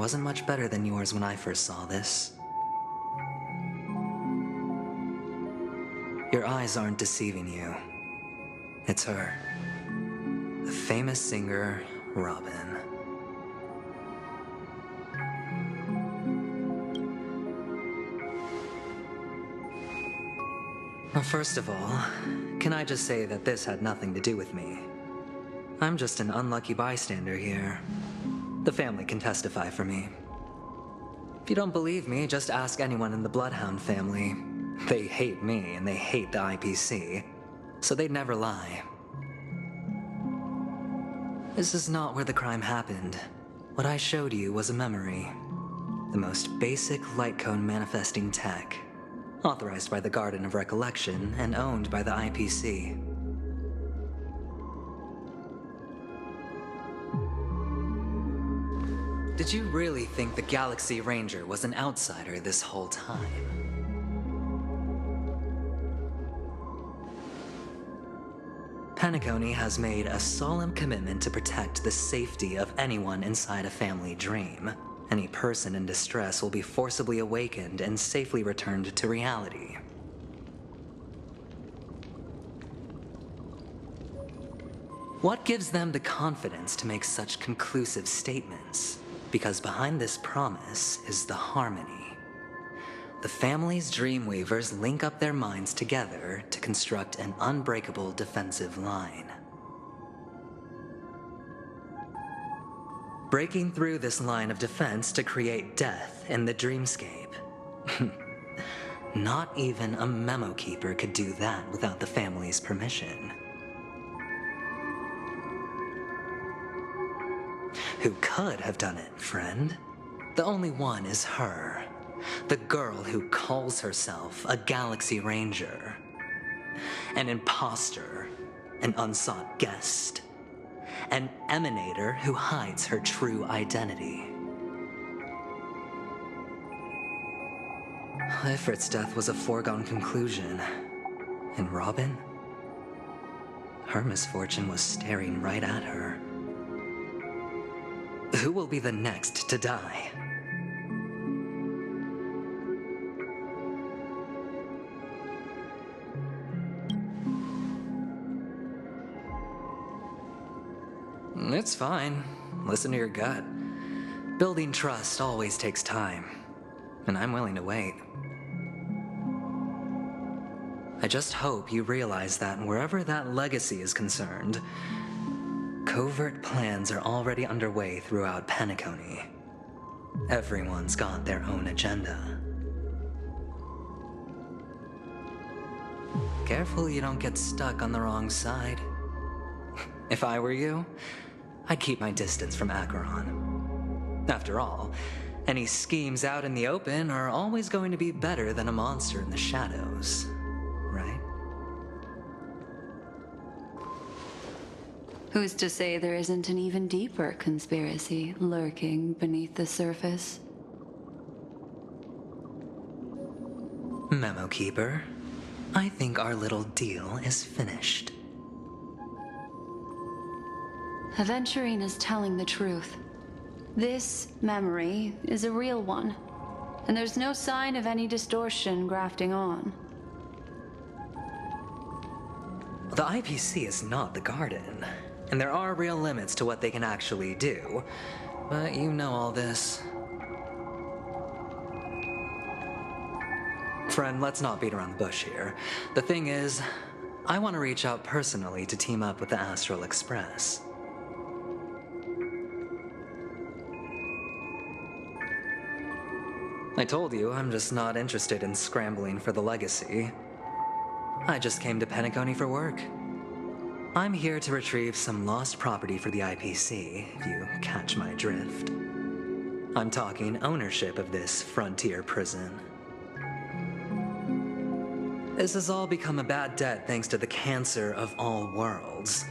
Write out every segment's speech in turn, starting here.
wasn't much better than yours when I first saw this. Your eyes aren't deceiving you. It's her. The famous singer, Robin. Well, first of all, can I just say that this had nothing to do with me? I'm just an unlucky bystander here. The family can testify for me. If you don't believe me, just ask anyone in the Bloodhound family. They hate me and they hate the IPC, so they'd never lie. This is not where the crime happened. What I showed you was a memory. The most basic light cone manifesting tech, authorized by the Garden of Recollection and owned by the IPC. Did you really think the Galaxy Ranger was an outsider this whole time? Penacony has made a solemn commitment to protect the safety of anyone inside a family dream. Any person in distress will be forcibly awakened and safely returned to reality. What gives them the confidence to make such conclusive statements? Because behind this promise is the harmony. The family's Dreamweavers link up their minds together to construct an unbreakable defensive line. Breaking through this line of defense to create death in the dreamscape. Not even a memo keeper could do that without the family's permission. Who could have done it, friend? The only one is her. The girl who calls herself a Galaxy Ranger. An imposter, an unsought guest. An emanator who hides her true identity. Ifrit's death was a foregone conclusion. And Robin? Her misfortune was staring right at her. Who will be the next to die? It's fine. Listen to your gut. Building trust always takes time, and I'm willing to wait. I just hope you realize that wherever that legacy is concerned, covert plans are already underway throughout Penacony. Everyone's got their own agenda. Careful you don't get stuck on the wrong side. If I were you, I'd keep my distance from Acheron. After all, any schemes out in the open are always going to be better than a monster in the shadows, right? Who's to say there isn't an even deeper conspiracy lurking beneath the surface? Memo Keeper, I think our little deal is finished. Aventurine is telling the truth. This memory is a real one, and there's no sign of any distortion grafting on. The IPC is not the Garden, and there are real limits to what they can actually do, but you know all this. Friend, let's not beat around the bush here. The thing is, I want to reach out personally to team up with the Astral Express. I told you, I'm just not interested in scrambling for the legacy. I just came to Penacony for work. I'm here to retrieve some lost property for the IPC, if you catch my drift. I'm talking ownership of this frontier prison. This has all become a bad debt thanks to the cancer of all worlds.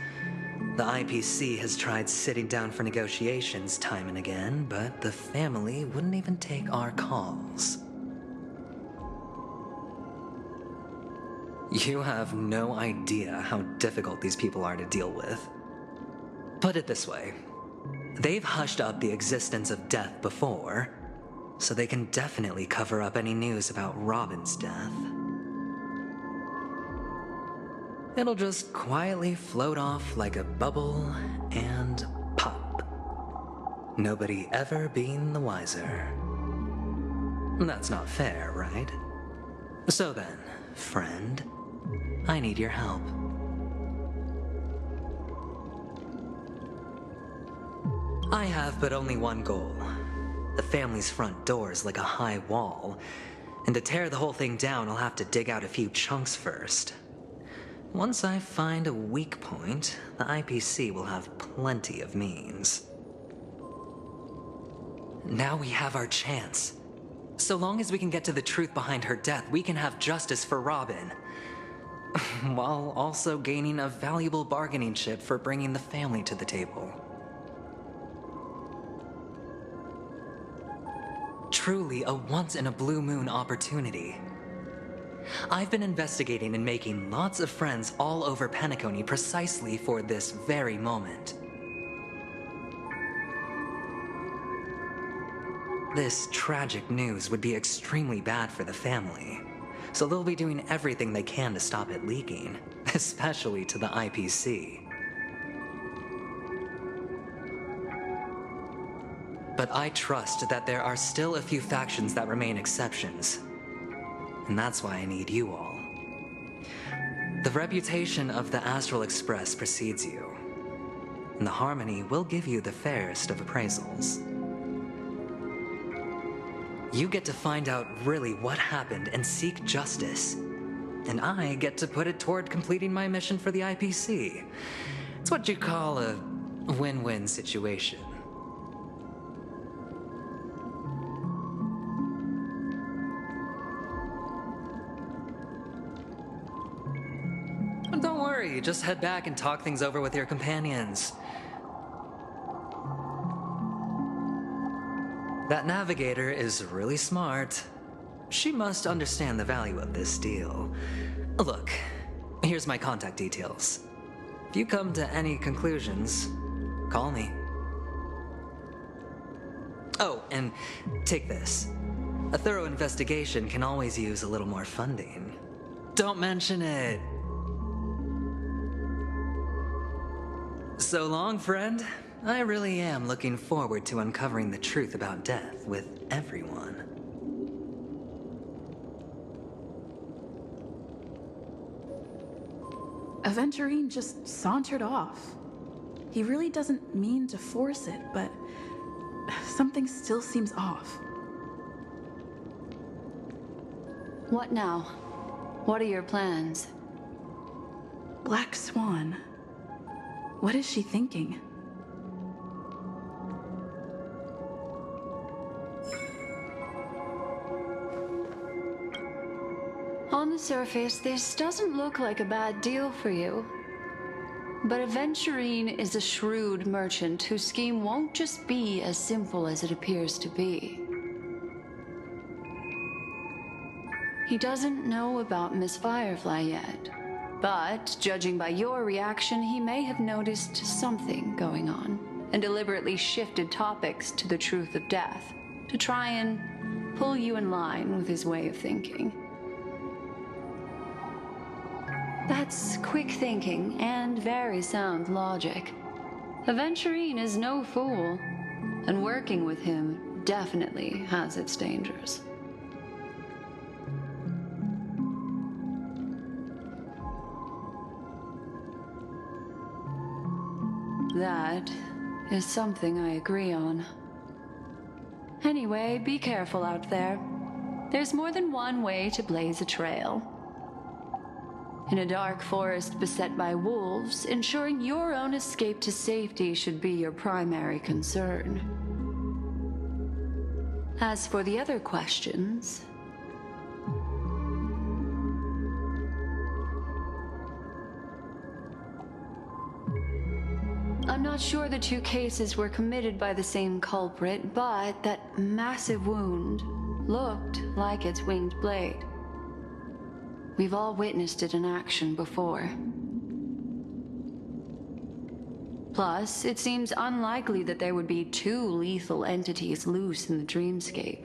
The IPC has tried sitting down for negotiations time and again, but the family wouldn't even take our calls. You have no idea how difficult these people are to deal with. Put it this way. They've hushed up the existence of death before, so they can definitely cover up any news about Robin's death. It'll just quietly float off like a bubble and pop. Nobody ever being the wiser. That's not fair, right? So then, friend, I need your help. I have but only one goal. The family's front door is like a high wall, and to tear the whole thing down, I'll have to dig out a few chunks first. Once I find a weak point, the IPC will have plenty of means. Now we have our chance. So long as we can get to the truth behind her death, we can have justice for Robin, while also gaining a valuable bargaining chip for bringing the family to the table. Truly a once-in-a-blue-moon opportunity. I've been investigating and making lots of friends all over Penacony precisely for this very moment. This tragic news would be extremely bad for the family, so they'll be doing everything they can to stop it leaking, especially to the IPC. But I trust that there are still a few factions that remain exceptions. And that's why I need you all. The reputation of the Astral Express precedes you, and the Harmony will give you the fairest of appraisals. You get to find out really what happened and seek justice, and I get to put it toward completing my mission for the IPC. It's what you call a win-win situation. Don't worry, just head back and talk things over with your companions. That navigator is really smart. She must understand the value of this deal. Look, here's my contact details. If you come to any conclusions, call me. Oh, and take this. A thorough investigation can always use a little more funding. Don't mention it. So long, friend. I really am looking forward to uncovering the truth about death with everyone. Aventurine just sauntered off. He really doesn't mean to force it, but something still seems off. What now? What are your plans? Black Swan. What is she thinking? On the surface, this doesn't look like a bad deal for you. But Aventurine is a shrewd merchant whose scheme won't just be as simple as it appears to be. He doesn't know about Miss Firefly yet, but judging by your reaction, he may have noticed something going on and deliberately shifted topics to the truth of death to try and pull you in line with his way of thinking. That's quick thinking and very sound logic. Aventurine is no fool, and working with him definitely has its dangers. That is something I agree on. Anyway, be careful out there. There's more than one way to blaze a trail. In a dark forest beset by wolves, ensuring your own escape to safety should be your primary concern. As for the other questions, I'm not sure the two cases were committed by the same culprit, but that massive wound looked like its winged blade. We've all witnessed it in action before. Plus, it seems unlikely that there would be two lethal entities loose in the dreamscape.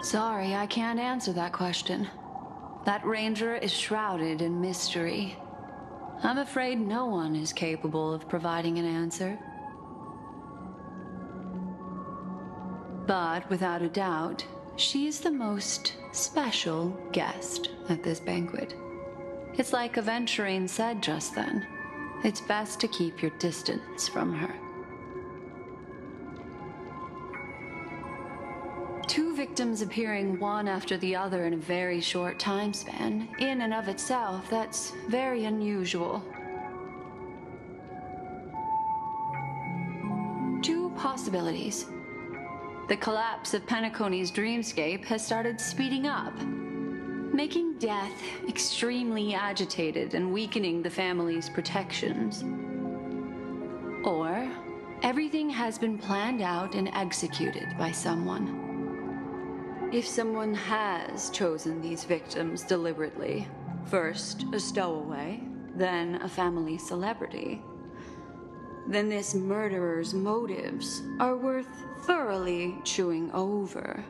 Sorry, I can't answer that question. That ranger is shrouded in mystery. I'm afraid no one is capable of providing an answer. But without a doubt, she's the most special guest at this banquet. It's like Aventurine said just then. It's best to keep your distance from her. Two victims appearing one after the other in a very short time span, in and of itself, that's very unusual. Two possibilities. The collapse of Penacony's dreamscape has started speeding up, making death extremely agitated and weakening the family's protections. Or everything has been planned out and executed by someone. If someone has chosen these victims deliberately, first a stowaway, then a family celebrity, then this murderer's motives are worth thoroughly chewing over.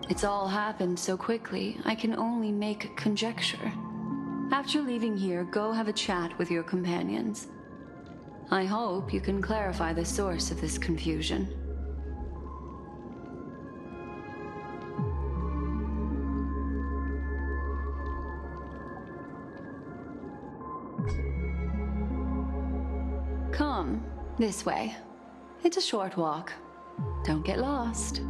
It's all happened so quickly, I can only make conjecture. After leaving here, go have a chat with your companions. I hope you can clarify the source of this confusion. Come, this way. It's a short walk. Don't get lost.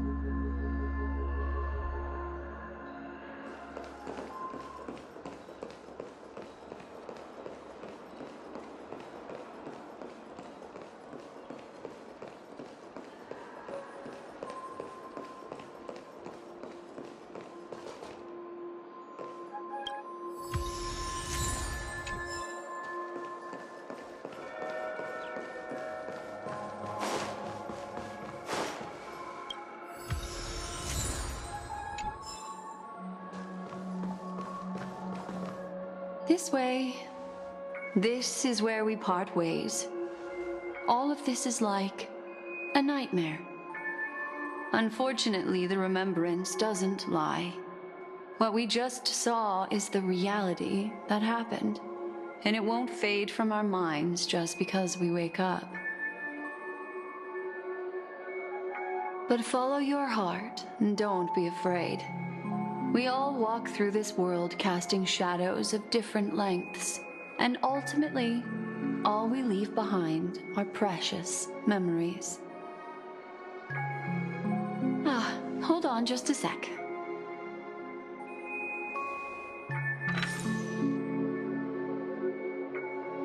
This way. This is where we part ways. All of this is like a nightmare. Unfortunately, the remembrance doesn't lie. What we just saw is the reality that happened, and it won't fade from our minds just because we wake up. But follow your heart and don't be afraid. We all walk through this world casting shadows of different lengths, and ultimately, all we leave behind are precious memories. Hold on just a sec.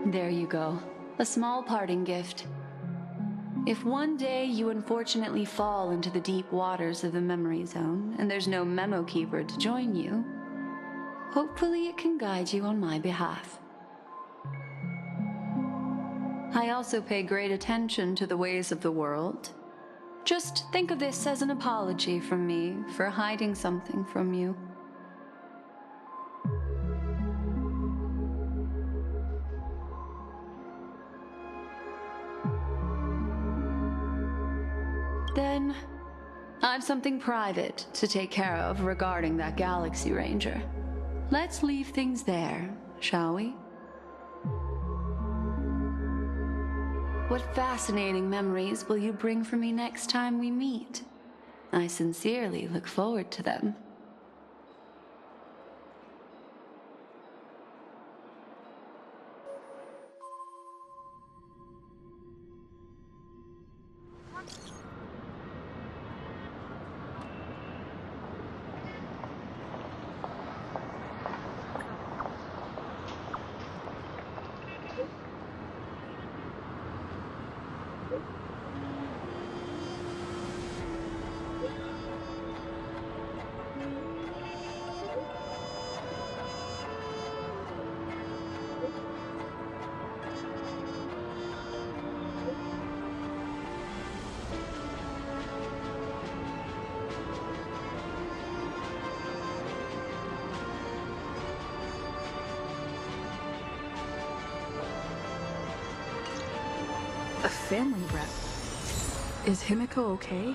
There you go. A small parting gift. If one day you unfortunately fall into the deep waters of the memory zone and there's no memo keeper to join you, hopefully it can guide you on my behalf. I also pay great attention to the ways of the world. Just think of this as an apology from me for hiding something from you. Then, I've something private to take care of regarding that Galaxy Ranger. Let's leave things there, shall we? What fascinating memories will you bring for me next time we meet? I sincerely look forward to them. A family rep. Is Himiko okay?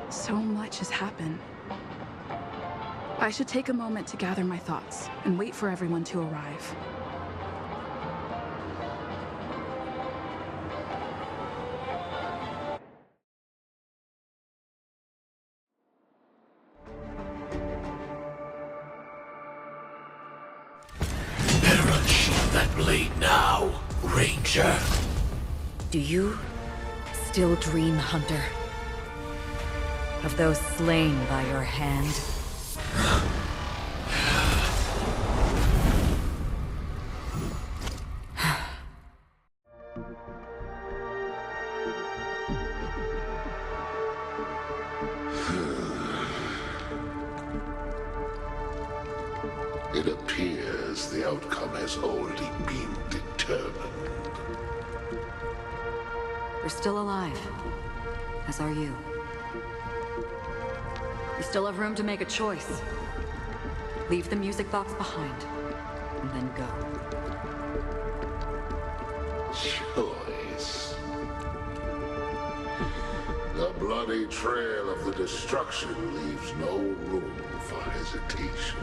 So much has happened. I should take a moment to gather my thoughts and wait for everyone to arrive. Better unsheath that blade now, Ranger. Do you still dream, Hunter? Of those slain by your hand? It appears the outcome has already been determined. You're still alive, as are you. You still have room to make a choice. Leave the music box behind, and then go. Choice. The bloody trail of the destruction leaves no room for hesitation.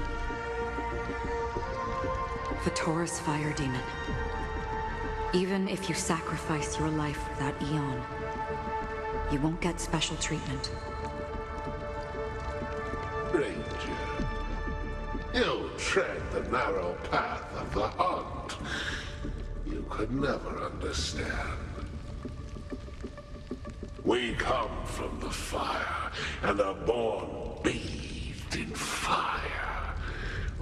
The Taurus Fire Demon. Even if you sacrifice your life for that Eon, you won't get special treatment. Ranger, you tread the narrow path of the hunt. You could never understand. We come from the fire and are born bathed in fire.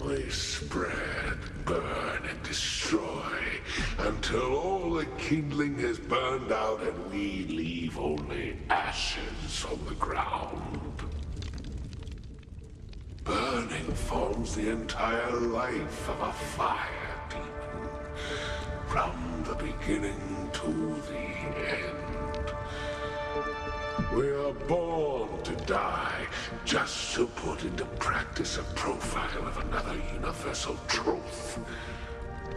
We spread, burn, and destroy until all the kindling has burned out and we leave only ashes on the ground. Burning forms the entire life of a fire demon, from the beginning to the end. We are born to die just to put into practice a profile of another universal truth.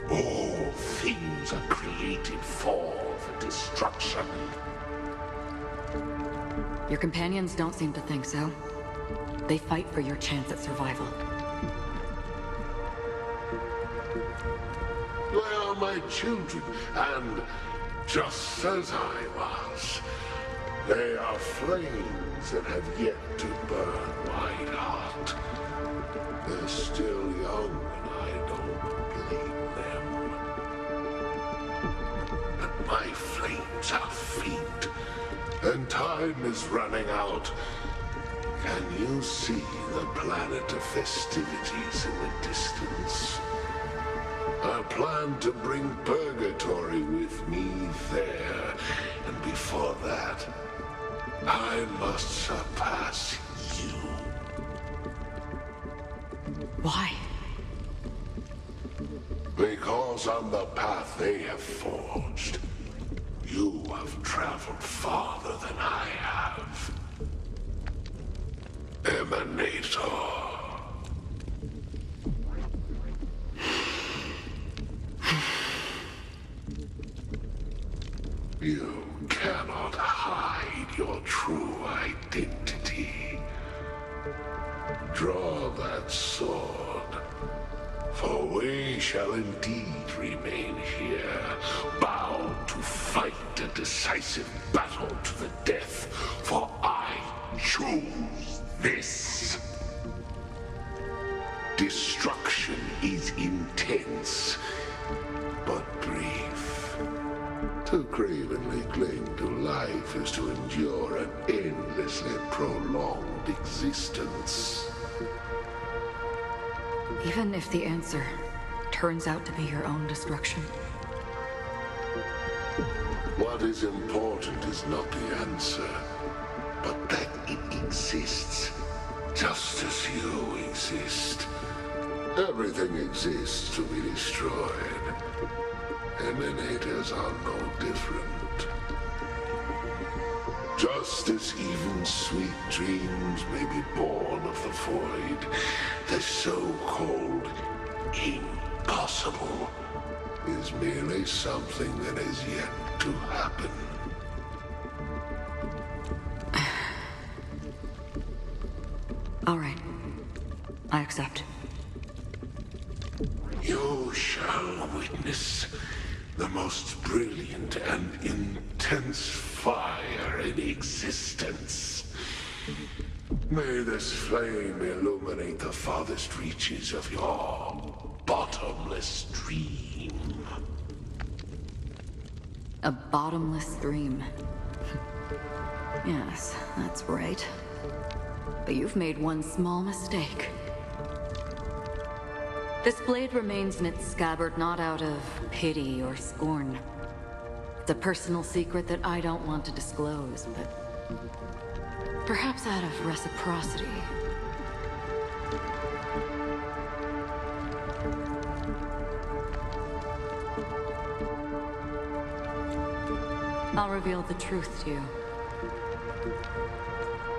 All things are created for the destruction. Your companions don't seem to think so. They fight for your chance at survival. They are my children, and just as I was, they are flames that have yet to burn white hot. They're still young, and I don't blame them. But my flames are faint, and time is running out. Can you see the planet of festivities in the distance? I plan to bring Purgatory with me there, and before that, I must surpass you. Why? Because on the path they have forged, you have traveled farther than I have. Emanator. You cannot hide your true identity. Draw that sword, for we shall indeed remain here, bound to fight a decisive battle to the death, for I choose this. Destruction is intense, but brief. To cravenly cling to life is to endure an endlessly prolonged existence. Even if the answer turns out to be your own destruction. What is important is not the answer, but that it exists, just as you exist. Everything exists to be destroyed. Emanators are no different. Just as even sweet dreams may be born of the void, the so-called impossible is merely something that is yet to happen. All right. I accept. You shall witness the most brilliant and intense fire in existence. May this flame illuminate the farthest reaches of your bottomless dream. A bottomless dream. Yes, that's right. But you've made one small mistake. This blade remains in its scabbard not out of pity or scorn. It's a personal secret that I don't want to disclose, but perhaps out of reciprocity. I'll reveal the truth to you.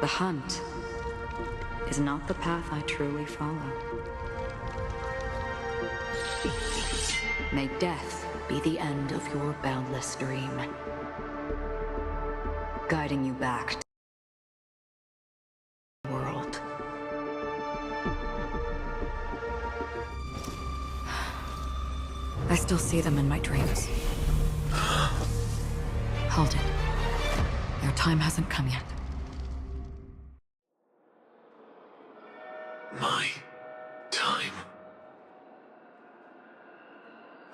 The hunt is not the path I truly follow. May death be the end of your boundless dream, guiding you back to the world. I still see them in my dreams. Hold it. Your time hasn't come yet. My time?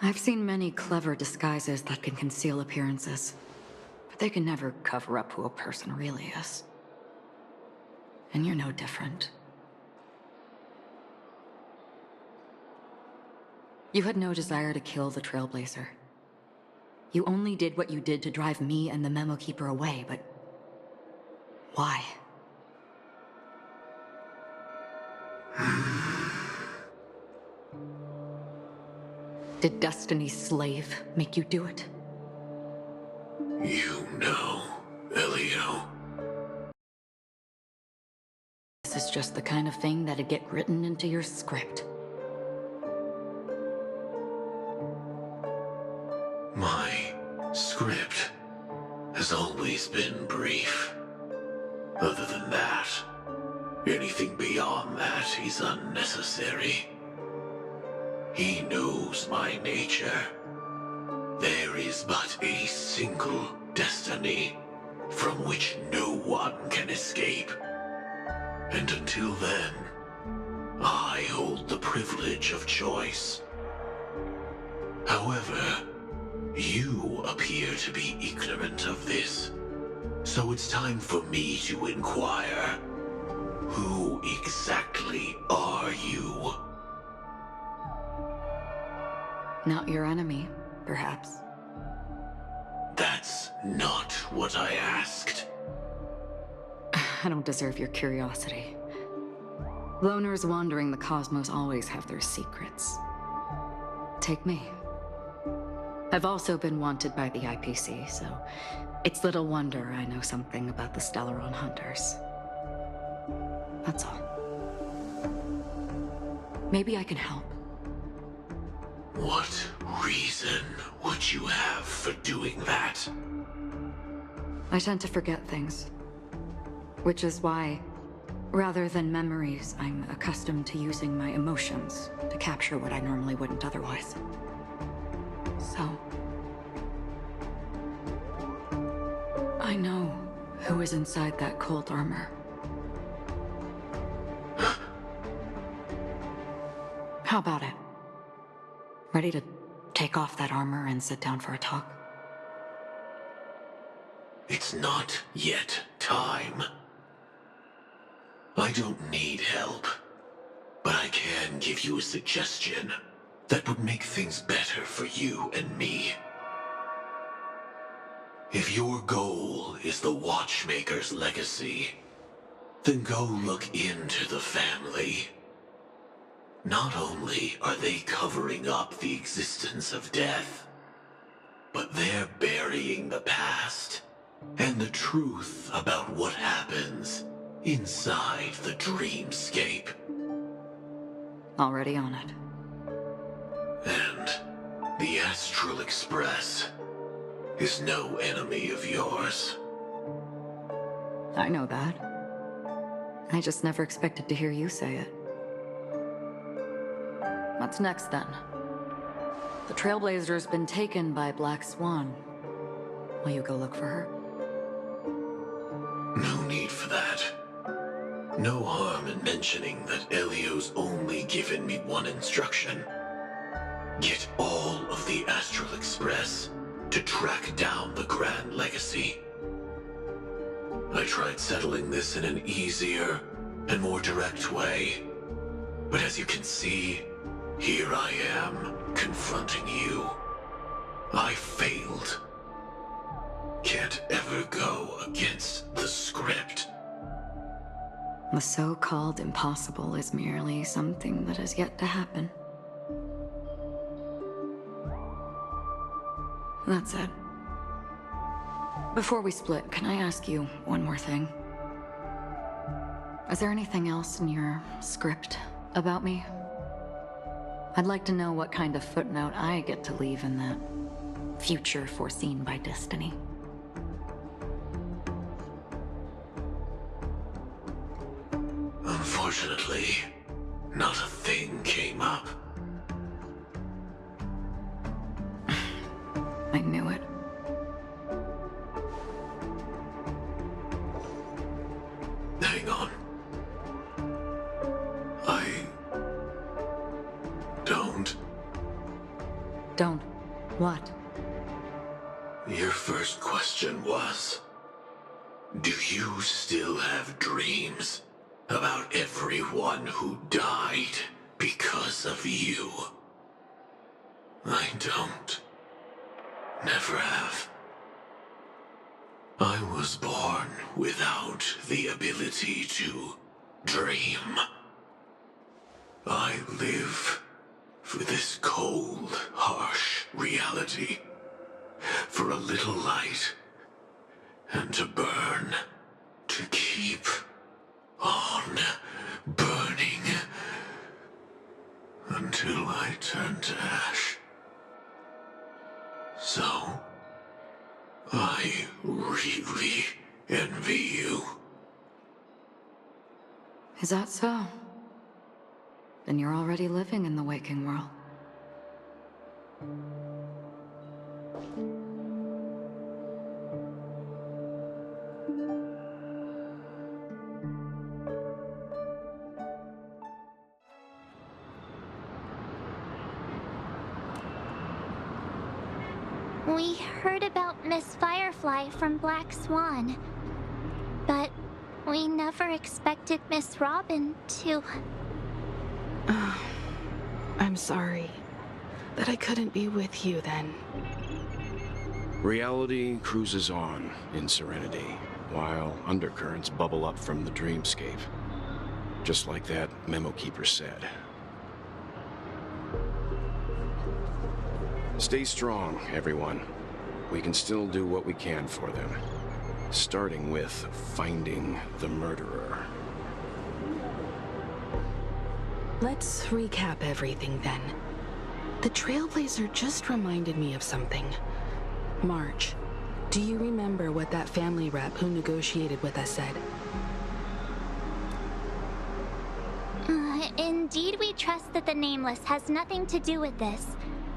I've seen many clever disguises that can conceal appearances, but they can never cover up who a person really is. And you're no different. You had no desire to kill the Trailblazer. You only did what you did to drive me and the Memo Keeper away, but why? Did Destiny's slave make you do it? You know, Elio. This is just the kind of thing that'd get written into your script. My script has always been brief. Other than that, anything beyond that is unnecessary. He knows my nature. There is but a single destiny from which no one can escape. And until then, I hold the privilege of choice. However, you appear to be ignorant of this, so it's time for me to inquire. Who exactly are you? Not your enemy, perhaps. That's not what I asked. I don't deserve your curiosity. Loners wandering the cosmos always have their secrets. Take me. I've also been wanted by the IPC, so it's little wonder I know something about the Stellaron Hunters. That's all. Maybe I can help. What reason would you have for doing that? I tend to forget things. Which is why, rather than memories, I'm accustomed to using my emotions to capture what I normally wouldn't otherwise. So, I know who is inside that cold armor. How about it? Ready to take off that armor and sit down for a talk? It's not yet time. I don't need help, but I can give you a suggestion that would make things better for you and me. If your goal is the Watchmaker's legacy, Then go look into the family. Not only are they covering up the existence of death, but they're burying the past and the truth about what happens inside the dreamscape. Already on it. And the Astral Express is no enemy of yours. I know that. I just never expected to hear you say it. What's next, then? The Trailblazer's been taken by Black Swan. Will you go look for her? No need for that. No harm in mentioning that Elio's only given me one instruction. Get all of the Astral Express to track down the Grand Legacy. I tried settling this in an easier and more direct way, but as you can see, here I am, confronting you. I failed. Can't ever go against the script. The so-called impossible is merely something that has yet to happen. That's it. Before we split, can I ask you one more thing? Is there anything else in your script about me? I'd like to know what kind of footnote I get to leave in that future foreseen by destiny. Unfortunately, not a thing came up. I knew it. Hang on. Don't. What? Your first question was, do you still have dreams about everyone who died because of you? I don't. Never have. I was born without the ability to dream. I live for this cold, harsh reality. For a little light, and to burn, to keep on burning, until I turn to ash. So, I really envy you. Is that so? Then you're already living in the waking world. We heard about Miss Firefly from Black Swan, but we never expected Miss Robin to... I'm sorry that I couldn't be with you then. Reality cruises on in serenity, while undercurrents bubble up from the dreamscape. Just like that memo keeper said. Stay strong, everyone. We can still do what we can for them. Starting with finding the murderer. Let's recap everything then. The Trailblazer just reminded me of something. March, do you remember what that family rep who negotiated with us said? Indeed, we trust that the Nameless has nothing to do with this.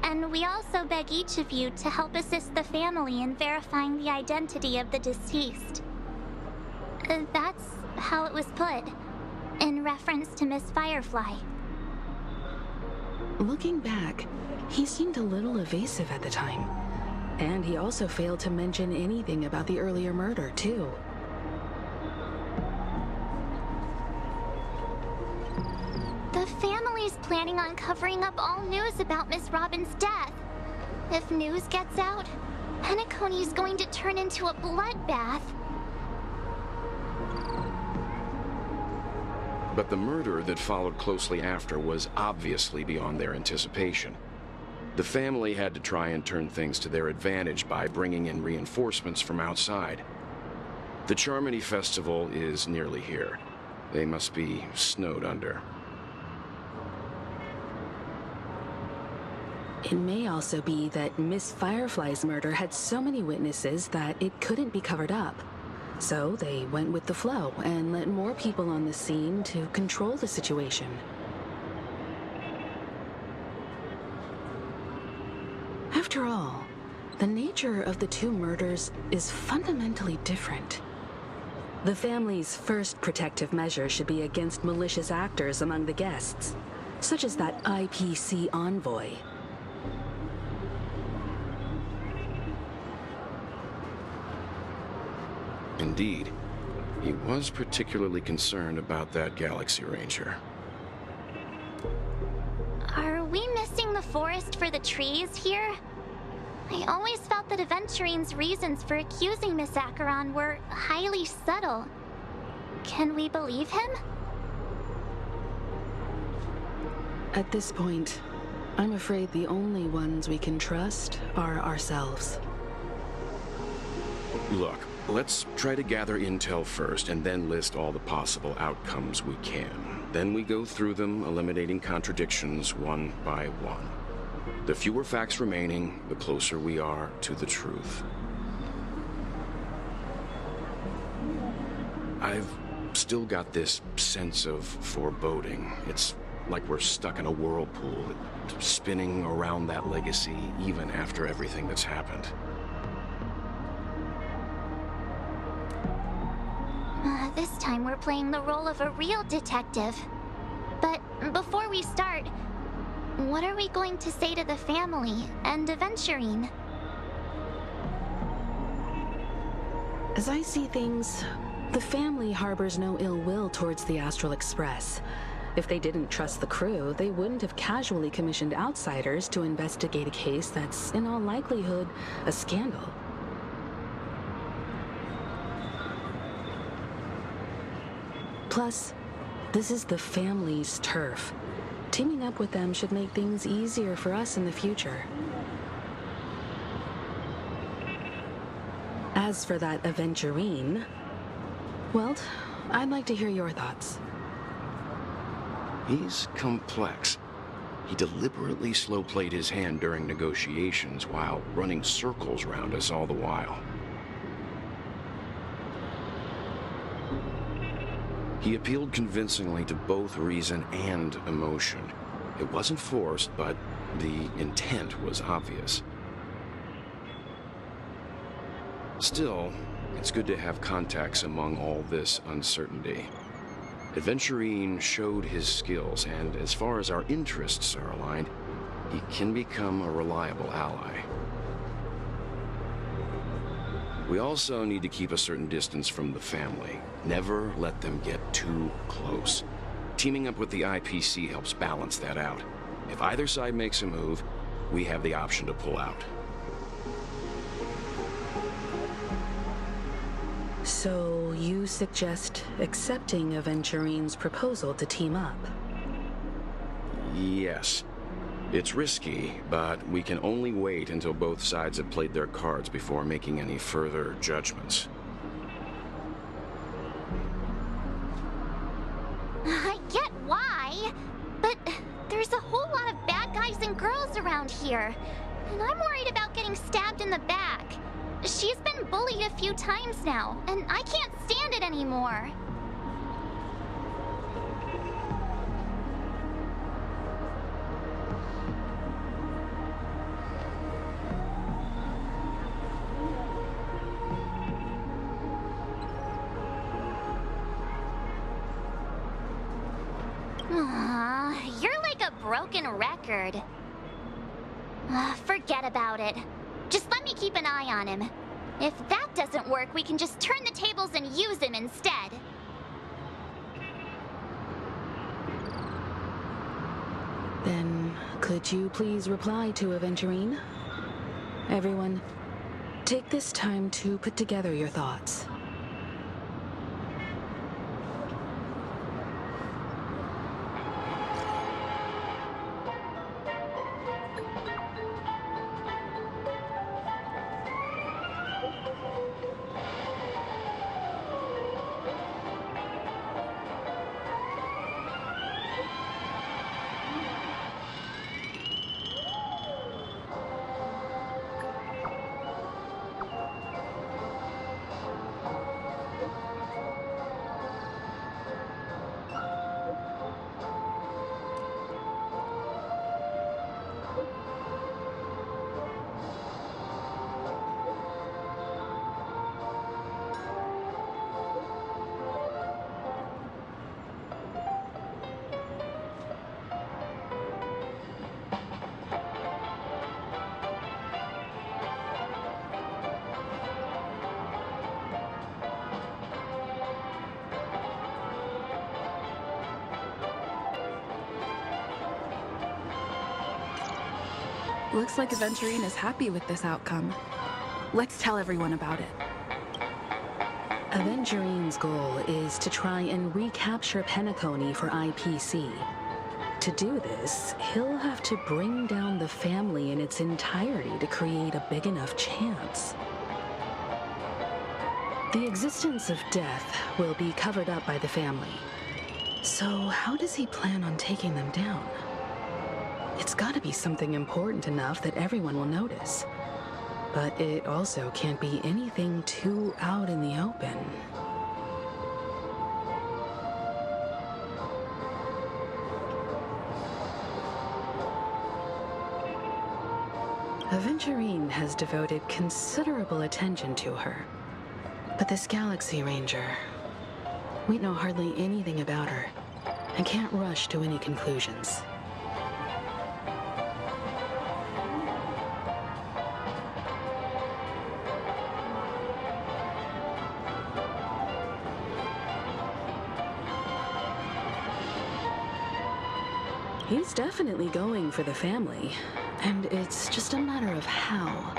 And we also beg each of you to help assist the family in verifying the identity of the deceased. That's how it was put, in reference to Miss Firefly. Looking back, he seemed a little evasive at the time. And he also failed to mention anything about the earlier murder, too. The family's planning on covering up all news about Miss Robin's death. If news gets out, Penacony's going to turn into a bloodbath. But the murder that followed closely after was obviously beyond their anticipation. The family had to try and turn things to their advantage by bringing in reinforcements from outside. The Charmony Festival is nearly here. They must be snowed under. It may also be that Miss Firefly's murder had so many witnesses that it couldn't be covered up. So they went with the flow and let more people on the scene to control the situation. After all, the nature of the two murders is fundamentally different. The family's first protective measure should be against malicious actors among the guests, such as that IPC envoy. Indeed. He was particularly concerned about that Galaxy Ranger. Are we missing the forest for the trees here? I always felt that Aventurine's reasons for accusing Miss Acheron were highly subtle. Can we believe him? At this point, I'm afraid the only ones we can trust are ourselves. Look, let's try to gather intel first and then list all the possible outcomes we can. Then we go through them, eliminating contradictions one by one. The fewer facts remaining, the closer we are to the truth. I've still got this sense of foreboding. It's like we're stuck in a whirlpool, spinning around that legacy even after everything that's happened. This time we're playing the role of a real detective. But before we start, what are we going to say to the family and Aventurine? As I see things, the family harbors no ill will towards the Astral Express. If they didn't trust the crew, they wouldn't have casually commissioned outsiders to investigate a case that's, in all likelihood, a scandal. Plus, this is the family's turf. Teaming up with them should make things easier for us in the future. As for that Aventurine, well, I'd like to hear your thoughts. He's complex. He deliberately slow-played his hand during negotiations while running circles around us all the while. He appealed convincingly to both reason and emotion. It wasn't forced, but the intent was obvious. Still, it's good to have contacts among all this uncertainty. Aventurine showed his skills, and as far as our interests are aligned, he can become a reliable ally. We also need to keep a certain distance from the family. Never let them get too close. Teaming up with the IPC helps balance that out. If either side makes a move, we have the option to pull out. So you suggest accepting Aventurine's proposal to team up? Yes. It's risky, but we can only wait until both sides have played their cards before making any further judgments. I get why, but there's a whole lot of bad guys and girls around here, and I'm worried about getting stabbed in the back. She's been bullied a few times now, and I can't stand it anymore. You're like a broken record. Forget about it. Just let me keep an eye on him. If that doesn't work, we can just turn the tables and use him instead. Then, could you please reply to Aventurine? Everyone, take this time to put together your thoughts. Looks like Aventurine is happy with this outcome. Let's tell everyone about it. Aventurine's goal is to try and recapture Penacony for IPC. To do this, he'll have to bring down the family in its entirety to create a big enough chance. The existence of death will be covered up by the family. So how does he plan on taking them down? It's gotta be something important enough that everyone will notice. But it also can't be anything too out in the open. Aventurine has devoted considerable attention to her. But this Galaxy Ranger, we know hardly anything about her and can't rush to any conclusions. He's definitely going for the family, and it's just a matter of how.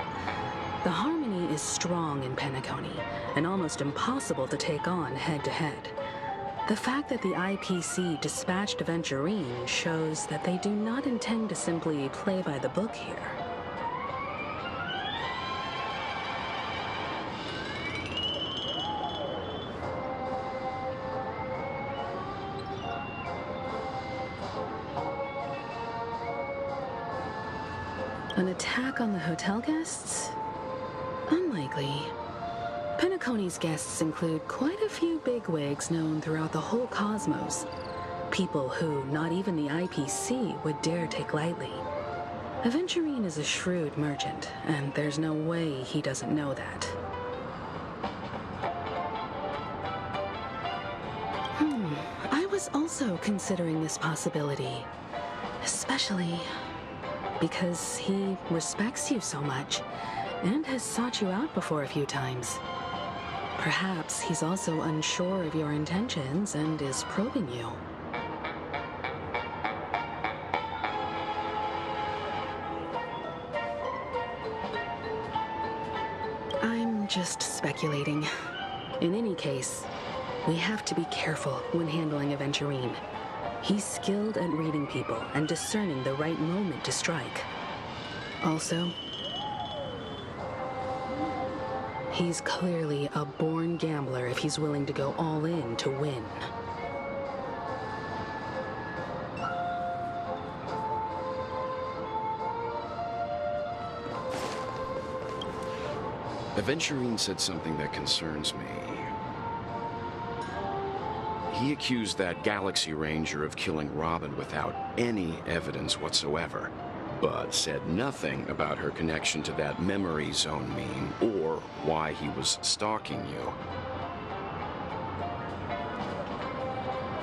The harmony is strong in Penacony, and almost impossible to take on head-to-head. The fact that the IPC dispatched Aventurine shows that they do not intend to simply play by the book here. An attack on the hotel guests? Unlikely. Penacony's guests include quite a few bigwigs known throughout the whole cosmos. People who not even the IPC would dare take lightly. Aventurine is a shrewd merchant, and there's no way he doesn't know that. I was also considering this possibility. Especially because he respects you so much, and has sought you out before a few times. Perhaps he's also unsure of your intentions and is probing you. I'm just speculating. In any case, we have to be careful when handling Aventurine. He's skilled at reading people and discerning the right moment to strike. Also, he's clearly a born gambler if he's willing to go all in to win. Aventurine said something that concerns me. He accused that Galaxy Ranger of killing Robin without any evidence whatsoever, but said nothing about her connection to that memory zone meme or why he was stalking you.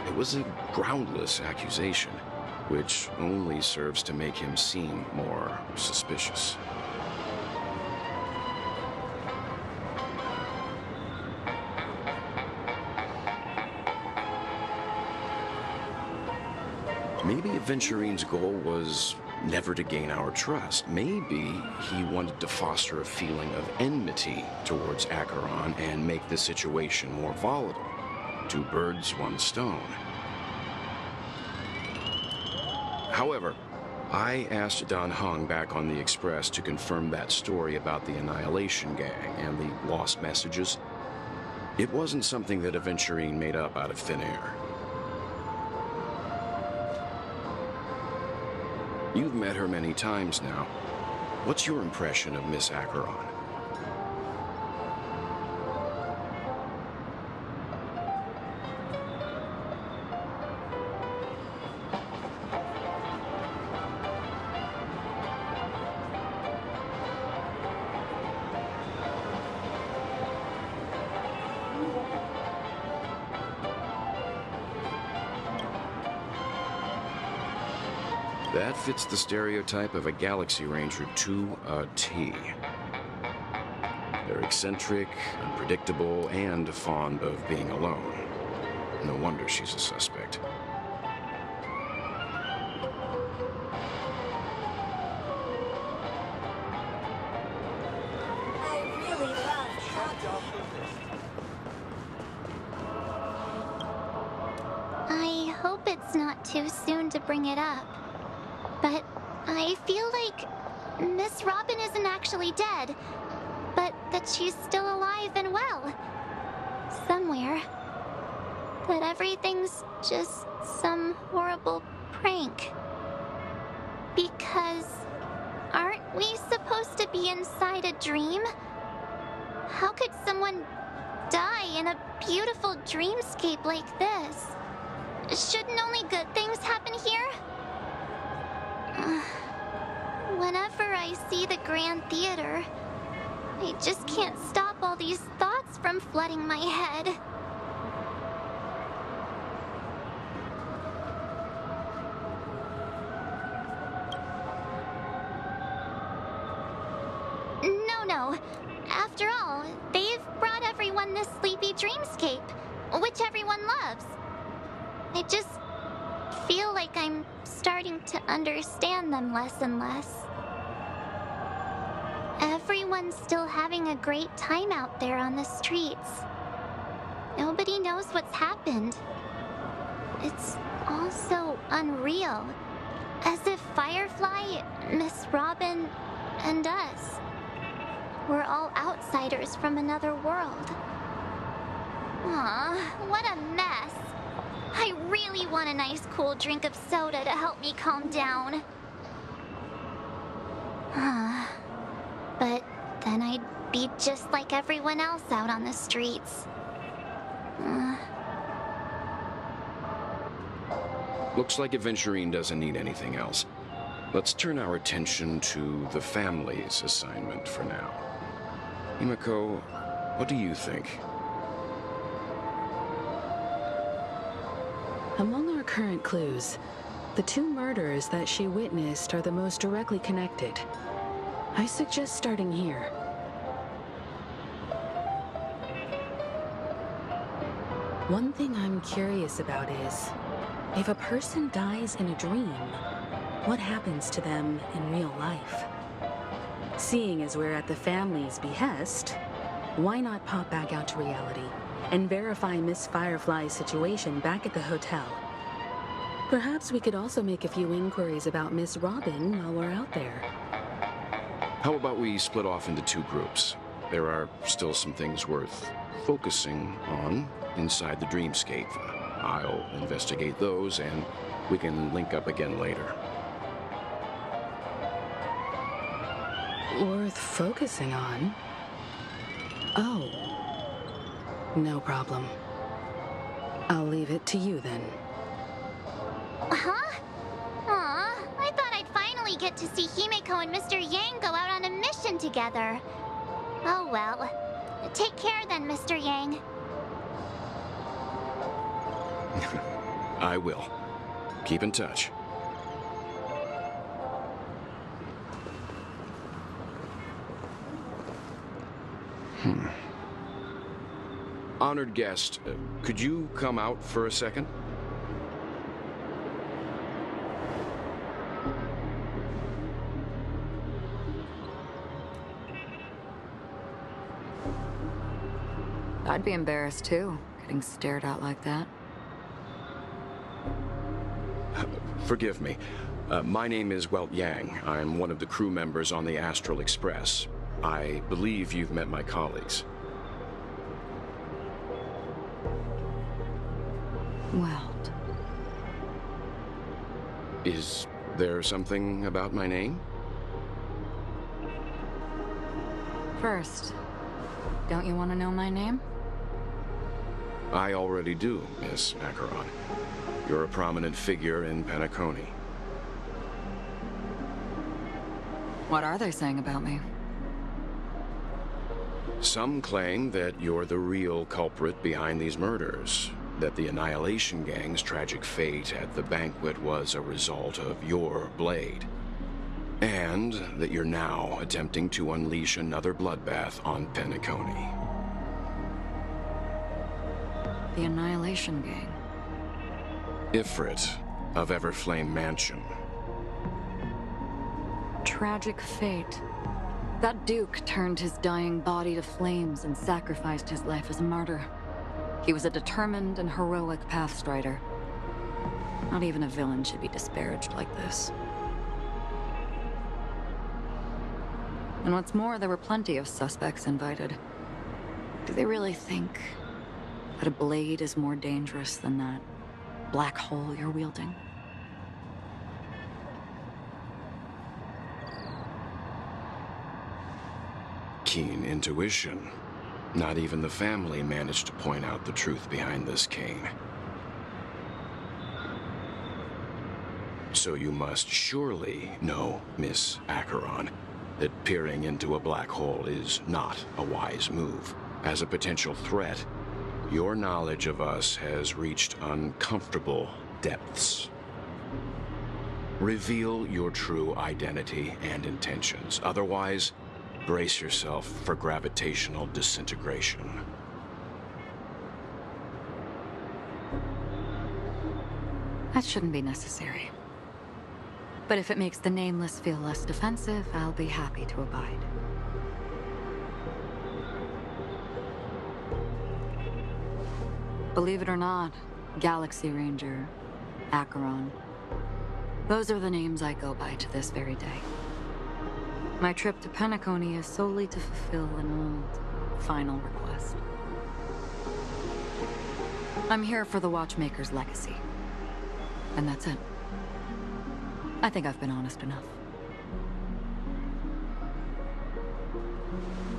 It was a groundless accusation, which only serves to make him seem more suspicious. Maybe Aventurine's goal was never to gain our trust. Maybe he wanted to foster a feeling of enmity towards Acheron and make the situation more volatile. Two birds, one stone. However, I asked Don Hung back on the Express to confirm that story about the Annihilation Gang and the lost messages. It wasn't something that Aventurine made up out of thin air. You've met her many times now. What's your impression of Miss Acheron? That fits the stereotype of a Galaxy Ranger to a T. They're eccentric, unpredictable, and fond of being alone. No wonder she's a suspect. it's not too soon to bring it up, but I feel like Miss Robin isn't actually dead, but that she's still alive and well. Somewhere. That everything's just some horrible prank. Because aren't we supposed to be inside a dream? How could someone die in a beautiful dreamscape like this? Shouldn't only good things happen here? Whenever I see the Grand Theater, I just can't stop all these thoughts from flooding my head. No. After all, they've brought everyone this sleepy dreamscape, which everyone loves. I just feel like I'm starting to understand them less and less. Everyone's still having a great time out there on the streets. Nobody knows what's happened. It's all so unreal. As if Firefly, Miss Robin, and us were all outsiders from another world. Aw, what a mess. I really want a nice cool drink of soda to help me calm down. But then I'd be just like everyone else out on the streets. Looks like Aventurine doesn't need anything else. Let's turn our attention to the family's assignment for now. Himiko, what do you think? Among our current clues, the two murders that she witnessed are the most directly connected. I suggest starting here. One thing I'm curious about is, if a person dies in a dream, what happens to them in real life? Seeing as we're at the family's behest, why not pop back out to reality and verify Miss Firefly's situation back at the hotel? Perhaps we could also make a few inquiries about Miss Robin while we're out there. How about we split off into two groups? There are still some things worth focusing on inside the dreamscape. I'll investigate those, and we can link up again later. Worth focusing on? Oh. No problem. I'll leave it to you then. Huh? Aw, I thought I'd finally get to see Himiko and Mr. Yang go out on a mission together. Oh well. Take care then, Mr. Yang. I will. Keep in touch. Honored guest, could you come out for a second? I'd be embarrassed too, getting stared at like that. Forgive me. My name is Welt Yang. I'm one of the crew members on the Astral Express. I believe you've met my colleagues. Welt. Is there something about my name? First, don't you want to know my name? I already do, Miss Acheron. You're a prominent figure in Penacony. What are they saying about me? Some claim that you're the real culprit behind these murders, that the Annihilation Gang's tragic fate at the banquet was a result of your blade, and that you're now attempting to unleash another bloodbath on Penacony. The Annihilation Gang. Ifrit of Everflame Mansion. Tragic fate. That Duke turned his dying body to flames and sacrificed his life as a martyr. He was a determined and heroic pathstrider. Not even a villain should be disparaged like this. And what's more, there were plenty of suspects invited. Do they really think that a blade is more dangerous than that black hole you're wielding? Keen intuition. Not even the family managed to point out the truth behind this cane. So you must surely know, Miss Acheron, that peering into a black hole is not a wise move. As a potential threat, your knowledge of us has reached uncomfortable depths. Reveal your true identity and intentions. Otherwise, brace yourself for gravitational disintegration. That shouldn't be necessary. But if it makes the Nameless feel less defensive, I'll be happy to abide. Believe it or not, Galaxy Ranger, Acheron, those are the names I go by to this very day. My trip to Penacony is solely to fulfill an old, final request. I'm here for the Watchmaker's legacy. And that's it. I think I've been honest enough.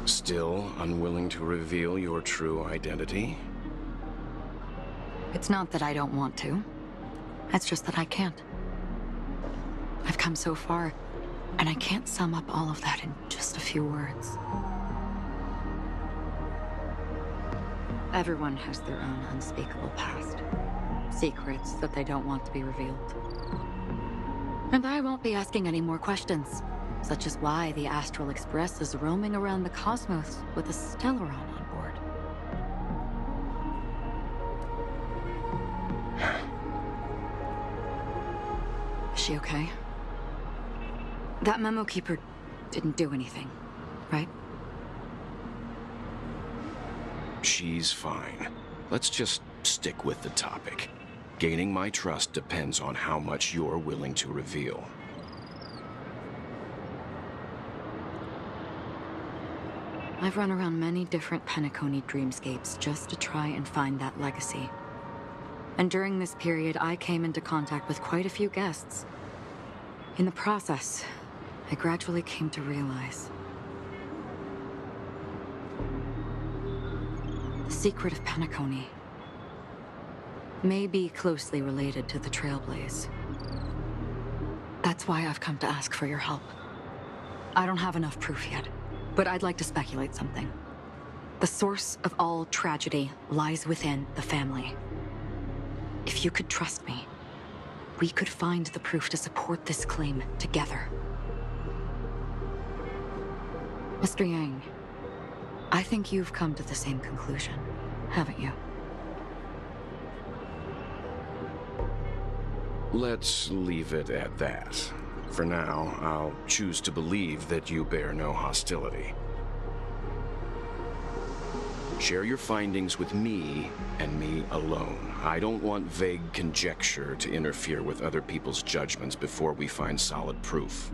Still unwilling to reveal your true identity? It's not that I don't want to. It's just that I can't. I've come so far, and I can't sum up all of that in just a few words. Everyone has their own unspeakable past. Secrets that they don't want to be revealed. And I won't be asking any more questions, such as why the Astral Express is roaming around the cosmos with a Stellaron on board. Is she okay? That memo keeper didn't do anything, right? She's fine. Let's just stick with the topic. Gaining my trust depends on how much you're willing to reveal. I've run around many different Penacony dreamscapes just to try and find that legacy. And during this period, I came into contact with quite a few guests. In the process, I gradually came to realize the secret of Penacony may be closely related to the Trailblaze. That's why I've come to ask for your help. I don't have enough proof yet, but I'd like to speculate something. The source of all tragedy lies within the family. If you could trust me, we could find the proof to support this claim together. Mr. Yang, I think you've come to the same conclusion, haven't you? Let's leave it at that. For now, I'll choose to believe that you bear no hostility. Share your findings with me, and me alone. I don't want vague conjecture to interfere with other people's judgments before we find solid proof.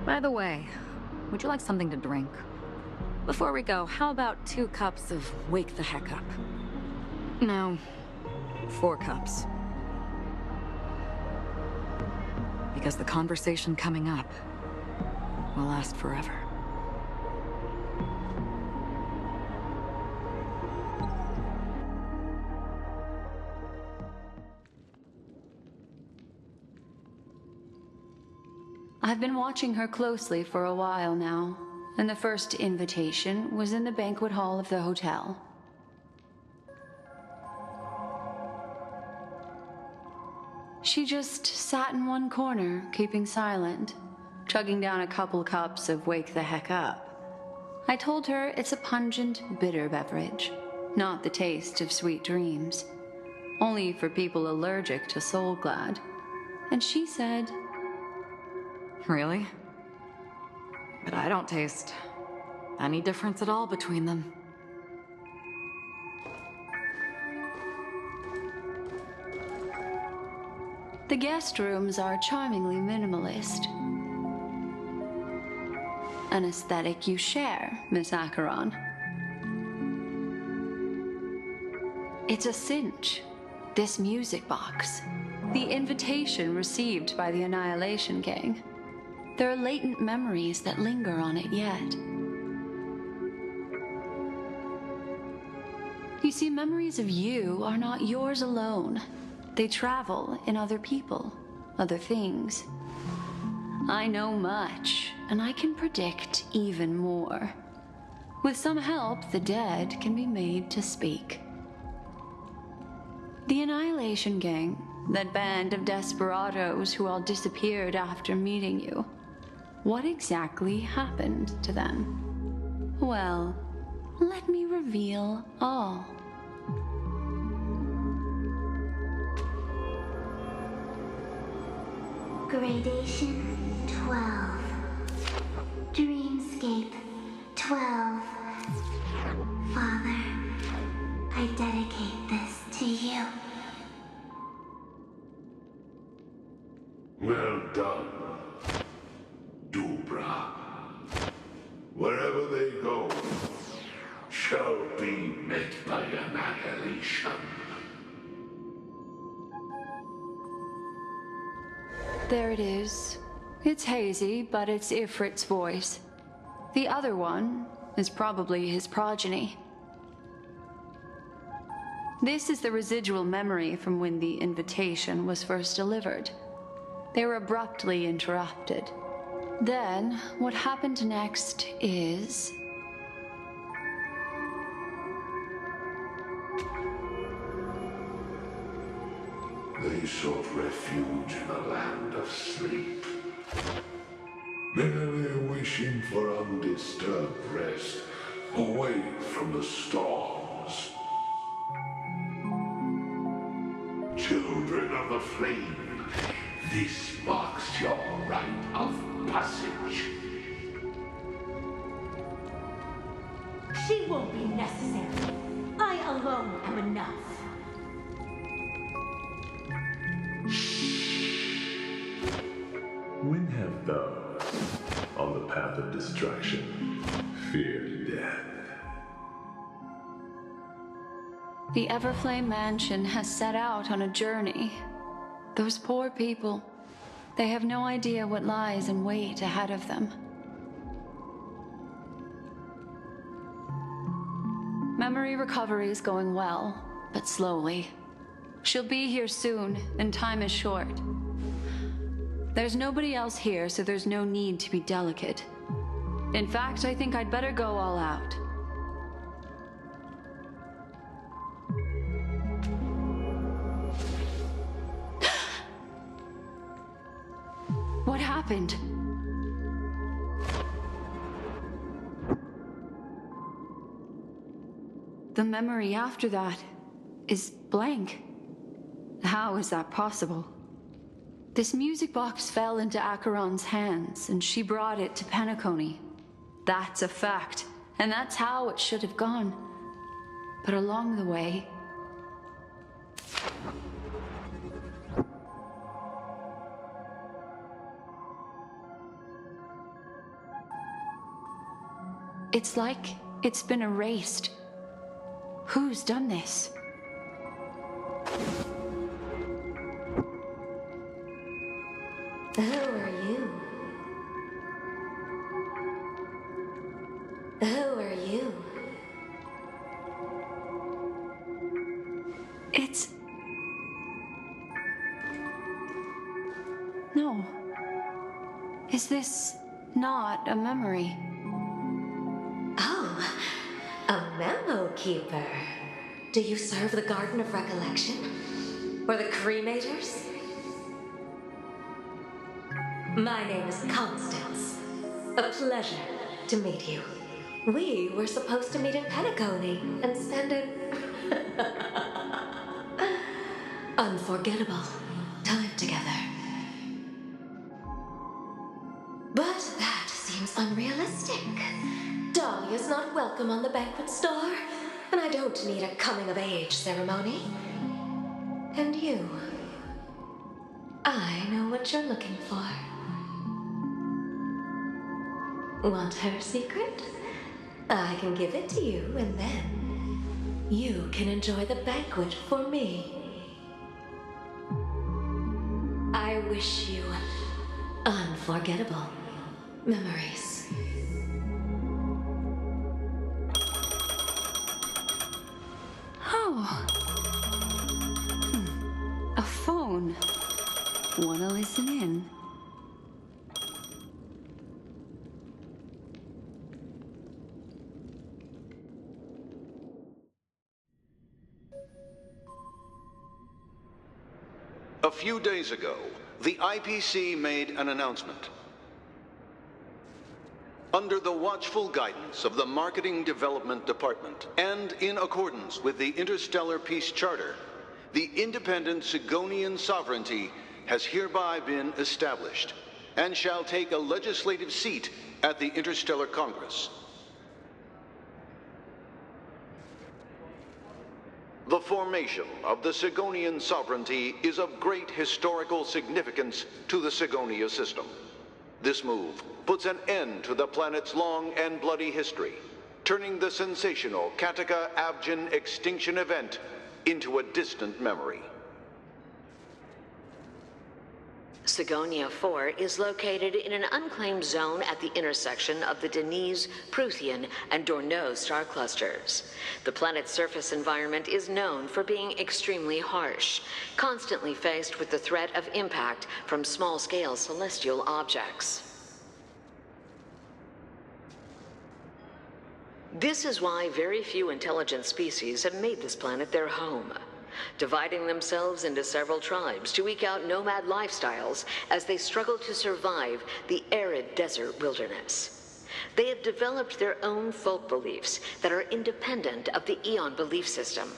By the way, would you like something to drink? Before we go, how about 2 cups of Wake the Heck Up? No, 4 cups. Because the conversation coming up will last forever. I've been watching her closely for a while now, and the first invitation was in the banquet hall of the hotel. She just sat in one corner, keeping silent, chugging down a couple cups of Wake the Heck Up. I told her it's a pungent, bitter beverage, not the taste of sweet dreams, only for people allergic to Soul Glad. And she said, Really? But I don't taste any difference at all between them. The guest rooms are charmingly minimalist. An aesthetic you share, Miss Acheron. It's a cinch. This music box. The invitation received by the Annihilation Gang. There are latent memories that linger on it yet. You see, memories of you are not yours alone. They travel in other people, other things. I know much, and I can predict even more. With some help, the dead can be made to speak. The Annihilation Gang, that band of desperados who all disappeared after meeting you. What exactly happened to them? Well, let me reveal all. Gradation 12. Dreamscape 12. Father, I dedicate this to you. Well done, Dubra. Wherever they go, shall be met by annihilation. There it is. It's hazy, but it's Ifrit's voice. The other one is probably his progeny. This is the residual memory from when the invitation was first delivered. They were abruptly interrupted. Then, what happened next is... They sought refuge in a land of sleep, merely wishing for undisturbed rest, away from the storms. Children of the flame, this marks your rite of passage. She won't be necessary. I alone am enough. When have those on the path of destruction feared death? The Everflame Mansion has set out on a journey. Those poor people, they have no idea what lies in wait ahead of them. Memory recovery is going well, but slowly. She'll be here soon, and time is short. There's nobody else here, so there's no need to be delicate. In fact, I think I'd better go all out. What happened? The memory after that is blank. How is that possible? This music box fell into Acheron's hands, and she brought it to Penacony. That's a fact, and that's how it should have gone. But along the way... it's like it's been erased. Who's done this? Who are you? Who are you? It's... no. Is this not a memory? Oh, a memo keeper. Do you serve the Garden of Recollection? Or the Cremators? My name is Constance. A pleasure to meet you. We were supposed to meet in Penacony and spend an unforgettable time together. But that seems unrealistic. Dahlia's not welcome on the banquet star, and I don't need a coming-of-age ceremony. And you, I know what you're looking for. Want her secret? I can give it to you, and then you can enjoy the banquet for me. I wish you unforgettable memories. Oh. A phone. Wanna listen in? A few days ago, the IPC made an announcement. Under the watchful guidance of the Marketing Development Department, and in accordance with the Interstellar Peace Charter, the independent Sigonian sovereignty has hereby been established, and shall take a legislative seat at the Interstellar Congress. The formation of the Sigonian sovereignty is of great historical significance to the Sigonia system. This move puts an end to the planet's long and bloody history, turning the sensational Kataka-Abjin extinction event into a distant memory. Sigonia 4 is located in an unclaimed zone at the intersection of the Denise, Prothean, and Dorneau star clusters. The planet's surface environment is known for being extremely harsh, constantly faced with the threat of impact from small-scale celestial objects. This is why very few intelligent species have made this planet their home, dividing themselves into several tribes to eke out nomad lifestyles as they struggle to survive the arid desert wilderness. They have developed their own folk beliefs that are independent of the Eon belief system.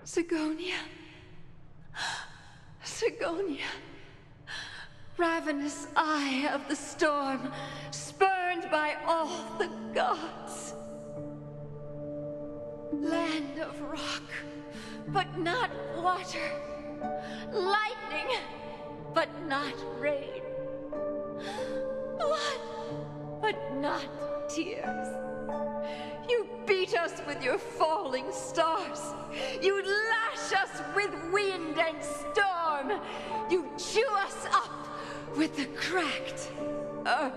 Sigonia. Sigonia. Ravenous eye of the storm, spurned by all the gods. Land of rock, but not water. Lightning, but not rain. Blood, but not tears. You beat us with your falling stars. You lash us with wind and storm. You chew us up with the cracked earth.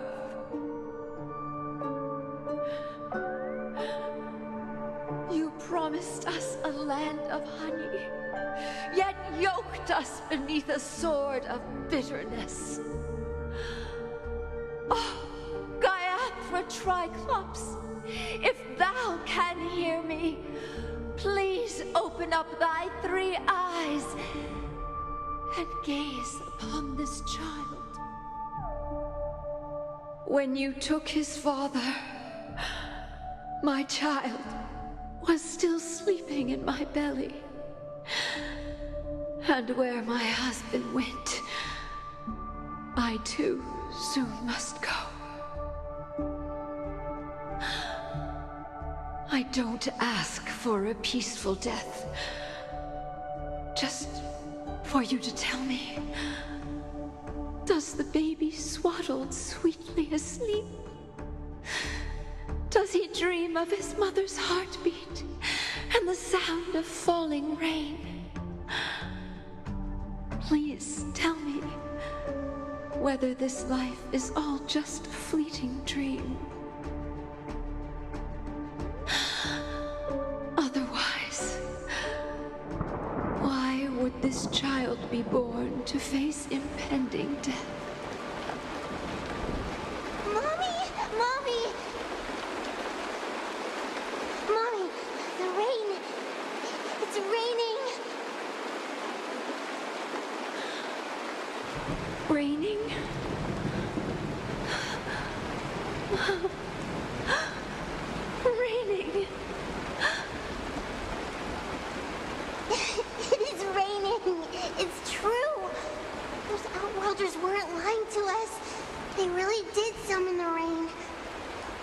You promised us a land of honey, yet yoked us beneath a sword of bitterness. Oh, Gaiathra Triclops, if thou can hear me, please open up thy 3 eyes and gaze upon this child. When you took his father, my child was still sleeping in my belly. And where my husband went, I too soon must go. I don't ask for a peaceful death, just for you to tell me, does the baby swaddled sweetly asleep? Does he dream of his mother's heartbeat and the sound of falling rain? Please tell me whether this life is all just a fleeting dream. Otherwise, why would this child be born to face impending death? Mommy! Mommy! Mommy, the rain! It's raining! Raining? Raining! It is raining! It's true! Those outworlders weren't They really did summon the rain.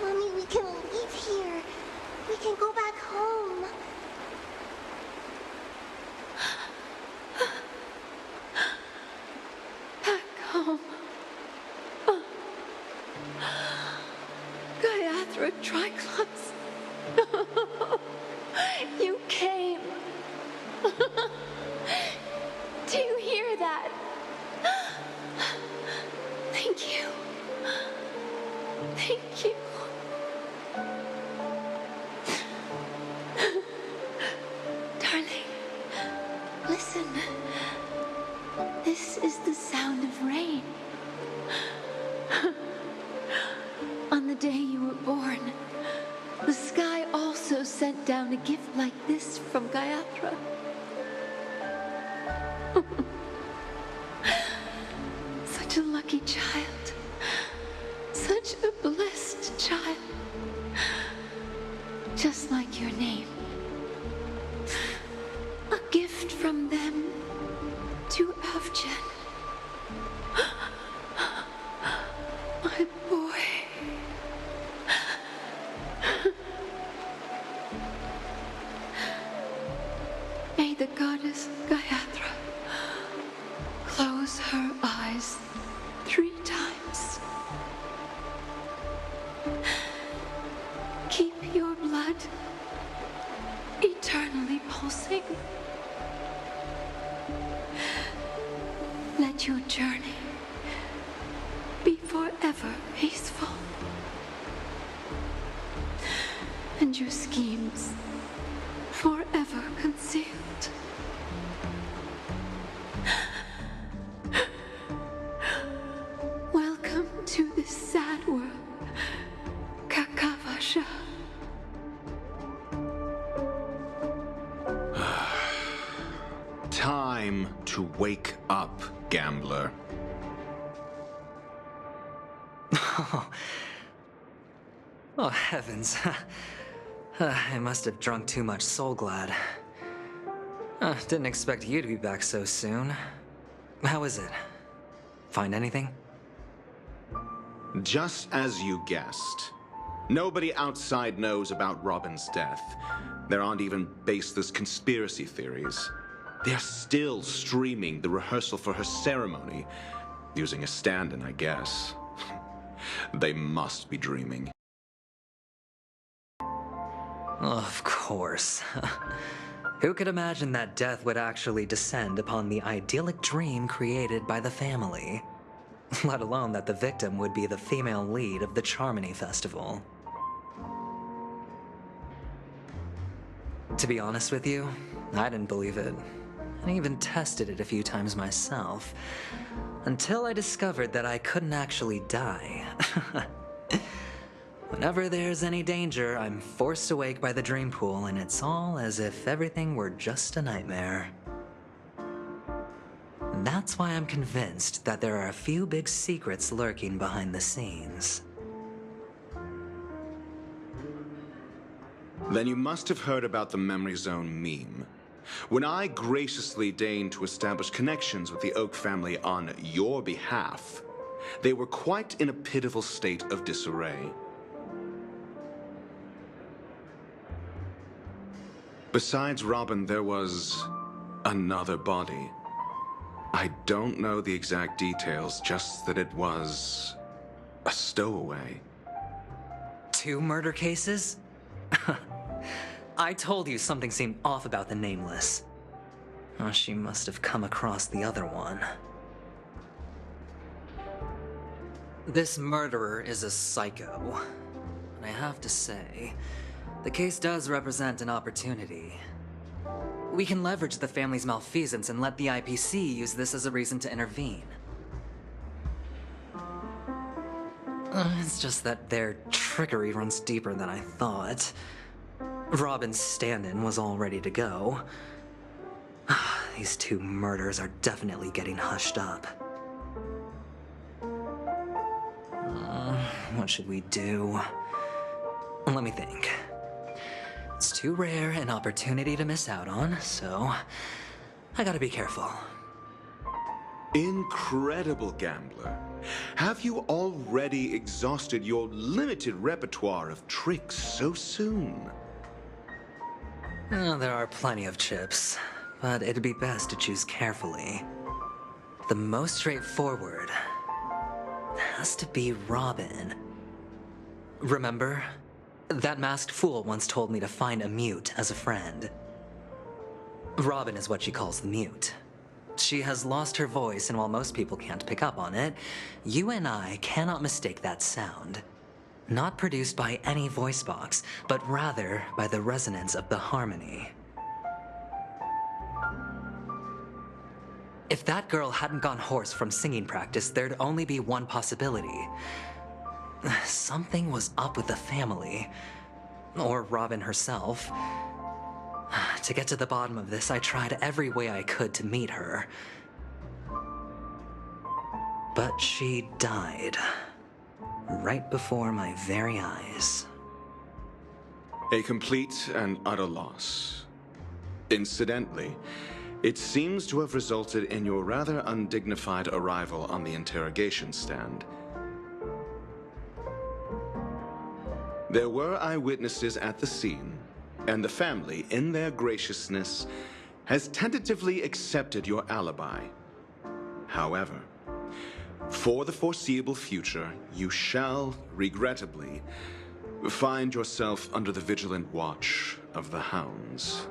Mommy, we can leave here. We can go back home. Back home. Gaiathra Triclops. You came. Do you hear that? Thank you. Thank you. Darling, listen. This is the sound of rain. On the day you were born, the sky also sent down a gift like this from Gaiathra. Such a lucky child. Such a blessed child. Just like your name. A gift from them to Avjen. My boy. May the goddess Gaiathra close her eyes 3 times. Keep your blood eternally pulsing. Let your journey be forever peaceful. And your schemes forever concealed. Welcome to this sad world, Kakavasha. Time to wake up, gambler. Oh, heavens. I must have drunk too much Soul Glad. Didn't expect you to be back so soon. How is it? Find anything? Just as you guessed. Nobody outside knows about Robin's death. There aren't even baseless conspiracy theories. They're still streaming the rehearsal for her ceremony, using a stand-in, I guess. They must be dreaming. Of course. Who could imagine that death would actually descend upon the idyllic dream created by the family? Let alone that the victim would be the female lead of the Charmony Festival. To be honest with you, I didn't believe it. I even tested it a few times myself, until I discovered that I couldn't actually die. Whenever there's any danger, I'm forced awake by the dream pool, and it's all as if everything were just a nightmare. That's why I'm convinced that there are a few big secrets lurking behind the scenes. Then you must have heard about the Memory Zone meme. When I graciously deigned to establish connections with the Oak family on your behalf, they were quite in a pitiful state of disarray. Besides Robin, there was another body. I don't know the exact details, just that it was a stowaway. 2 murder cases? I told you something seemed off about the Nameless. Oh, she must have come across the other one. This murderer is a psycho. And I have to say, the case does represent an opportunity. We can leverage the family's malfeasance and let the IPC use this as a reason to intervene. It's just that their trickery runs deeper than I thought. Robin's stand-in was all ready to go. These 2 murders are definitely getting hushed up. What should we do? Let me think. It's too rare an opportunity to miss out on, so I gotta be careful. Incredible gambler. Have you already exhausted your limited repertoire of tricks so soon? There are plenty of chips, but it'd be best to choose carefully. The most straightforward has to be Robin. Remember? That masked fool once told me to find a mute as a friend. Robin is what she calls the mute. She has lost her voice, and while most people can't pick up on it, you and I cannot mistake that sound. Not produced by any voice box, but rather by the resonance of the harmony. If that girl hadn't gone hoarse from singing practice, there'd only be one possibility. Something was up with the family. Or Robin herself. To get to the bottom of this, I tried every way I could to meet her. But she died. Right before my very eyes. A complete and utter loss. Incidentally, it seems to have resulted in your rather undignified arrival on the interrogation stand. There were eyewitnesses at the scene, and the family, in their graciousness, has tentatively accepted your alibi. However, for the foreseeable future, you shall, regrettably, find yourself under the vigilant watch of the hounds.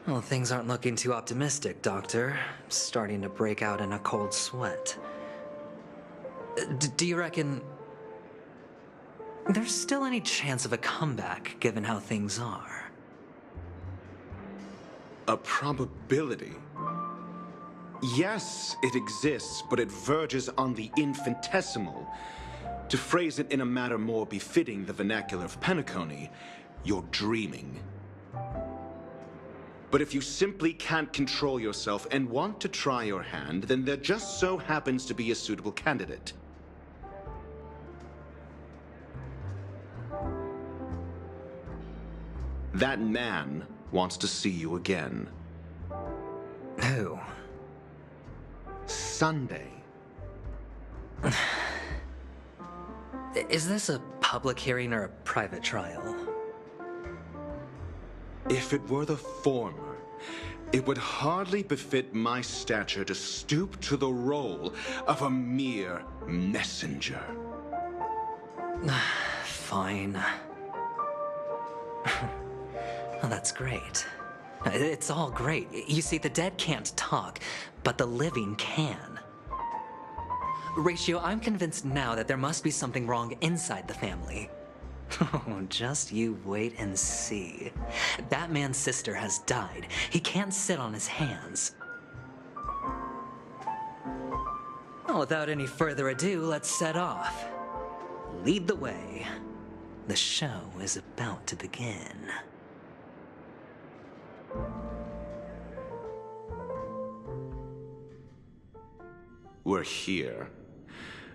Well, things aren't looking too optimistic, Doctor. I'm starting to break out in a cold sweat. Do you reckon there's still any chance of a comeback, given how things are? A probability? Yes, it exists, but it verges on the infinitesimal. To phrase it in a manner more befitting the vernacular of Penacony, you're dreaming. But if you simply can't control yourself and want to try your hand, then there just so happens to be a suitable candidate. That man wants to see you again. Who? Sunday. Is this a public hearing or a private trial? If it were the former, it would hardly befit my stature to stoop to the role of a mere messenger. Fine. Well, that's great. It's all great. You see, the dead can't talk, but the living can. Ratio, I'm convinced now that there must be something wrong inside the family. Oh, just you wait and see. That man's sister has died. He can't sit on his hands. Well, without any further ado, let's set off. Lead the way. The show is about to begin. We're here.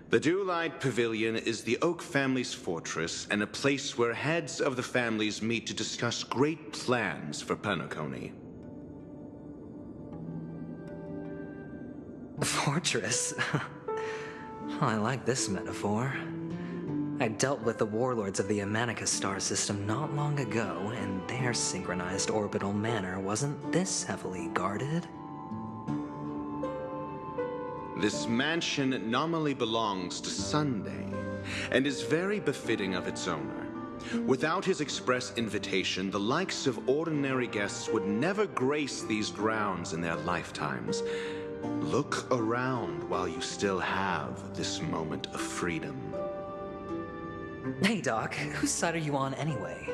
The Dewlight Pavilion is the Oak family's fortress and a place where heads of the families meet to discuss great plans for Penacony. Fortress? I like this metaphor. I dealt with the warlords of the Amanicus star system not long ago, and their synchronized orbital manor wasn't this heavily guarded. This mansion nominally belongs to Sunday, and is very befitting of its owner. Without his express invitation, the likes of ordinary guests would never grace these grounds in their lifetimes. Look around while you still have this moment of freedom. Hey, Doc, whose side are you on anyway?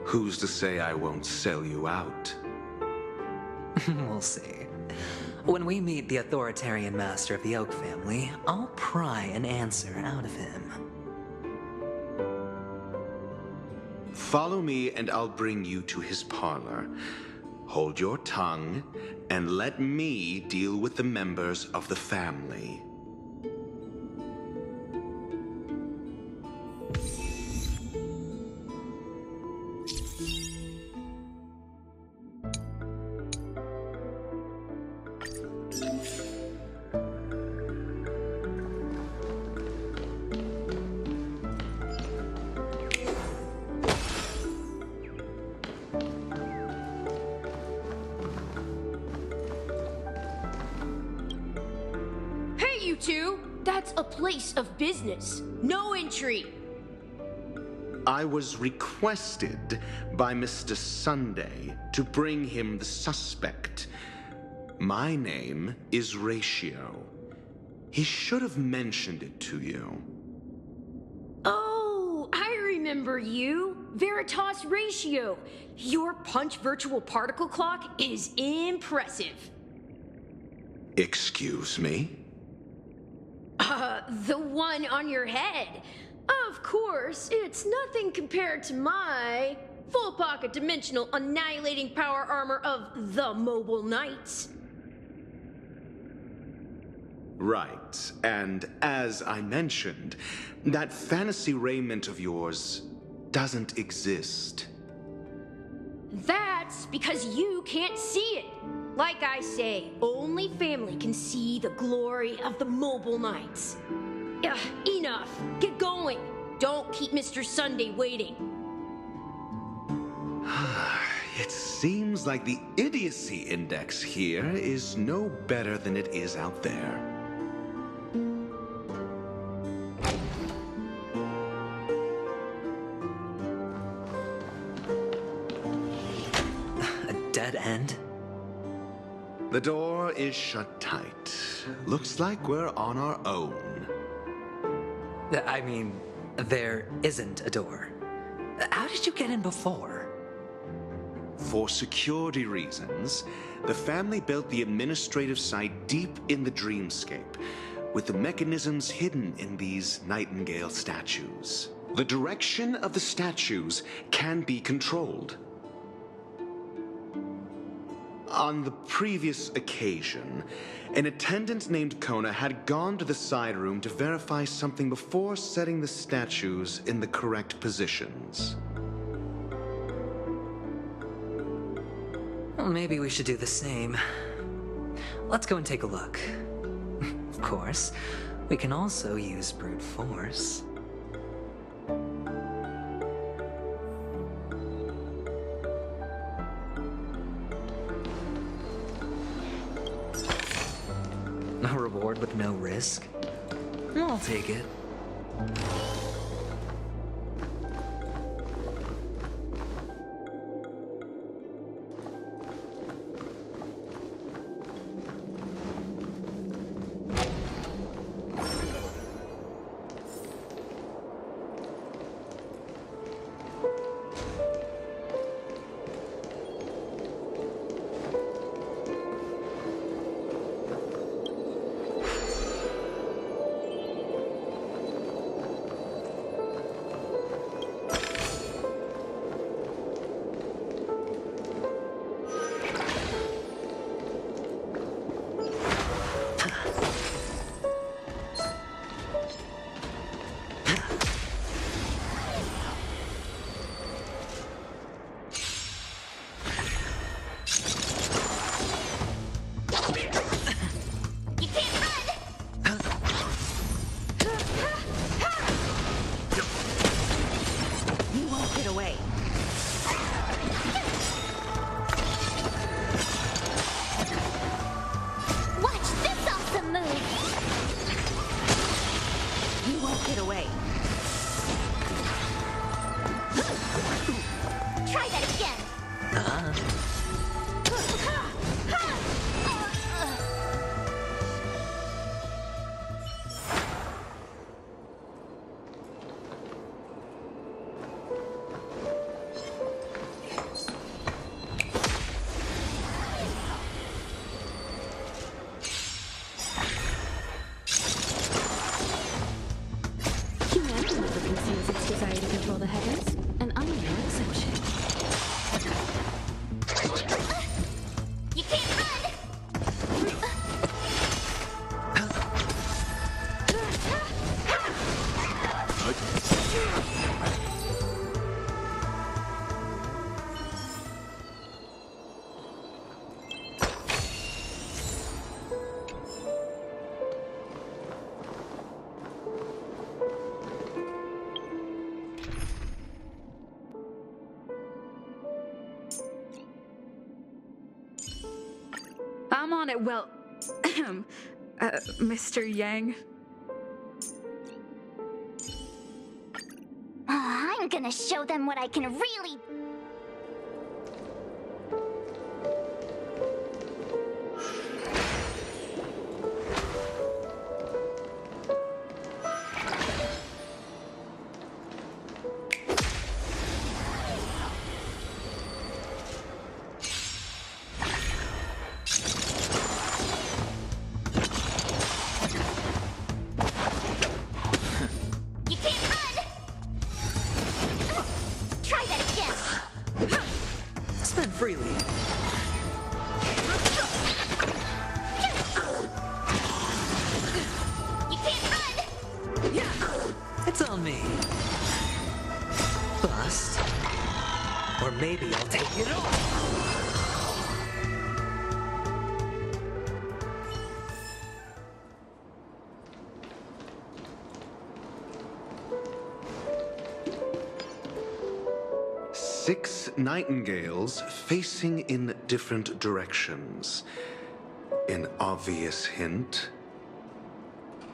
Who's to say I won't sell you out? We'll see. When we meet the authoritarian master of the Oak family, I'll pry an answer out of him. Follow me and I'll bring you to his parlor. Hold your tongue and let me deal with the members of the family. you two. That's a place of business. No entry. I was requested by Mr. Sunday to bring him the suspect. My name is Ratio. He should have mentioned it to you. Oh, I remember you. Veritas Ratio. Your punch virtual particle clock is impressive. Excuse me? The one on your head. Of course, it's nothing compared to my full pocket dimensional annihilating power armor of the Mobile Knights. Right, and as I mentioned, that fantasy raiment of yours doesn't exist. That's because you can't see it. Like I say, only family can see the glory of the Mobile Knights. Ugh, enough. Get going. Don't keep Mr. Sunday waiting. It seems like the idiocy index here is no better than it is out there. A dead end? The door is shut tight. Looks like we're on our own. I mean, there isn't a door. How did you get in before? For security reasons, the family built the administrative site deep in the dreamscape, with the mechanisms hidden in these nightingale statues. The direction of the statues can be controlled. On the previous occasion, an attendant named Kona had gone to the side room to verify something before setting the statues in the correct positions. Well, maybe we should do the same. Let's go and take a look. Of course, we can also use brute force. A reward with no risk? I'll take it. I'm on it. Well, Mr. Yang? I'm gonna show them what I can really... Maybe I'll take it all. Six nightingales facing in different directions. An obvious hint.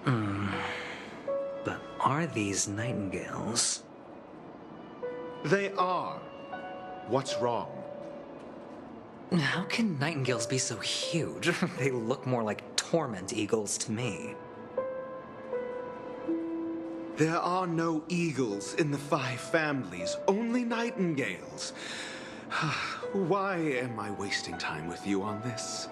But are these nightingales? They are. What's wrong? How can nightingales be so huge? They look more like torment eagles to me. There are no eagles in the 5 families, only nightingales. Why am I wasting time with you on this?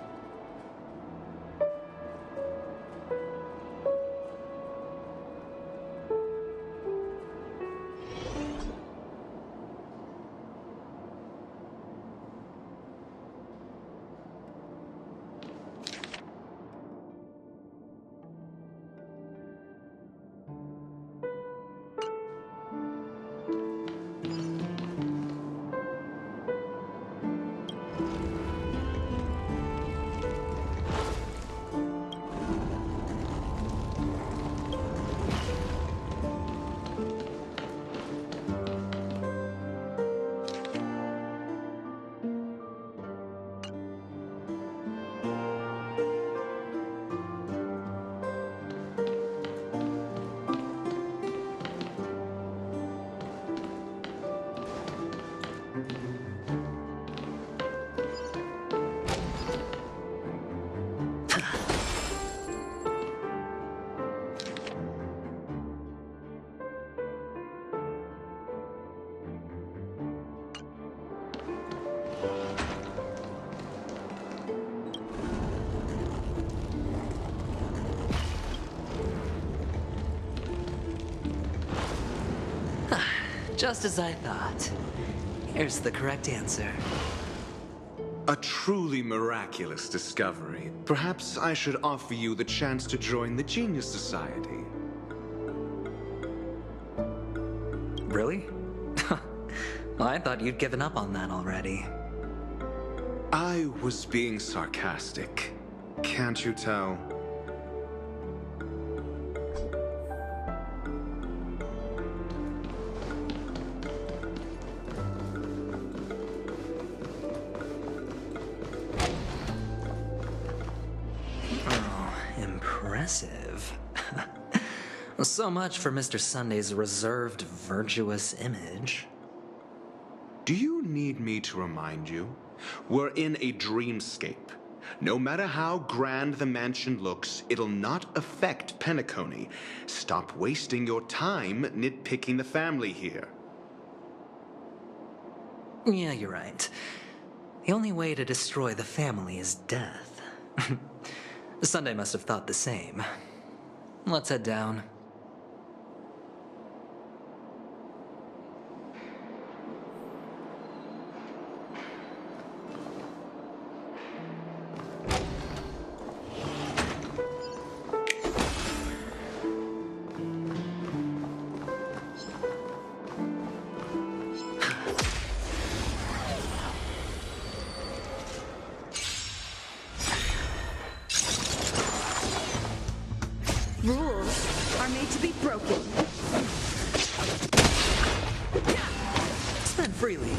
Just as I thought. Here's the correct answer. A truly miraculous discovery. Perhaps I should offer you the chance to join the Genius Society. Really? I thought you'd given up on that already. I was being sarcastic. Can't you tell? Impressive. So much for Mr. Sunday's reserved, virtuous image. Do you need me to remind you? We're in a dreamscape. No matter how grand the mansion looks, it'll not affect Penacony. Stop wasting your time nitpicking the family here. Yeah, you're right. The only way to destroy the family is death. Sunday must have thought the same. Let's head down. Rules are made to be broken. Spend freely.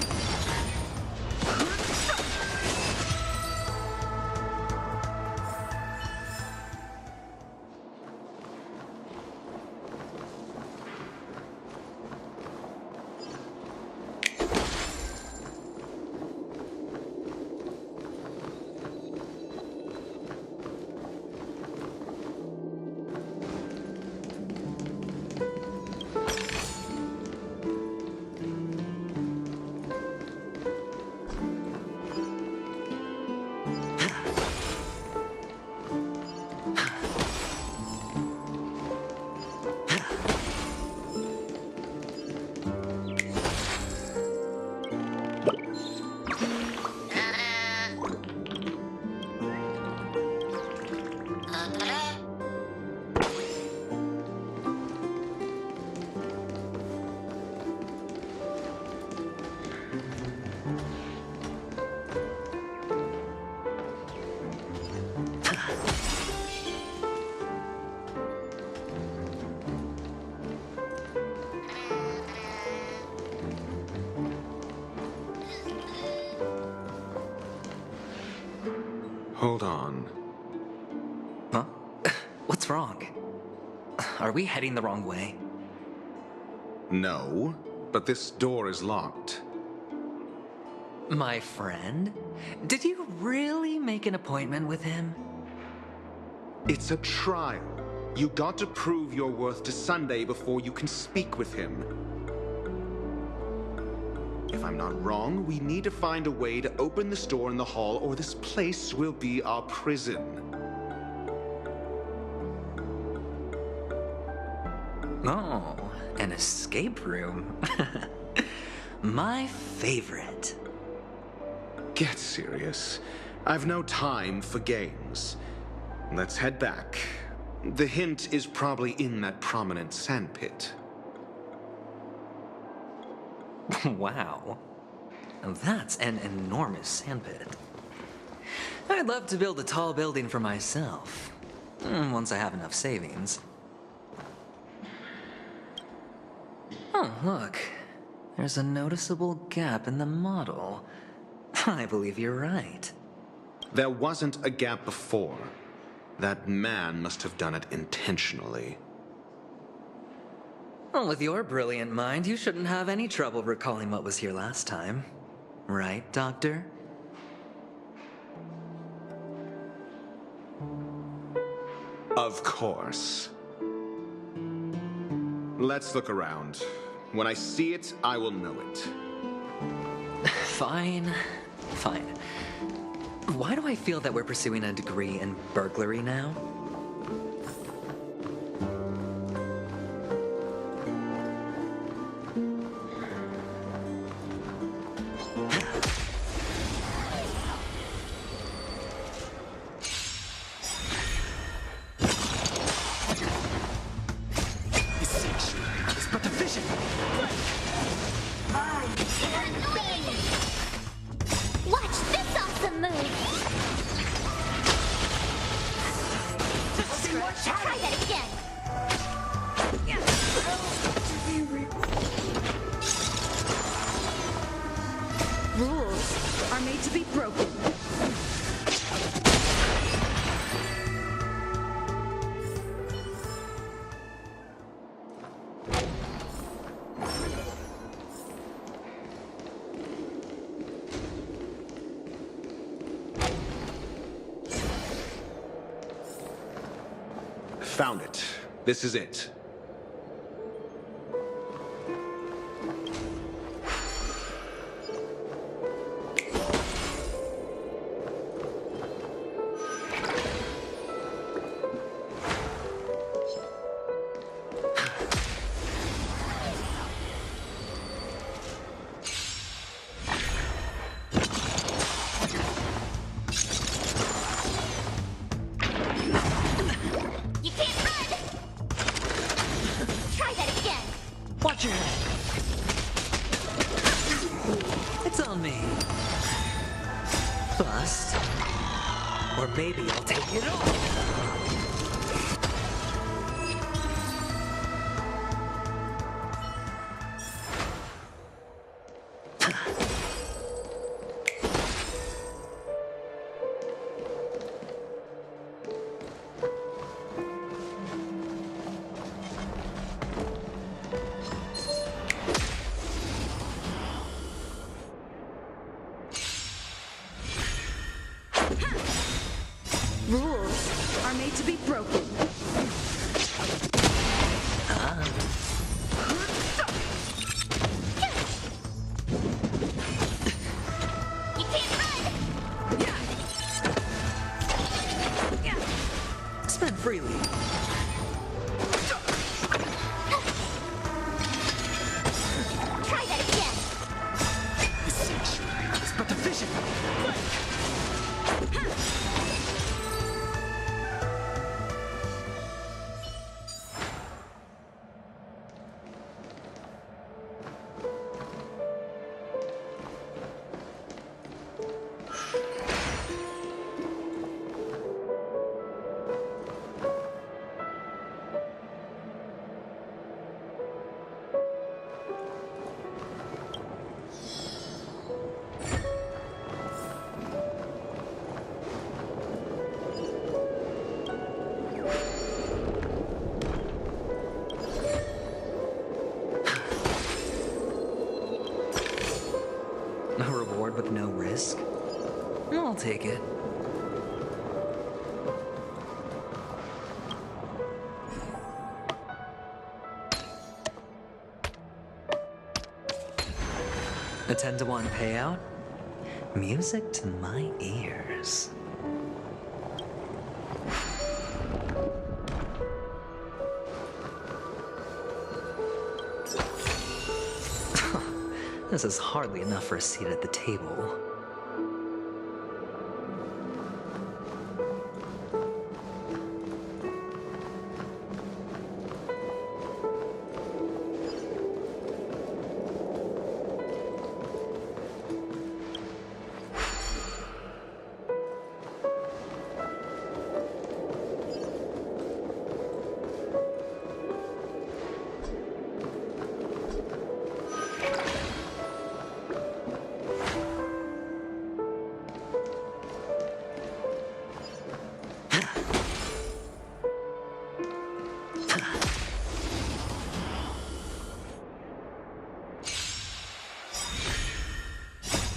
Hold on. Huh? What's wrong? Are we heading the wrong way? No, but this door is locked. My friend? Did you really make an appointment with him? It's a trial. You got to prove your worth to Sunday before you can speak with him. If I'm not wrong, we need to find a way to open this door in the hall, or this place will be our prison. Oh, an escape room. My favorite. Get serious. I've no time for games. Let's head back. The hint is probably in that prominent sandpit. Wow. That's an enormous sandpit. I'd love to build a tall building for myself. Once I have enough savings. Oh, look. There's a noticeable gap in the model. I believe you're right. There wasn't a gap before. That man must have done it intentionally. Well, with your brilliant mind, you shouldn't have any trouble recalling what was here last time. Right, Doctor? Of course. Let's look around. When I see it, I will know it. Fine. Fine. Why do I feel that we're pursuing a degree in burglary now? Rules are made to be broken. Found it. This is it. Watch your head. It's on me. Bust. Or maybe I'll take it all. Rules are made to be broken. You can't run! Spend freely. Try that again! The sanctuary is but a vision. take it. A 10-to-1 payout? Music to my ears. This is hardly enough for a seat at the table.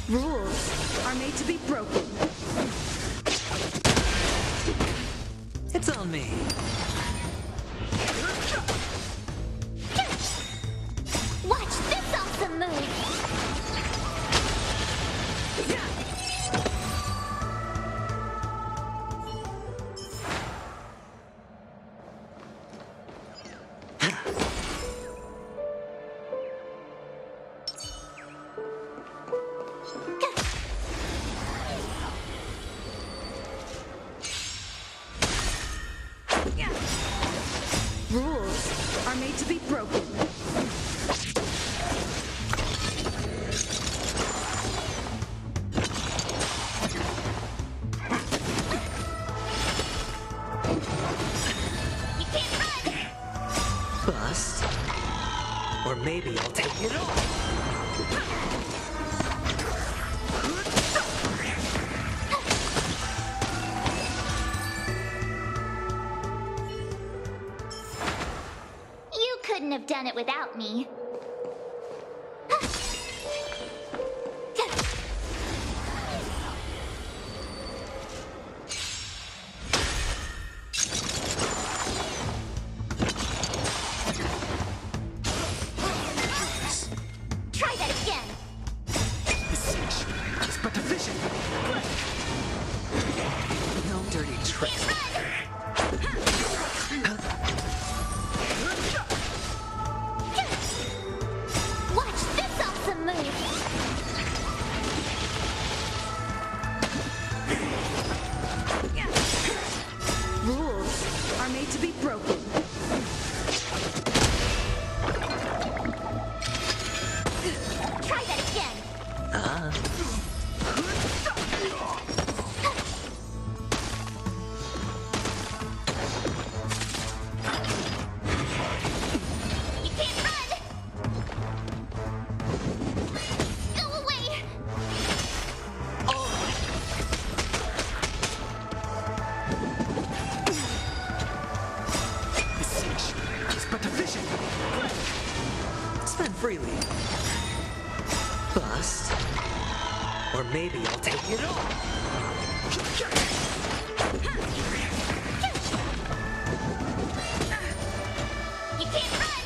Rules are made to be broken. It's on me. Watch this awesome move! Rules are made to be broken. Bust. Or maybe I'll take it all. You couldn't have done it without me. Try that again. It's but division. No dirty tricks. Watch this awesome move. Rules are made to be broken. Try that again. You can't run. Go away. It's but division. Spend freely. Bust. Or maybe I'll take it all. You can't run.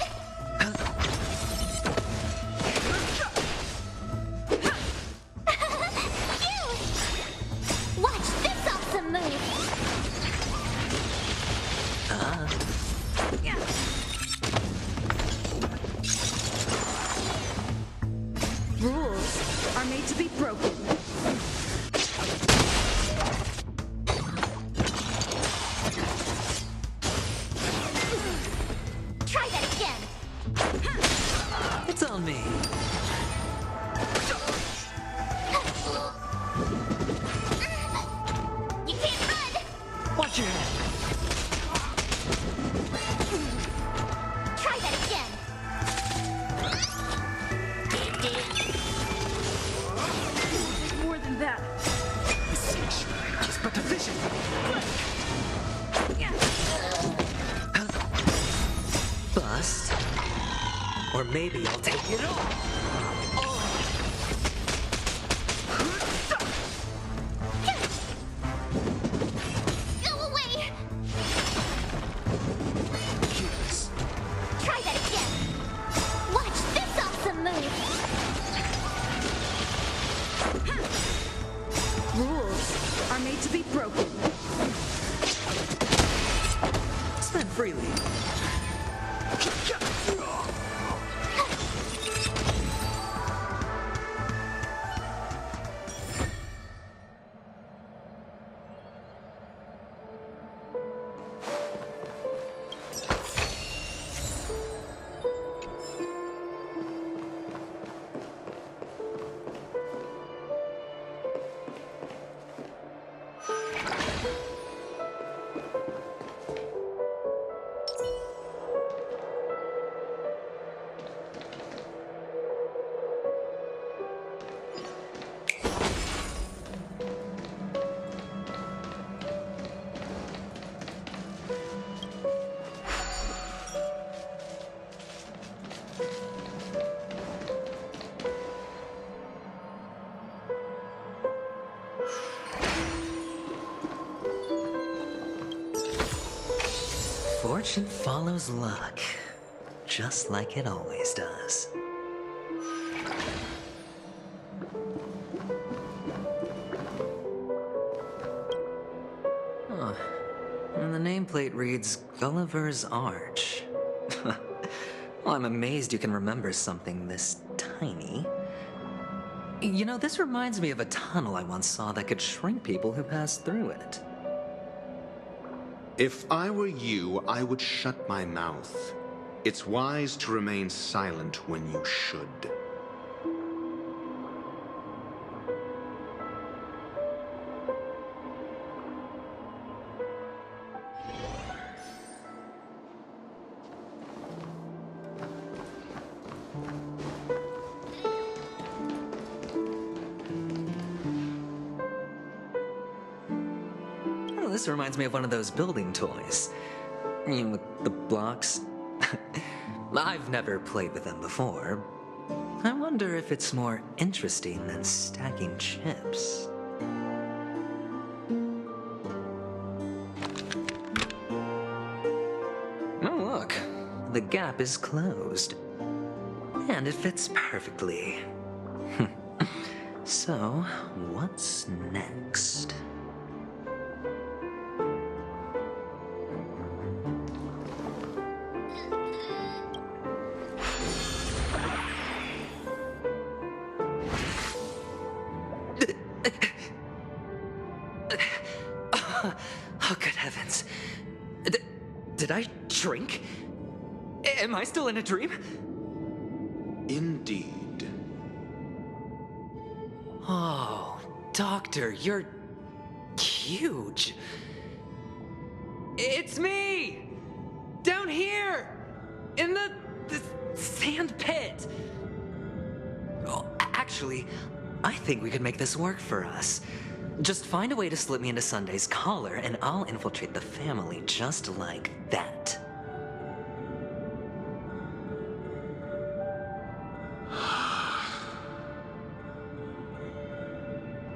You. Watch this awesome move. Rules are made to be broken. Try that again. It's on me. You can't run. Watch your head. Try that again. More than that. It's but division. Bust. Or maybe I'll take it all. freely. Fortune follows luck, just like it always does. Huh. And the nameplate reads Gulliver's Arch. Well, I'm amazed you can remember something this tiny. You know, this reminds me of a tunnel I once saw that could shrink people who passed through it. If I were you, I would shut my mouth. It's wise to remain silent when you should. This reminds me of one of those building toys. You know, with the blocks. I've never played with them before. I wonder if it's more interesting than stacking chips. Oh, look. The gap is closed. And it fits perfectly. So, what's next? Oh, good heavens. Did I shrink? Am I still in a dream? Indeed. Oh, Doctor, you're huge. It's me! Down here! In the sand pit! Oh, actually, I think we could make this work for us. Just find a way to slip me into Sunday's collar, and I'll infiltrate the family just like that.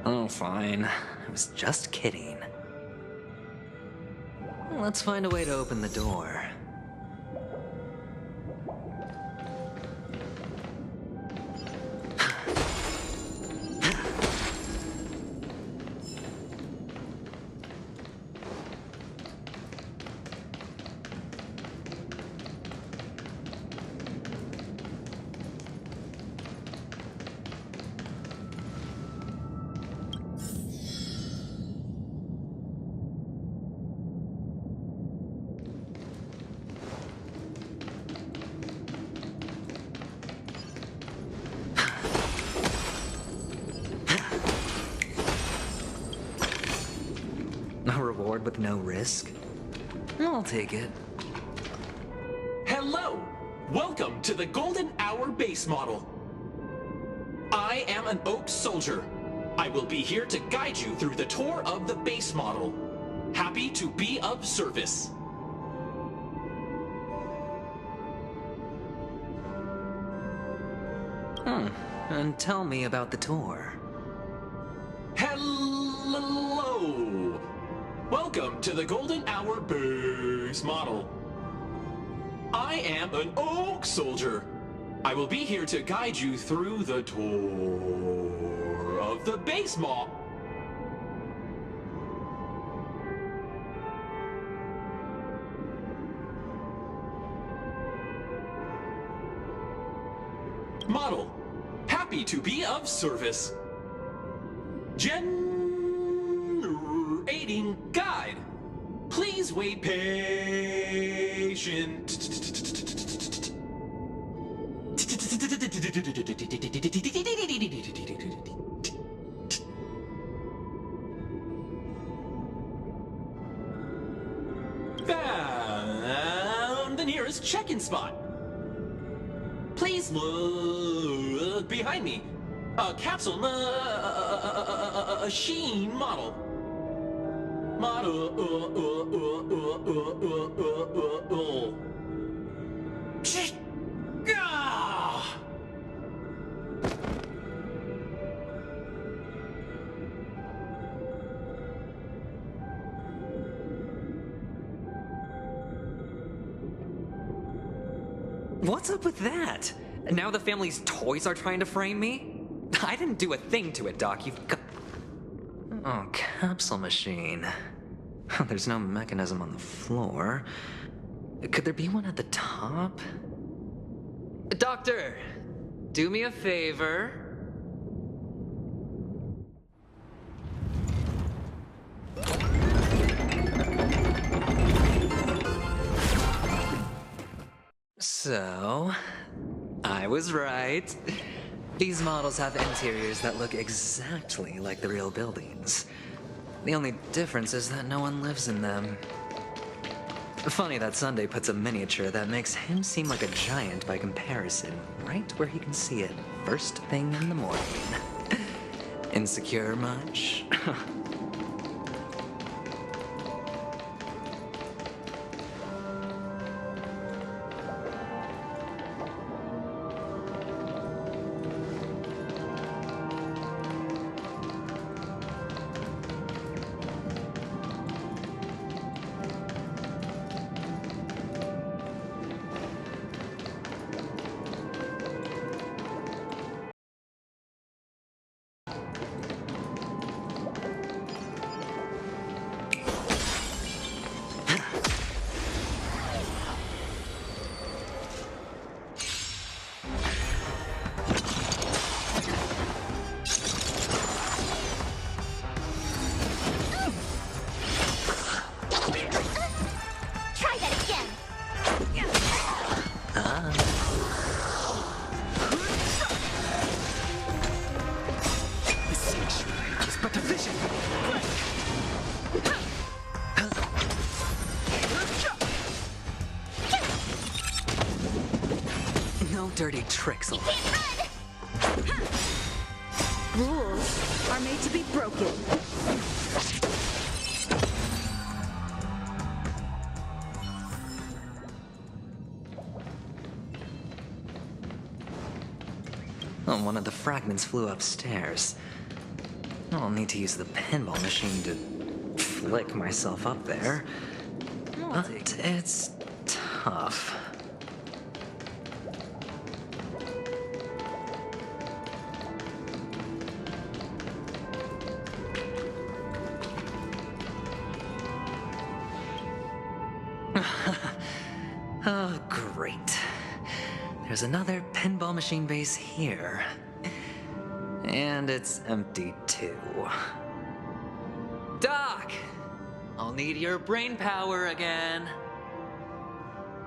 Oh, fine. I was just kidding. Let's find a way to open the door. A reward with no risk? I'll take it. Hello! Welcome to the Golden Hour base model. I am an Oak Soldier. I will be here to guide you through the tour of the base model. Happy to be of service. And tell me about the tour. Hello! Welcome to the Golden Hour base model. I am an Oak Soldier. I will be here to guide you through the tour of the base model. Model, happy to be of service. Generating guide. Please wait patient. Found the nearest check-in spot. Please look behind me. A capsule machine model. Ah! What's up with that? Now the family's toys are trying to frame me? I didn't do a thing to it, Doc. You've got... Oh, capsule machine. There's no mechanism on the floor. Could there be one at the top? Doctor, do me a favor. So, I was right. These models have interiors that look exactly like the real buildings. The only difference is that no one lives in them. Funny that Sunday puts a miniature that makes him seem like a giant by comparison, right where he can see it first thing in the morning. Insecure much? Dirty tricks. Rules are made to be broken. Oh, one of the fragments flew upstairs. I'll need to use the pinball machine to flick myself up there. But it's tough. Oh, great. There's another pinball machine base here. And it's empty too. Doc! I'll need your brain power again.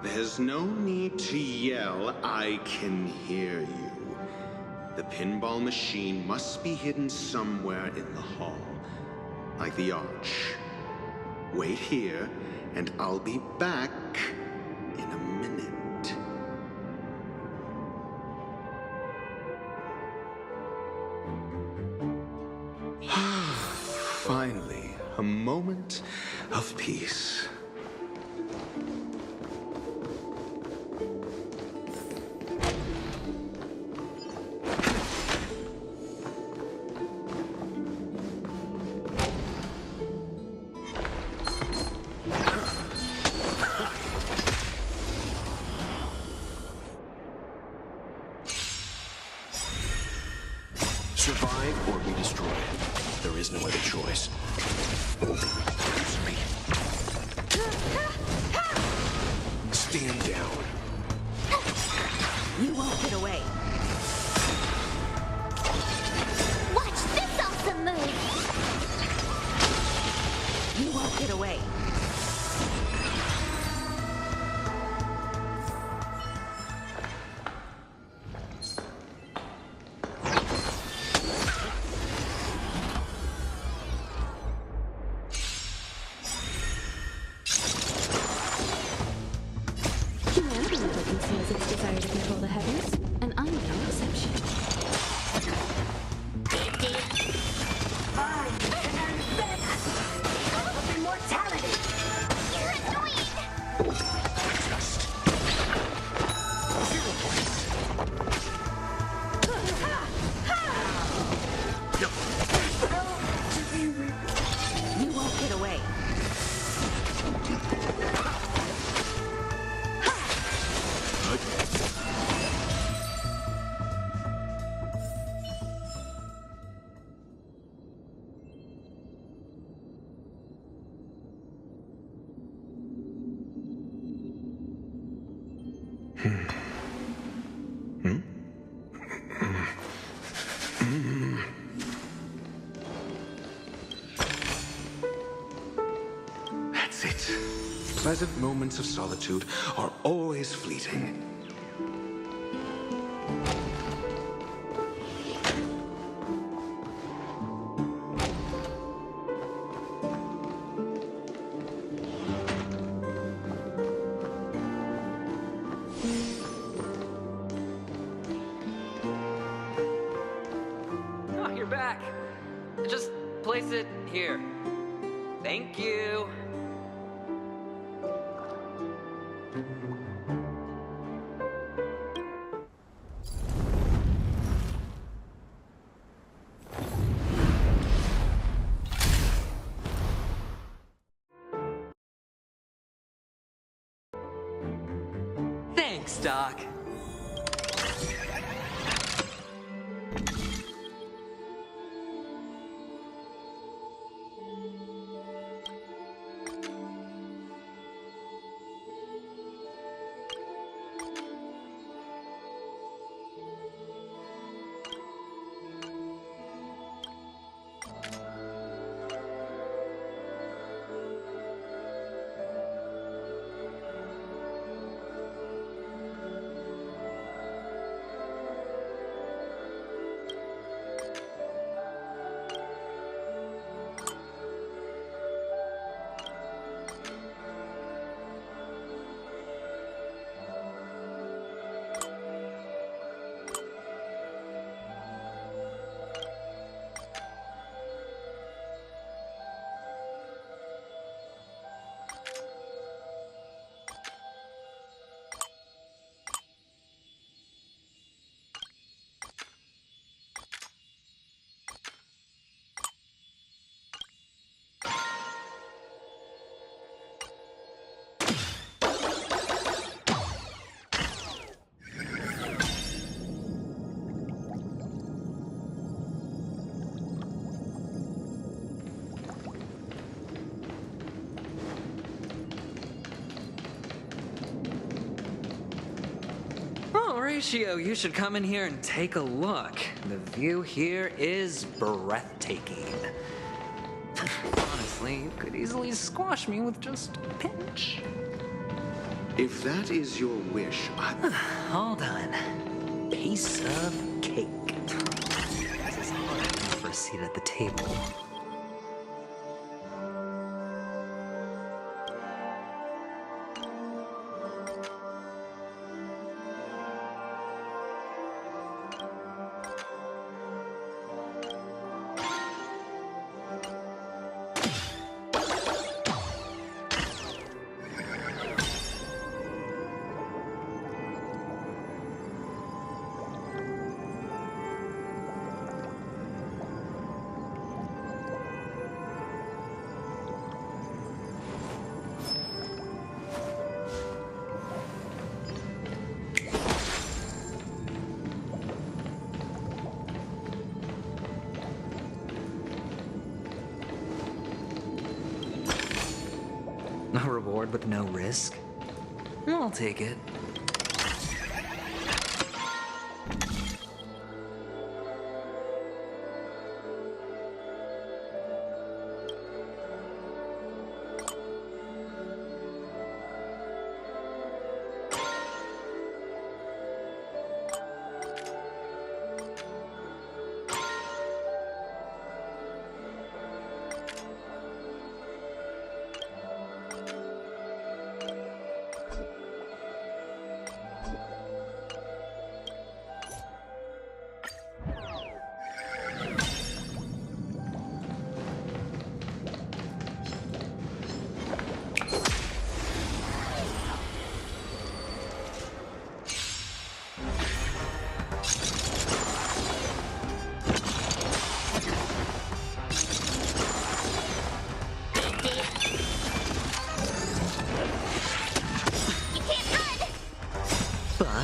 There's no need to yell, I can hear you. The pinball machine must be hidden somewhere in the hall, like the arch. Wait here, and I'll be back in a minute. Finally, a moment of peace. Survive or be destroyed. There is no other choice. Stand down. You won't get away. away. Humanity never conceals its desire to control the heavens, and I'm no exception. Immortality! You're annoying! You won't get away. That's it. Pleasant moments of solitude are always fleeting. Oh, you're back. Just place it here. Thank you. Thanks, Doc. Horatio, you should come in here and take a look. The view here is breathtaking. Honestly, you could easily squash me with just a pinch. If that is your wish, Hold on. Piece of cake. This is hard for a seat at the table. A reward with no risk? I'll take it.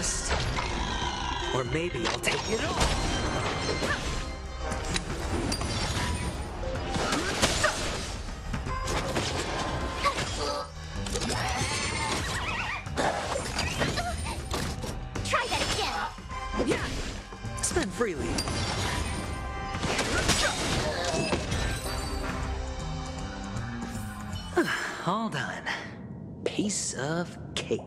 dust. Or maybe I'll take it all. Try that again. Yeah. Spend freely. All done. Piece of cake.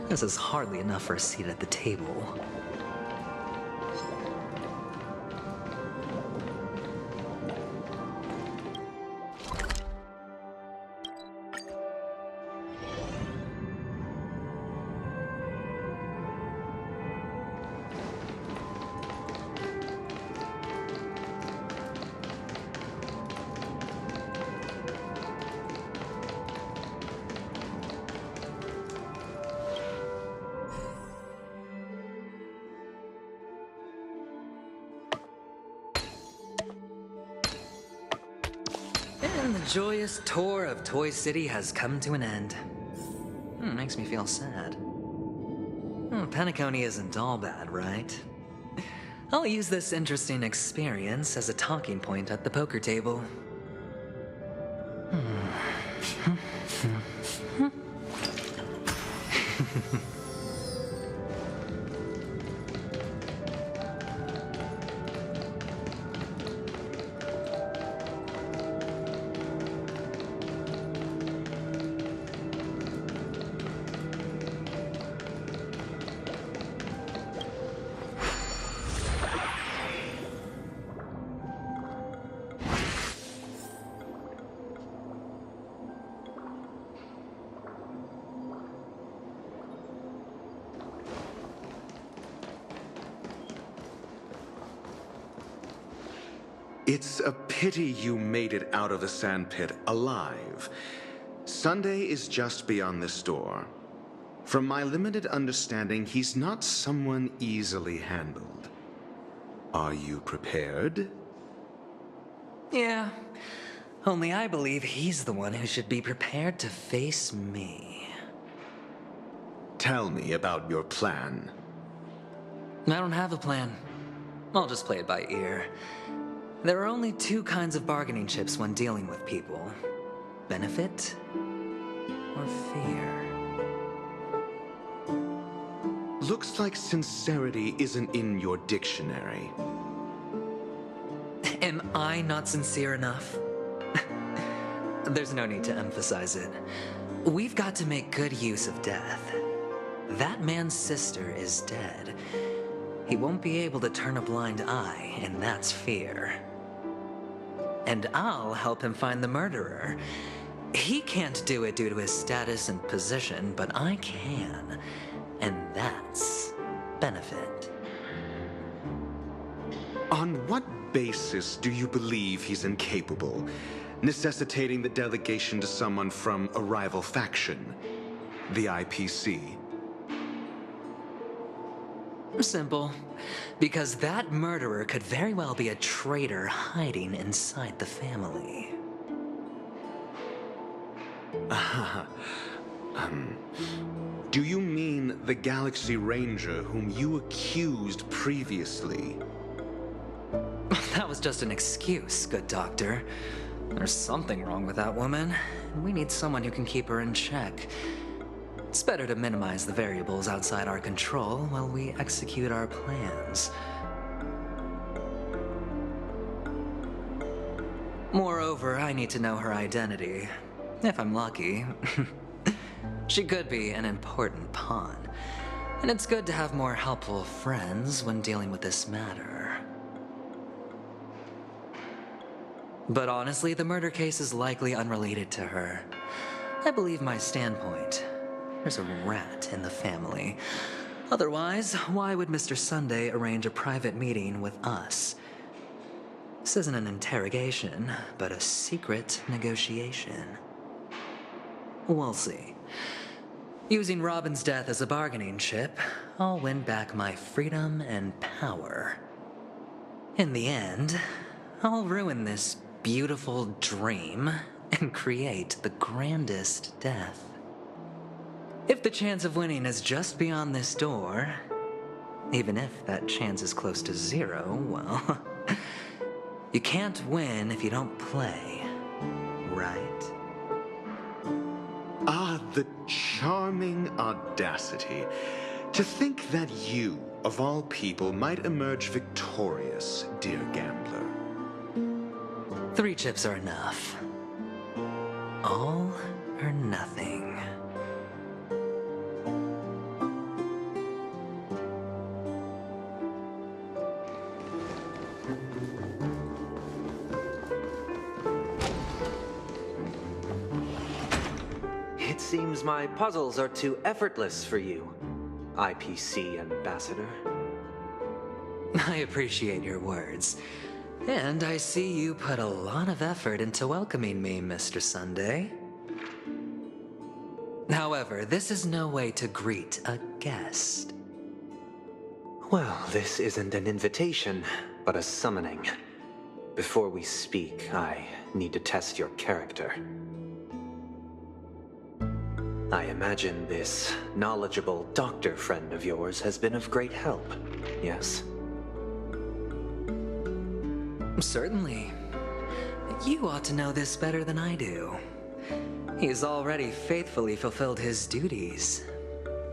This is hardly enough for a seat at the table. And the joyous tour of Toy City has come to an end. Makes me feel sad. Penacony isn't all bad, right? I'll use this interesting experience as a talking point at the poker table. It's a pity you made it out of the sandpit alive. Sunday is just beyond this door. From my limited understanding, he's not someone easily handled. Are you prepared? Yeah. Only I believe he's the one who should be prepared to face me. Tell me about your plan. I don't have a plan. I'll just play it by ear. There are only two kinds of bargaining chips when dealing with people. Benefit or fear. Looks like sincerity isn't in your dictionary. Am I not sincere enough? There's no need to emphasize it. We've got to make good use of death. That man's sister is dead. He won't be able to turn a blind eye, and that's fear. And I'll help him find the murderer. He can't do it due to his status and position, but I can. And that's benefit. On what basis do you believe he's incapable, necessitating the delegation to someone from a rival faction, the IPC? Simple. Because that murderer could very well be a traitor hiding inside the family. Do you mean the Galaxy Ranger whom you accused previously? That was just an excuse, good doctor. There's something wrong with that woman, and we need someone who can keep her in check. It's better to minimize the variables outside our control while we execute our plans. Moreover, I need to know her identity. If I'm lucky. She could be an important pawn. And it's good to have more helpful friends when dealing with this matter. But honestly, the murder case is likely unrelated to her. I believe my standpoint. There's a rat in the family. Otherwise, why would Mr. Sunday arrange a private meeting with us? This isn't an interrogation, but a secret negotiation. We'll see. Using Robin's death as a bargaining chip, I'll win back my freedom and power. In the end, I'll ruin this beautiful dream and create the grandest death. If the chance of winning is just beyond this door, even if that chance is close to zero, well, you can't win if you don't play, right? Ah, the charming audacity. To think that you, of all people, might emerge victorious, dear gambler. 3 chips are enough. All or nothing. It seems my puzzles are too effortless for you, IPC Ambassador. I appreciate your words. And I see you put a lot of effort into welcoming me, Mr. Sunday. However, this is no way to greet a guest. Well, this isn't an invitation, but a summoning. Before we speak, I need to test your character. I imagine this knowledgeable doctor friend of yours has been of great help, yes? Certainly. You ought to know this better than I do. He's already faithfully fulfilled his duties,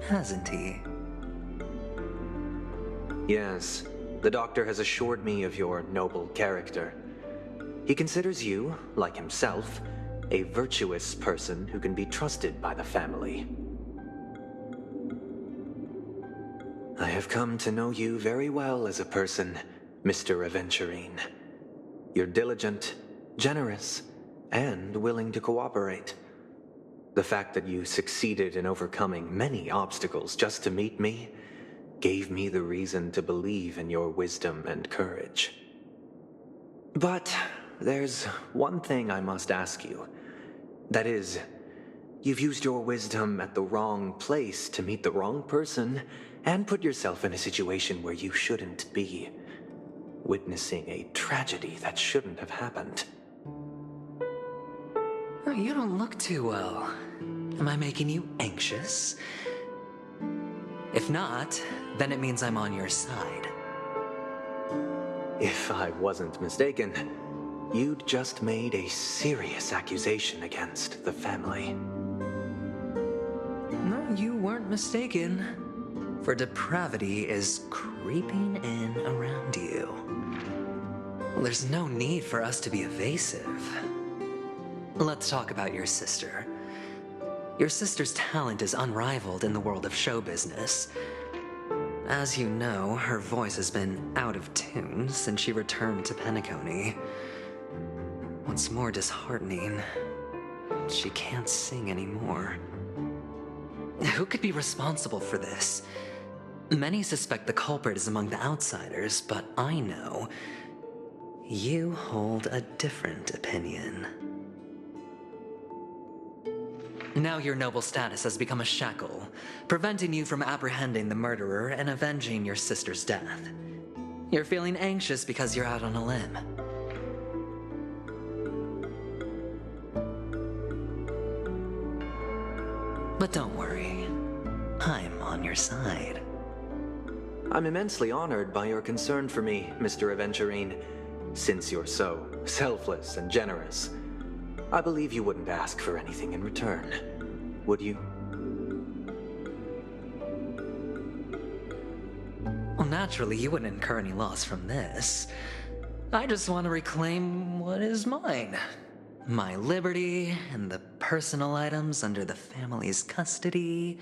hasn't he? Yes, the doctor has assured me of your noble character. He considers you, like himself, a virtuous person who can be trusted by the family. I have come to know you very well as a person, Mr. Aventurine. You're diligent, generous, and willing to cooperate. The fact that you succeeded in overcoming many obstacles just to meet me gave me the reason to believe in your wisdom and courage. But there's one thing I must ask you. That is, you've used your wisdom at the wrong place to meet the wrong person and put yourself in a situation where you shouldn't be, witnessing a tragedy that shouldn't have happened. You don't look too well. Am I making you anxious? If not, then it means I'm on your side. If I wasn't mistaken, you'd just made a serious accusation against the family. No, you weren't mistaken. For depravity is creeping in around you. Well, there's no need for us to be evasive. Let's talk about your sister. Your sister's talent is unrivaled in the world of show business. As you know, her voice has been out of tune since she returned to Penacony. What's more disheartening, she can't sing anymore. Who could be responsible for this? Many suspect the culprit is among the outsiders, but I know you hold a different opinion. Now your noble status has become a shackle, preventing you from apprehending the murderer and avenging your sister's death. You're feeling anxious because you're out on a limb. But don't worry, I'm on your side. I'm immensely honored by your concern for me, Mr. Aventurine. Since you're so selfless and generous, I believe you wouldn't ask for anything in return, would you? Well, naturally, you wouldn't incur any loss from this. I just want to reclaim what is mine. My liberty and the personal items under the family's custody,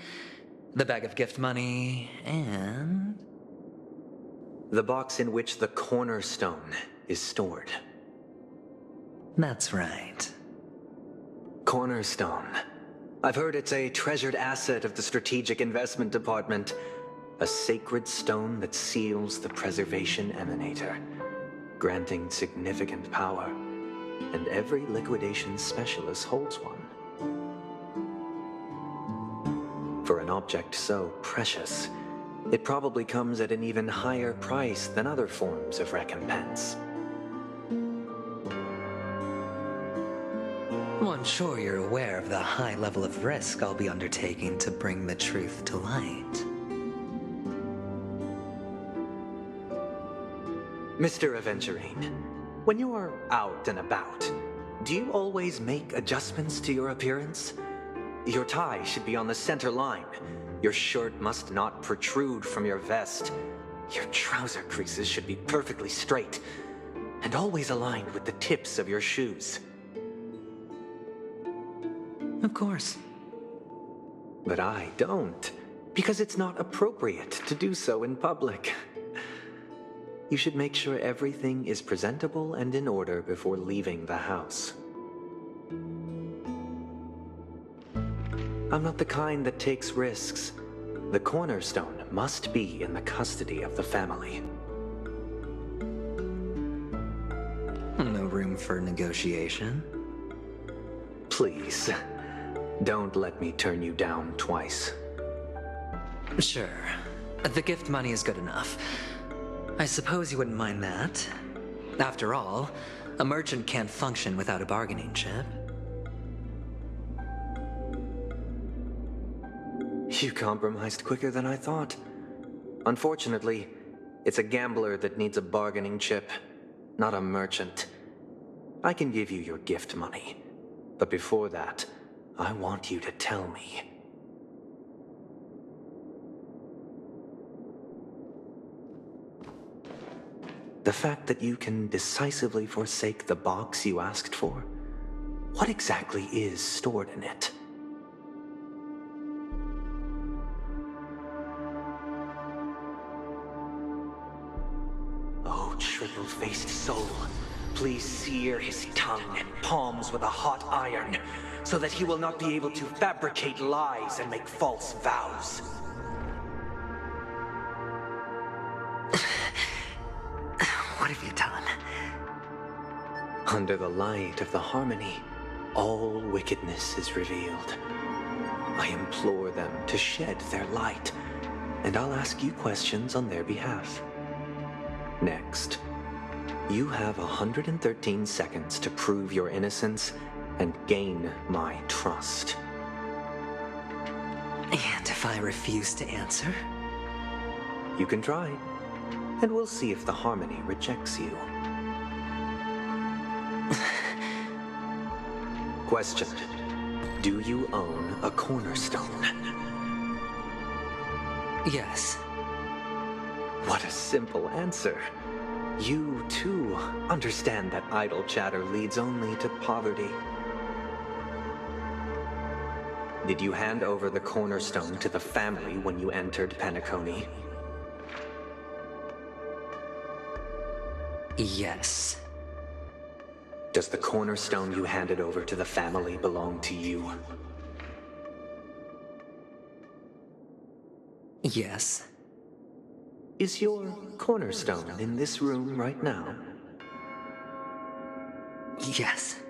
the bag of gift money, and the box in which the cornerstone is stored. That's right. Cornerstone. I've heard it's a treasured asset of the Strategic Investment Department. A sacred stone that seals the Preservation Emanator, granting significant power. And every liquidation specialist holds one. For an object so precious, it probably comes at an even higher price than other forms of recompense. Well, I'm sure you're aware of the high level of risk I'll be undertaking to bring the truth to light. Mr. Aventurine, when you are out and about, do you always make adjustments to your appearance? Your tie should be on the center line. Your shirt must not protrude from your vest. Your trouser creases should be perfectly straight and always aligned with the tips of your shoes. Of course. But I don't, because it's not appropriate to do so in public. You should make sure everything is presentable and in order before leaving the house. I'm not the kind that takes risks. The Cornerstone must be in the custody of the family. No room for negotiation? Please, don't let me turn you down twice. Sure. The gift money is good enough. I suppose you wouldn't mind that. After all, a merchant can't function without a bargaining chip. You compromised quicker than I thought. Unfortunately, it's a gambler that needs a bargaining chip, not a merchant. I can give you your gift money, but before that, I want you to tell me. The fact that you can decisively forsake the box you asked for, what exactly is stored in it? Oh, triple-faced soul, please sear his tongue and palms with a hot iron, so that he will not be able to fabricate lies and make false vows. What have you done? Under the light of the harmony, all wickedness is revealed. I implore them to shed their light, and I'll ask you questions on their behalf. Next, you have 113 seconds to prove your innocence and gain my trust. And if I refuse to answer? You can try, and we'll see if the harmony rejects you. Question: do you own a cornerstone? Yes. What a simple answer. You, too, understand that idle chatter leads only to poverty. Did you hand over the cornerstone to the family when you entered Penacony? Yes. Does the cornerstone you handed over to the family belong to you? Yes. Is your cornerstone in this room right now? Yes.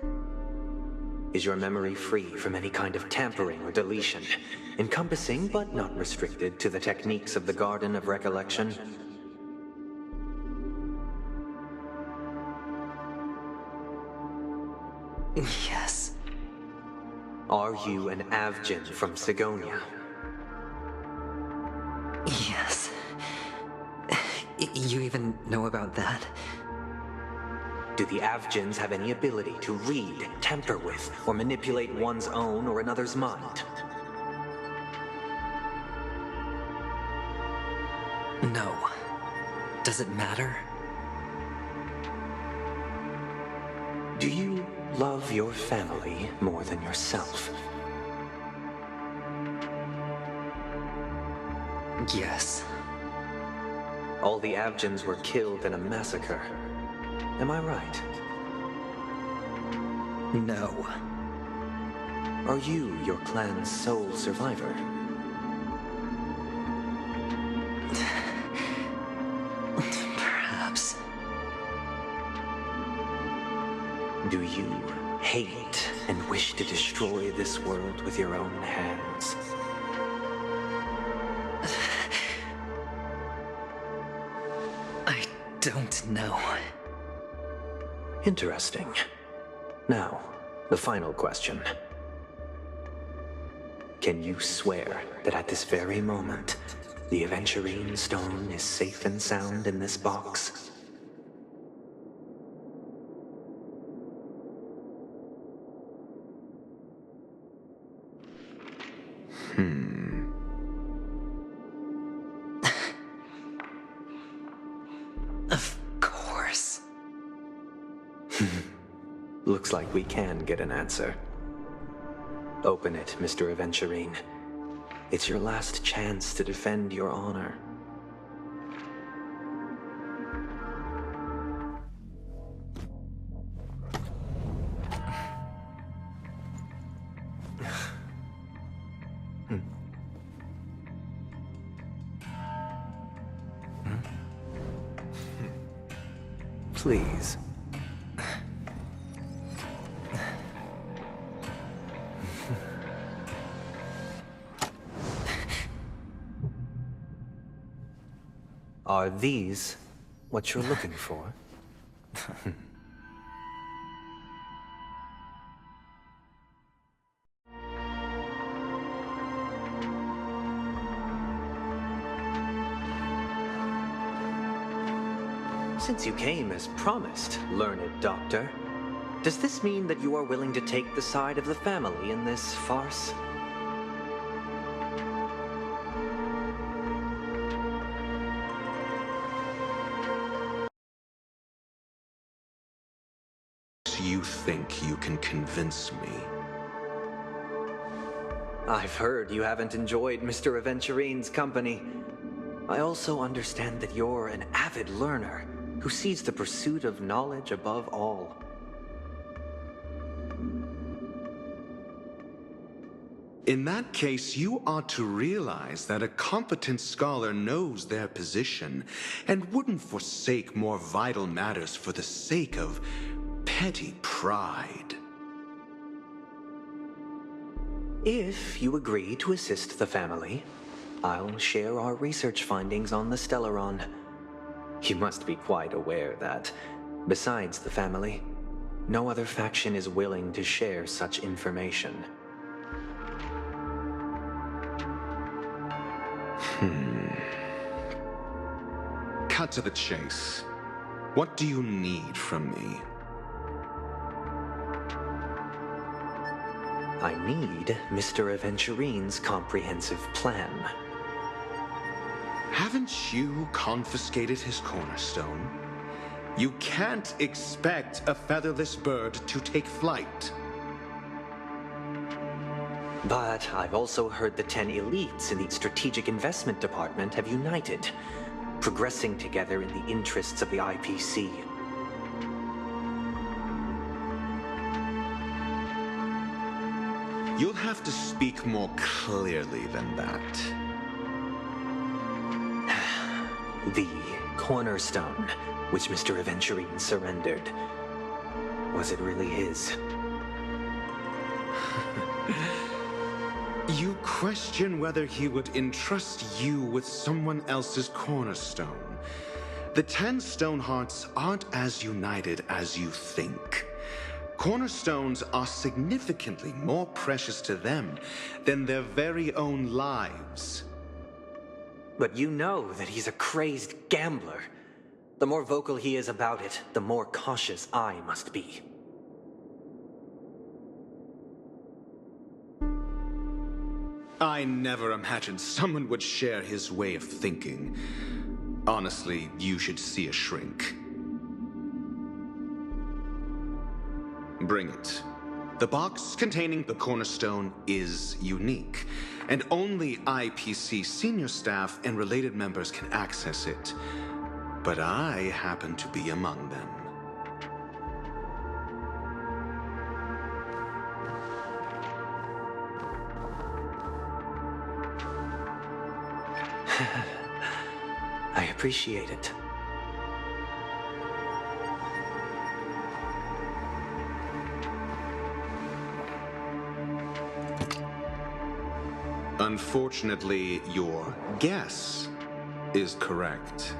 Is your memory free from any kind of tampering or deletion, encompassing but not restricted to the techniques of the Garden of Recollection? Yes. Are you an Avgin from Sigonia? Yes. You even know about that? Do the Avgins have any ability to read, tamper with, or manipulate one's own or another's mind? No. Does it matter? Do you love your family more than yourself? Yes. All the Avgins were killed in a massacre. Am I right? No. Are you your clan's sole survivor? Perhaps. Do you hate and wish to destroy this world with your own hands? I don't know. Interesting. Now, the final question. Can you swear that at this very moment, the Aventurine Stone is safe and sound in this box? Of course. Looks like we can get an answer. Open it, Mr. Aventurine. It's your last chance to defend your honor. Please. Are these what you're looking for? Since you came as promised, learned doctor, does this mean that you are willing to take the side of the family in this farce? You think you can convince me? I've heard you haven't enjoyed Mr. Aventurine's company. I also understand that you're an avid learner who sees the pursuit of knowledge above all. In that case, you ought to realize that a competent scholar knows their position and wouldn't forsake more vital matters for the sake of petty pride. If you agree to assist the family, I'll share our research findings on the Stellaron. You must be quite aware that, besides the family, no other faction is willing to share such information. Cut to the chase. What do you need from me? I need Mr. Aventurine's comprehensive plan. Haven't you confiscated his cornerstone? You can't expect a featherless bird to take flight. But I've also heard the 10 elites in the Strategic Investment Department have united, progressing together in the interests of the IPC. You'll have to speak more clearly than that. The cornerstone, which Mr. Aventurine surrendered, was it really his? You question whether he would entrust you with someone else's cornerstone. The 10 Stonehearts aren't as united as you think. Cornerstones are significantly more precious to them than their very own lives. But you know that he's a crazed gambler. The more vocal he is about it, the more cautious I must be. I never imagined someone would share his way of thinking. Honestly, you should see a shrink. Bring it. The box containing the cornerstone is unique, and only IPC senior staff and related members can access it. But I happen to be among them. I appreciate it. Unfortunately, your guess is correct.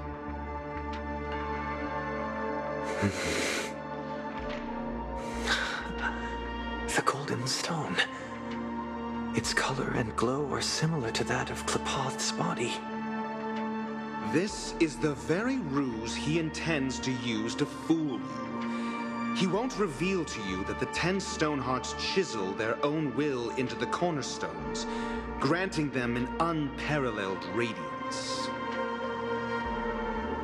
The golden stone. Its color and glow are similar to that of Klepoth's body. This is the very ruse he intends to use to fool you. He won't reveal to you that the 10 Stonehearts chisel their own will into the cornerstones, granting them an unparalleled radiance.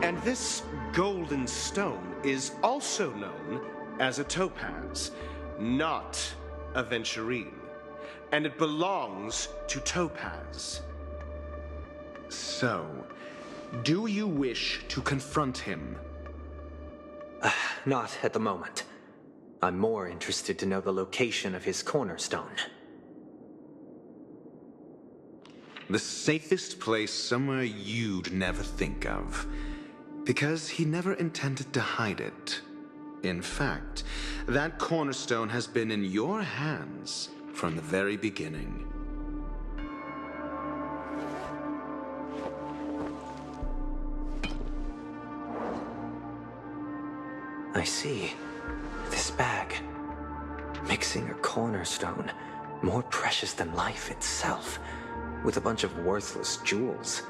And this golden stone is also known as a topaz, not a venturine. And it belongs to Topaz. So, do you wish to confront him? Not at the moment. I'm more interested to know the location of his cornerstone. The safest place somewhere you'd never think of. Because he never intended to hide it. In fact, that cornerstone has been in your hands from the very beginning. I see. This bag. Mixing a cornerstone, more precious than life itself, with a bunch of worthless jewels,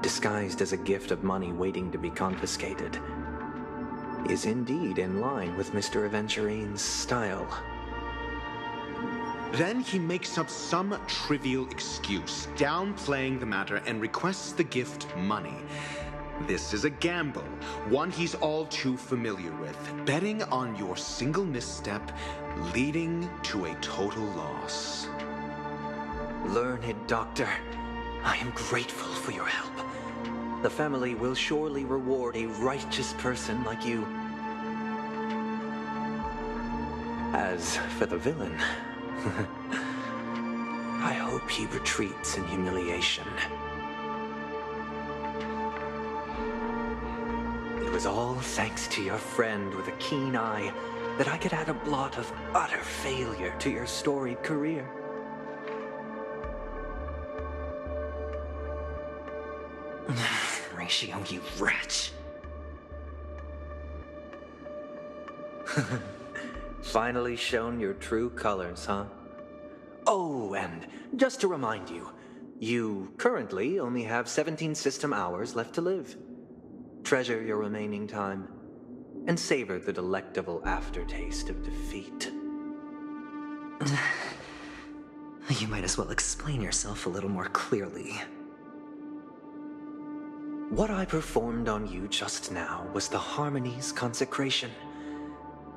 disguised as a gift of money waiting to be confiscated, is indeed in line with Mr. Aventurine's style. Then he makes up some trivial excuse, downplaying the matter, and requests the gift money. This is a gamble, one he's all too familiar with, betting on your single misstep, leading to a total loss. Learned doctor, I am grateful for your help. The family will surely reward a righteous person like you. As for the villain, I hope he retreats in humiliation. It was all thanks to your friend with a keen eye that I could add a blot of utter failure to your storied career. Ratio, you wretch. Finally shown your true colors, huh? Oh, and just to remind you, you currently only have 17 system hours left to live. Treasure your remaining time, and savor the delectable aftertaste of defeat. You might as well explain yourself a little more clearly. What I performed on you just now was the Harmony's consecration.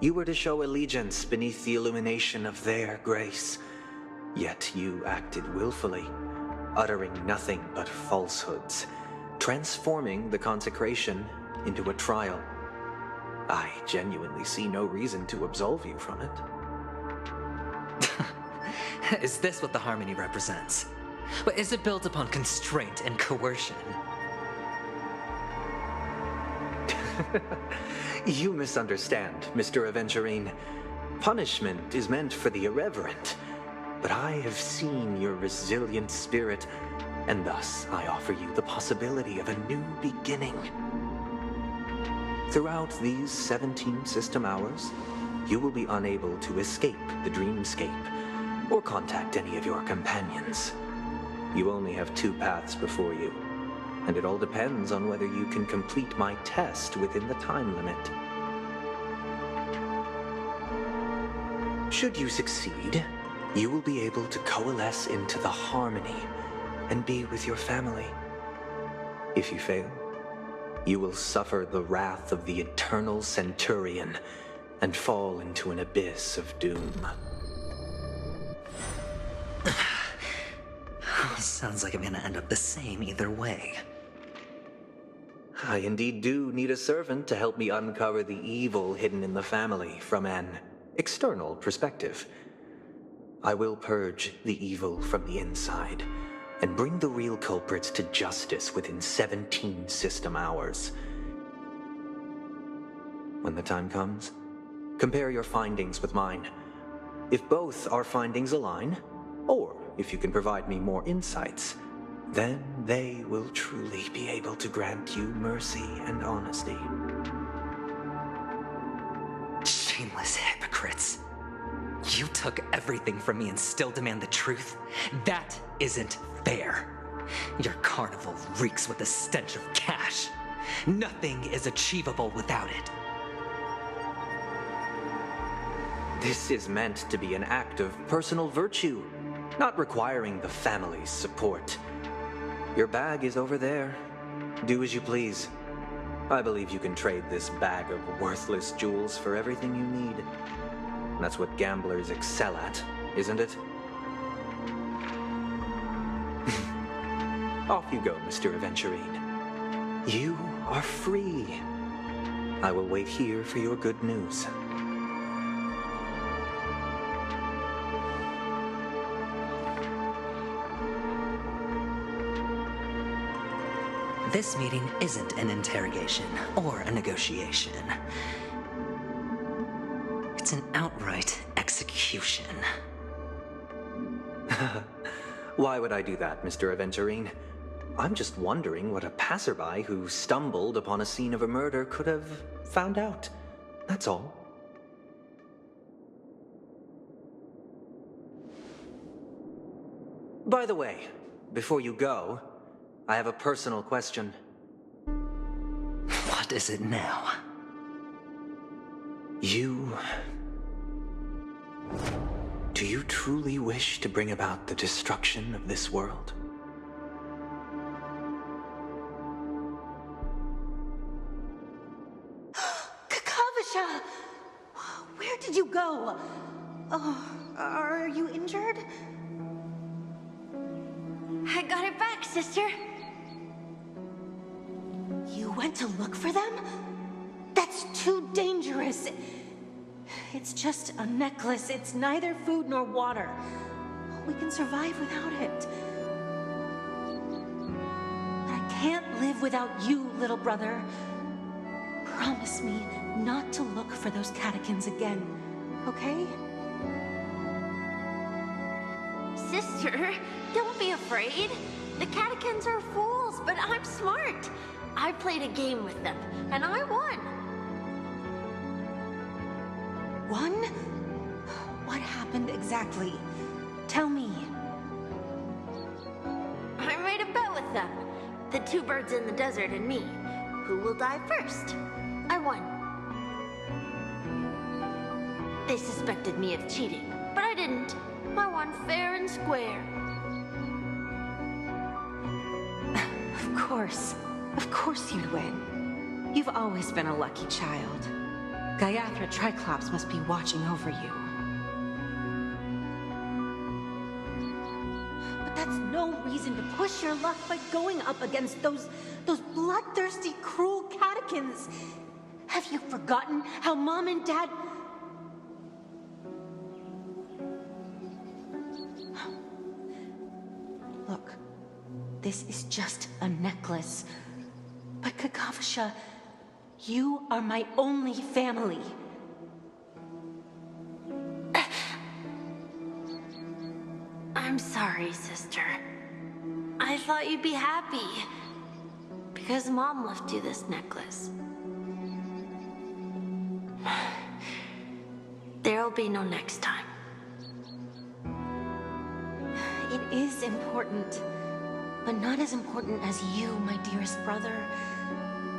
You were to show allegiance beneath the illumination of their grace. Yet you acted willfully, uttering nothing but falsehoods, transforming the consecration into a trial. I genuinely see no reason to absolve you from it. Is this what the Harmony represents? But is it built upon constraint and coercion? You misunderstand, Mr. Aventurine. Punishment is meant for the irreverent, but I have seen your resilient spirit, and thus I offer you the possibility of a new beginning. Throughout these 17 system hours, you will be unable to escape the dreamscape or contact any of your companions. You only have 2 paths before you, and it all depends on whether you can complete my test within the time limit. Should you succeed, you will be able to coalesce into the Harmony and be with your family. If you fail, you will suffer the wrath of the eternal Centurion and fall into an abyss of doom. Sounds like I'm gonna end up the same either way. I indeed do need a servant to help me uncover the evil hidden in the family from an external perspective. I will purge the evil from the inside, and bring the real culprits to justice within 17 system hours. When the time comes, compare your findings with mine. If both our findings align, or if you can provide me more insights, then they will truly be able to grant you mercy and honesty. Shameless hypocrites. You took everything from me and still demand the truth? That isn't fair. Your carnival reeks with the stench of cash. Nothing is achievable without it. This is meant to be an act of personal virtue, not requiring the family's support. Your bag is over there. Do as you please. I believe you can trade this bag of worthless jewels for everything you need. That's what gamblers excel at, isn't it? Off you go, Mr. Aventurine. You are free. I will wait here for your good news. This meeting isn't an interrogation or a negotiation. It's an outright execution. Why would I do that, Mr. Aventurine? I'm just wondering what a passerby who stumbled upon a scene of a murder could have found out. That's all. By the way, before you go, I have a personal question. What is it now? Do you truly wish to bring about the destruction of this world? Kakavasha! Where did you go? Oh, are you injured? I got it back, sister. You went to look for them? That's too dangerous. It's just a necklace. It's neither food nor water. We can survive without it. But I can't live without you, little brother. Promise me not to look for those catechins again, okay? Sister, don't be afraid. The catechins are fools, but I'm smart. I played a game with them, and I won. Won? What happened exactly? Tell me. I made a bet with them. The two birds in the desert and me. Who will die first? I won. They suspected me of cheating, but I didn't. I won fair and square. Of course you'd win. You've always been a lucky child. Gayathra Triclops must be watching over you. But that's no reason to push your luck by going up against those bloodthirsty, cruel catechins. Have you forgotten how Mom and Dad... Look, this is just a necklace. But Kakavasha, you are my only family. I'm sorry, sister. I thought you'd be happy. Because Mom left you this necklace. There'll be no next time. It is important, but not as important as you, my dearest brother.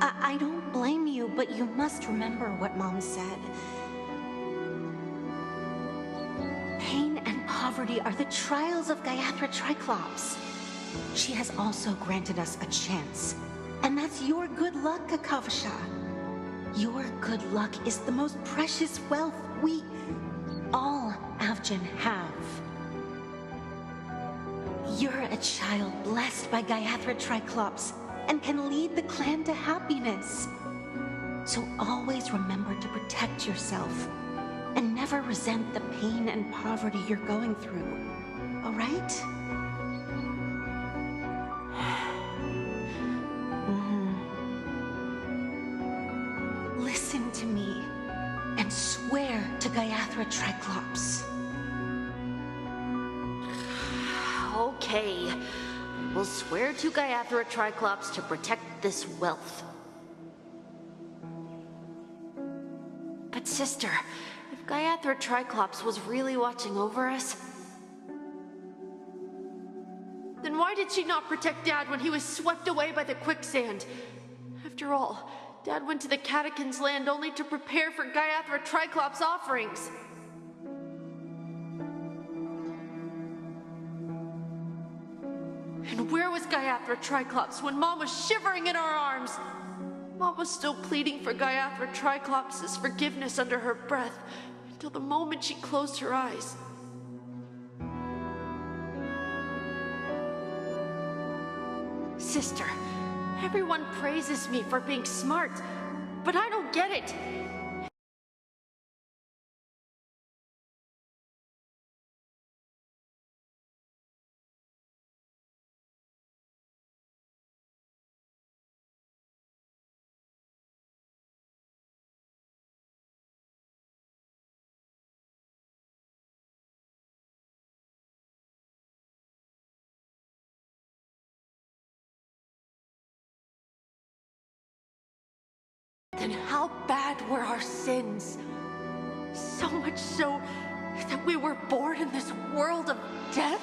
I don't blame you, but you must remember what Mom said. Pain and poverty are the trials of Gayathra Triclops. She has also granted us a chance, and that's your good luck, Kakavasha. Your good luck is the most precious wealth we, all Avgin, have. You're a child blessed by Gayathra Triclops and can lead the clan to happiness. So always remember to protect yourself and never resent the pain and poverty you're going through, all right? Gaiathra Triclops. Okay. We'll swear to Gaiathra Triclops to protect this wealth. But sister, if Gaiathra Triclops was really watching over us, then why did she not protect Dad when he was swept away by the quicksand? After all, Dad went to the Catechins' land only to prepare for Gaiathra Triclops' offerings. And where was Gaiathra Triclops when Mom was shivering in our arms? Mom was still pleading for Gaiathra Triclops' forgiveness under her breath until the moment she closed her eyes. Sister, everyone praises me for being smart, but I don't get it. Then how bad were our sins? So much so that we were born in this world of death?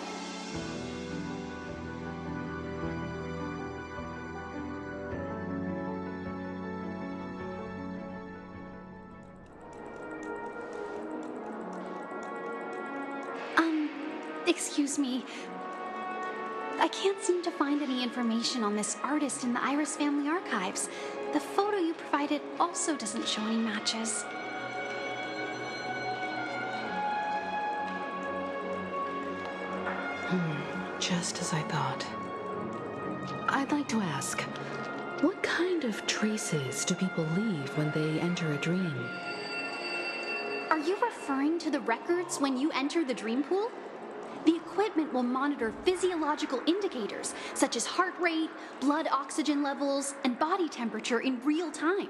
Excuse me. I can't seem to find any information on this artist in the Iris family archives. The photo you provided also doesn't show any matches. Just as I thought. I'd like to ask, what kind of traces do people leave when they enter a dream? Are you referring to the records when you enter the dream pool? The equipment will monitor physiological indicators such as heart rate, blood oxygen levels, and body temperature in real time.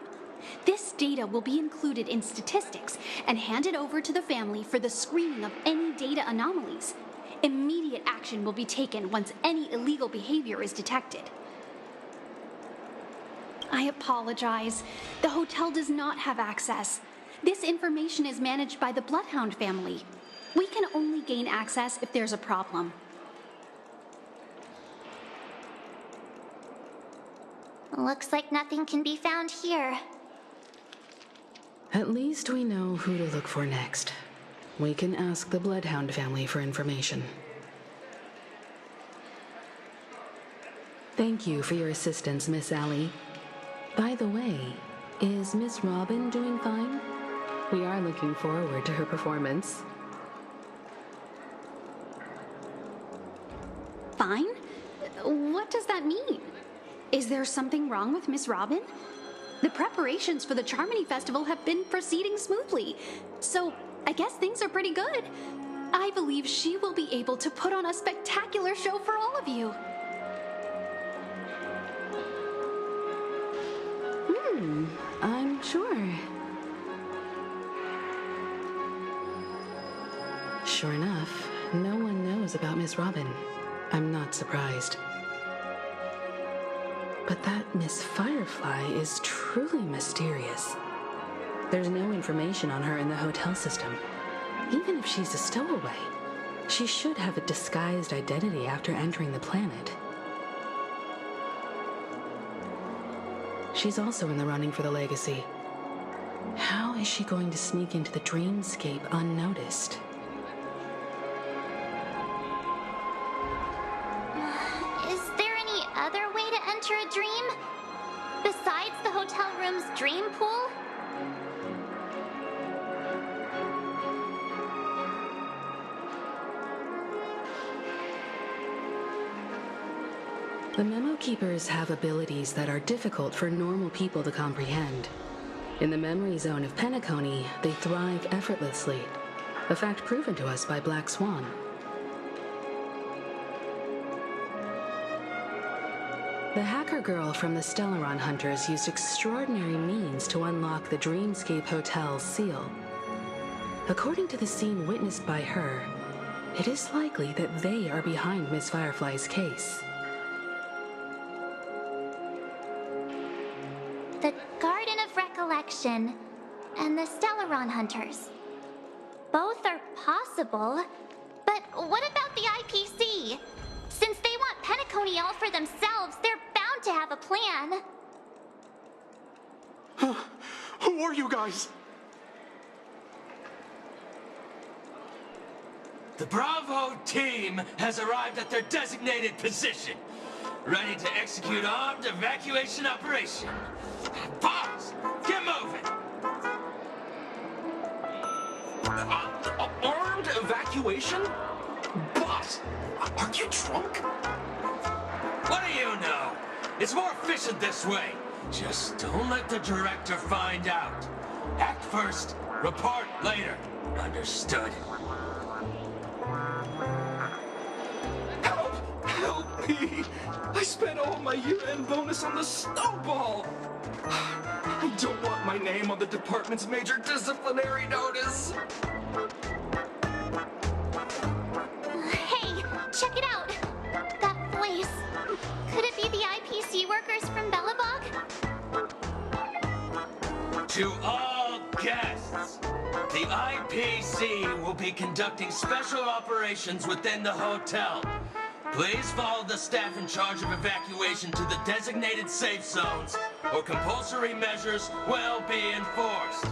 This data will be included in statistics and handed over to the family for the screening of any data anomalies. Immediate action will be taken once any illegal behavior is detected. I apologize. The hotel does not have access. This information is managed by the Bloodhound family. We can only gain access if there's a problem. Looks like nothing can be found here. At least we know who to look for next. We can ask the Bloodhound family for information. Thank you for your assistance, Miss Allie. By the way, is Miss Robin doing fine? We are looking forward to her performance. Fine? What does that mean? Is there something wrong with Miss Robin? The preparations for the Charmony Festival have been proceeding smoothly, so I guess things are pretty good. I believe she will be able to put on a spectacular show for all of you. I'm sure. Sure enough, no one knows about Miss Robin. I'm not surprised. But that Miss Firefly is truly mysterious. There's no information on her in the hotel system. Even if she's a stowaway, she should have a disguised identity after entering the planet. She's also in the running for the legacy. How is she going to sneak into the dreamscape unnoticed? Is there any other way to enter a dream? Besides the hotel room's dream pool? The Memo Keepers have abilities that are difficult for normal people to comprehend. In the memory zone of Penacony, they thrive effortlessly, a fact proven to us by Black Swan. The hacker girl from the Stellaron Hunters used extraordinary means to unlock the Dreamscape Hotel's seal. According to the scene witnessed by her, it is likely that they are behind Miss Firefly's case. The Garden of Recollection and the Stellaron Hunters. Both are possible, but what about the IPC? Since they want Penacony all for themselves, they're bound to have a plan. Who are you guys? The Bravo team has arrived at their designated position, ready to execute armed evacuation operation. Boss, get moving! Armed evacuation? Boss, are you drunk? What do you know? It's more efficient this way. Just don't let the director find out. Act first, report later. Understood? Help me! I spent all my year-end bonus on the snowball! I don't want my name on the department's major disciplinary notice! Hey, check it out! That voice. Could it be the IPC workers from Bellabog? To all guests, the IPC will be conducting special operations within the hotel. Please follow the staff in charge of evacuation to the designated safe zones, or compulsory measures will be enforced.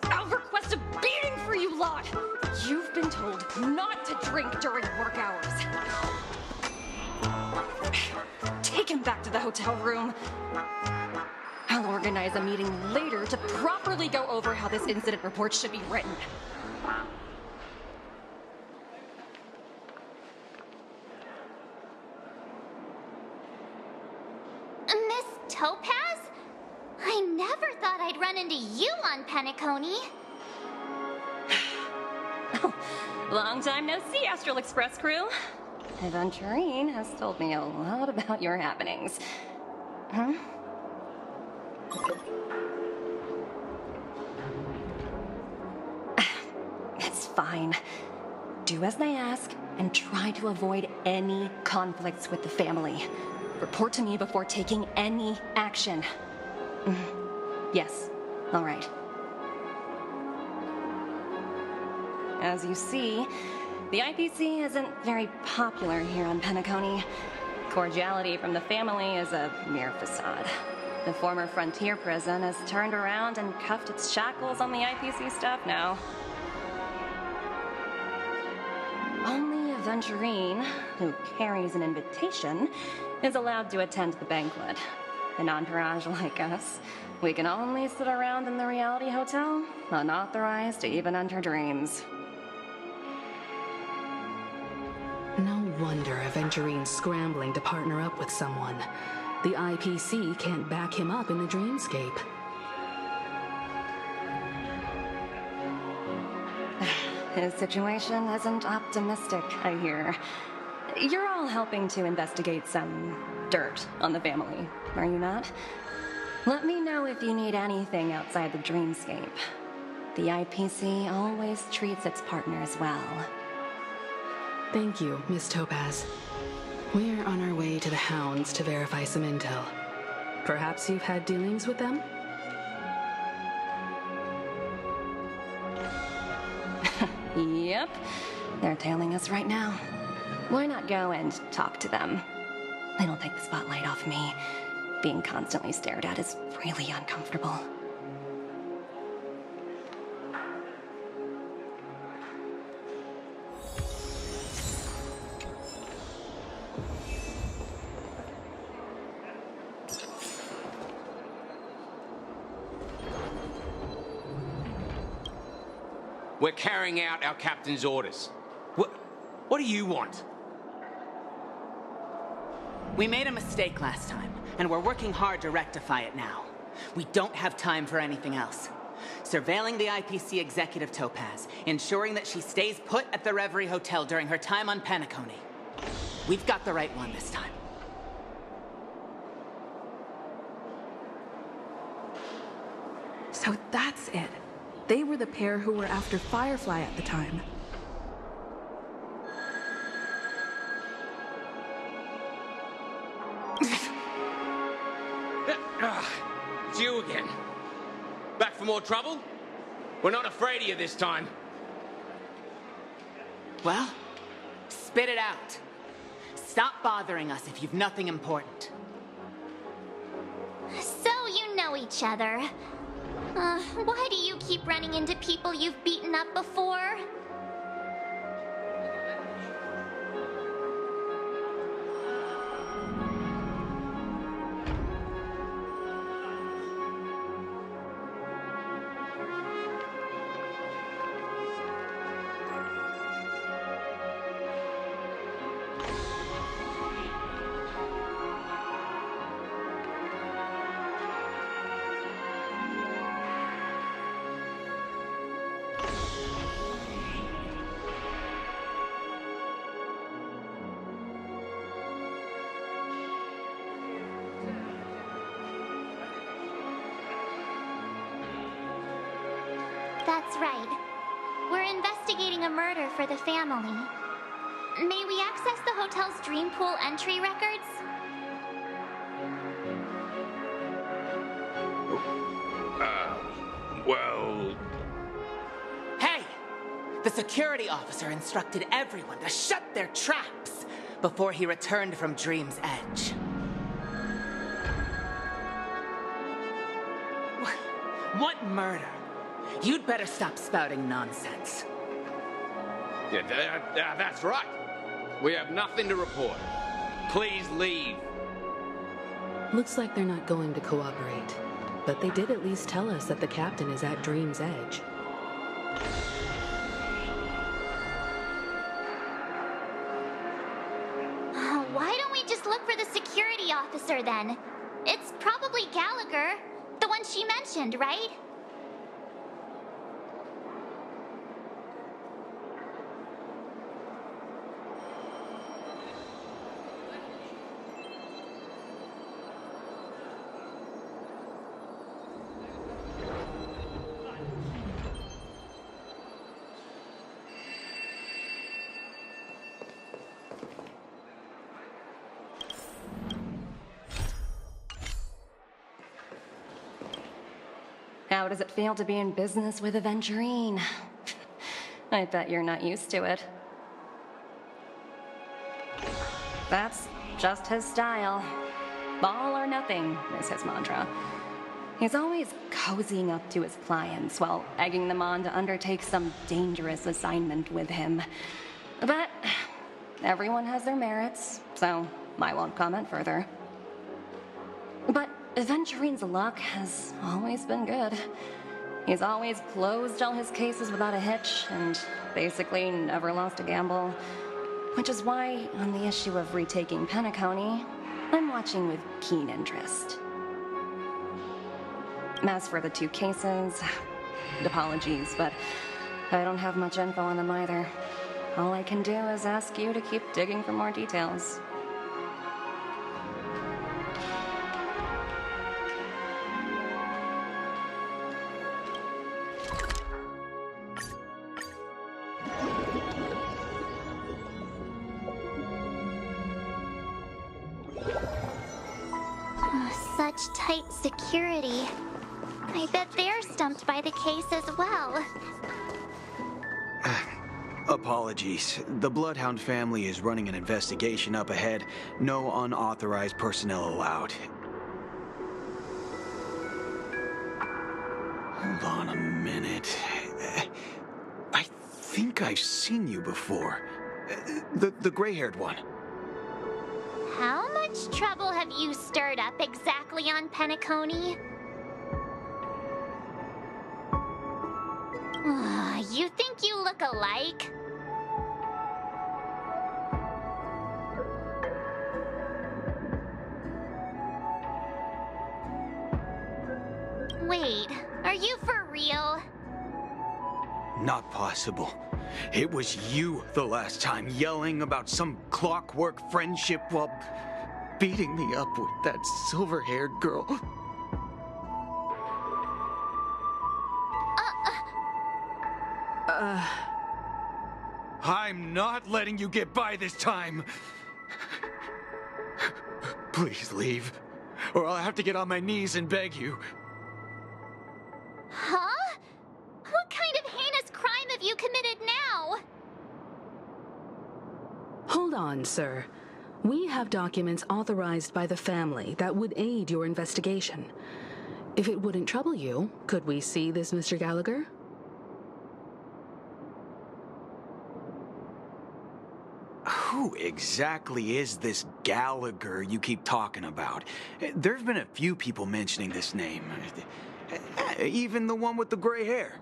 I'll request a beating for you lot! You've been told not to drink during work hours. Take him back to the hotel room. I'll organize a meeting later to properly go over how this incident report should be written. Miss Topaz? I never thought I'd run into you on Penacony. Long time no see, Astral Express crew. Aventurine has told me a lot about your happenings. Huh? It's fine. Do as they ask and try to avoid any conflicts with the family. Report to me before taking any action. Yes, all right. As you see, the IPC isn't very popular here on Penacony. Cordiality from the family is a mere facade. The former frontier prison has turned around and cuffed its shackles on the IPC staff now. Only Aventurine, who carries an invitation, is allowed to attend the banquet. An entourage like us, we can only sit around in the reality hotel, unauthorized to even enter dreams. No wonder Aventurine's scrambling to partner up with someone. The IPC can't back him up in the dreamscape. His situation isn't optimistic, I hear. You're all helping to investigate some dirt on the family, are you not? Let me know if you need anything outside the dreamscape. The IPC always treats its partners well. Thank you, Miss Topaz. We're on our way to the Hounds to verify some intel. Perhaps you've had dealings with them? Yep. They're tailing us right now. Why not go and talk to them? It'll take the spotlight off me. Being constantly stared at is really uncomfortable. We're carrying out our captain's orders. What do you want? We made a mistake last time, and we're working hard to rectify it now. We don't have time for anything else. Surveilling the IPC executive Topaz, ensuring that she stays put at the Reverie Hotel during her time on Penacony. We've got the right one this time. So that's it. They were the pair who were after Firefly at the time. It's you again. Back for more trouble? We're not afraid of you this time. Well, spit it out. Stop bothering us if you've nothing important. So you know each other. Why do you keep running into people you've beaten up before? That's right. We're investigating a murder for the family. May we access the hotel's dream pool entry records? Well... Hey! The security officer instructed everyone to shut their traps before he returned from Dream's Edge. What murder? You'd better stop spouting nonsense. Yeah, that's right. We have nothing to report. Please leave. Looks like they're not going to cooperate. But they did at least tell us that the captain is at Dream's Edge. Why don't we just look for the security officer then? It's probably Gallagher, the one she mentioned, right? How does it feel to be in business with Aventurine? I bet you're not used to it. That's just his style. All or nothing is his mantra. He's always cozying up to his clients while egging them on to undertake some dangerous assignment with him. But everyone has their merits, so I won't comment further. But Aventurine's luck has always been good. He's always closed all his cases without a hitch and basically never lost a gamble. Which is why, on the issue of retaking Penacony, I'm watching with keen interest. As for the two cases, apologies, but I don't have much info on them either. All I can do is ask you to keep digging for more details. Such tight security. I bet they're stumped by the case as well. Apologies. The Bloodhound family is running an investigation up ahead. No unauthorized personnel allowed. Hold on a minute. I think I've seen you before. The gray-haired one. How much trouble have you stirred up exactly on Penacony? You think you look alike? Wait, are you for real? Not possible. It was you the last time, yelling about some clockwork friendship while beating me up with that silver-haired girl. I'm not letting you get by this time. Please leave, or I'll have to get on my knees and beg you. Huh? What kind of heinous crime have you committed now? Hold on, sir. We have documents authorized by the family that would aid your investigation. If it wouldn't trouble you, could we see this, Mr. Gallagher? Who exactly is this Gallagher you keep talking about? There've been a few people mentioning this name. Even the one with the gray hair.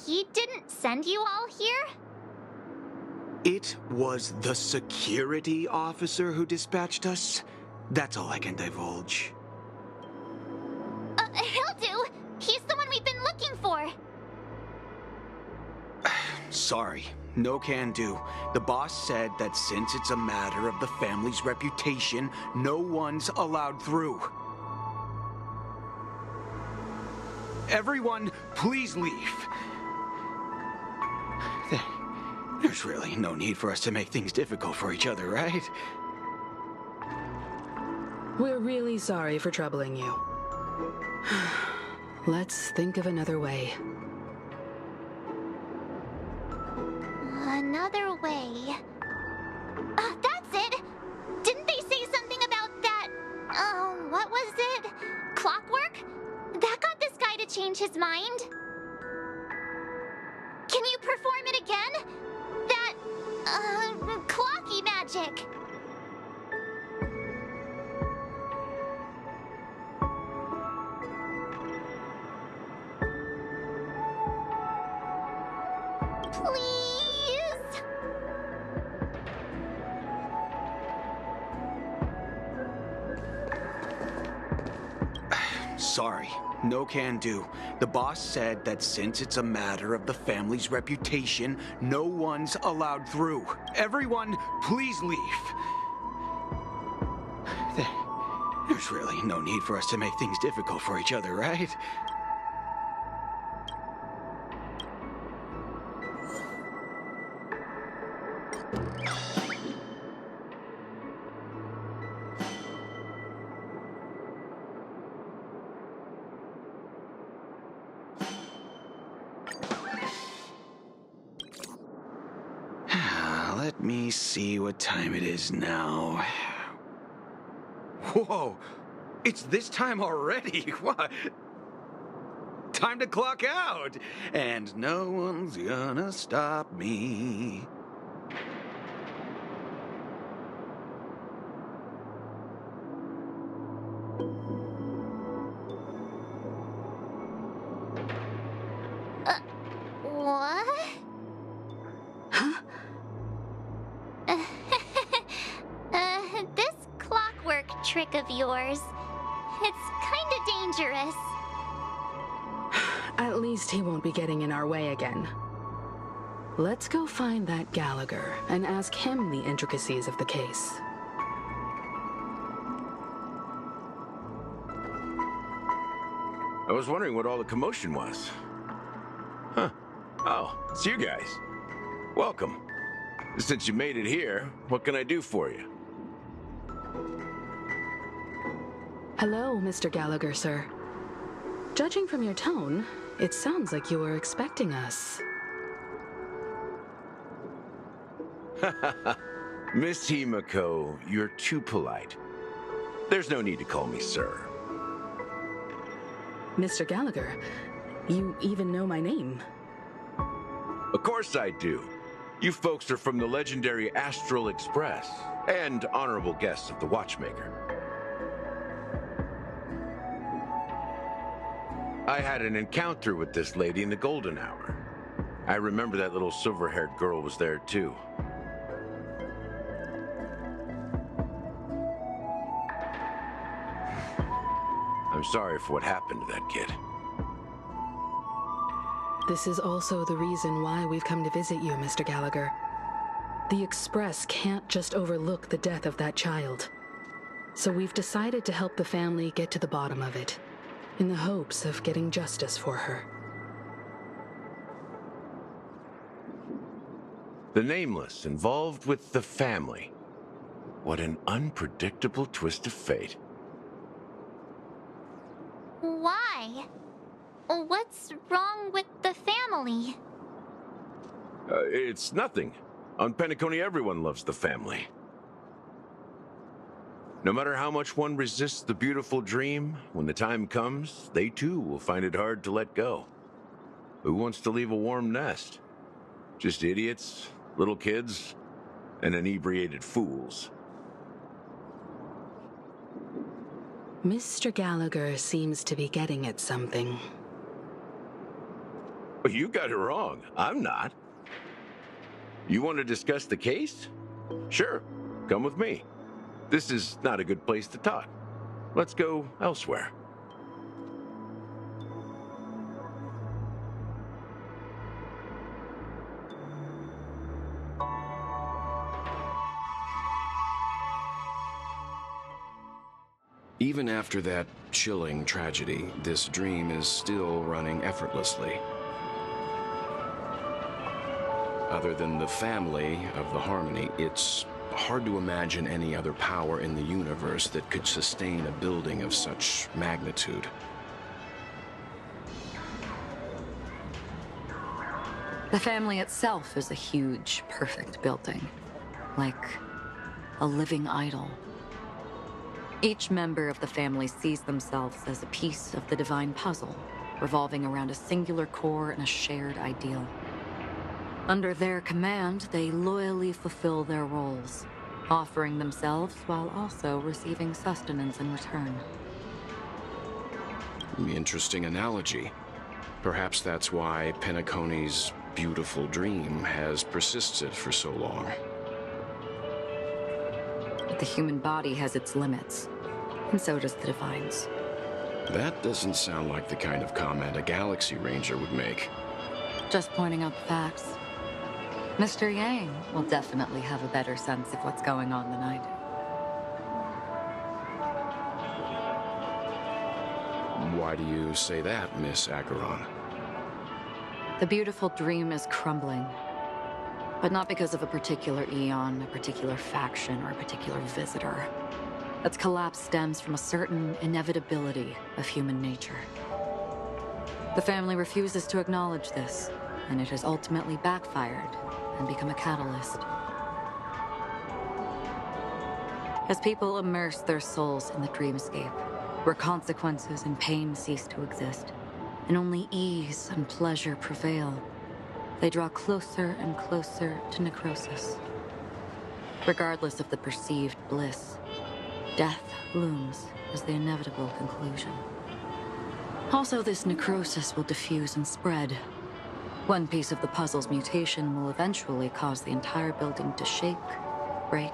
He didn't send you all here? It was the security officer who dispatched us. That's all I can divulge. He'll do. He's the one we've been looking for. Sorry, no can do. The boss said that since it's a matter of the family's reputation, no one's allowed through. Everyone, please leave. There's really no need for us to make things difficult for each other, right? We're really sorry for troubling you. Let's think of another way. Another way. That's it! Didn't they say something about that? What was it? Clockwork? That got this guy to change his mind. Can you perform it again? That, clocky magic. Please? Sorry, no can do. The boss said that since it's a matter of the family's reputation, no one's allowed through. Everyone, please leave. There's really no need for us to make things difficult for each other, right? Let me see what time it is now. Whoa! It's this time already! What? Time to clock out! And no one's gonna stop me. What? This clockwork trick of yours, it's kinda dangerous. At least he won't be getting in our way again. Let's go find that Gallagher and ask him the intricacies of the case. I was wondering what all the commotion was. Huh. Oh, it's you guys. Welcome. Since you made it here, what can I do for you? Hello, Mr. Gallagher, sir. Judging from your tone, it sounds like you were expecting us. Miss Himiko, you're too polite. There's no need to call me sir. Mr. Gallagher, you even know my name. Of course I do. You folks are from the legendary Astral Express and honorable guests of the Watchmaker. I had an encounter with this lady in the golden hour. I remember that little silver-haired girl was there too. I'm sorry for what happened to that kid. This is also the reason why we've come to visit you, Mr. Gallagher. The Express can't just overlook the death of that child. So we've decided to help the family get to the bottom of it. in the hopes of getting justice for her. The Nameless involved with the family. What an unpredictable twist of fate. Why? What's wrong with the family? It's nothing. On Penacony, everyone loves the family. No matter how much one resists the beautiful dream, when the time comes, they too will find it hard to let go. Who wants to leave a warm nest? Just idiots, little kids, and inebriated fools. Mr. Gallagher seems to be getting at something. You got it wrong. I'm not. You want to discuss the case? Sure, come with me. This is not a good place to talk. Let's go elsewhere. Even after that chilling tragedy, this dream is still running effortlessly. Other than the family of the Harmony, it's hard to imagine any other power in the universe that could sustain a building of such magnitude. The family itself is a huge, perfect building, like a living idol. Each member of the family sees themselves as a piece of the divine puzzle, revolving around a singular core and a shared ideal. Under their command, they loyally fulfill their roles, offering themselves while also receiving sustenance in return. Interesting analogy. Perhaps that's why Penacony's beautiful dream has persisted for so long. But the human body has its limits, and so does the Divine's. That doesn't sound like the kind of comment a Galaxy Ranger would make. Just pointing out the facts. Mr. Yang will definitely have a better sense of what's going on than I do. Why do you say that, Miss Acheron? The beautiful dream is crumbling. But not because of a particular eon, a particular faction, or a particular visitor. Its collapse stems from a certain inevitability of human nature. The family refuses to acknowledge this, and it has ultimately backfired and become a catalyst. As people immerse their souls in the dreamscape, where consequences and pain cease to exist, and only ease and pleasure prevail, they draw closer and closer to necrosis. Regardless of the perceived bliss, death looms as the inevitable conclusion. Also, this necrosis will diffuse and spread. One piece of the puzzle's mutation will eventually cause the entire building to shake, break,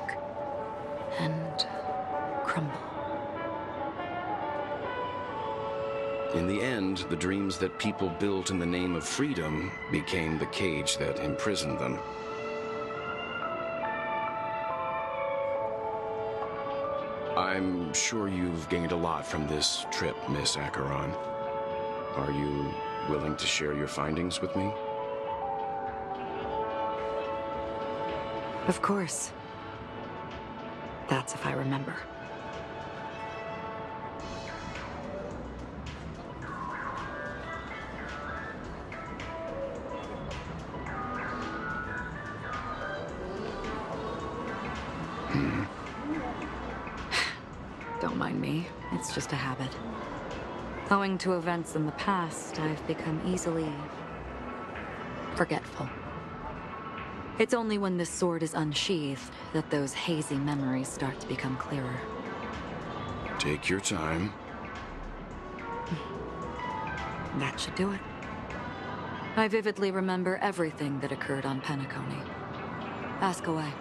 and crumble. In the end, the dreams that people built in the name of freedom became the cage that imprisoned them. I'm sure you've gained a lot from this trip, Miss Acheron. Are you willing to share your findings with me? Of course. That's if I remember. Don't mind me. It's just a habit. Owing to events in the past, I've become easily forgetful. It's only when this sword is unsheathed that those hazy memories start to become clearer. Take your time. That should do it. I vividly remember everything that occurred on Penacony. Ask away.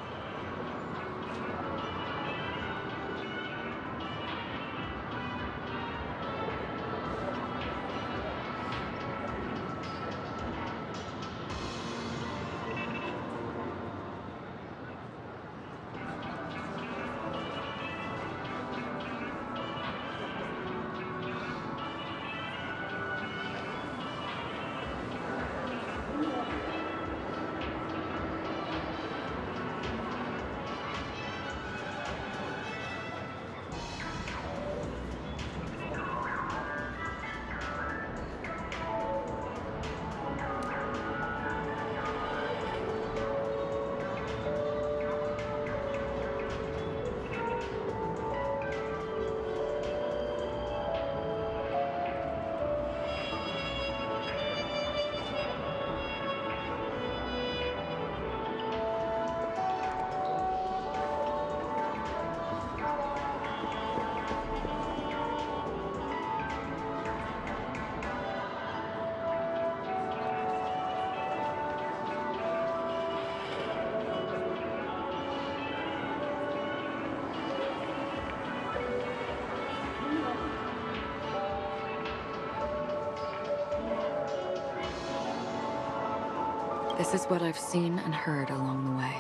This is what I've seen and heard along the way.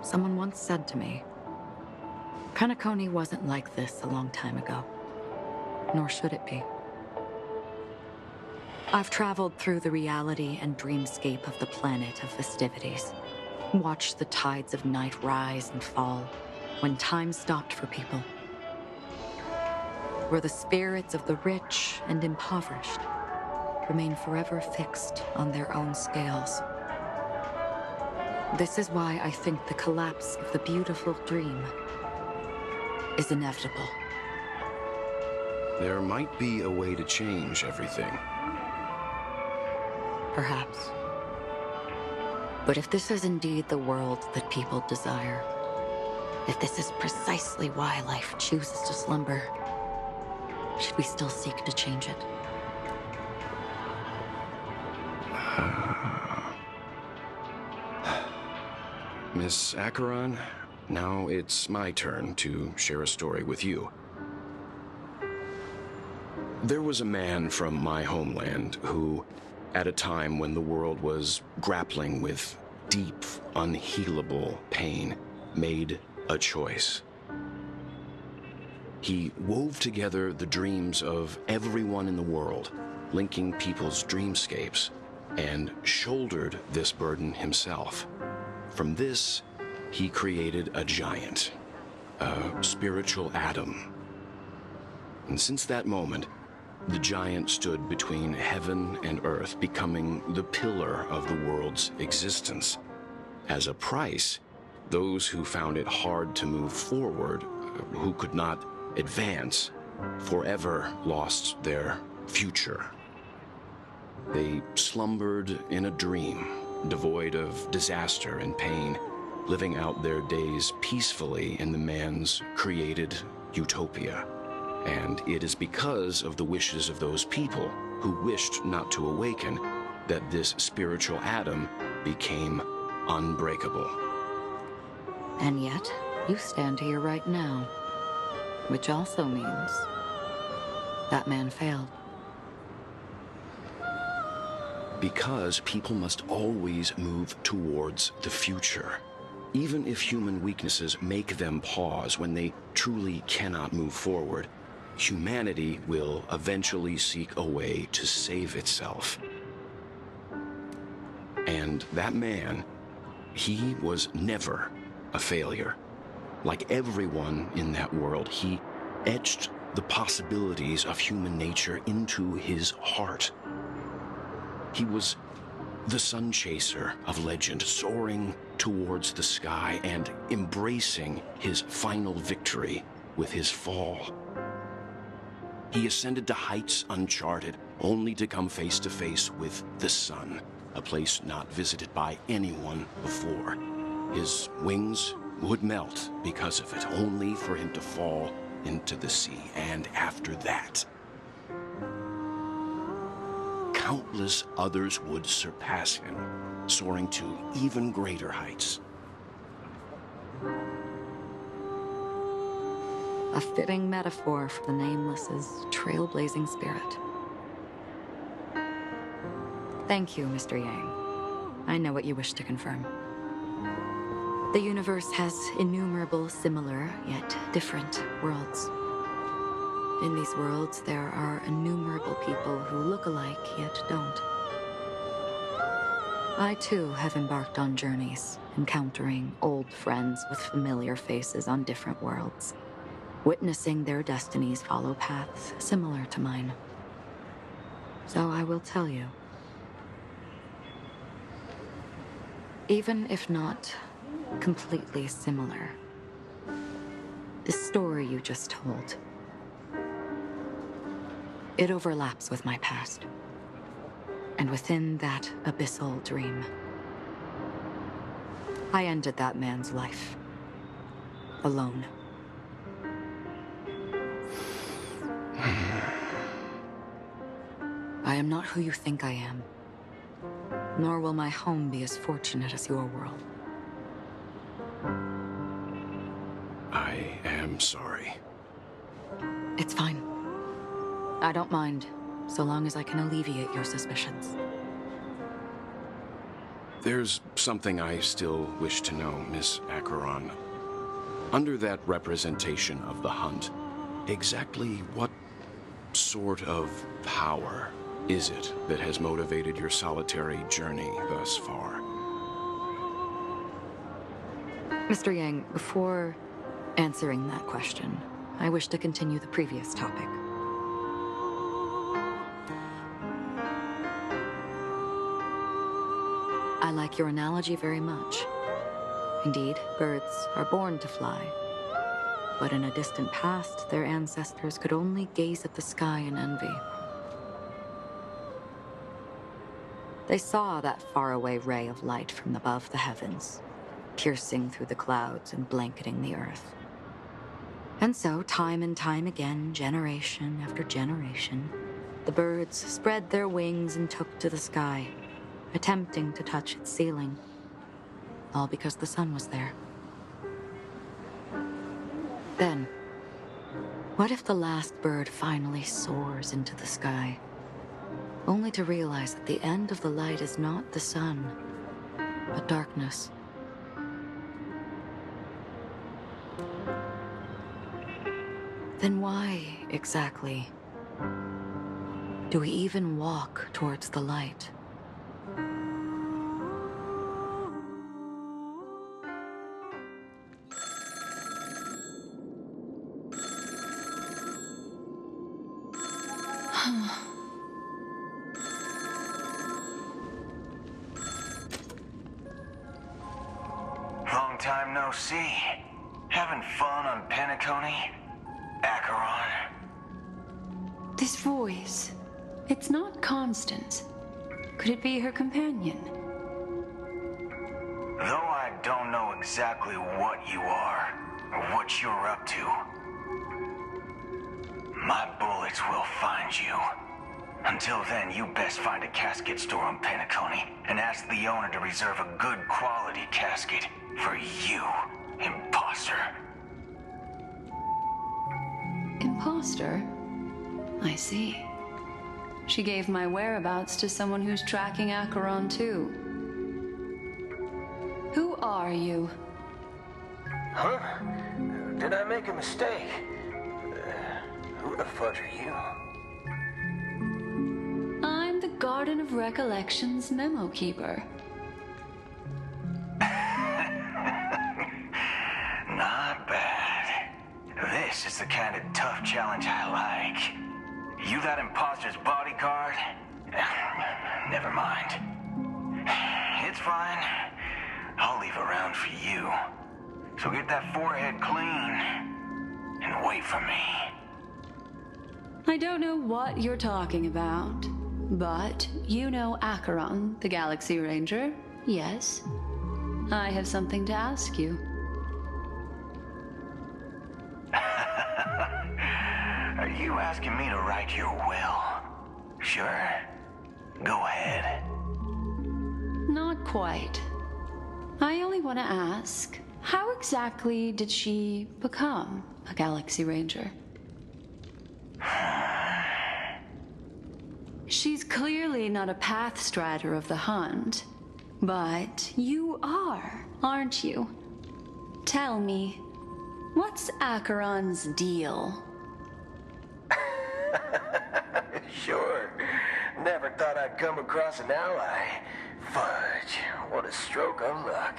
Someone once said to me, Penacony wasn't like this a long time ago, nor should it be. I've traveled through the reality and dreamscape of the planet of festivities, watched the tides of night rise and fall when time stopped for people, where the spirits of the rich and impoverished remain forever fixed on their own scales. This is why I think the collapse of the beautiful dream is inevitable. There might be a way to change everything. Perhaps. But if this is indeed the world that people desire, if this is precisely why life chooses to slumber, should we still seek to change it? Miss Acheron, now it's my turn to share a story with you. There was a man from my homeland who, at a time when the world was grappling with deep, unhealable pain, made a choice. He wove together the dreams of everyone in the world, linking people's dreamscapes, and shouldered this burden himself. From this, he created a giant, a spiritual atom. And since that moment, the giant stood between heaven and earth, becoming the pillar of the world's existence. As a price, those who found it hard to move forward, who could not advance, forever lost their future. They slumbered in a dream, devoid of disaster and pain, living out their days peacefully in the man's created utopia. And it is because of the wishes of those people who wished not to awaken that this spiritual atom became unbreakable. And yet, you stand here right now, which also means that man failed. Because people must always move towards the future. Even if human weaknesses make them pause when they truly cannot move forward, humanity will eventually seek a way to save itself. And that man, he was never a failure. Like everyone in that world, he etched the possibilities of human nature into his heart. He was the sun chaser of legend, soaring towards the sky and embracing his final victory with his fall. He ascended to heights uncharted, only to come face to face with the sun, a place not visited by anyone before. His wings would melt because of it, only for him to fall into the sea. And after that, countless others would surpass him, soaring to even greater heights. A fitting metaphor for the Nameless's trailblazing spirit. Thank you, Mr. Yang. I know what you wish to confirm. The universe has innumerable similar, yet different worlds. In these worlds, there are innumerable people who look alike, yet don't. I, too, have embarked on journeys, encountering old friends with familiar faces on different worlds, witnessing their destinies follow paths similar to mine. So I will tell you. Even if not completely similar, the story you just told, it overlaps with my past. And within that abyssal dream, I ended that man's life. Alone. I am not who you think I am. Nor will my home be as fortunate as your world. I am sorry. It's fine. I don't mind, so long as I can alleviate your suspicions. There's something I still wish to know, Miss Acheron. Under that representation of the hunt, exactly what sort of power is it that has motivated your solitary journey thus far? Mr. Yang, before answering that question, I wish to continue the previous topic. I like your analogy very much. Indeed, birds are born to fly. But in a distant past, their ancestors could only gaze at the sky in envy. They saw that faraway ray of light from above the heavens, piercing through the clouds and blanketing the earth. And so, time and time again, generation after generation, the birds spread their wings and took to the sky, attempting to touch its ceiling, all because the sun was there. Then, what if the last bird finally soars into the sky, only to realize that the end of the light is not the sun, but darkness? Then why, exactly, do we even walk towards the light? Long time no see. Having fun on Penacony? Acheron? This voice, it's not Constance. Could it be her companion? Though I don't know exactly what you are, or what you're up to, my bullets will find you. Until then, you best find a casket store on Penacony and ask the owner to reserve a good quality casket for you, imposter. Imposter? I see. She gave my whereabouts to someone who's tracking Acheron too. Who are you? Huh? Did I make a mistake? Who the fudge are you? I'm the Garden of Recollection's memo keeper. Not bad. This is the kind of tough challenge I like. You that imposter's bodyguard? Never mind. It's fine. I'll leave a round for you. So get that forehead clean and wait for me. I don't know what you're talking about, but you know Acheron, the Galaxy Ranger, yes? I have something to ask you. Are you asking me to write your will? Sure. Go ahead. Not quite. I only want to ask, how exactly did she become a Galaxy Ranger? She's clearly not a path strider of the hunt, but you are, aren't you? Tell me, what's Acheron's deal? Sure. Never thought I'd come across an ally. Fudge, what a stroke of luck.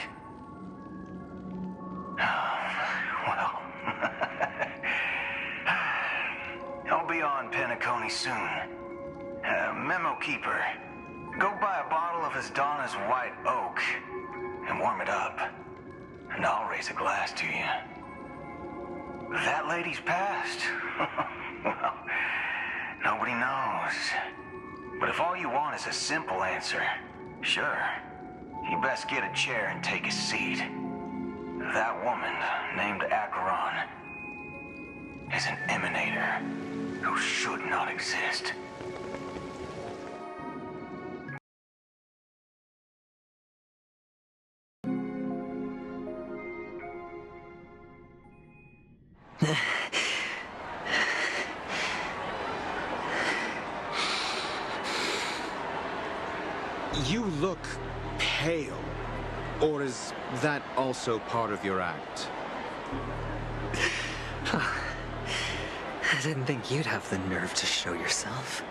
Well, I'll be on Penacony soon. Memo keeper, go buy a bottle of his Donna's White Oak and warm it up. And I'll raise a glass to you. That lady's passed. Well, nobody knows. But if all you want is a simple answer, sure, you best get a chair and take a seat. That woman, named Acheron, is an emanator who should not exist. You look pale. Or is that also part of your act? I didn't think you'd have the nerve to show yourself.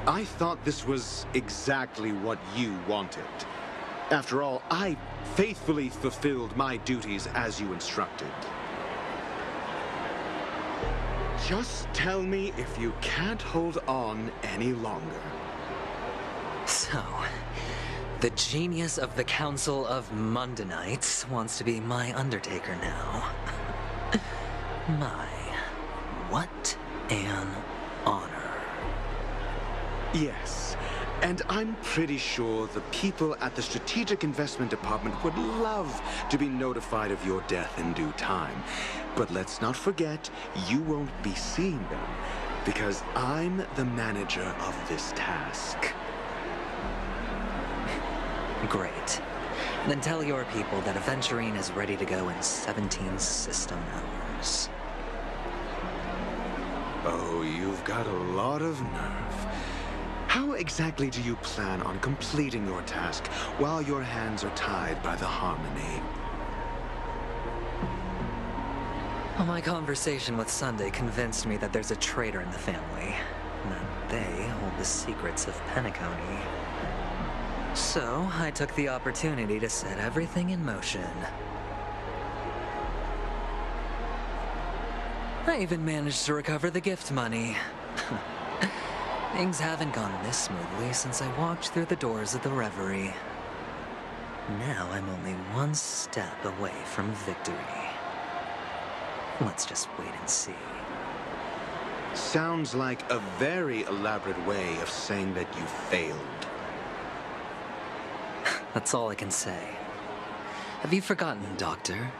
I thought this was exactly what you wanted. After all, I faithfully fulfilled my duties as you instructed. Just tell me if you can't hold on any longer. So, the genius of the Council of Mundanites wants to be my Undertaker now. My, what an honor. Yes, and I'm pretty sure the people at the Strategic Investment Department would love to be notified of your death in due time. But let's not forget, you won't be seeing them, because I'm the manager of this task. Great. Then tell your people that Aventurine is ready to go in 17 system hours. Oh, you've got a lot of nerve. How exactly do you plan on completing your task while your hands are tied by the harmony? Well, my conversation with Sunday convinced me that there's a traitor in the family, and that they hold the secrets of Penacony. So, I took the opportunity to set everything in motion. I even managed to recover the gift money. Things haven't gone this smoothly since I walked through the doors of the Reverie. Now I'm only one step away from victory. Let's just wait and see. Sounds like a very elaborate way of saying that you failed. That's all I can say. Have you forgotten, Doctor?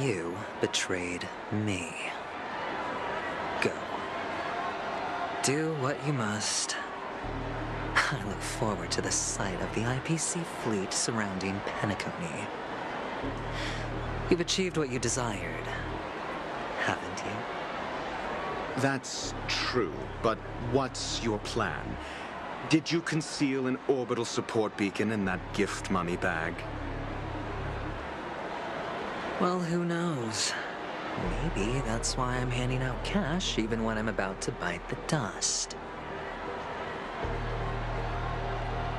You betrayed me. Go. Do what you must. I look forward to the sight of the IPC fleet surrounding Penacony. You've achieved what you desired, haven't you? That's true, but what's your plan? Did you conceal an orbital support beacon in that gift money bag? Well, who knows? Maybe that's why I'm handing out cash even when I'm about to bite the dust.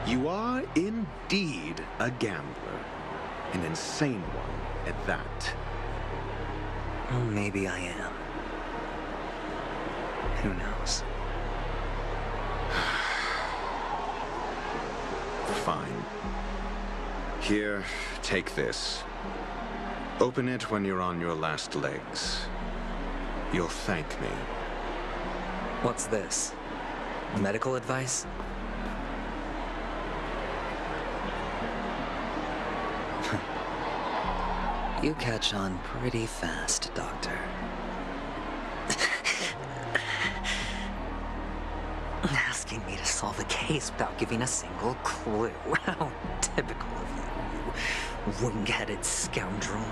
You are indeed a gambler. An insane one at that. Well, maybe I am. Who knows? Fine. Here, take this. Open it when you're on your last legs. You'll thank me. What's this? Medical advice? You catch on pretty fast, Doctor. Asking me to solve a case without giving a single clue. How typical of you, you wing-headed scoundrel.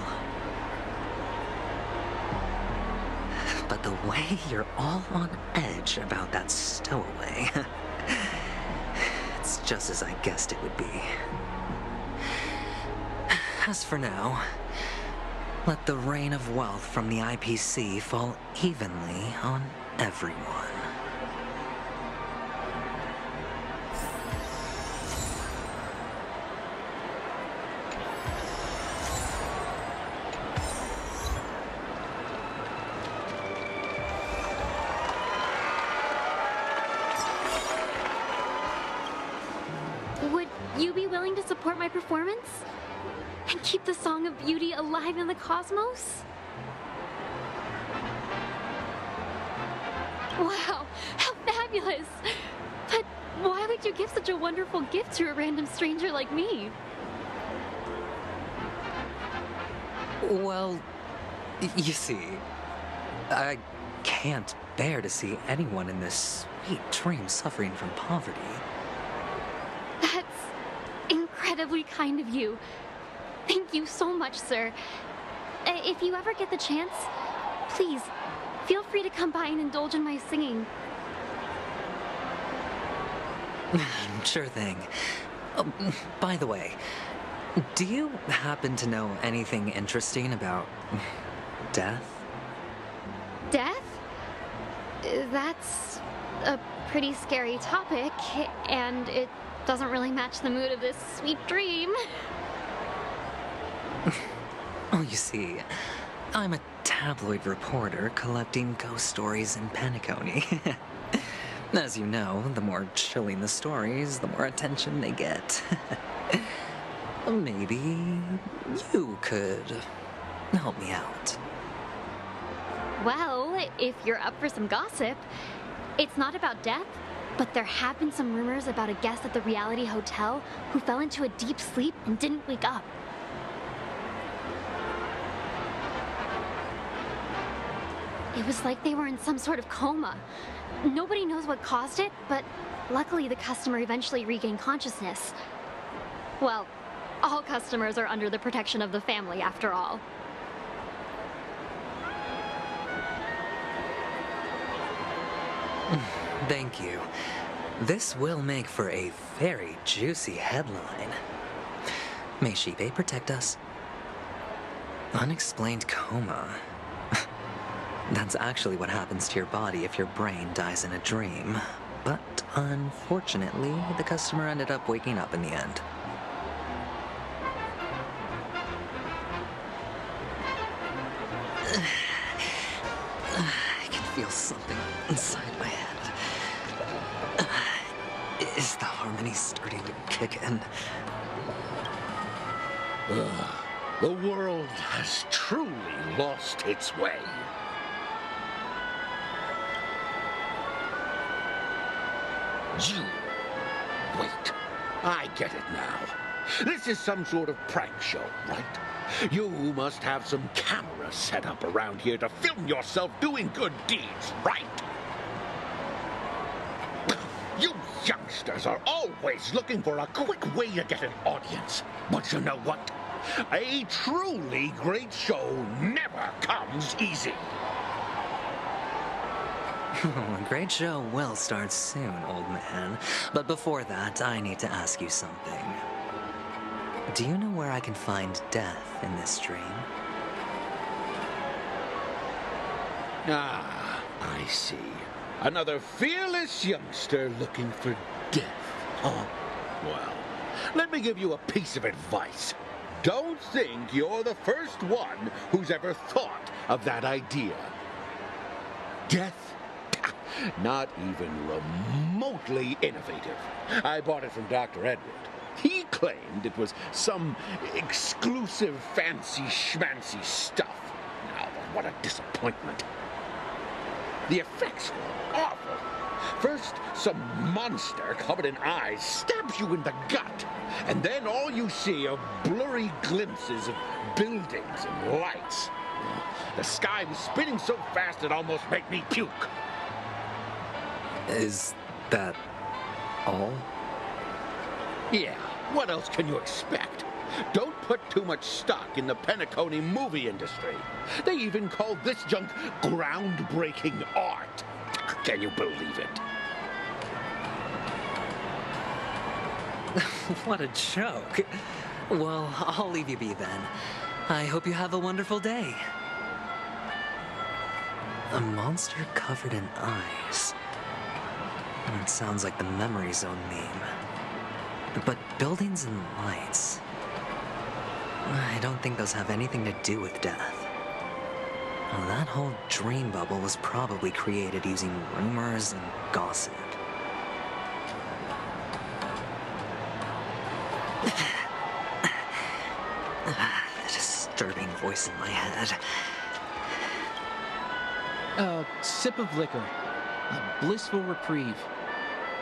But the way you're all on edge about that stowaway, it's just as I guessed it would be. As for now, let the rain of wealth from the IPC fall evenly on everyone. Would you be willing to support my performance? And keep the Song of Beauty alive in the cosmos? Wow, how fabulous! But why would you give such a wonderful gift to a random stranger like me? Well, you see, I can't bear to see anyone in this sweet dream suffering from poverty. That's incredibly kind of you. Thank you so much, sir. If you ever get the chance, please, feel free to come by and indulge in my singing. Sure thing. Oh, by the way, do you happen to know anything interesting about death? Death? That's a pretty scary topic, and it doesn't really match the mood of this sweet dream. Oh, you see, I'm a tabloid reporter collecting ghost stories in Penacony. As you know, the more chilling the stories, the more attention they get. Maybe you could help me out. Well, if you're up for some gossip, it's not about death, but there have been some rumors about a guest at the reality hotel who fell into a deep sleep and didn't wake up. It was like they were in some sort of coma. Nobody knows what caused it, but luckily the customer eventually regained consciousness. Well, all customers are under the protection of the family, after all. Thank you. This will make for a very juicy headline. May Shibe protect us. Unexplained coma. That's actually what happens to your body if your brain dies in a dream. But unfortunately, the customer ended up waking up in the end. I can feel something inside my head. Is the harmony starting to kick in? The world has truly lost its way. You. Wait. I get it now. This is some sort of prank show, right? You must have some cameras set up around here to film yourself doing good deeds, right? You youngsters are always looking for a quick way to get an audience. But you know what? A truly great show never comes easy. A great show will start soon, old man. But before that, I need to ask you something. Do you know where I can find death in this dream? Ah, I see. Another fearless youngster looking for death. Oh, well, let me give you a piece of advice. Don't think you're the first one who's ever thought of that idea. Death? Not even remotely innovative. I bought it from Dr. Edward. He claimed it was some exclusive fancy-schmancy stuff. Now, what a disappointment. The effects were awful. First, some monster covered in eyes stabs you in the gut, and then all you see are blurry glimpses of buildings and lights. The sky was spinning so fast it almost made me puke. Is that all? Yeah, what else can you expect? Don't put too much stock in the Penacony movie industry. They even call this junk groundbreaking art. Can you believe it? What a joke. Well, I'll leave you be then. I hope you have a wonderful day. A monster covered in eyes. It sounds like the Memory Zone meme. But buildings and lights... I don't think those have anything to do with death. Well, that whole dream bubble was probably created using rumors and gossip. The disturbing voice in my head. A sip of liquor. A blissful reprieve.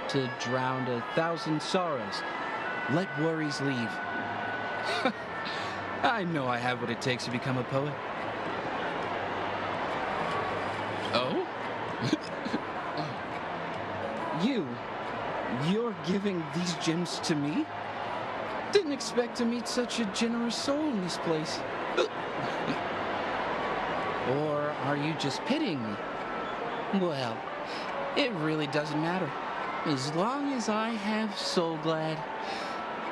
To drown 1,000 sorrows. Let worries leave. I know I have what it takes to become a poet. Oh? You're giving these gems to me? Didn't expect to meet such a generous soul in this place. Or are you just pitying me? Well, it really doesn't matter. As long as I have Soulglad,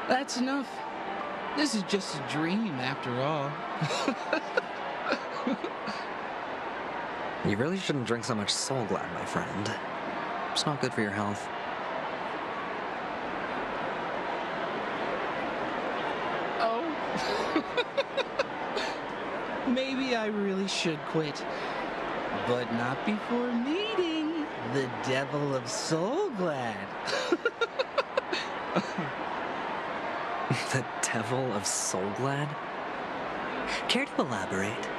that's enough. This is just a dream, after all. You really shouldn't drink so much Soulglad, my friend. It's not good for your health. Oh. Maybe I really should quit. But not before meeting the Devil of Soulglad. The Devil of Soulglad? Care to elaborate?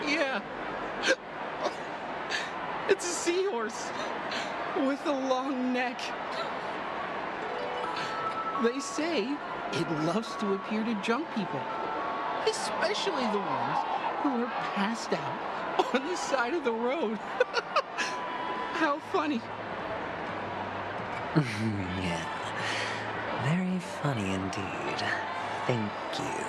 Yeah. It's a seahorse with a long neck. They say it loves to appear to drunk people, especially the ones who are passed out on the side of the road. How funny. Yeah. Very funny indeed. Thank you.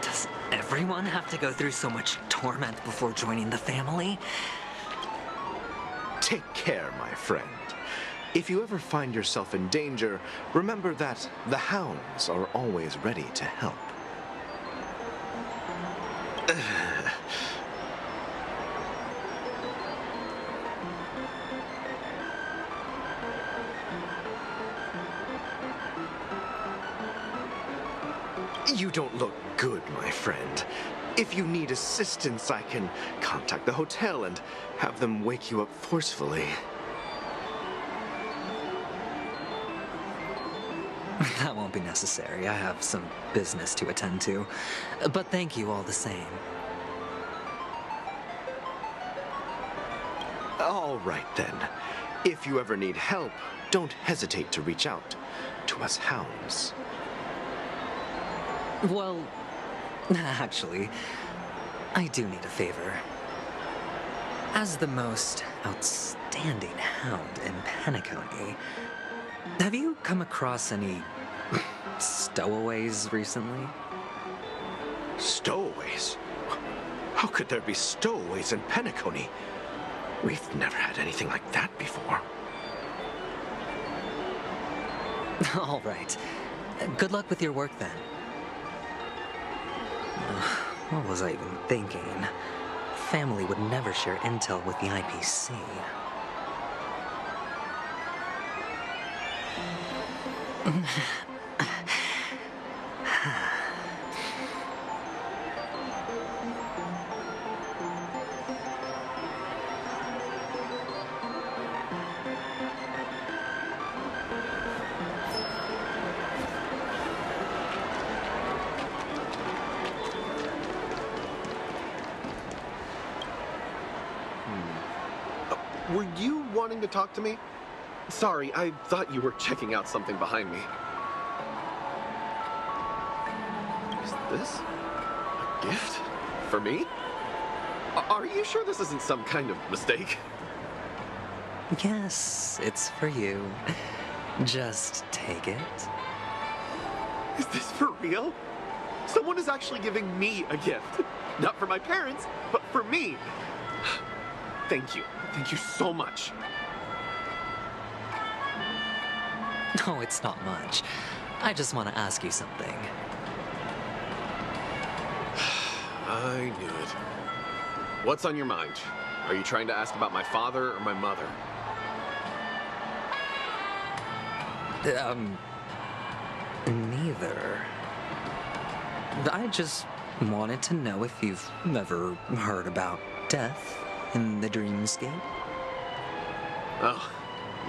Does everyone have to go through so much torment before joining the family? Take care, my friend. If you ever find yourself in danger, remember that the hounds are always ready to help. You don't look good, my friend. If you need assistance, I can contact the hotel and have them wake you up forcefully. That won't be necessary. I have some business to attend to. But thank you all the same. All right, then. If you ever need help, don't hesitate to reach out to us hounds. Well, actually, I do need a favor. As the most outstanding hound in Penacony, have you come across any stowaways recently? Stowaways? How could there be stowaways in Penacony? We've never had anything like that before. All right. Good luck with your work, then. What was I even thinking? Family would never share intel with the IPC. Were you wanting to talk to me? Sorry, I thought you were checking out something behind me. Is this a gift? For me? Are you sure this isn't some kind of mistake? Yes, it's for you. Just take it. Is this for real? Someone is actually giving me a gift. Not for my parents, but for me. Thank you. Thank you so much. No, it's not much. I just want to ask you something. I knew it. What's on your mind? Are you trying to ask about my father or my mother? Neither. I just wanted to know if you've ever heard about death in the dreamscape. Oh,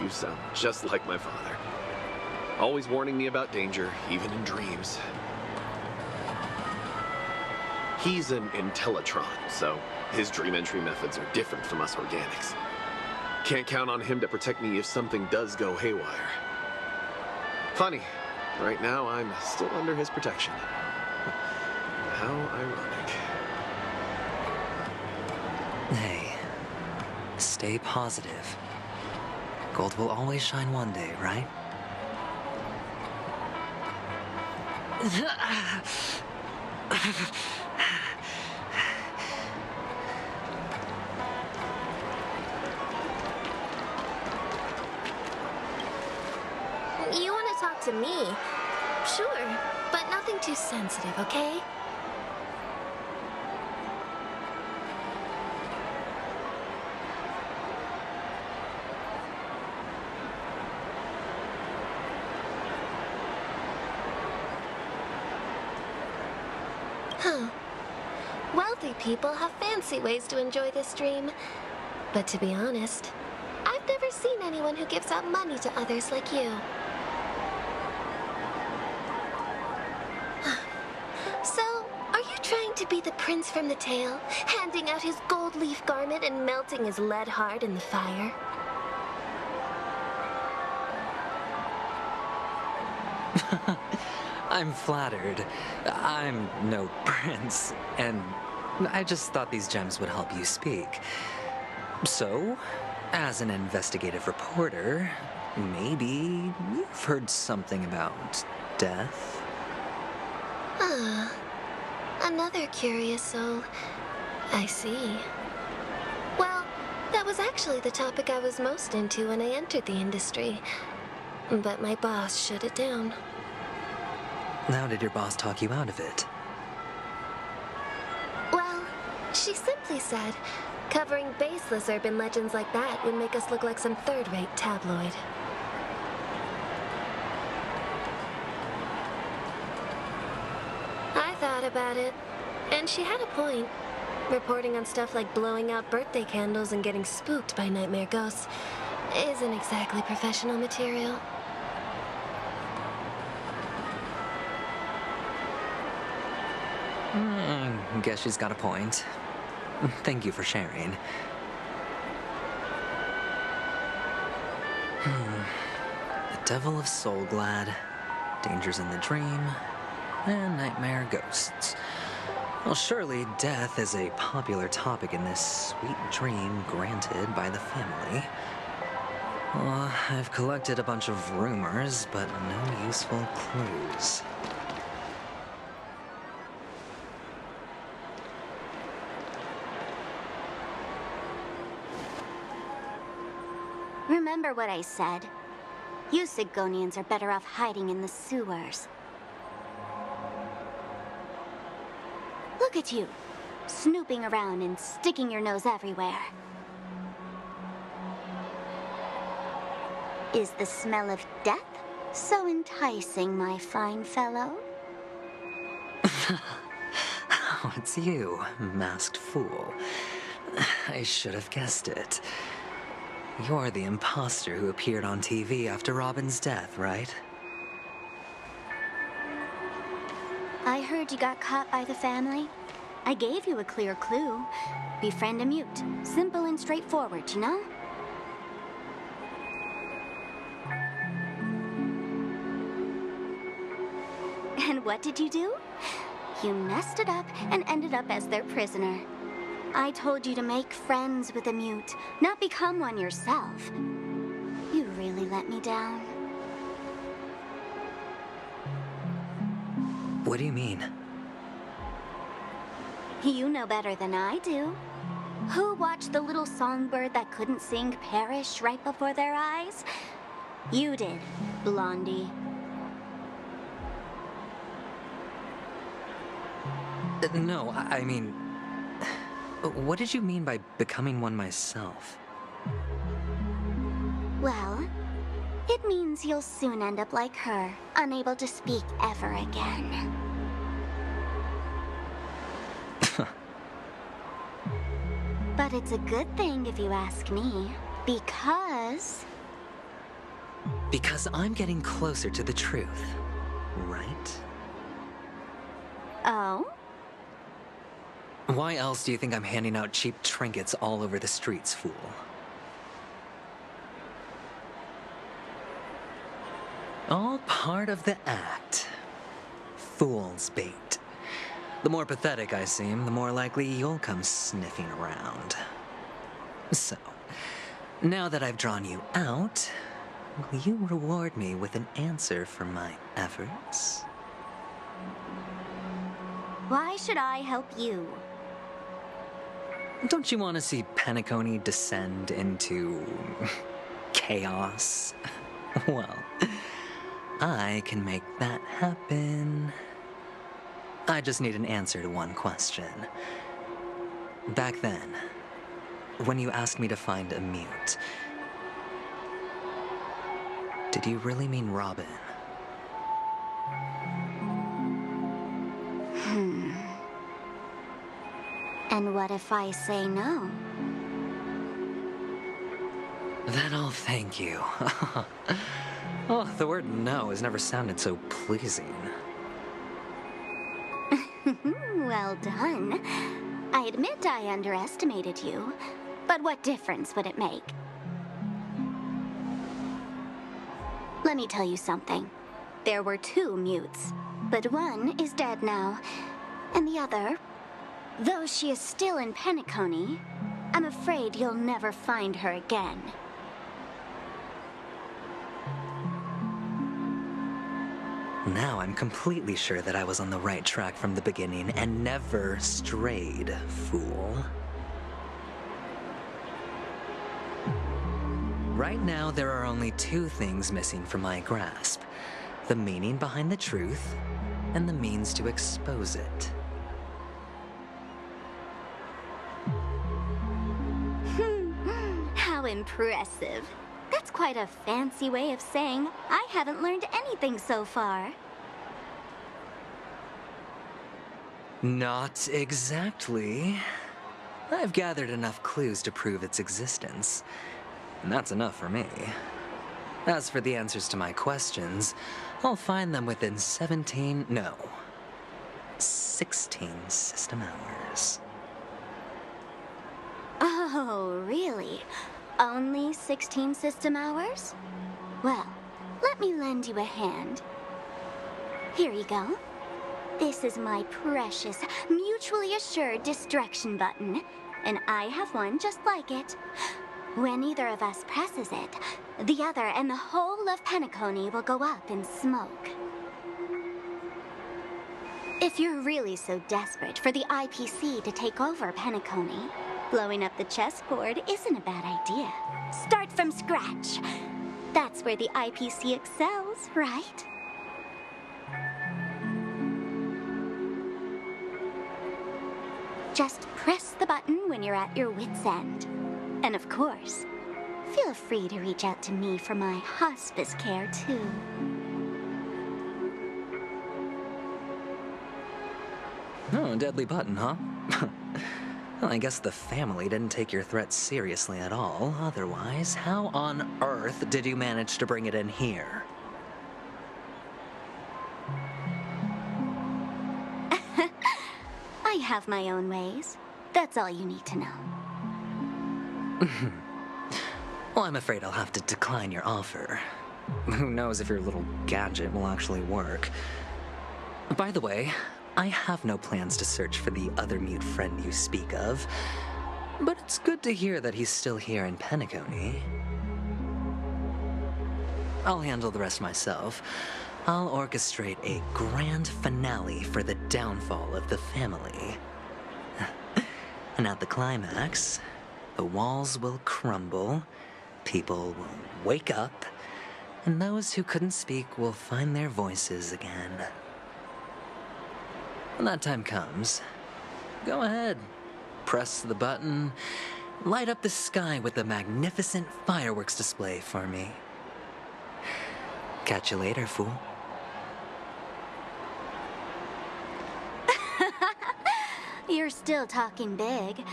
you sound just like my father. Always warning me about danger, even in dreams. He's an Intellitron, so his dream entry methods are different from us organics. Can't count on him to protect me if something does go haywire. Funny, right now I'm still under his protection. How ironic. Hey, stay positive. Gold will always shine one day, right? You want to talk to me? Sure, but nothing too sensitive, okay? Huh. Wealthy people have fancy ways to enjoy this dream. But to be honest, I've never seen anyone who gives out money to others like you. So, are you trying to be the prince from the tale, handing out his gold leaf garment and melting his lead heart in the fire? I'm flattered. I'm no prince, and I just thought these gems would help you speak. So, as an investigative reporter, maybe you've heard something about death? Ah, another curious soul. I see. Well, that was actually the topic I was most into when I entered the industry. But my boss shut it down. How did your boss talk you out of it? Well, she simply said, covering baseless urban legends like that would make us look like some third-rate tabloid. I thought about it, and she had a point. Reporting on stuff like blowing out birthday candles and getting spooked by nightmare ghosts isn't exactly professional material. Guess she's got a point. Thank you for sharing. The Devil of Soulglad, Dangers in the Dream, and Nightmare Ghosts. Well, surely death is a popular topic in this sweet dream granted by the family. Well, I've collected a bunch of rumors, but no useful clues. Remember what I said. You Sigonians are better off hiding in the sewers. Look at you, snooping around and sticking your nose everywhere. Is the smell of death so enticing, my fine fellow? Oh, it's you, masked fool. I should have guessed it. You're the imposter who appeared on TV after Robin's death, right? I heard you got caught by the family. I gave you a clear clue. Befriend a mute. Simple and straightforward, you know? And what did you do? You messed it up and ended up as their prisoner. I told you to make friends with a mute, not become one yourself. You really let me down. What do you mean? You know better than I do. Who watched the little songbird that couldn't sing perish right before their eyes? You did, Blondie. No, I mean... What did you mean by becoming one myself? Well, it means you'll soon end up like her, unable to speak ever again. But it's a good thing if you ask me, because... Because I'm getting closer to the truth, right? Oh? Why else do you think I'm handing out cheap trinkets all over the streets, fool? All part of the act. Fool's bait. The more pathetic I seem, the more likely you'll come sniffing around. So, now that I've drawn you out, will you reward me with an answer for my efforts? Why should I help you? Don't you want to see Penacony descend into chaos? Well, I can make that happen. I just need an answer to one question. Back then, when you asked me to find a mute, did you really mean Robin? And what if I say no? Then I'll thank you. Oh, the word no has never sounded so pleasing. Well done. I admit I underestimated you, but what difference would it make? Let me tell you something. There were 2 mutes, but one is dead now, and the other, though she is still in Penacony, I'm afraid you'll never find her again. Now I'm completely sure that I was on the right track from the beginning and never strayed, fool. Right now, there are only 2 things missing from my grasp: the meaning behind the truth and the means to expose it. How impressive. That's quite a fancy way of saying I haven't learned anything so far. Not exactly. I've gathered enough clues to prove its existence, and that's enough for me. As for the answers to my questions, I'll find them within 16 system hours. Oh, really? Only 16 system hours? Well, let me lend you a hand. Here you go. This is my precious, mutually assured distraction button, and I have one just like it. When either of us presses it, the other and the whole of Penacony will go up in smoke. If you're really so desperate for the IPC to take over Penacony, blowing up the chessboard isn't a bad idea. Start from scratch. That's where the IPC excels, right? Just press the button when you're at your wit's end. And of course, feel free to reach out to me for my hospice care, too. Oh, deadly button, huh? Well, I guess the family didn't take your threat seriously at all. Otherwise, how on earth did you manage to bring it in here? I have my own ways. That's all you need to know. Well, I'm afraid I'll have to decline your offer. Who knows if your little gadget will actually work. By the way, I have no plans to search for the other mute friend you speak of, but it's good to hear that he's still here in Penacony. I'll handle the rest myself. I'll orchestrate a grand finale for the downfall of the family. And at the climax, the walls will crumble, people will wake up, and those who couldn't speak will find their voices again. When that time comes, go ahead, press the button, light up the sky with a magnificent fireworks display for me. Catch you later, fool. You're still talking big,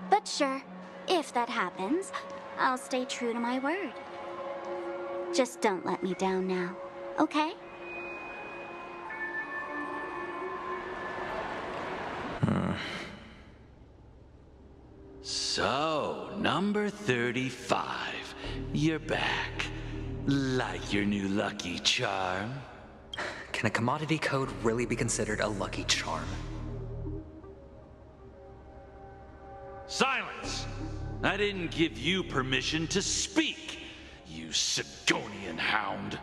but sure, if that happens, I'll stay true to my word. Just don't let me down now, okay? So, number 35, you're back. Like your new lucky charm? Can a commodity code really be considered a lucky charm? Silence! I didn't give you permission to speak, you Sigonian hound.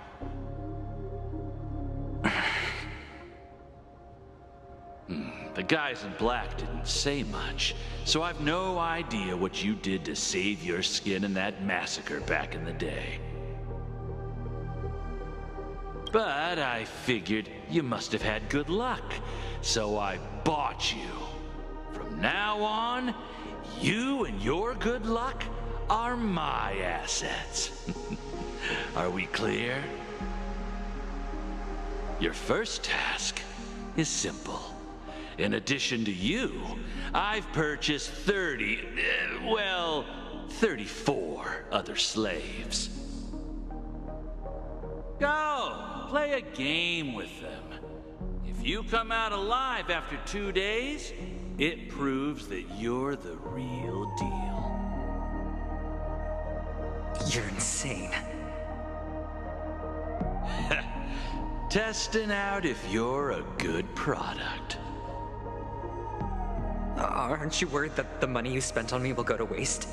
The guys in black didn't say much, so I've no idea what you did to save your skin in that massacre back in the day. But I figured you must have had good luck, so I bought you. From now on, you and your good luck are my assets. Are we clear? Your first task is simple. In addition to you, I've purchased 34 other slaves. Go, play a game with them. If you come out alive after 2 days, it proves that you're the real deal. You're insane. Testing out if you're a good product. Aren't you worried that the money you spent on me will go to waste?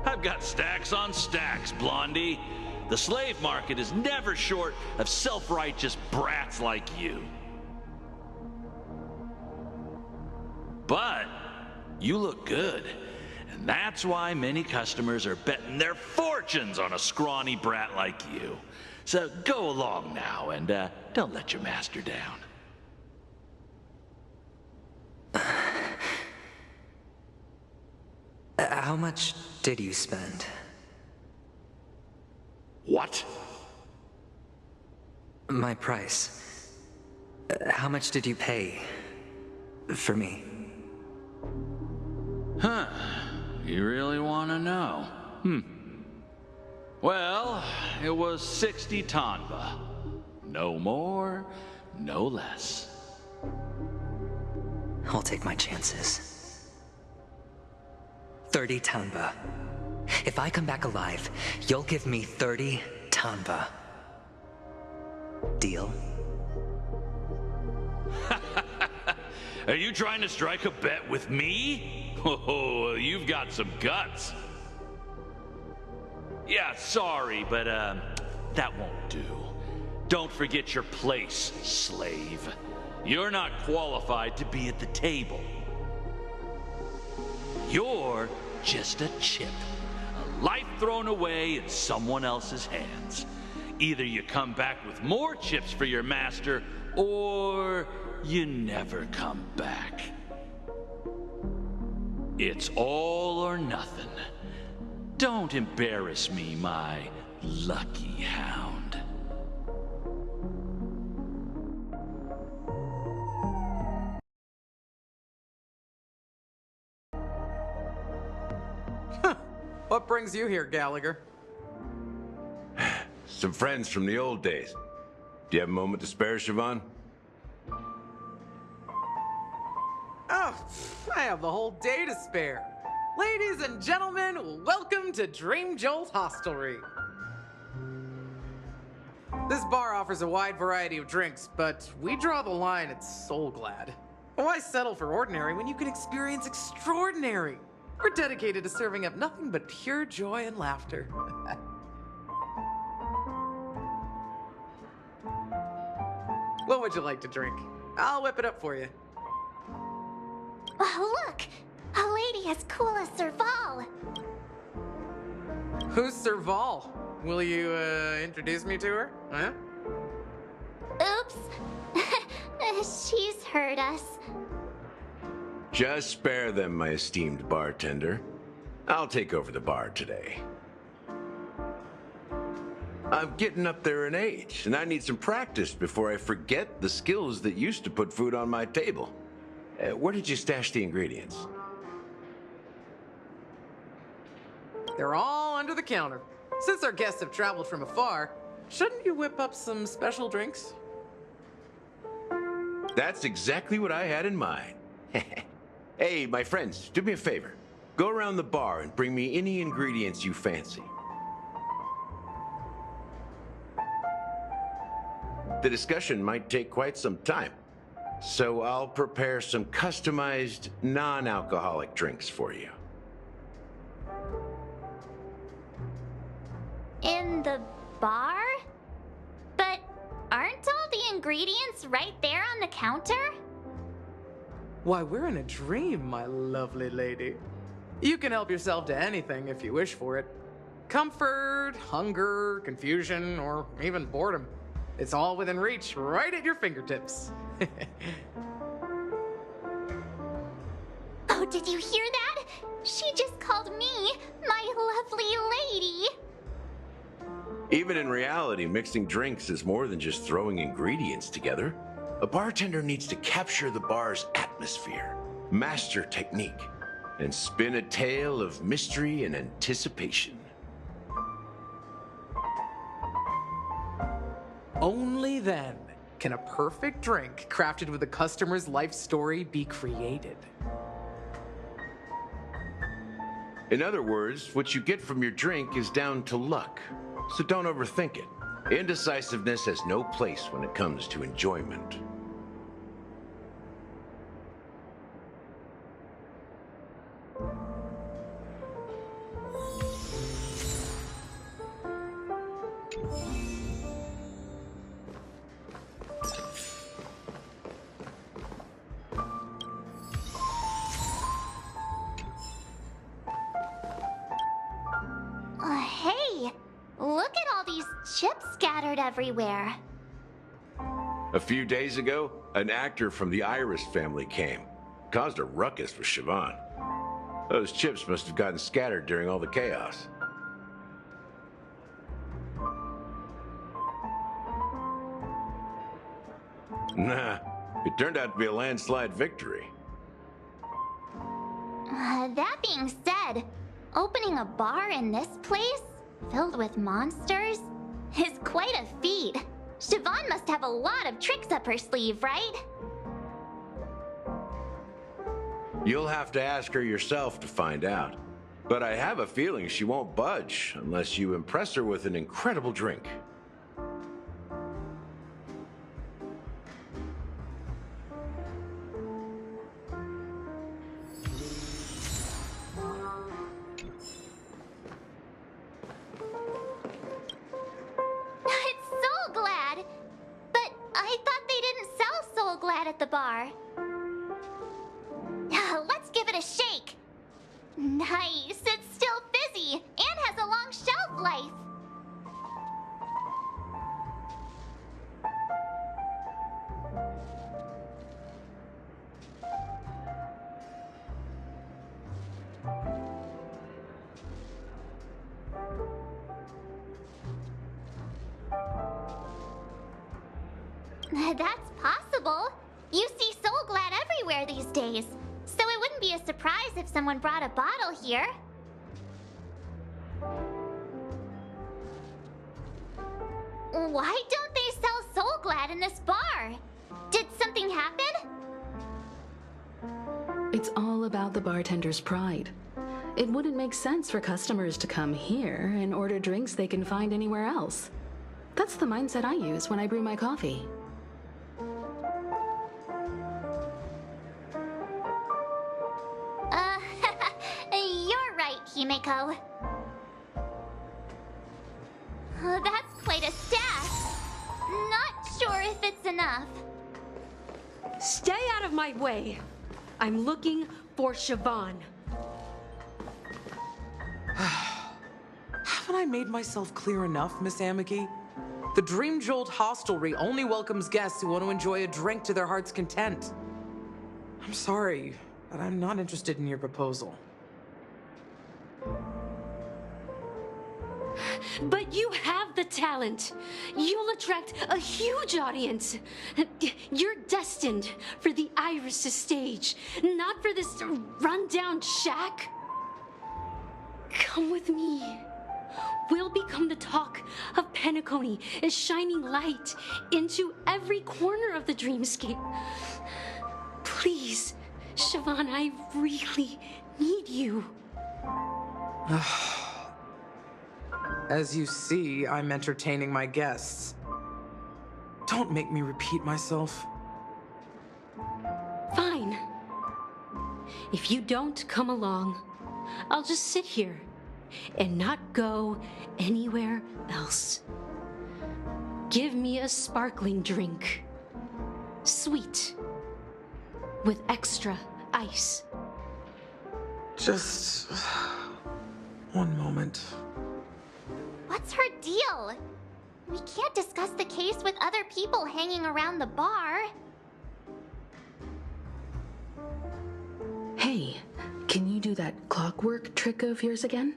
I've got stacks on stacks, Blondie. The slave market is never short of self-righteous brats like you. But you look good, and that's why many customers are betting their fortunes on a scrawny brat like you. So go along now and don't let your master down. How much did you spend? What? My price. How much did you pay for me? Huh. You really want to know? Well, it was 60 tanba. No more, no less. I'll take my chances. 30 tanba. If I come back alive, you'll give me 30 tanba. Deal? Are you trying to strike a bet with me? Oh, you've got some guts. Yeah, sorry, but that won't do. Don't forget your place, slave. You're not qualified to be at the table. You're just a chip. A life thrown away in someone else's hands. Either you come back with more chips for your master, or you never come back. It's all or nothing. Don't embarrass me, my lucky hound. What brings you here, Gallagher? Some friends from the old days. Do you have a moment to spare, Siobhan? Oh, I have the whole day to spare. Ladies and gentlemen, welcome to Dream Jolt Hostelry. This bar offers a wide variety of drinks, but we draw the line at Soul Glad. Why settle for ordinary when you can experience extraordinary? We're dedicated to serving up nothing but pure joy and laughter. What would you like to drink? I'll whip it up for you. Oh, look! A lady as cool as Serval. Who's Serval? Will you, introduce me to her? Huh? Oops. She's heard us. Just spare them, my esteemed bartender. I'll take over the bar today. I'm getting up there in age, and I need some practice before I forget the skills that used to put food on my table. Where did you stash the ingredients? They're all under the counter. Since our guests have traveled from afar, shouldn't you whip up some special drinks? That's exactly what I had in mind. Hey, my friends, do me a favor. Go around the bar and bring me any ingredients you fancy. The discussion might take quite some time, so I'll prepare some customized, non-alcoholic drinks for you. In the bar? But aren't all the the ingredients right there on the counter? Why, we're in a dream, my lovely lady. You can help yourself to anything if you wish for it. Comfort, hunger, confusion, or even boredom. It's all within reach, right at your fingertips. Oh, did you hear that? She just called me my lovely lady. Even in reality, mixing drinks is more than just throwing ingredients together. A bartender needs to capture the bar's atmosphere, master technique, and spin a tale of mystery and anticipation. Only then can a perfect drink crafted with a customer's life story be created. In other words, what you get from your drink is down to luck, so don't overthink it. Indecisiveness has no place when it comes to enjoyment. Hey, look at all these chips scattered everywhere. A few days ago, an actor from the Iris family came. Caused a ruckus with Siobhan. Those chips must have gotten scattered during all the chaos. Nah, it turned out to be a landslide victory. That being said, opening a bar in this place, filled with monsters, is quite a feat. Siobhan must have a lot of tricks up her sleeve, right? You'll have to ask her yourself to find out. But I have a feeling she won't budge unless you impress her with an incredible drink. At the bar. Let's give it a shake. Nice, it's still fizzy and has a long shelf life. That's possible. You see Soul Glad everywhere these days, so it wouldn't be a surprise if someone brought a bottle here. Why don't they sell Soul Glad in this bar? Did something happen? It's all about the bartender's pride. It wouldn't make sense for customers to come here and order drinks they can find anywhere else. That's the mindset I use when I brew my coffee. You're right, Himeko. That's quite a stash. Not sure if it's enough. Stay out of my way. I'm looking for Siobhan. Haven't I made myself clear enough, Miss Amiki? The Dream Jolt Hostelry only welcomes guests who want to enjoy a drink to their heart's content. I'm sorry, but I'm not interested in your proposal. But you have the talent. You'll attract a huge audience. You're destined for the Iris' stage, not for this rundown shack. Come with me. We'll become the talk of Penacony, a shining light into every corner of the dreamscape. Please, Siobhan, I really need you. As you see, I'm entertaining my guests. Don't make me repeat myself. Fine. If you don't come along, I'll just sit here and not go anywhere else. Give me a sparkling drink. Sweet. With extra ice. Just... one moment. What's her deal? We can't discuss the case with other people hanging around the bar. Hey, can you do that clockwork trick of yours again?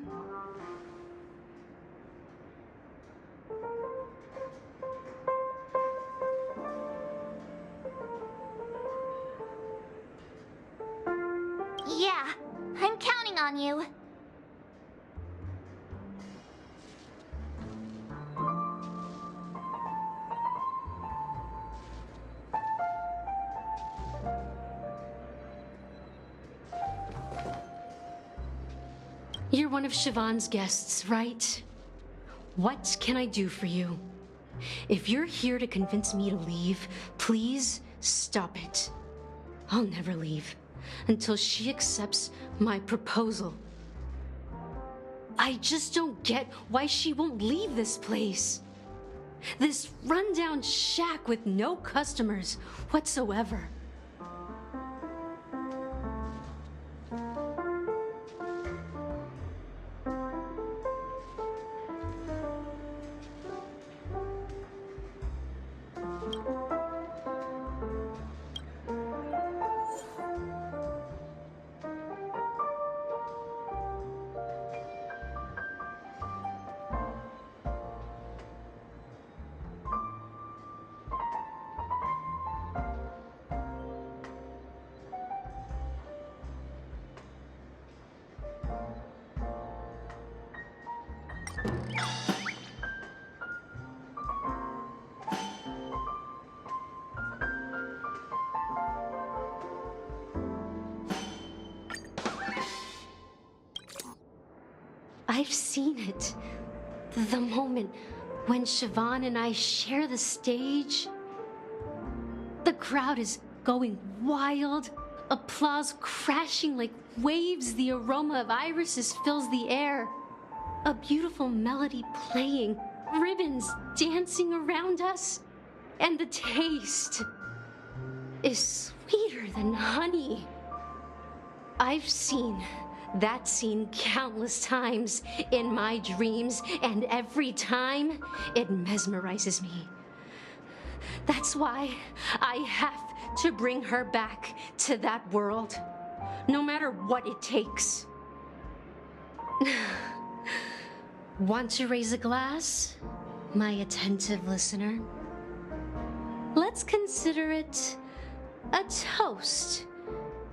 Yeah, I'm counting on you. You're one of Siobhan's guests, right? What can I do for you? If you're here to convince me to leave, please stop it. I'll never leave until she accepts my proposal. I just don't get why she won't leave this place. This rundown shack with no customers whatsoever. I've seen it. The moment when Siobhan and I share the stage. The crowd is going wild. Applause crashing like waves. The aroma of irises fills the air. A beautiful melody playing. Ribbons dancing around us. And the taste is sweeter than honey. I've seen that scene countless times in my dreams, and every time it mesmerizes me. That's why I have to bring her back to that world, no matter what it takes. Want to raise a glass, my attentive listener? Let's consider it a toast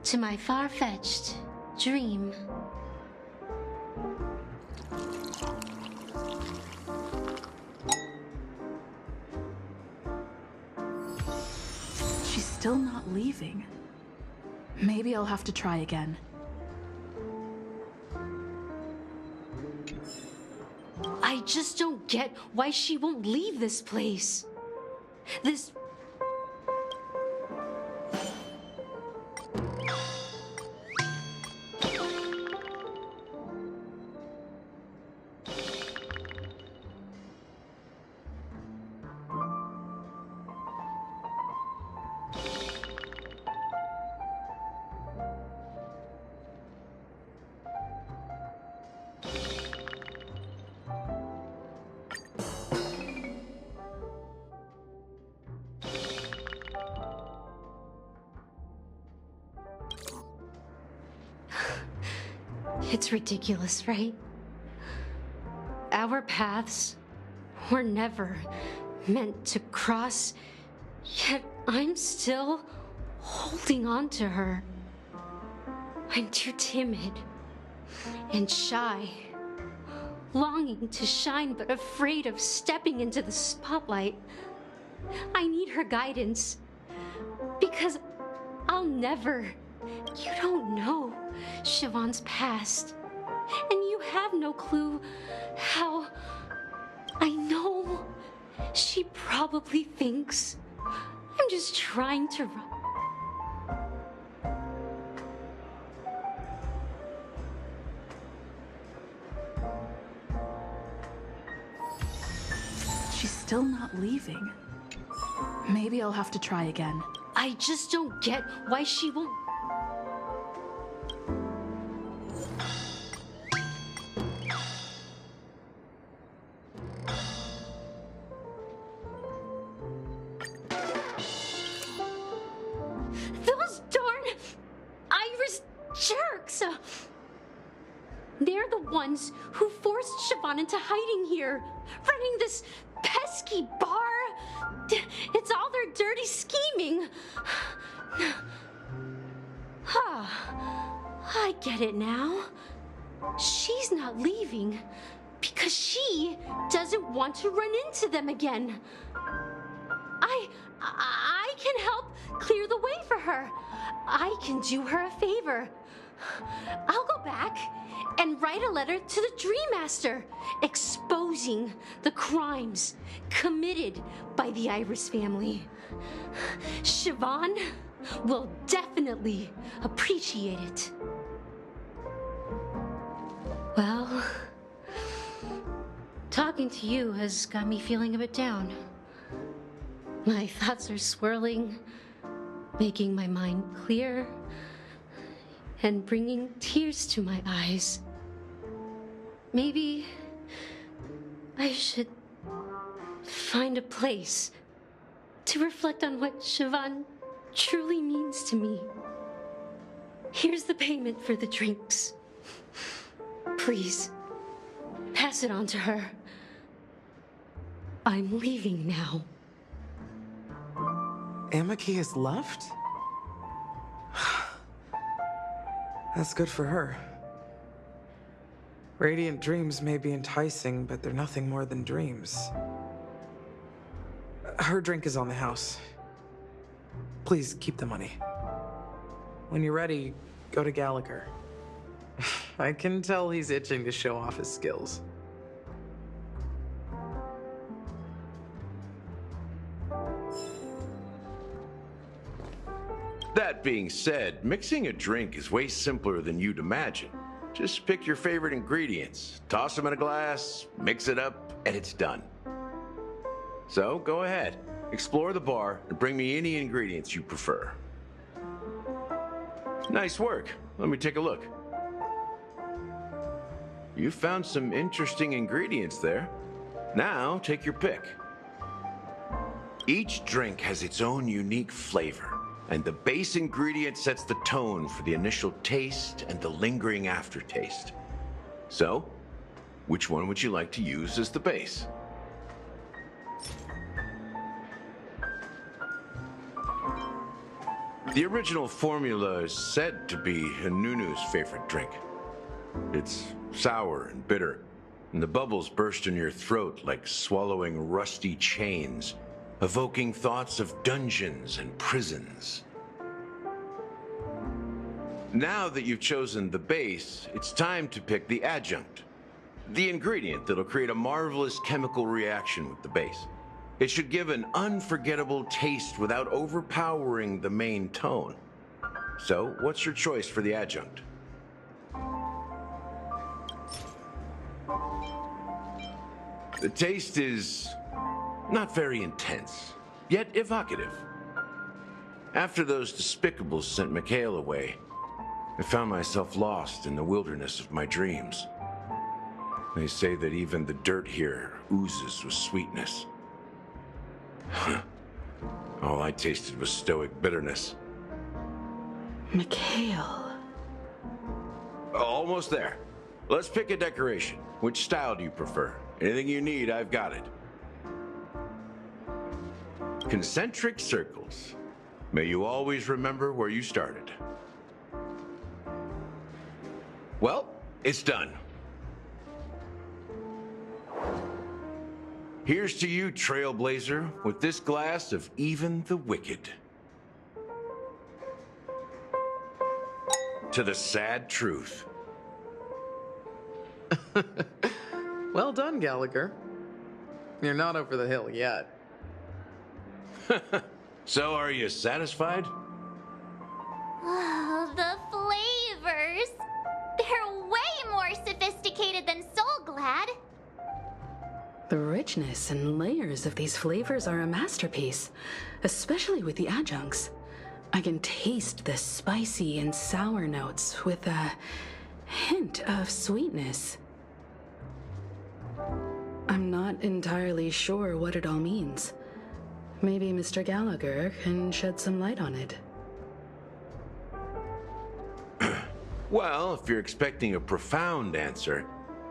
to my far-fetched dream. She's still not leaving. Maybe I'll have to try again. I just don't get why she won't leave this place. This... It's ridiculous, right? Our paths were never meant to cross, yet I'm still holding on to her. I'm too timid and shy, longing to shine but afraid of stepping into the spotlight. I need her guidance, because I'll never... You don't know Siobhan's past, and you have no clue how... I know she probably thinks I'm just trying to She's still not leaving. Maybe I'll have to try again. I just don't get why she won't. Those darn Irish jerks! They're the ones who forced Siobhan into hiding here, running this pesky bar. It's all their dirty scheming. I get it now. She's not leaving because she doesn't want to run into them again. I can help clear the way for her. I can do her a favor. I'll go back and write a letter to the Dream Master exposing the crimes committed by the Iris family. Siobhan will definitely appreciate it. Well, talking to you has got me feeling a bit down. My thoughts are swirling, making my mind clear, and bringing tears to my eyes. Maybe I should find a place to reflect on what Siobhan truly means to me. Here's the payment for the drinks. Please, pass it on to her. I'm leaving now. Amaki has left? That's good for her. Radiant dreams may be enticing, but they're nothing more than dreams. Her drink is on the house. Please keep the money. When you're ready, go to Gallagher. I can tell he's itching to show off his skills. That being said, mixing a drink is way simpler than you'd imagine. Just pick your favorite ingredients, toss them in a glass, mix it up, and it's done. So go ahead, explore the bar, and bring me any ingredients you prefer. Nice work. Let me take a look. You found some interesting ingredients there. Now take your pick. Each drink has its own unique flavor, and the base ingredient sets the tone for the initial taste and the lingering aftertaste. So, which one would you like to use as the base? The original formula is said to be Nunu's favorite drink. It's sour and bitter, and the bubbles burst in your throat like swallowing rusty chains, evoking thoughts of dungeons and prisons. Now that you've chosen the base, it's time to pick the adjunct, the ingredient that'll create a marvelous chemical reaction with the base. It should give an unforgettable taste without overpowering the main tone. So, what's your choice for the adjunct? The taste is not very intense, yet evocative. After those despicables sent Mikhail away, I found myself lost in the wilderness of my dreams. They say that even the dirt here oozes with sweetness. All I tasted was stoic bitterness. Mikhail. Almost there. Let's pick a decoration. Which style do you prefer? Anything you need, I've got it. Concentric circles. May you always remember where you started. Well, it's done. Here's to you, Trailblazer, with this glass of even the wicked. To the sad truth. Well done, Gallagher. You're not over the hill yet. So, are you satisfied? Oh, the flavors! They're way more sophisticated than Soul Glad. The richness and layers of these flavors are a masterpiece, especially with the adjuncts. I can taste the spicy and sour notes with a hint of sweetness. I'm not entirely sure what it all means. Maybe Mr. Gallagher can shed some light on it. Well, if you're expecting a profound answer,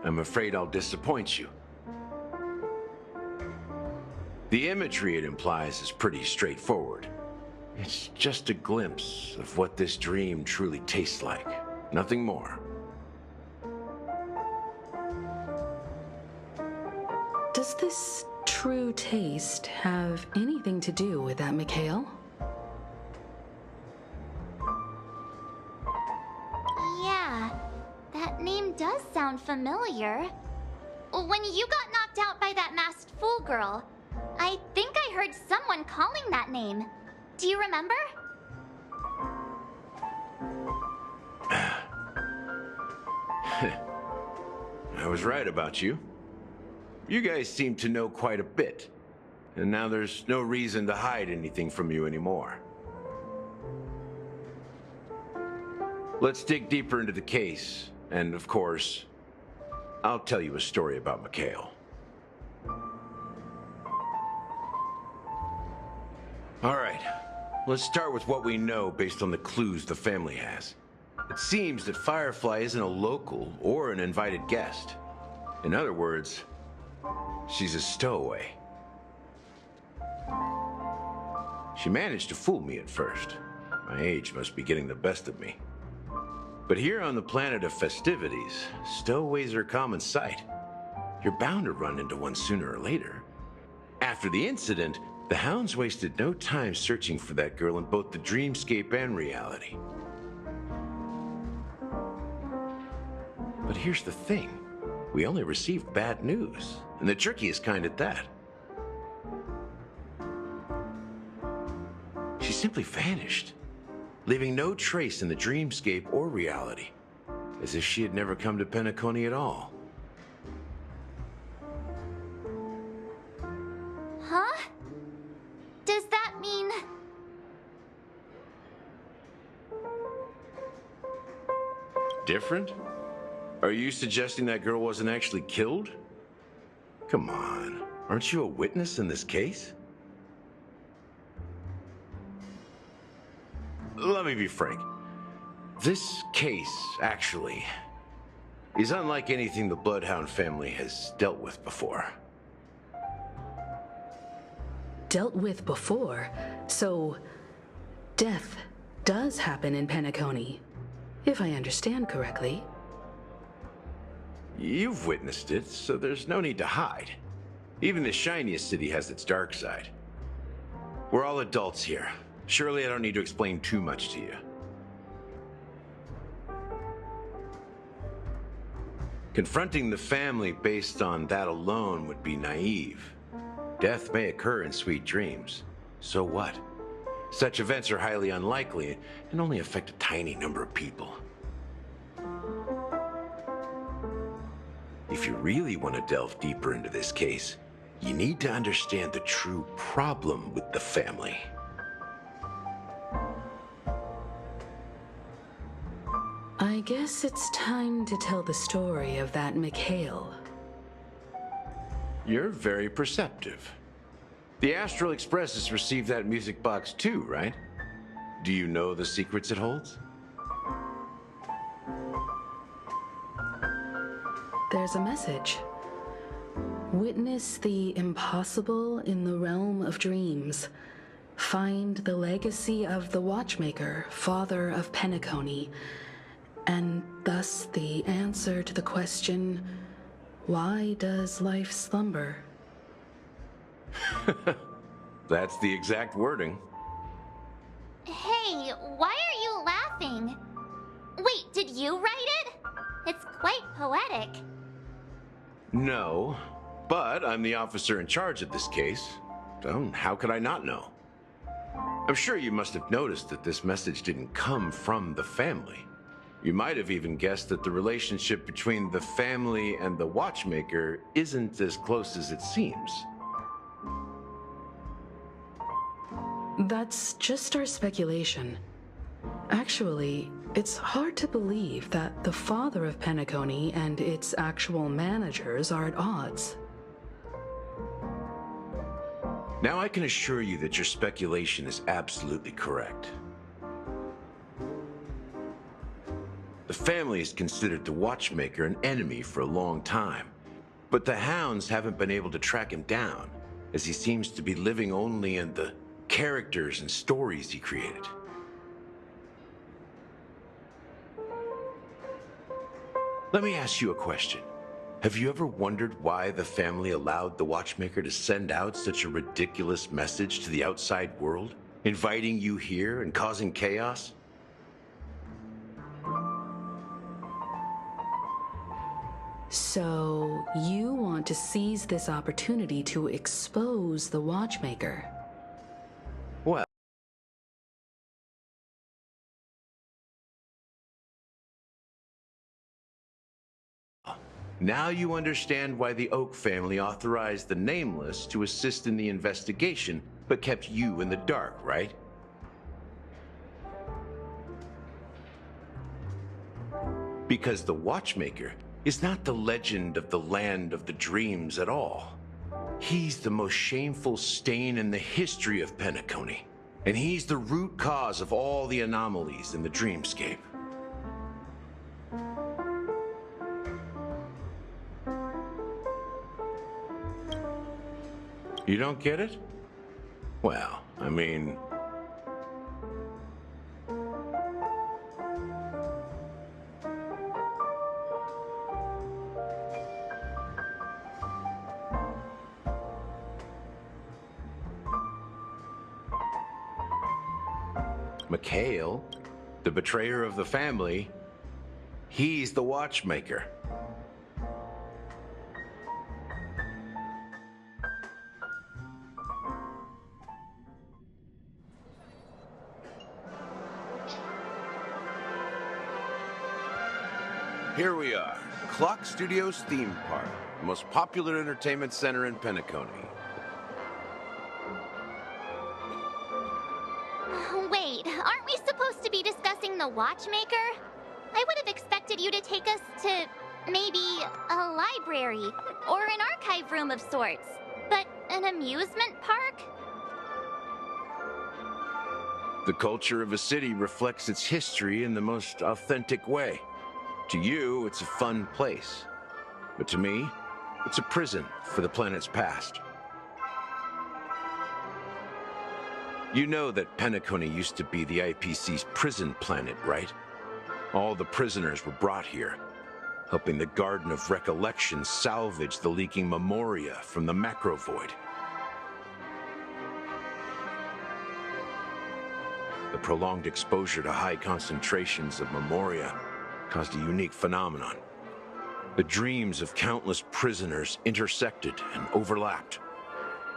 I'm afraid I'll disappoint you. The imagery it implies is pretty straightforward. It's just a glimpse of what this dream truly tastes like. Nothing more. Does this true taste have anything to do with that Mikhail? Yeah, that name does sound familiar. When you got knocked out by that masked fool girl, I think I heard someone calling that name. Do you remember? I was right about you. You guys seem to know quite a bit, and now there's no reason to hide anything from you anymore. Let's dig deeper into the case, and of course, I'll tell you a story about Mikhail. All right, let's start with what we know based on the clues the family has. It seems that Firefly isn't a local or an invited guest. In other words, she's a stowaway. She managed to fool me at first. My age must be getting the best of me. But here on the planet of festivities, stowaways are a common sight. You're bound to run into one sooner or later. After the incident, the hounds wasted no time searching for that girl in both the dreamscape and reality. But here's the thing. We only received bad news, and the trickiest kind at that. She simply vanished, leaving no trace in the dreamscape or reality, as if she had never come to Penacony at all. Huh? Does that mean... Different? Are you suggesting that girl wasn't actually killed? Come on, aren't you a witness in this case? Let me be frank. This case, actually, is unlike anything the Bloodhound family has dealt with before. Dealt with before? So, death does happen in Penacony, if I understand correctly. You've witnessed it, so there's no need to hide. Even the shiniest city has its dark side. We're all adults here. Surely I don't need to explain too much to you. Confronting the family based on that alone would be naive. Death may occur in sweet dreams. So what? Such events are highly unlikely and only affect a tiny number of people. If you really want to delve deeper into this case, you need to understand the true problem with the family. I guess it's time to tell the story of that Mikhail. You're very perceptive. The Astral Express has received that music box too, right? Do you know the secrets it holds? There's a message. Witness the impossible in the realm of dreams. Find the legacy of the Watchmaker, father of Penacony, and thus the answer to the question, why does life slumber? That's the exact wording. Hey, why are you laughing? Wait, did you write it? It's quite poetic. No, but I'm the officer in charge of this case. So how could I not know? I'm sure you must have noticed that this message didn't come from the family. You might have even guessed that the relationship between the family and the watchmaker isn't as close as it seems. That's just our speculation. Actually, it's hard to believe that the father of Penacony and its actual managers are at odds. Now I can assure you that your speculation is absolutely correct. The family has considered the watchmaker an enemy for a long time, but the hounds haven't been able to track him down, as he seems to be living only in the characters and stories he created. Let me ask you a question. Have you ever wondered why the family allowed the watchmaker to send out such a ridiculous message to the outside world, inviting you here and causing chaos? So, you want to seize this opportunity to expose the watchmaker? Well, now you understand why the Oak family authorized the Nameless to assist in the investigation, but kept you in the dark, right? Because the watchmaker is not the legend of the land of the dreams at all. He's the most shameful stain in the history of Penacony, and he's the root cause of all the anomalies in the dreamscape. You don't get it? Well, I mean... Mikhail, the betrayer of the family, he's the watchmaker. Here we are, Clock Studios theme park, the most popular entertainment center in Penacony. Wait, aren't we supposed to be discussing the watchmaker? I would have expected you to take us to maybe a library or an archive room of sorts. But an amusement park? The culture of a city reflects its history in the most authentic way. To you, it's a fun place. But to me, it's a prison for the planet's past. You know that Penacony used to be the IPC's prison planet, right? All the prisoners were brought here, helping the Garden of Recollection salvage the leaking memoria from the macro void. The prolonged exposure to high concentrations of memoria caused a unique phenomenon. The dreams of countless prisoners intersected and overlapped,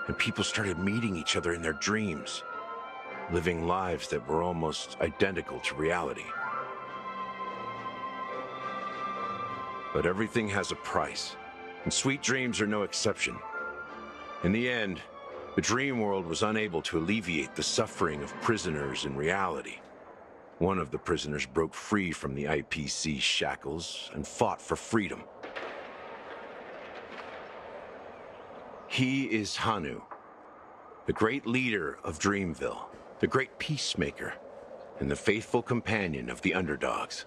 and people started meeting each other in their dreams, living lives that were almost identical to reality. But everything has a price, and sweet dreams are no exception. In the end, the dream world was unable to alleviate the suffering of prisoners in reality. One of the prisoners broke free from the IPC shackles and fought for freedom. He is Hanu, the great leader of Dreamville, the great peacemaker, and the faithful companion of the underdogs.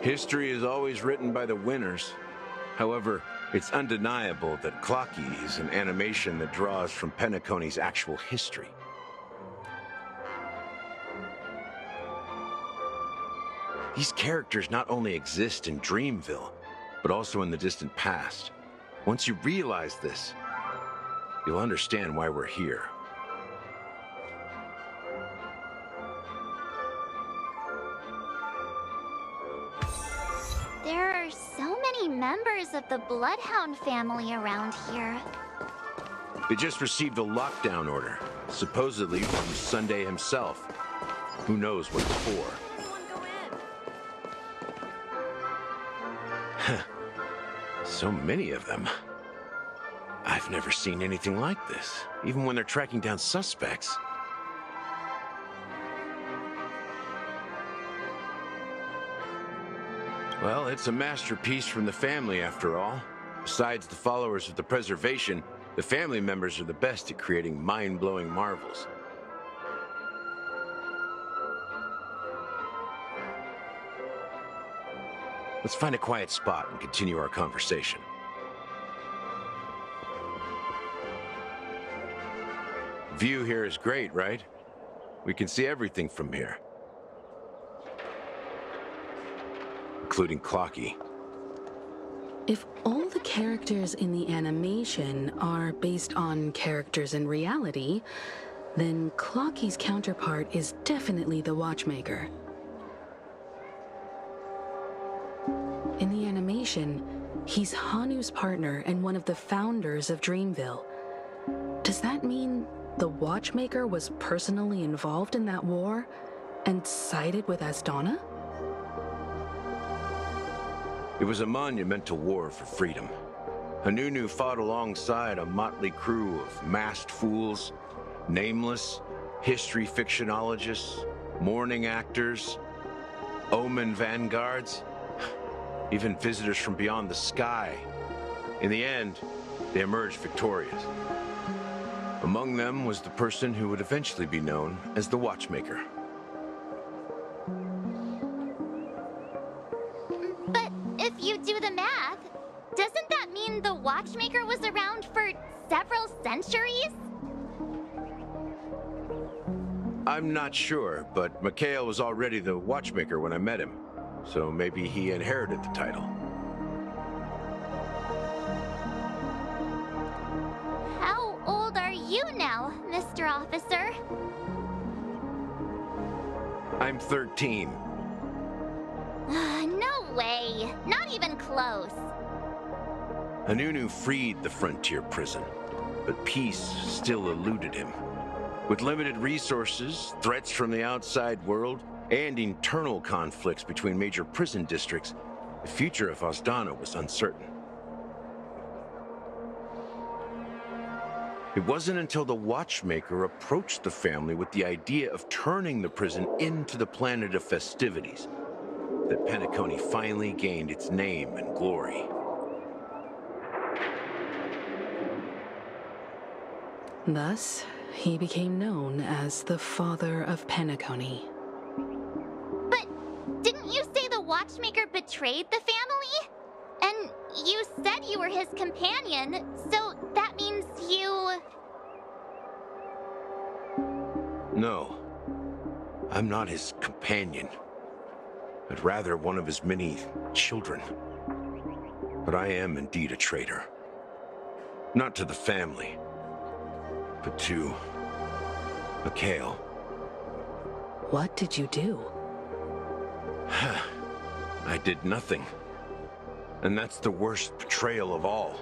History is always written by the winners. However, it's undeniable that Clocky is an animation that draws from Penacony's actual history. These characters not only exist in Dreamville, but also in the distant past. Once you realize this, you'll understand why we're here. There are so many members of the Bloodhound family around here. They just received a lockdown order, supposedly from Sunday himself. Who knows what it's for? So many of them. I've never seen anything like this, even when they're tracking down suspects. Well, it's a masterpiece from the family, after all. Besides the followers of the preservation, the family members are the best at creating mind-blowing marvels. Let's find a quiet spot and continue our conversation. View here is great, right? We can see everything from here. Including Clocky. If all the characters in the animation are based on characters in reality, then Clocky's counterpart is definitely the Watchmaker. In the animation, he's Hanu's partner and one of the founders of Dreamville. Does that mean the Watchmaker was personally involved in that war and sided with Asdana? It was a monumental war for freedom. Hanunu fought alongside a motley crew of masked fools, nameless, history fictionologists, mourning actors, omen vanguards, even visitors from beyond the sky. In the end, they emerged victorious. Among them was the person who would eventually be known as the Watchmaker. But if you do the math, doesn't that mean the Watchmaker was around for several centuries? I'm not sure, but Mikhail was already the Watchmaker when I met him, so maybe he inherited the title. How old are you now, Mr. Officer? I'm 13. No way. Not even close. Hanunu freed the frontier prison, but peace still eluded him. With limited resources, threats from the outside world, and internal conflicts between major prison districts, the future of Asdana was uncertain. It wasn't until the Watchmaker approached the family with the idea of turning the prison into the planet of festivities that Penacony finally gained its name and glory. Thus, he became known as the Father of Penacony. But didn't you say the Watchmaker betrayed the family? And you said you were his companion, so that means you... No, I'm not his companion, but rather one of his many children. But I am indeed a traitor. Not to the family, but to Mikhail. What did you do? I did nothing. And that's the worst betrayal of all.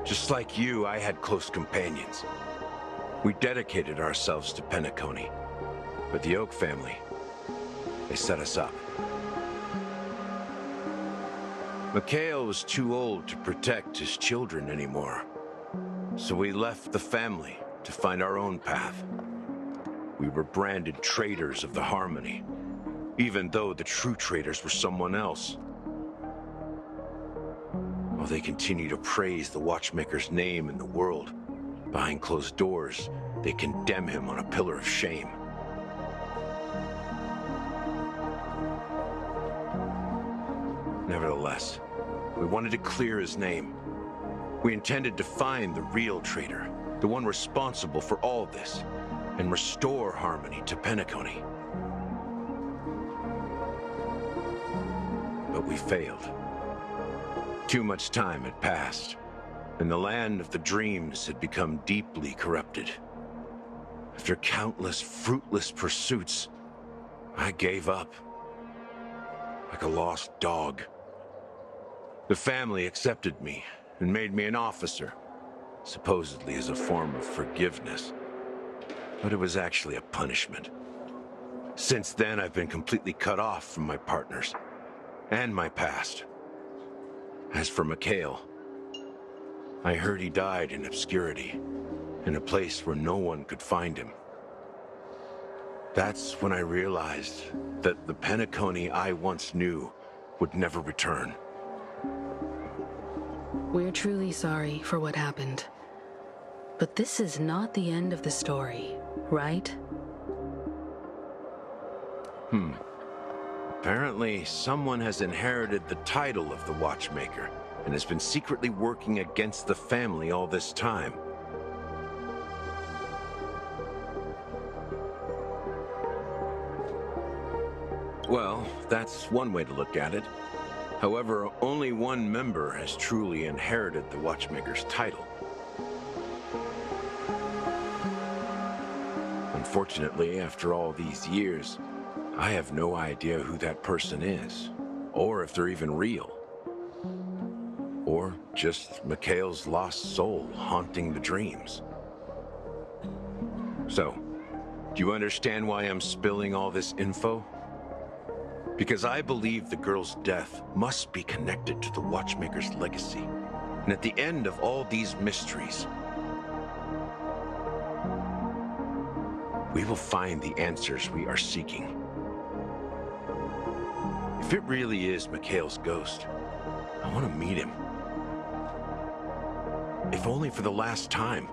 Just like you, I had close companions. We dedicated ourselves to Penacony. But the Oak family, they set us up. Mikhail was too old to protect his children anymore. So we left the family to find our own path. We were branded traitors of the Harmony, even though the true traitors were someone else. While they continue to praise the Watchmaker's name in the world, behind closed doors, they condemn him on a pillar of shame. Nevertheless, we wanted to clear his name. We intended to find the real traitor, the one responsible for all this, and restore harmony to Penacony. But we failed. Too much time had passed, and the land of the dreams had become deeply corrupted. After countless fruitless pursuits, I gave up. Like a lost dog. The family accepted me and made me an officer, supposedly as a form of forgiveness. But it was actually a punishment. Since then, I've been completely cut off from my partners and my past. As for Mikhail, I heard he died in obscurity, in a place where no one could find him. That's when I realized that the Penacony I once knew would never return. We're truly sorry for what happened. But this is not the end of the story, right? Apparently, someone has inherited the title of the Watchmaker and has been secretly working against the family all this time. Well, that's one way to look at it. However, only one member has truly inherited the Watchmaker's title. Unfortunately, after all these years, I have no idea who that person is, or if they're even real. Or just Mikhail's lost soul haunting the dreams. So, do you understand why I'm spilling all this info? Because I believe the girl's death must be connected to the Watchmaker's legacy. And at the end of all these mysteries, we will find the answers we are seeking. If it really is Mikhail's ghost, I want to meet him. If only for the last time.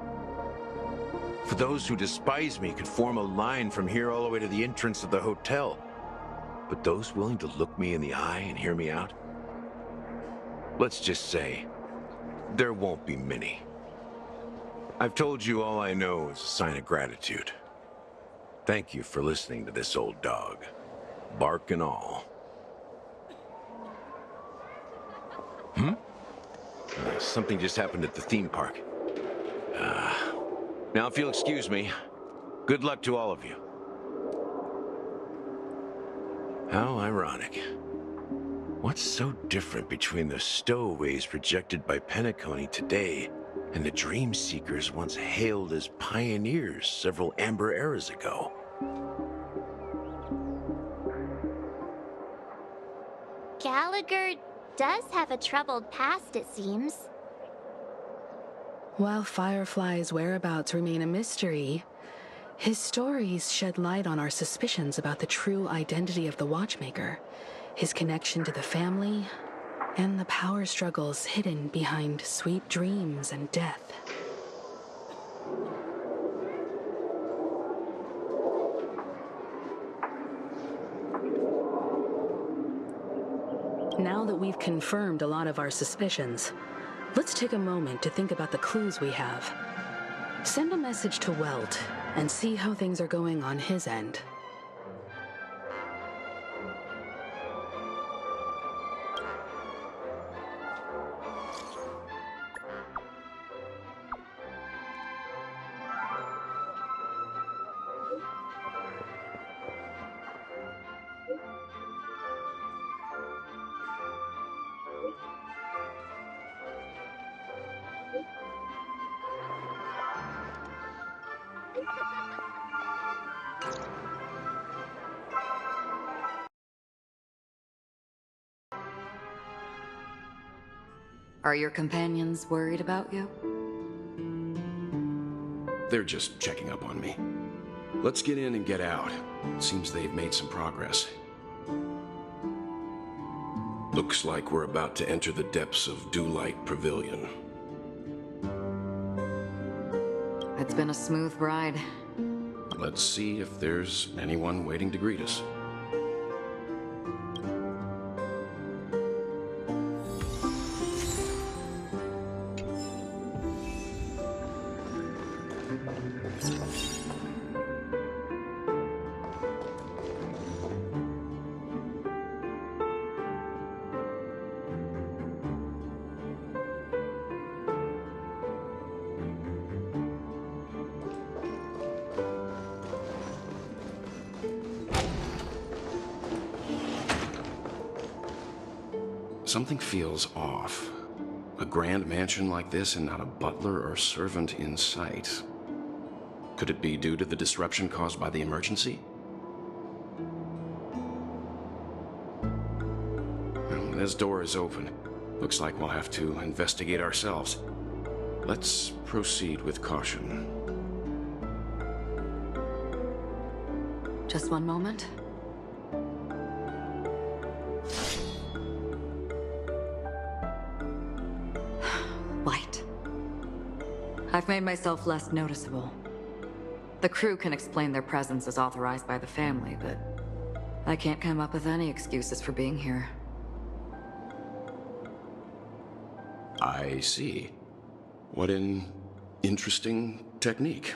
For those who despise me could form a line from here all the way to the entrance of the hotel. But those willing to look me in the eye and hear me out? Let's just say, there won't be many. I've told you all I know is a sign of gratitude. Thank you for listening to this old dog, bark and all. Something just happened at the theme park. Now, if you'll excuse me, good luck to all of you. How ironic. What's so different between the stowaways rejected by Penacony today and the dream seekers once hailed as pioneers several amber eras ago? Gallagher does have a troubled past, it seems. While Firefly's whereabouts remain a mystery, his stories shed light on our suspicions about the true identity of the Watchmaker, his connection to the family, and the power struggles hidden behind sweet dreams and death. Now that we've confirmed a lot of our suspicions, let's take a moment to think about the clues we have. Send a message to Welt and see how things are going on his end. Are your companions worried about you? They're just checking up on me. Let's get in and get out. Seems they've made some progress. Looks like we're about to enter the depths of Dewlight Pavilion. It's been a smooth ride. Let's see if there's anyone waiting to greet us. Something feels off. A grand mansion like this and not a butler or servant in sight. Could it be due to the disruption caused by the emergency? Well, this door is open. Looks like we'll have to investigate ourselves. Let's proceed with caution. Just one moment. Light. I've made myself less noticeable. The crew can explain their presence as authorized by the family, but I can't come up with any excuses for being here. I see. What an interesting technique.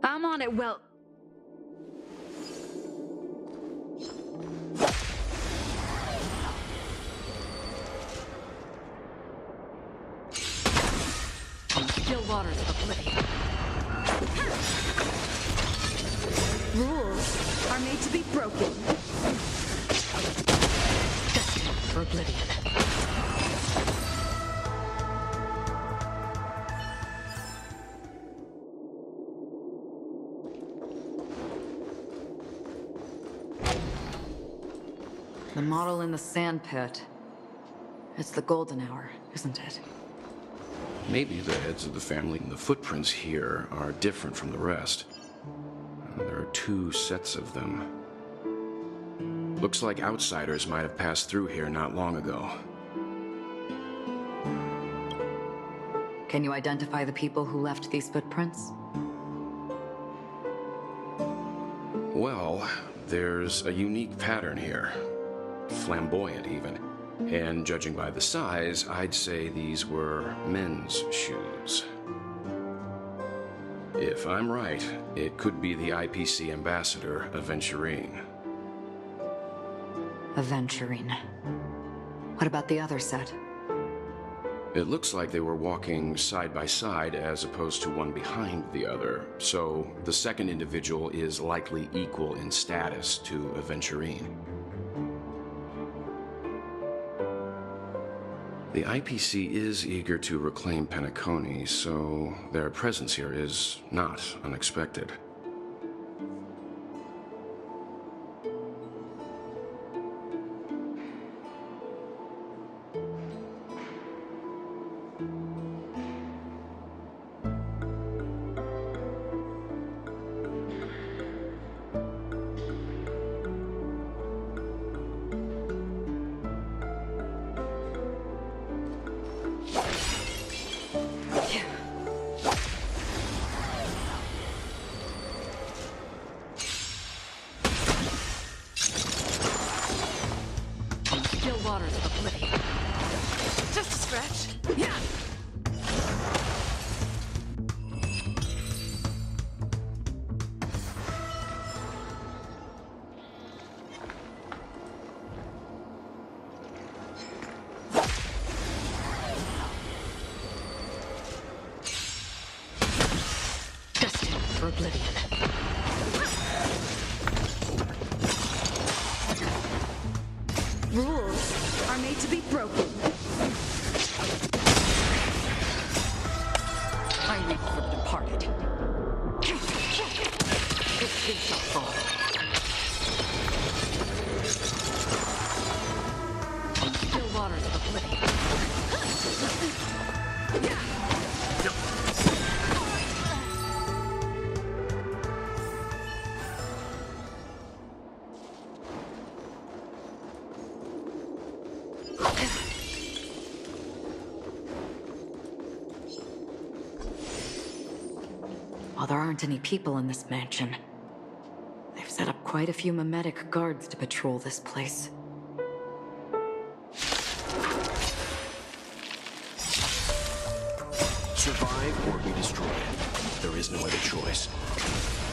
I'm on it, well... Still waters of oblivion. Rules are made to be broken. Destined for oblivion. The model in the sand pit. It's the golden hour, isn't it? Maybe the heads of the family and the footprints here are different from the rest. There are 2 sets of them. Looks like outsiders might have passed through here not long ago. Can you identify the people who left these footprints? Well, there's a unique pattern here. Flamboyant, even. And judging by the size, I'd say these were men's shoes. If I'm right, it could be the IPC ambassador, Aventurine. Aventurine. What about the other set? It looks like they were walking side by side as opposed to one behind the other, so the second individual is likely equal in status to Aventurine. The IPC is eager to reclaim Penacony, so their presence here is not unexpected. Rules are made to be broken. I reap for the departed. This too shall fall. Still waters of oblivion. While there aren't any people in this mansion, they've set up quite a few mimetic guards to patrol this place. survive or be destroyed. There is no other choice.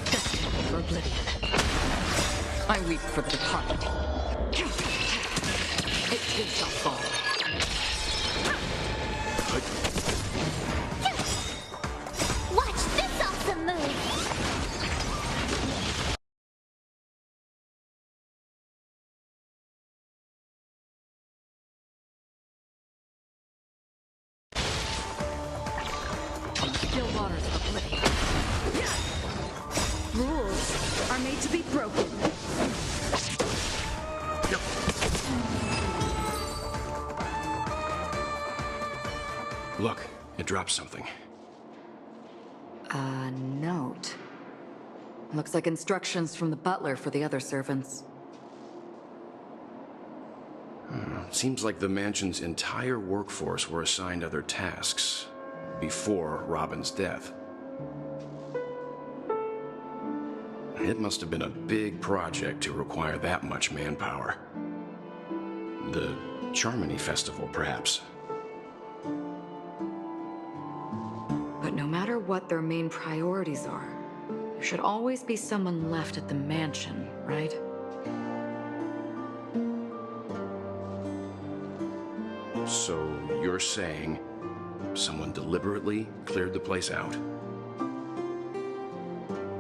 Destined for oblivion. I weep for the departed. It too shall fall. Watch this awesome move! Still waters of oblivion. Rules are made to be broken. Look, it dropped something. A note. Looks like instructions from the butler for the other servants. Seems like the mansion's entire workforce were assigned other tasks before Robin's death. It must have been a big project to require that much manpower. The Charmony Festival, perhaps. But no matter what their main priorities are, there should always be someone left at the mansion, right? So you're saying someone deliberately cleared the place out?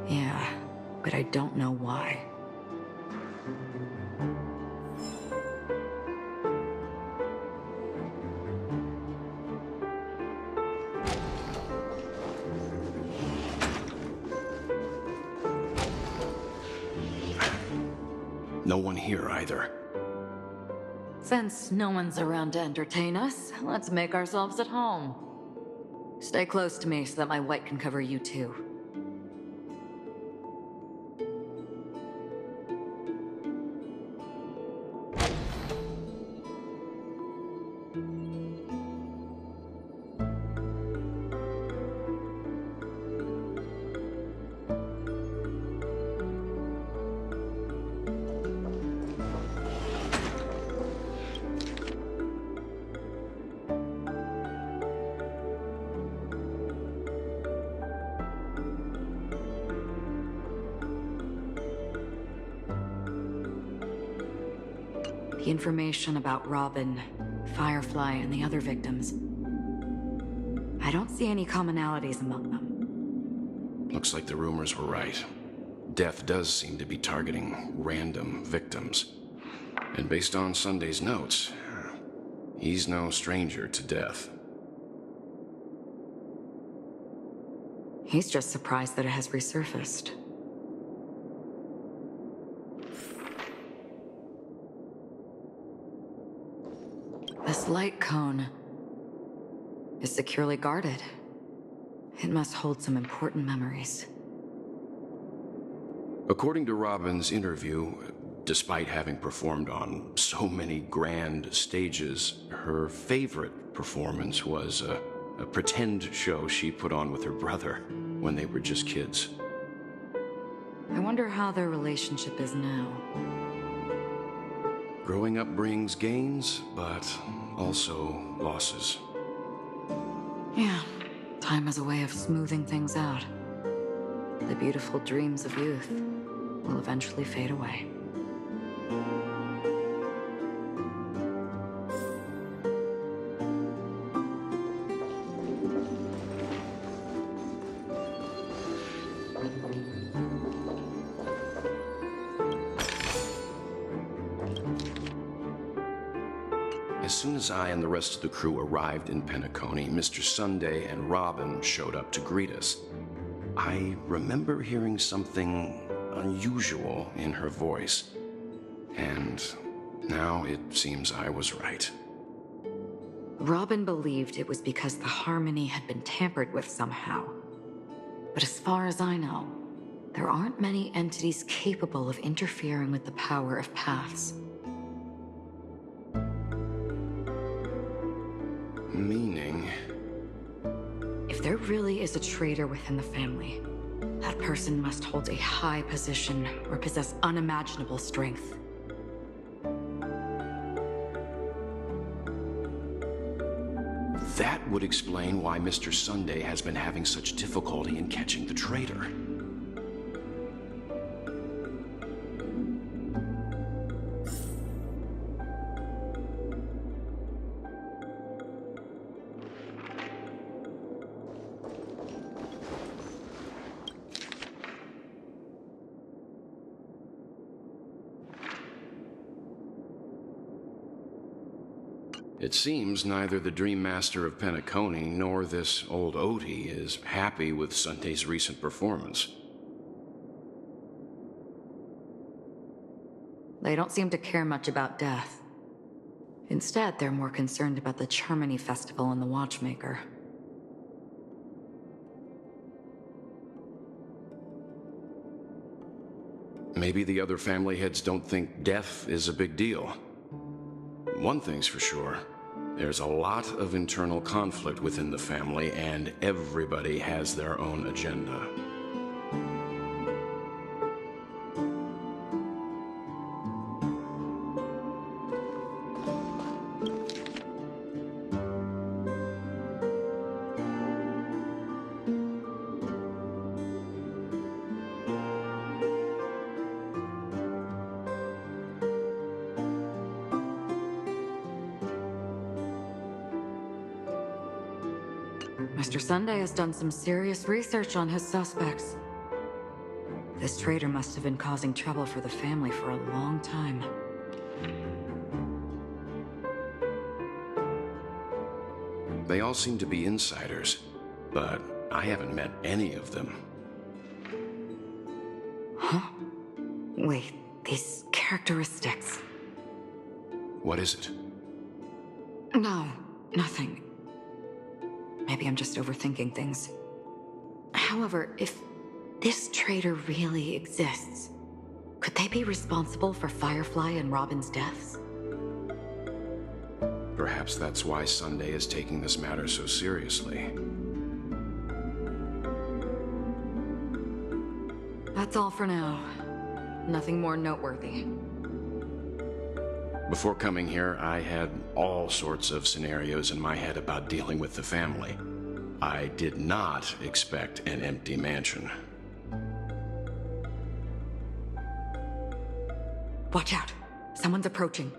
Yeah, but I don't know why. No one here either. Since no one's around to entertain us, let's make ourselves at home. Stay close to me so that my white can cover you too. The information about Robin, Firefly, and the other victims. I don't see any commonalities among them. Looks like the rumors were right. Death does seem to be targeting random victims. And based on Sunday's notes, he's no stranger to death. He's just surprised that it has resurfaced. This light cone is securely guarded. It must hold some important memories. According to Robin's interview, despite having performed on so many grand stages, her favorite performance was a pretend show she put on with her brother when they were just kids. I wonder how their relationship is now. Growing up brings gains, but also losses. Yeah, time is a way of smoothing things out. The beautiful dreams of youth will eventually fade away. As soon as I and the rest of the crew arrived in Penacony, Mr. Sunday and Robin showed up to greet us. I remember hearing something unusual in her voice, and now it seems I was right. Robin believed it was because the harmony had been tampered with somehow. But as far as I know, there aren't many entities capable of interfering with the power of paths. Meaning? If there really is a traitor within the family, that person must hold a high position or possess unimaginable strength. That would explain why Mr. Sunday has been having such difficulty in catching the traitor. It seems neither the Dream Master of Penacony nor this old Odie is happy with Sunday's recent performance. They don't seem to care much about death. Instead, they're more concerned about the Charmony Festival and the Watchmaker. Maybe the other family heads don't think death is a big deal. One thing's for sure. There's a lot of internal conflict within the family, and everybody has their own agenda. Mr. Sunday has done some serious research on his suspects. This traitor must have been causing trouble for the family for a long time. They all seem to be insiders, but I haven't met any of them. Huh? Wait, these characteristics. What is it? No, nothing. Maybe I'm just overthinking things. However, if this traitor really exists, could they be responsible for Firefly and Robin's deaths? Perhaps that's why Sunday is taking this matter so seriously. That's all for now. Nothing more noteworthy. Before coming here, I had all sorts of scenarios in my head about dealing with the family. I did not expect an empty mansion. Watch out. Someone's approaching.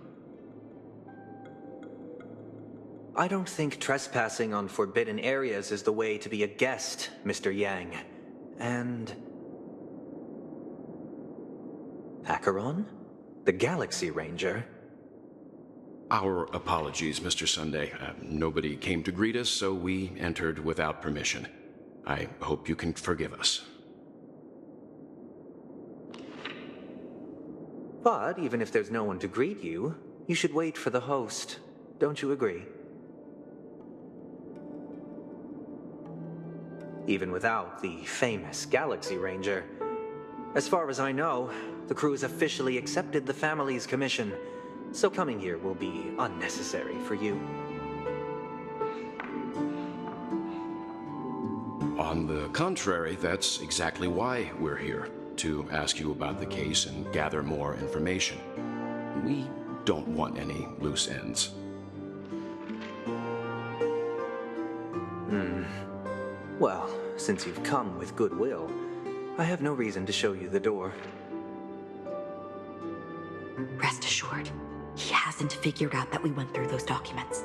I don't think trespassing on forbidden areas is the way to be a guest, Mr. Yang. And... Acheron? The Galaxy Ranger? Our apologies, Mr. Sunday. Nobody came to greet us, so we entered without permission. I hope you can forgive us. But even if there's no one to greet you, you should wait for the host. Don't you agree? Even without the famous Galaxy Ranger. As far as I know, the crew has officially accepted the family's commission, so coming here will be unnecessary for you. On the contrary, that's exactly why we're here, to ask you about the case and gather more information. We don't want any loose ends. Well, since you've come with goodwill, I have no reason to show you the door. Rest assured, he hasn't figured out that we went through those documents.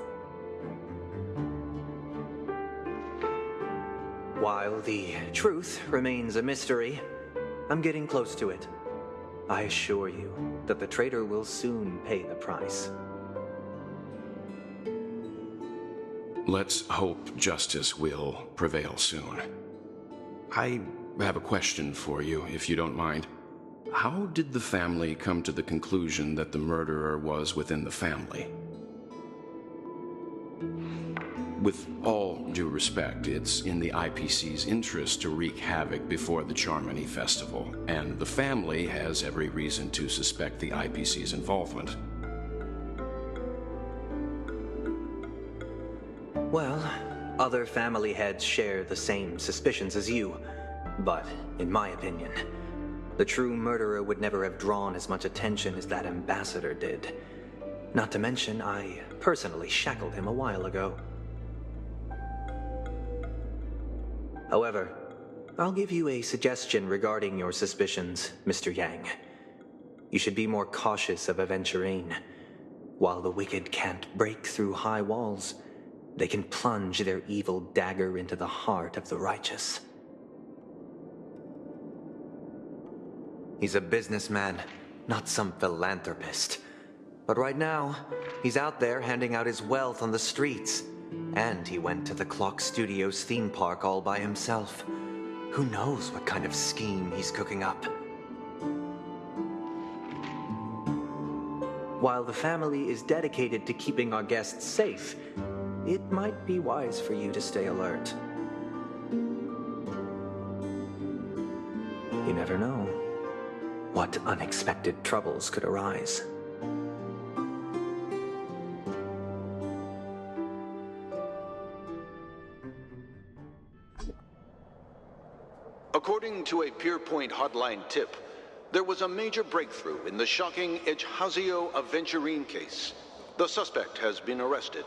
While the truth remains a mystery, I'm getting close to it. I assure you that the traitor will soon pay the price. Let's hope justice will prevail soon. I have a question for you, if you don't mind. How did the family come to the conclusion that the murderer was within the family? With all due respect, it's in the IPC's interest to wreak havoc before the Charmony Festival, and the family has every reason to suspect the IPC's involvement. Well, other family heads share the same suspicions as you, but in my opinion, the true murderer would never have drawn as much attention as that ambassador did. Not to mention, I personally shackled him a while ago. However, I'll give you a suggestion regarding your suspicions, Mr. Yang. You should be more cautious of Aventurine. While the wicked can't break through high walls, they can plunge their evil dagger into the heart of the righteous. He's a businessman, not some philanthropist. But right now, he's out there handing out his wealth on the streets. And he went to the Clock Studios theme park all by himself. Who knows what kind of scheme he's cooking up? While the family is dedicated to keeping our guests safe, it might be wise for you to stay alert. You never know what unexpected troubles could arise. According to a Pierpoint hotline tip, there was a major breakthrough in the shocking Ejhazio Aventurine case. The suspect has been arrested.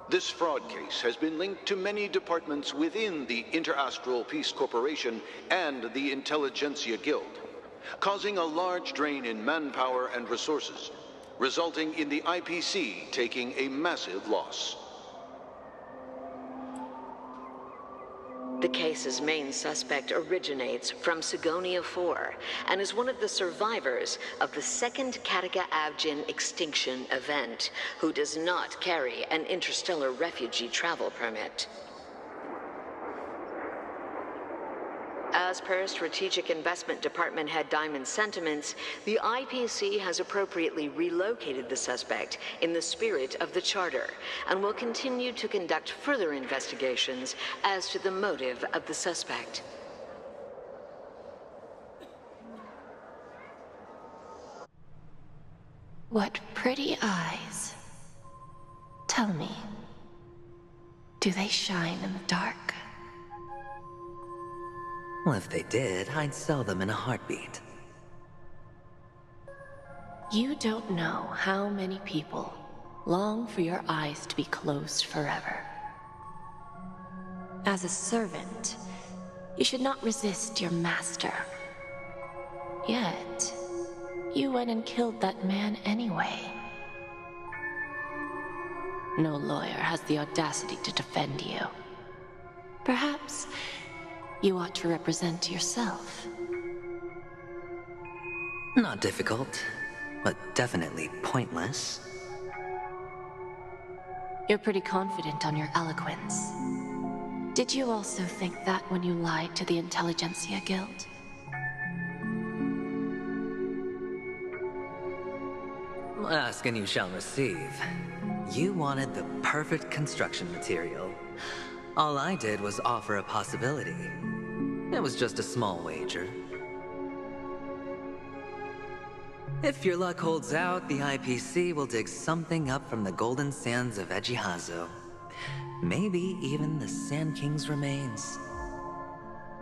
This fraud case has been linked to many departments within the Interastral Peace Corporation and the Intelligentsia Guild, causing a large drain in manpower and resources, resulting in the IPC taking a massive loss. The case's main suspect originates from Sigonia 4 and is one of the survivors of the second Kataka Avgin extinction event, who does not carry an interstellar refugee travel permit. As per Strategic Investment Department Head Diamond's sentiments, the IPC has appropriately relocated the suspect in the spirit of the Charter and will continue to conduct further investigations as to the motive of the suspect. What pretty eyes. Tell me, do they shine in the dark? Well, if they did, I'd sell them in a heartbeat. You don't know how many people long for your eyes to be closed forever. As a servant, you should not resist your master. Yet, you went and killed that man anyway. No lawyer has the audacity to defend you. Perhaps you ought to represent yourself. Not difficult, but definitely pointless. You're pretty confident on your eloquence. Did you also think that when you lied to the Intelligentsia Guild? Ask and you shall receive. You wanted the perfect construction material. All I did was offer a possibility. It was just a small wager. If your luck holds out, the IPC will dig something up from the golden sands of Ejhazio. Maybe even the Sand King's remains.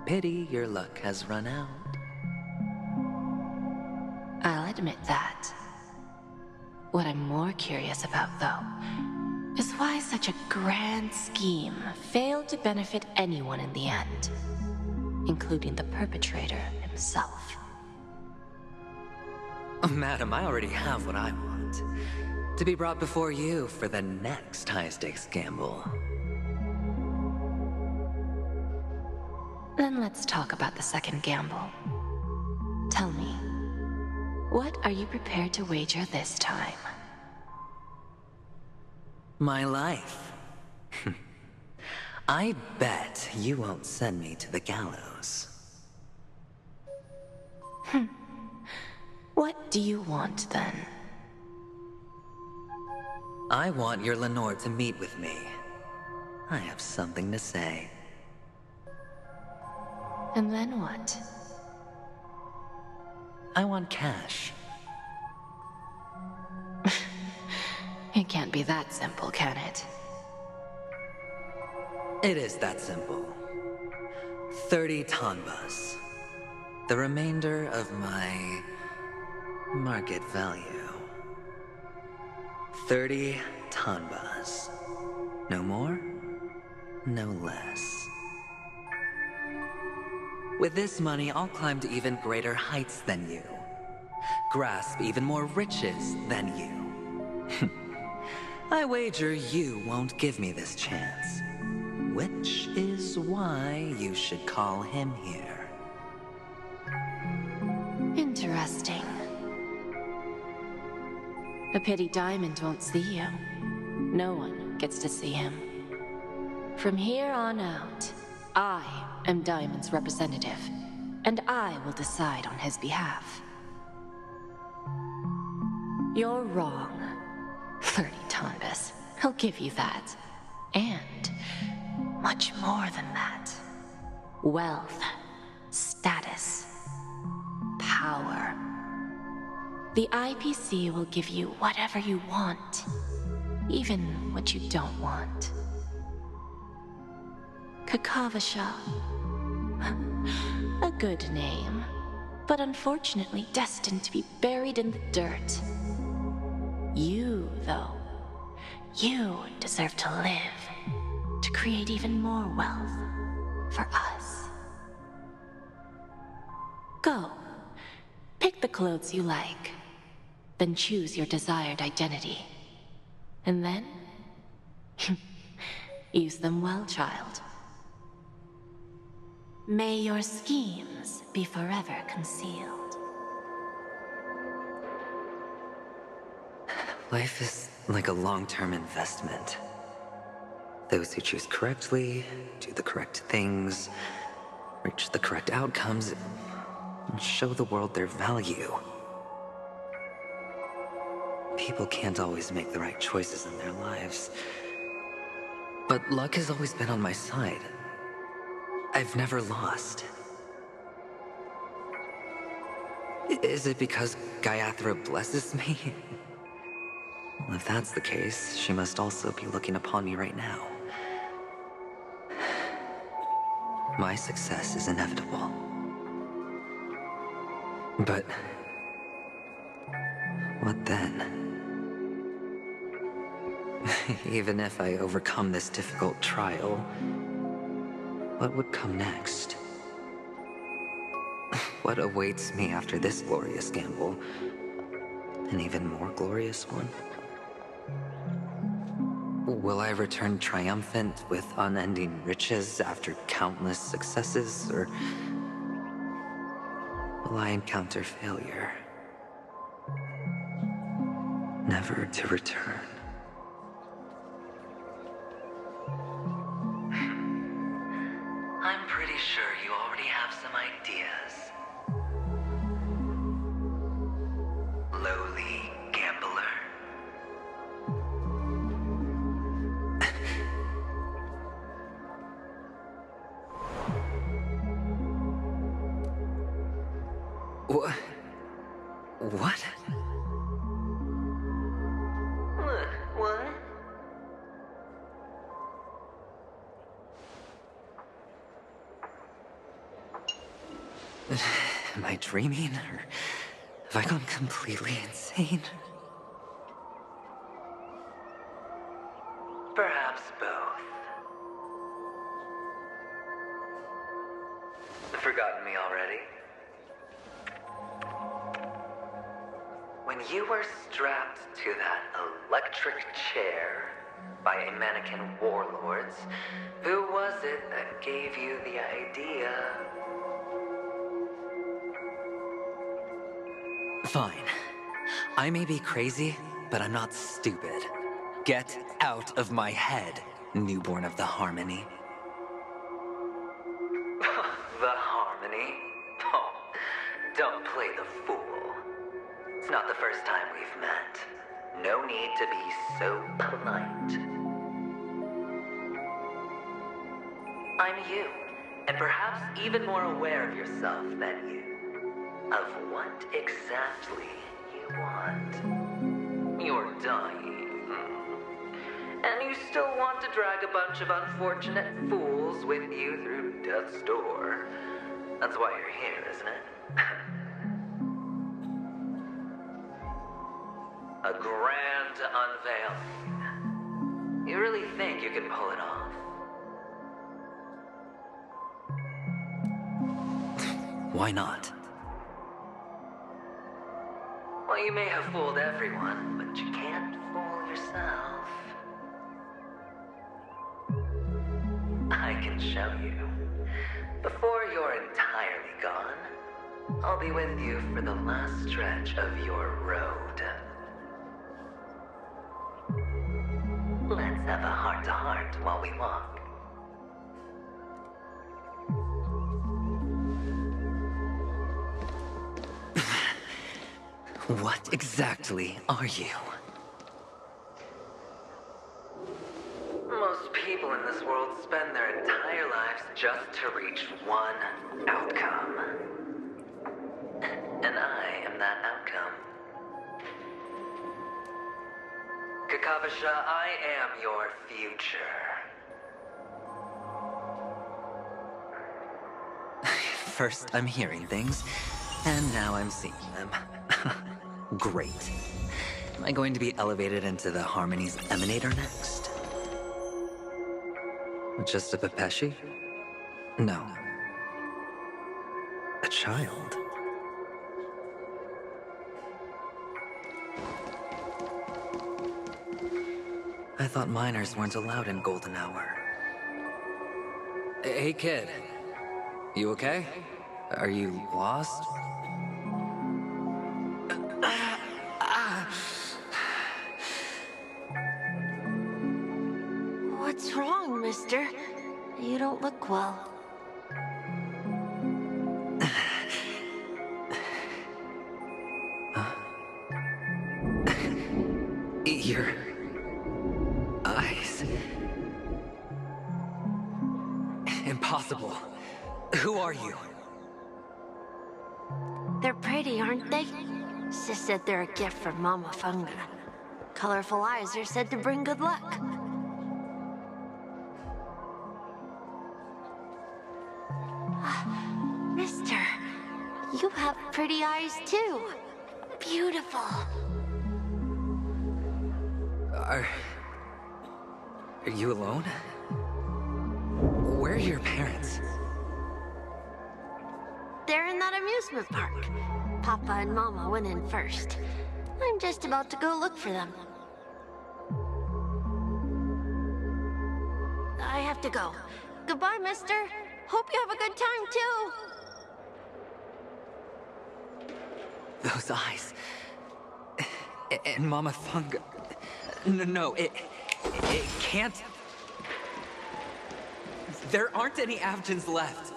Pity your luck has run out. I'll admit that. What I'm more curious about, though, is why such a grand scheme failed to benefit anyone in the end, including the perpetrator himself. Madam, I already have what I want. To be brought before you for the next high-stakes gamble. Then let's talk about the second gamble. Tell me, what are you prepared to wager this time? My life. I bet you won't send me to the gallows. What do you want, then? I want your Lenore to meet with me. I have something to say. And then what? I want cash. It can't be that simple, can it? It is that simple. 30 tanbas. The remainder of my market value. 30 tanbas. No more, no less. With this money, I'll climb to even greater heights than you. Grasp even more riches than you. I wager you won't give me this chance. Which is why you should call him here. Interesting. A pity Diamond won't see you. No one gets to see him. From here on out, I am Diamond's representative, and I will decide on his behalf. You're wrong. 30 tanbas. I'll give you that. And much more than that. Wealth, status, power. The IPC will give you whatever you want, even what you don't want. Kakavasha. A good name, but unfortunately destined to be buried in the dirt. You, though, you deserve to live, to create even more wealth for us. Go, pick the clothes you like, then choose your desired identity. And then, use them well, child. May your schemes be forever concealed. Life is like a long-term investment. Those who choose correctly, do the correct things, reach the correct outcomes, and show the world their value. People can't always make the right choices in their lives. But luck has always been on my side. I've never lost. Is it because Gayathra blesses me? Well, if that's the case, she must also be looking upon me right now. My success is inevitable. But what then? Even if I overcome this difficult trial, what would come next? What awaits me after this glorious gamble? An even more glorious one? Will I return triumphant with unending riches after countless successes, or will I encounter failure, never to return? I'm pretty sure you already have some ideas. Lowly gambler. What? What? What? Am I dreaming, or have I gone completely insane? Perhaps both. Forgotten me already? When you were strapped to that electric chair by a mannequin warlords, who was it that gave you the idea? Fine. I may be crazy, but I'm not stupid. Get out of my head, newborn of the Harmony. The Harmony? Oh, don't play the fool. It's not the first time we've met. No need to be so polite. I'm you, and perhaps even more aware of yourself than you. Of what exactly you want. You're dying. And you still want to drag a bunch of unfortunate fools with you through death's door. That's why you're here, isn't it? A grand unveiling. You really think you can pull it off? Why not? Well, you may have fooled everyone, but you can't fool yourself. I can show you. Before you're entirely gone, I'll be with you for the last stretch of your road. Let's have a heart-to-heart while we walk. What exactly are you? Most people in this world spend their entire lives just to reach one outcome. And I am that outcome. Kakavasha, I am your future. First, I'm hearing things, and now I'm seeing them. Great. Am I going to be elevated into the Harmony's Emanator next? Just a Pepeshi? No. A child. I thought minors weren't allowed in Golden Hour. Hey, kid. You okay? Are you lost? What's wrong, mister? You don't look well. Your eyes. Impossible. Who are you? They're pretty, aren't they? Sis said they're a gift from Mama Funga. Colorful eyes are said to bring good luck. Mister, you have pretty eyes too. Beautiful. Are you alone? Where are your parents? They're in that amusement park. Papa and Mama went in first. I'm just about to go look for them. I have to go. Goodbye, mister. Hope you have a good time, too. Those eyes. And Mama Funga. No, it can't. There aren't any Avgens left.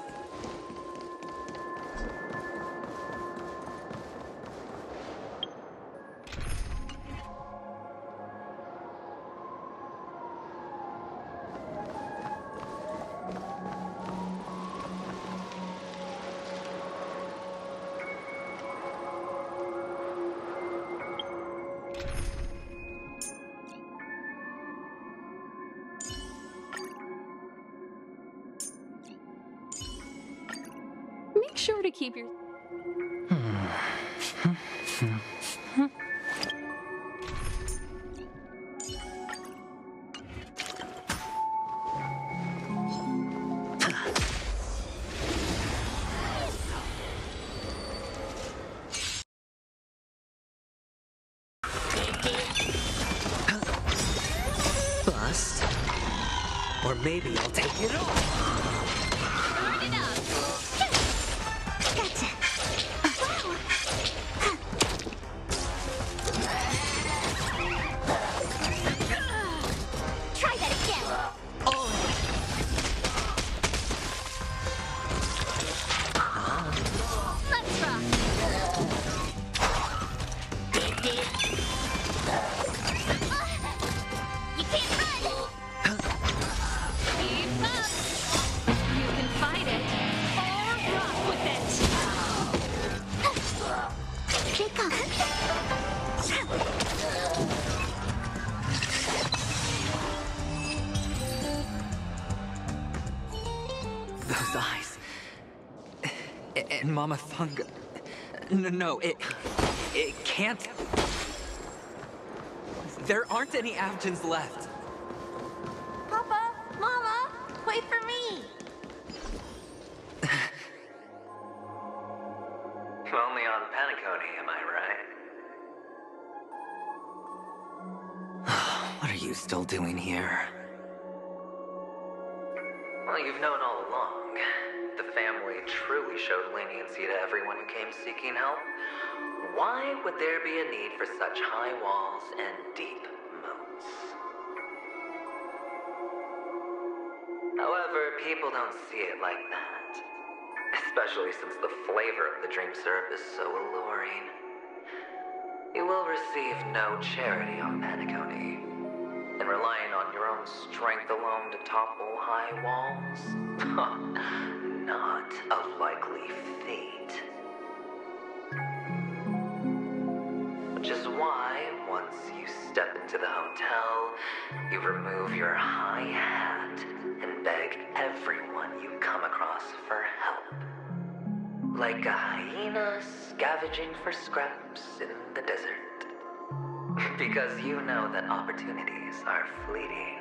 Make sure to keep your... Bust. Or maybe I'll take it all. Try that again. Let's rock. You can't run. Keep up! You can fight it, or rock with it! Pick up. Those eyes. And Mama Funga. No, it can't. There aren't any Avgens left. you still doing here? Well, you've known all along. The family truly showed leniency to everyone who came seeking help. Why would there be a need for such high walls and deep moats? However, people don't see it like that. Especially since the flavor of the dream syrup is so alluring. You will receive no charity on Penacony. And relying on your own strength alone to topple high walls? Not a likely fate. Which is why, once you step into the hotel, you remove your high hat and beg everyone you come across for help. Like a hyena scavenging for scraps in the desert. Because you know that opportunities are fleeting.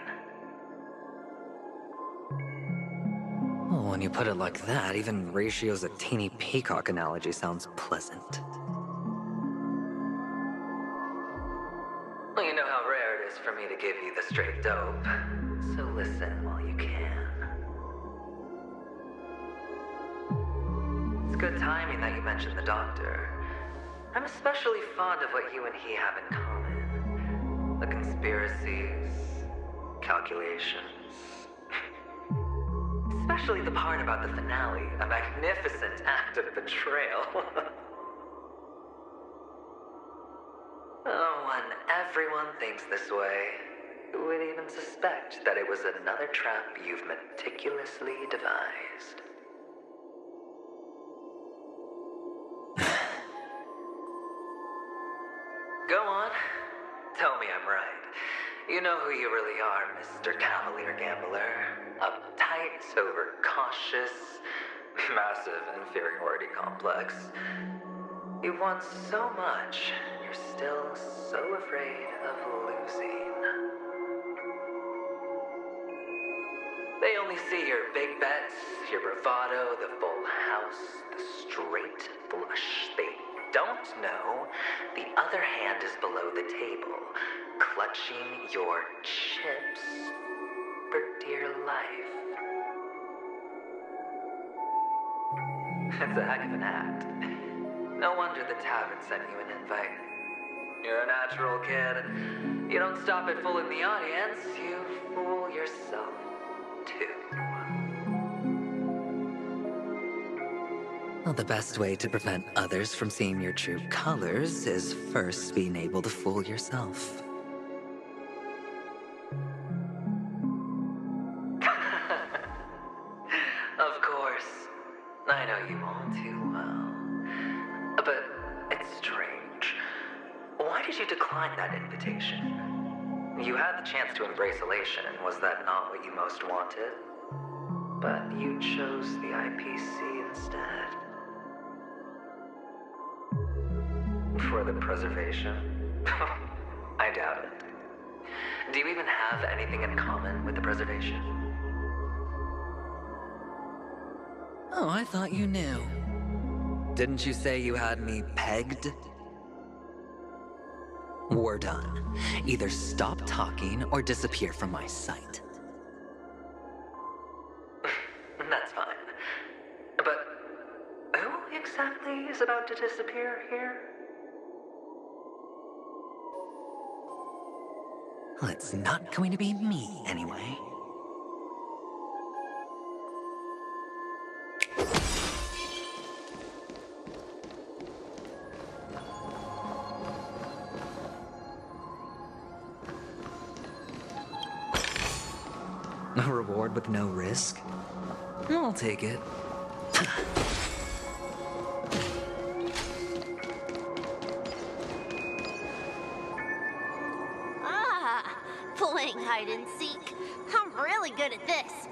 Well, when you put it like that, even Ratio's a teeny peacock analogy sounds pleasant. Well, you know how rare it is for me to give you the straight dope, so listen while you can. It's good timing that you mentioned the doctor. I'm especially fond of what you and he have in common. The conspiracies, calculations. Especially the part about the finale, a magnificent act of betrayal. Oh, when everyone thinks this way, who would even suspect that it was another trap you've meticulously devised? Go on. Tell me I'm right. You know who you really are, Mr. Cavalier Gambler. Uptight, overcautious, massive inferiority complex. You want so much, and you're still so afraid of losing. They only see your big bets, your bravado, the full house, the straight flush. They don't know the other hand is below the table, clutching your chips for dear life. It's a heck of an act. No wonder the tavern sent you an invite. You're a natural kid. You don't stop at fooling the audience, you fool yourself too. Well, the best way to prevent others from seeing your true colors is first being able to fool yourself. Of course. I know you all too well. But it's strange. Why did you decline that invitation? You had the chance to embrace elation. Was that not what you most wanted? But you chose the IPC instead. For the preservation? I doubt it. Do you even have anything in common with the preservation? Oh, I thought you knew. Didn't you say you had me pegged? We're done. Either stop talking or disappear from my sight. That's fine. But who exactly is about to disappear here? Well, it's not going to be me, anyway. A reward with no risk? I'll take it. Playing hide and seek. I'm really good at this.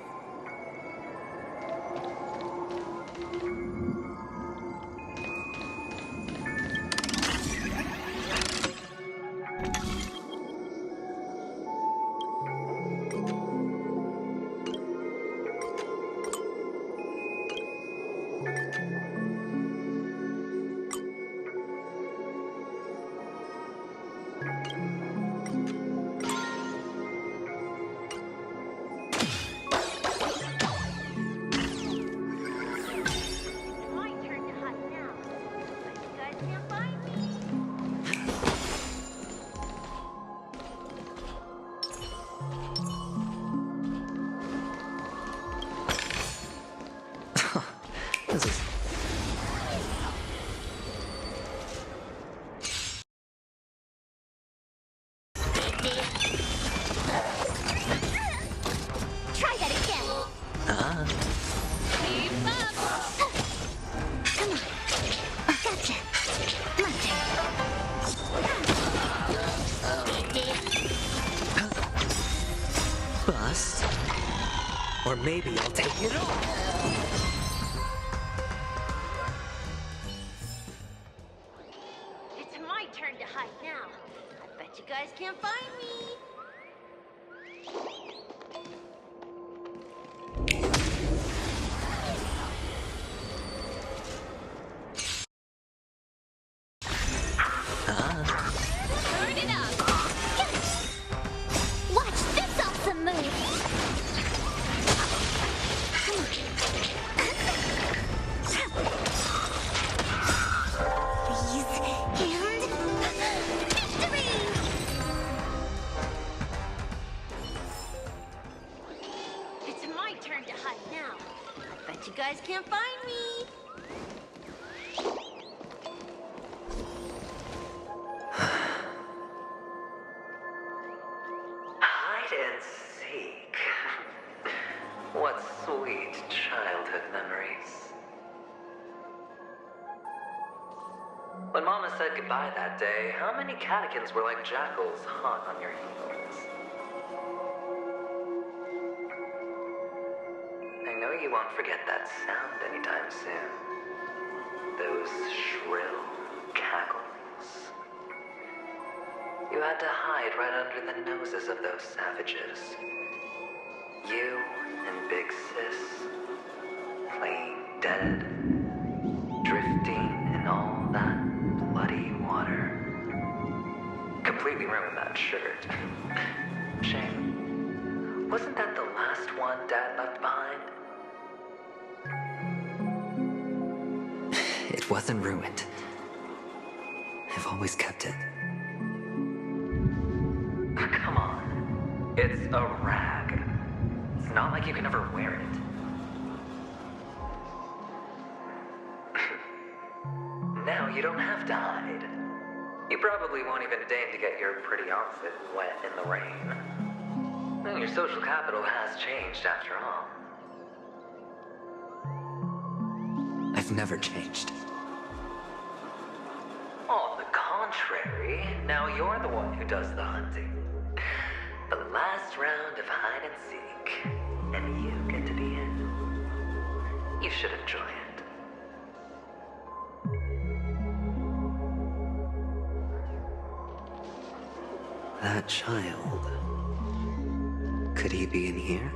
Or maybe I'll take it all! It's my turn to hide now. I bet you guys can't find me. Turn it up! Watch this awesome move! Freeze and victory! It's my turn to hide now. I bet you guys can't find me. Hide and seek. What sweet childhood memories. When Mama said goodbye that day, how many catechins were like jackals hot on your heels? I know you won't forget that sound anytime soon. Those shrill cackles. You had to hide right under the noses of those savages. You and Big Sis, playing dead, drifting in all that bloody water. Completely ruined that shirt. Shame. Wasn't that the last one Dad left behind? It wasn't ruined. I've always kept it. Come on. It's a rag. It's not like you can ever wear it. Now you don't have to hide. You probably won't even deign to get your pretty outfit wet in the rain. Well, your social capital has changed after all. I've never changed. On the contrary, now you're the one who does the hunting. The last round of hide and seek, and you get to be in. You should enjoy it. That child. Could he be in here?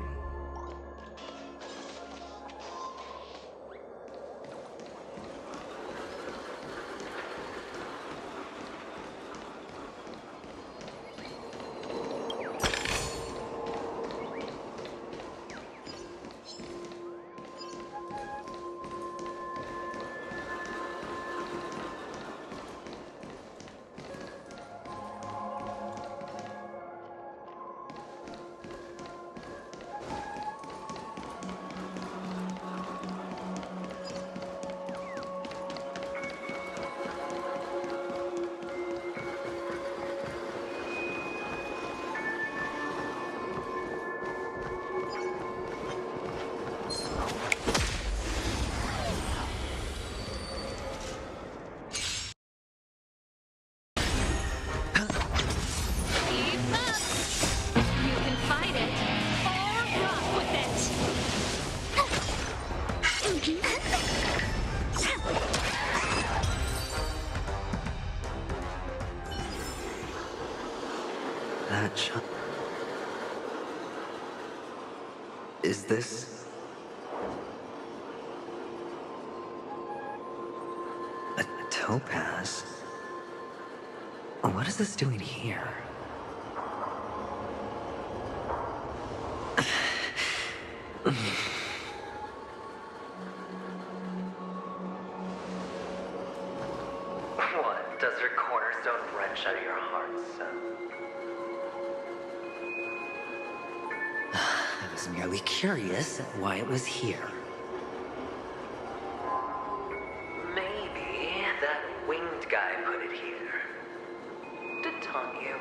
That child. Is this a topaz? What is this doing here? What? Does your cornerstone wrench out of your heart, son? I was merely curious why it was here. Maybe that winged guy put it here. To taunt you.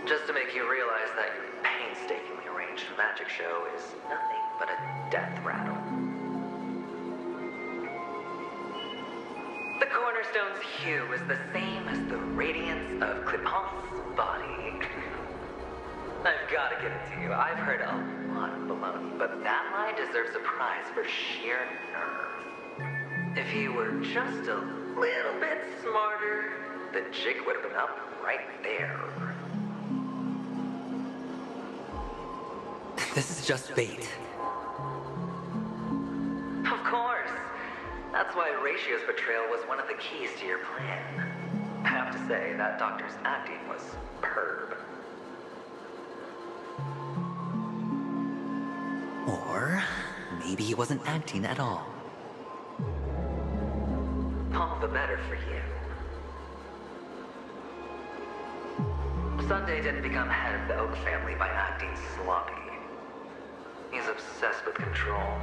Just to make you realize that your painstakingly arranged magic show is nothing but a death rattle. The cornerstone's hue is the same as the radiance of Cliphoth's body. I've got to give it to you. I've heard a lot of baloney, but that line deserves a prize for sheer nerve. If you were just a little bit smarter, the jig would have been up right there. This is just bait. Of course. That's why Ratio's betrayal was one of the keys to your plan. I have to say, that doctor's acting was superb. Or maybe he wasn't acting at all. All the better for you. Sunday didn't become head of the Oak family by acting sloppy. He's obsessed with control.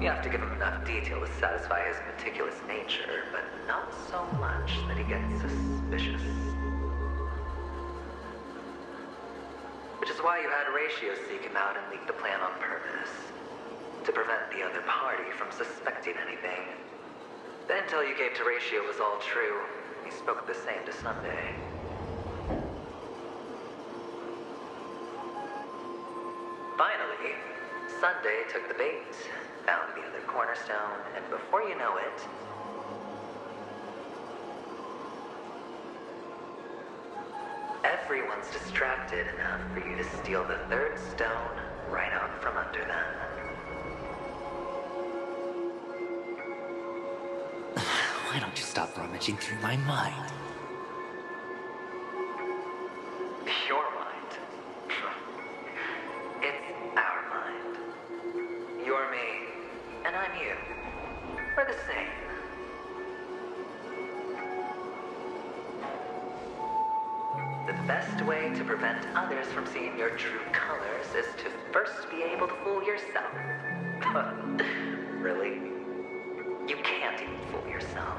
You have to give him enough detail to satisfy his meticulous nature, but not so much that he gets suspicious. Which is why you had Ratio seek him out and leak the plan on purpose. To prevent the other party from suspecting anything. The intel you gave to Ratio was all true. He spoke the same to Sunday. Finally, Sunday took the bait, found the other cornerstone, and before you know it, everyone's distracted enough for you to steal the third stone right out from under them. Why don't you stop rummaging through my mind? Your mind. It's our mind. You're me, and I'm you. We're the same. The best way to prevent others from seeing your true colors is to first be able to fool yourself. Really? You can't even fool yourself.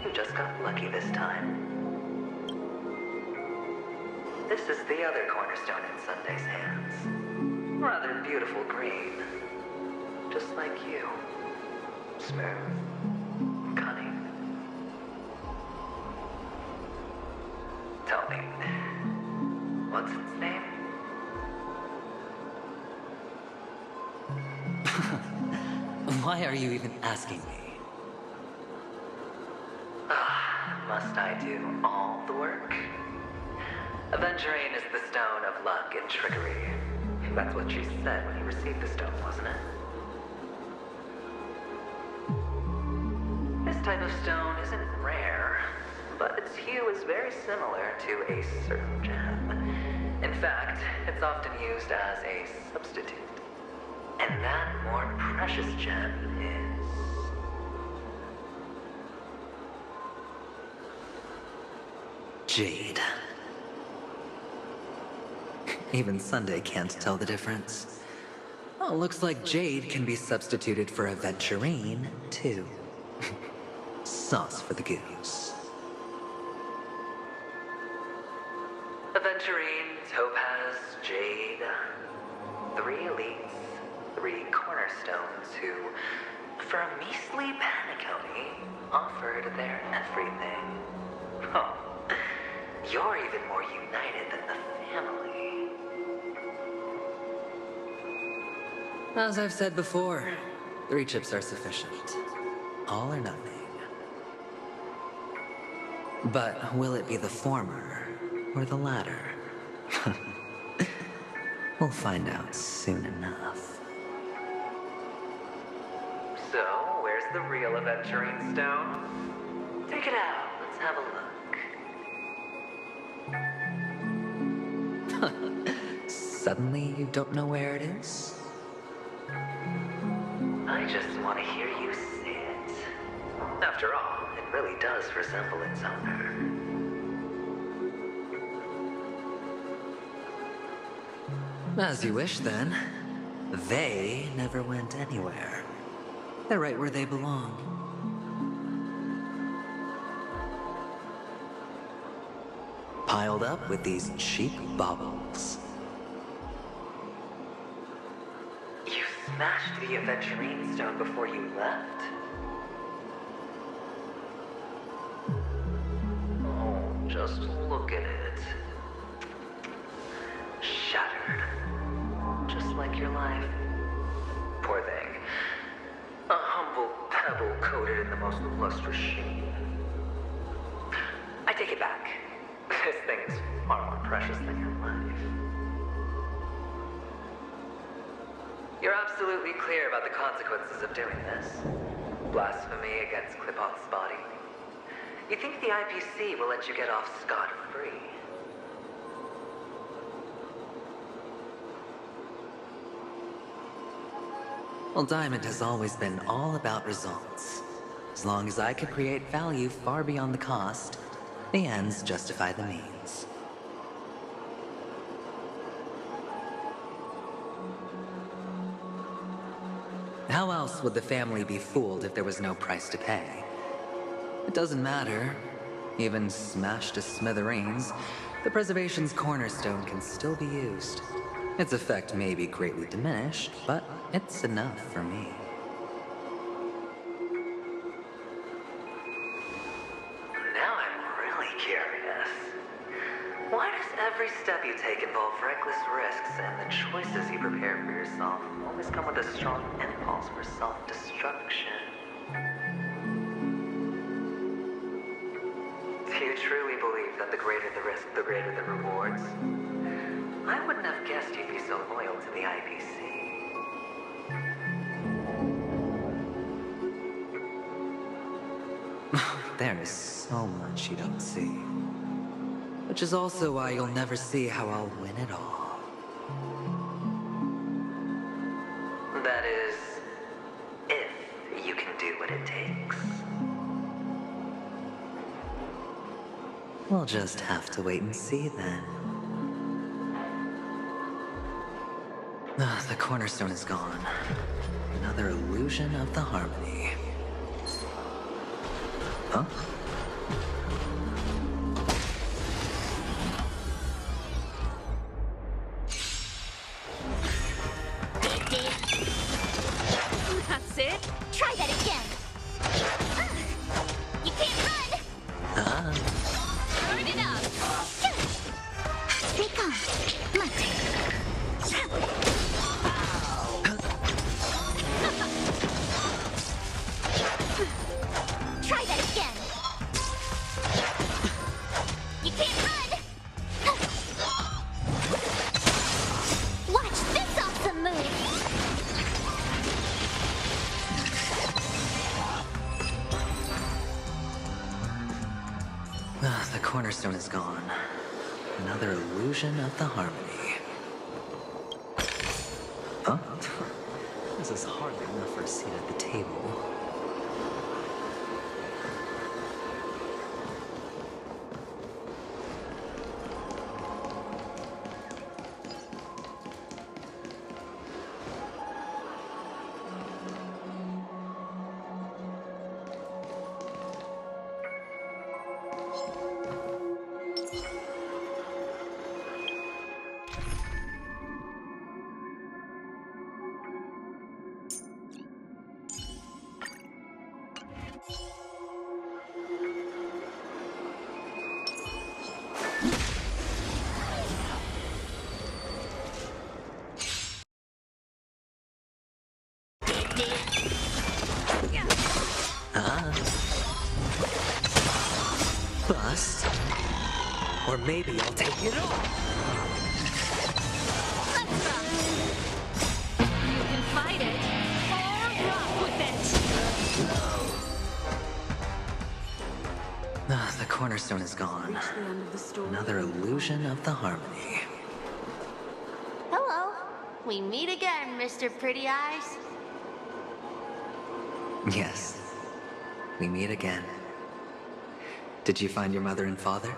You just got lucky this time. This is the other cornerstone in Sunday's hands. Rather beautiful green. Just like you. Smooth. Cunning. Tell me, what's its name? Why are you even asking me? Must I do all the work? Aventurine is the stone of luck and trickery. That's what you said when you received the stone, wasn't it? This type of stone isn't rare, but its hue is very similar to a certain gem. In fact, it's often used as a substitute. And that more precious gem is... jade. Even Sunday can't tell the difference. Oh, looks like jade can be substituted for aventurine, too. Sauce for the goose. Aventurine, topaz, jade. 3 elites, 3 cornerstones who, for a measly Penacony, offered their everything. Oh, you're even more united than the family. As I've said before, 3 chips are sufficient. All or nothing. But will it be the former or the latter? We'll find out soon enough. So, where's the real aventurine stone? Take it out. Let's have a look. Suddenly, you don't know where it is? I just want to hear you say it. After all, it really does resemble its owner. As you wish, then. They never went anywhere. They're right where they belong. Piled up with these cheap baubles. You smashed the aventurine stone before you left? Oh, just look at it. shattered. Just like your life. Poor thing. A humble pebble coated in the most lustrous sheen. I take it back. This thing is far more precious than your life. You're absolutely clear about the consequences of doing this. Blasphemy against Klipoth's body. You think the IPC will let you get off scot-free? Well, Diamond has always been all about results. As long as I could create value far beyond the cost, the ends justify the means. How else would the family be fooled if there was no price to pay? It doesn't matter. Even smashed to smithereens, the preservation's cornerstone can still be used. Its effect may be greatly diminished, but it's enough for me. Now I'm really curious. Why does every step you take involve reckless risks, and the choices you prepare for yourself always come with a strong impulse for self-destruction? Do you truly believe that the greater the risk, the greater the rewards? I wouldn't have guessed you'd be so loyal to the IPC. There is so much you don't see. Which is also why you'll never see how I'll win it all. That is, if you can do what it takes. We'll just have to wait and see then. The cornerstone is gone. Another illusion of the harmony. Huh? That's it. Try that again. You can't run. Turn it up. Take on. My turn. Try that again. You can't run. Watch this awesome move. The cornerstone is gone. Another illusion of the harmony. Huh? This is hardly enough for a seat at the table. Bust. Or maybe I'll take it all. You can fight it, or rock with it. The cornerstone is gone. Another illusion of the harmony. Hello. We meet again, Mr. Pretty Eyes. Yes. We meet again. Did you find your mother and father?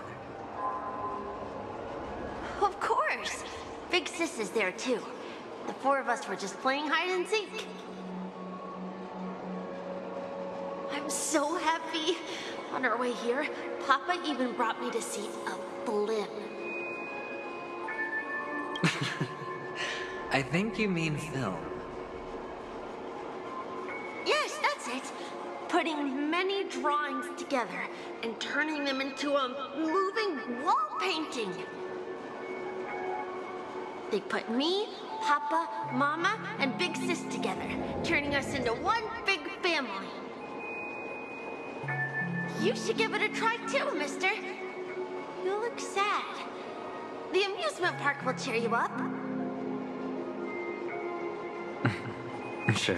Of course. Big Sis is there too. The four of us were just playing hide and seek. I'm so happy. On our way here, Papa even brought me to see a blimp. I think you mean film. Yes, that's it. Putting many drawings together and turning them into a moving wall painting. They put me, Papa, Mama, and Big Sis together, turning us into one big family. You should give it a try too, mister. You look sad. The amusement park will cheer you up. Sure.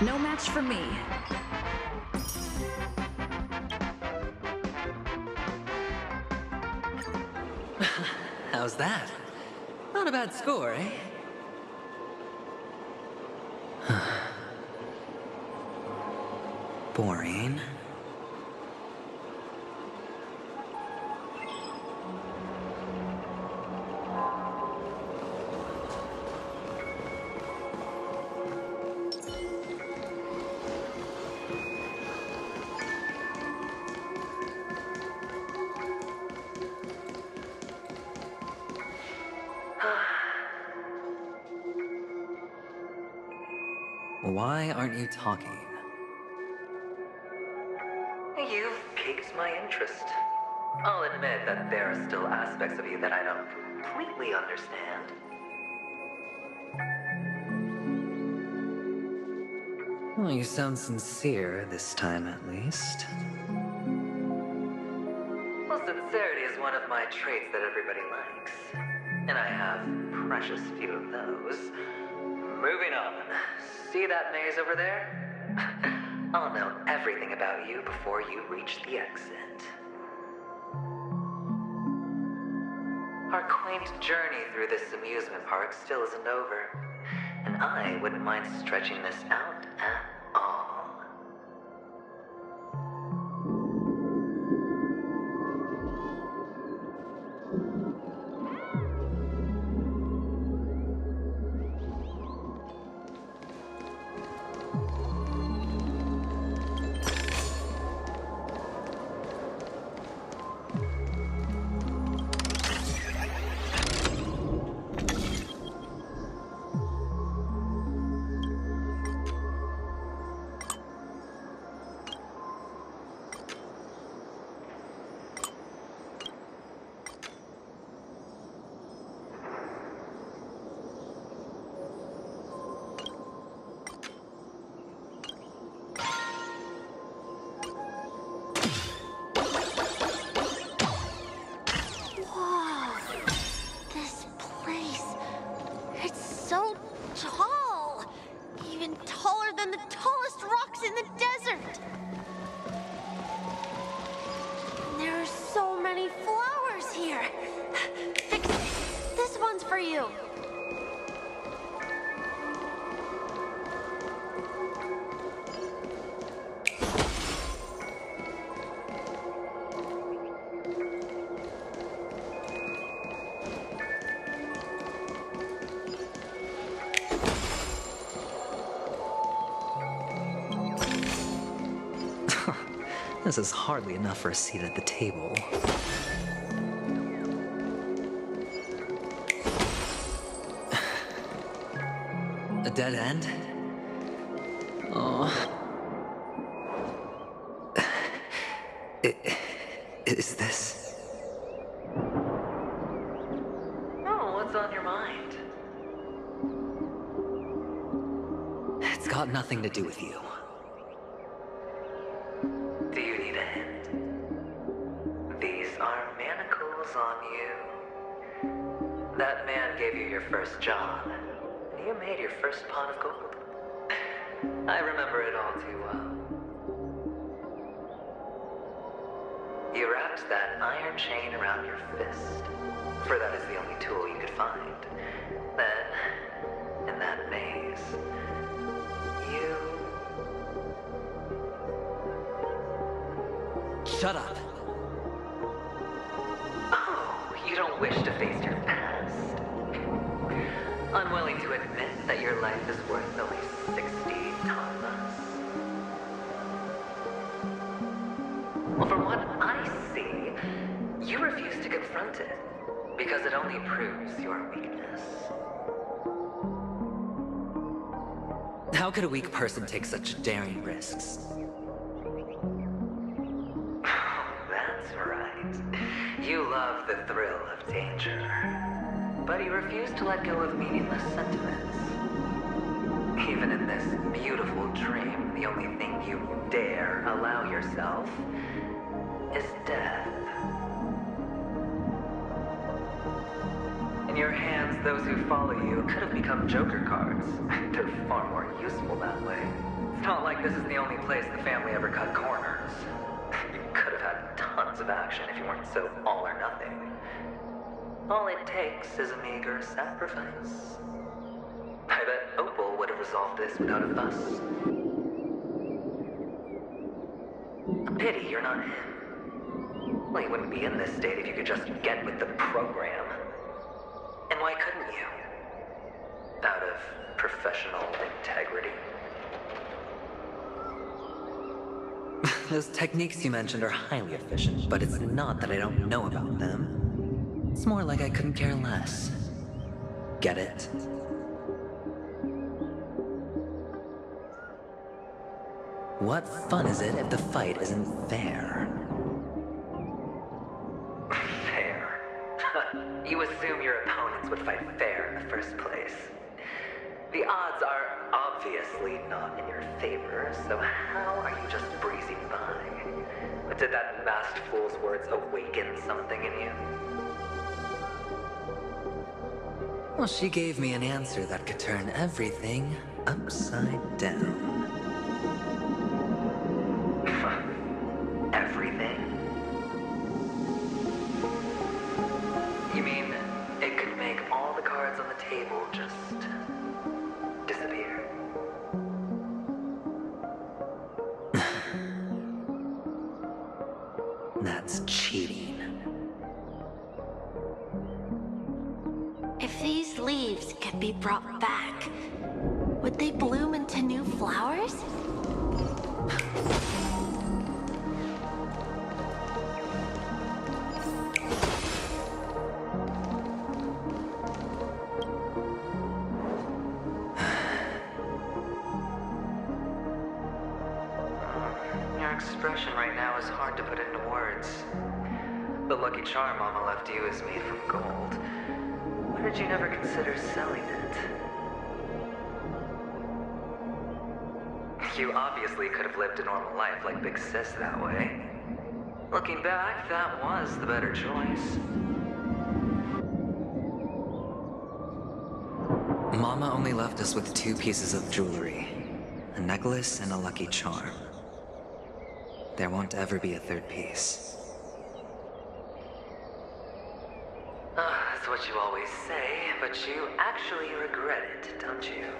No match for me. How's that? Not a bad score, eh? Boring. Why aren't you talking? You've piqued my interest. I'll admit that there are still aspects of you that I don't completely understand. Well, you sound sincere this time, at least. Well, sincerity is one of my traits that everybody likes. And I have precious few of those. Moving on. See that maze over there? I'll know everything about you before you reach the exit. Our quaint journey through this amusement park still isn't over, and I wouldn't mind stretching this out at all. This is hardly enough for a seat at the table. A dead end? Oh. Is this... Oh, what's on your mind? It's got nothing to do with you. Do you need a hint? These are manacles on you. That man gave you your first job. You made your first pot of gold. I remember it all too well. You wrapped that iron chain around your fist, for that is the only tool you could find. Then, in that maze, you... Shut up! Oh, you don't wish to face your past? Unwilling to admit that your life is worth at least 60 tamas? Well, from what I see, you refuse to confront it, because it only proves your weakness. How could a weak person take such daring risks? That's right. You love the thrill of danger. But you refuse to let go of meaningless sentiments. Even in this beautiful dream, the only thing you dare allow yourself is death. In your hands, those who follow you could have become Joker cards. They're far more useful that way. It's not like this is the only place the family ever cut corners. You could have had tons of action if you weren't so all or nothing. All it takes is a meager sacrifice. I bet Opal would have resolved this without a fuss. A pity you're not him. Well, you wouldn't be in this state if you could just get with the program. And why couldn't you? Out of professional integrity. Those techniques you mentioned are highly efficient, but it's not that I don't know about them. It's more like I couldn't care less. Get it? What fun is it if the fight isn't fair? Fair? You assume your opponents would fight fair in the first place. The odds are obviously not in your favor, so how are you just breezing by? But did that masked fool's words awaken something in you? Well, she gave me an answer that could turn everything upside down. Everything? You mean it could make all the cards on the table just disappear? That's cheating. If these leaves could be brought back, would they bloom into new flowers? Your expression right now is hard to put into words. The lucky charm Mama left you is made from gold. Why did you never consider selling it? You obviously could have lived a normal life like Big Sis that way. Looking back, that was the better choice. Mama only left us with 2 pieces of jewelry. A necklace and a lucky charm. There won't ever be a 3rd piece. That's what you always say, but you actually regret it, don't you?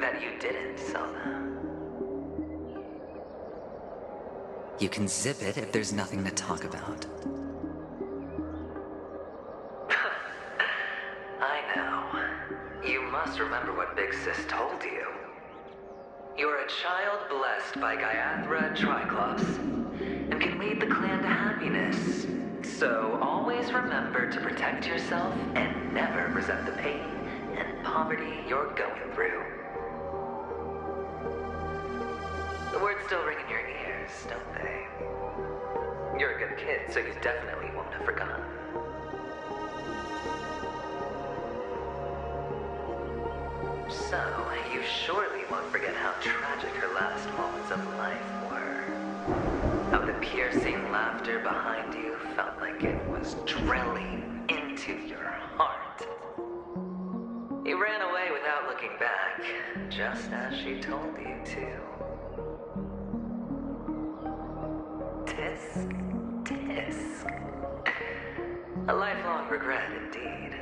That you didn't sell them. You can zip it if there's nothing to talk about. I know. You must remember what Big Sis told you. You're a child blessed by Gaiathra Triclops. So always remember to protect yourself and never resent the pain and poverty you're going through. The words still ring in your ears, don't they? You're a good kid, so you definitely won't have forgotten. So, you surely won't forget how tragic her last moments of life were. How the piercing laughter behind you felt like it was drilling into your heart. You ran away without looking back, just as she told you to. Tisk, tisk. A lifelong regret indeed.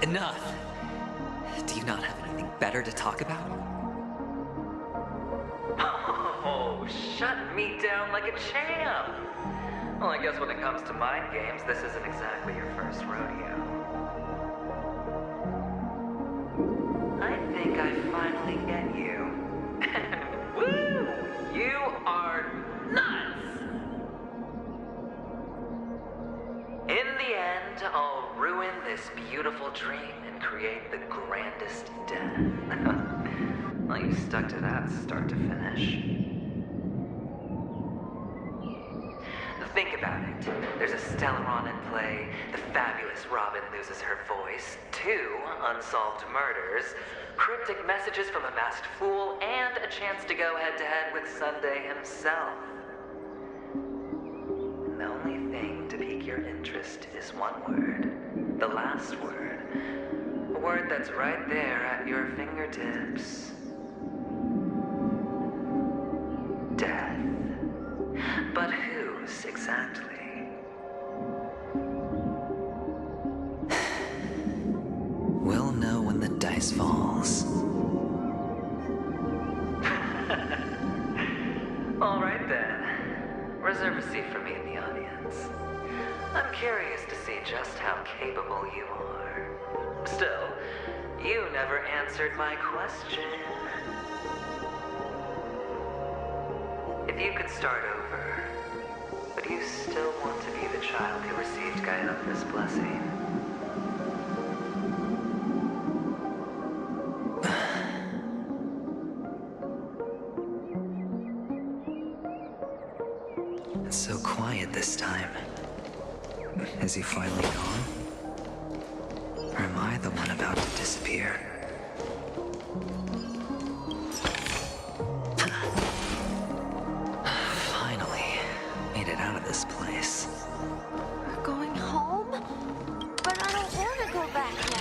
Enough! Do you not have anything better to talk about? Oh, shut me down like a champ! Well, I guess when it comes to mind games, this isn't exactly your first rodeo. I think I finally get you. Woo! You are nuts! In the end, I'll ruin this beautiful dream and create the grandest death. Well, you stuck to that start to finish. Think about it. There's a Stellaron in play, the fabulous Robin loses her voice, 2 unsolved murders, cryptic messages from a masked fool, and a chance to go head-to-head with Sunday himself. And the only thing to pique your interest is one word. The last word. A word that's right there at your fingertips. Death. But whose exactly? We'll know when the dice falls. All right then. Reserve a seat for me in the audience. I'm curious to see just how capable you are. Still, you never answered my question. If you could start over, would you still want to be the child who received Gaia's blessing? It's so quiet this time. Is he finally gone? Or am I the one about to disappear? Finally, made it out of this place. We're going home? But I don't want to go back yet.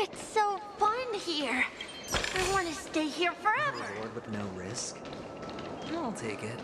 It's so fun here. I want to stay here forever. Reward with no risk? I'll take it.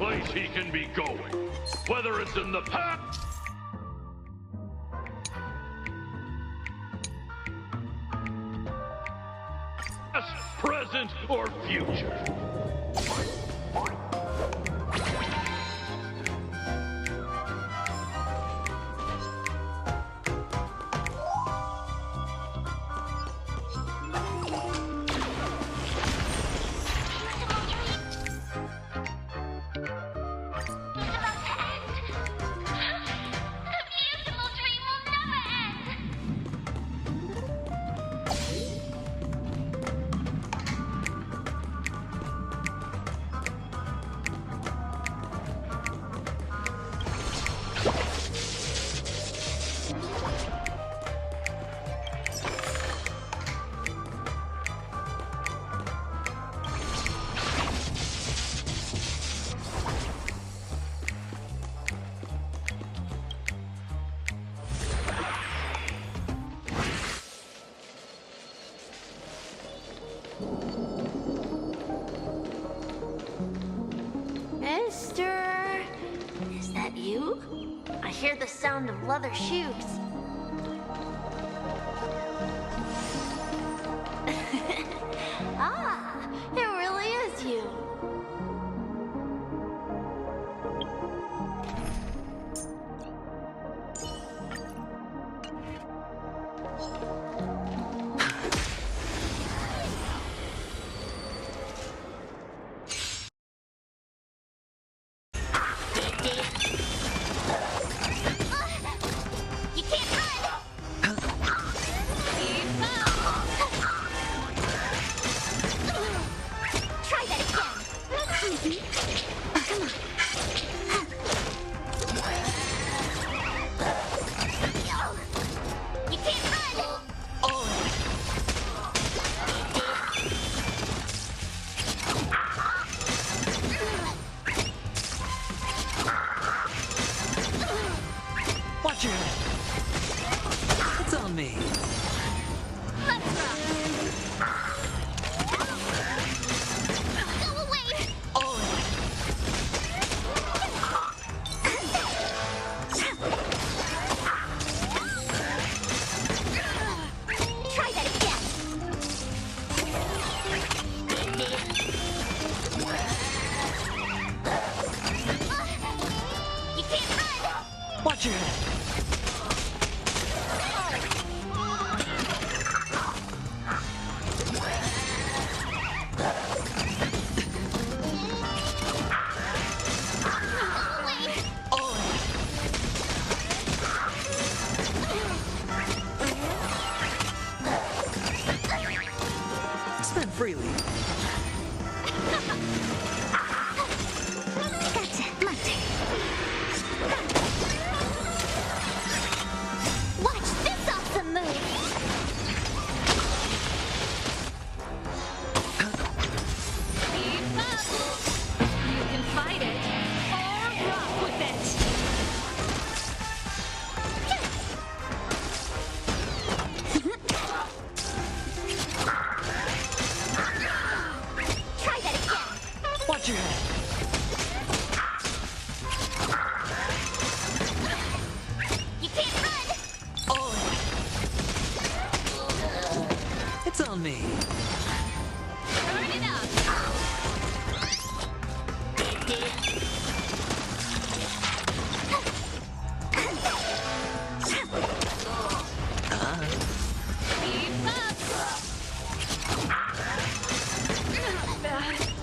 place he can be going. Whether it's in the past, present, or future. Mister, is that you? I hear the sound of leather shoes. Ah, it really is you. Watch your head. It's on me. Watch your head. Spend freely. Watch your head. You can't run! Oh. It's on me. Turn it up!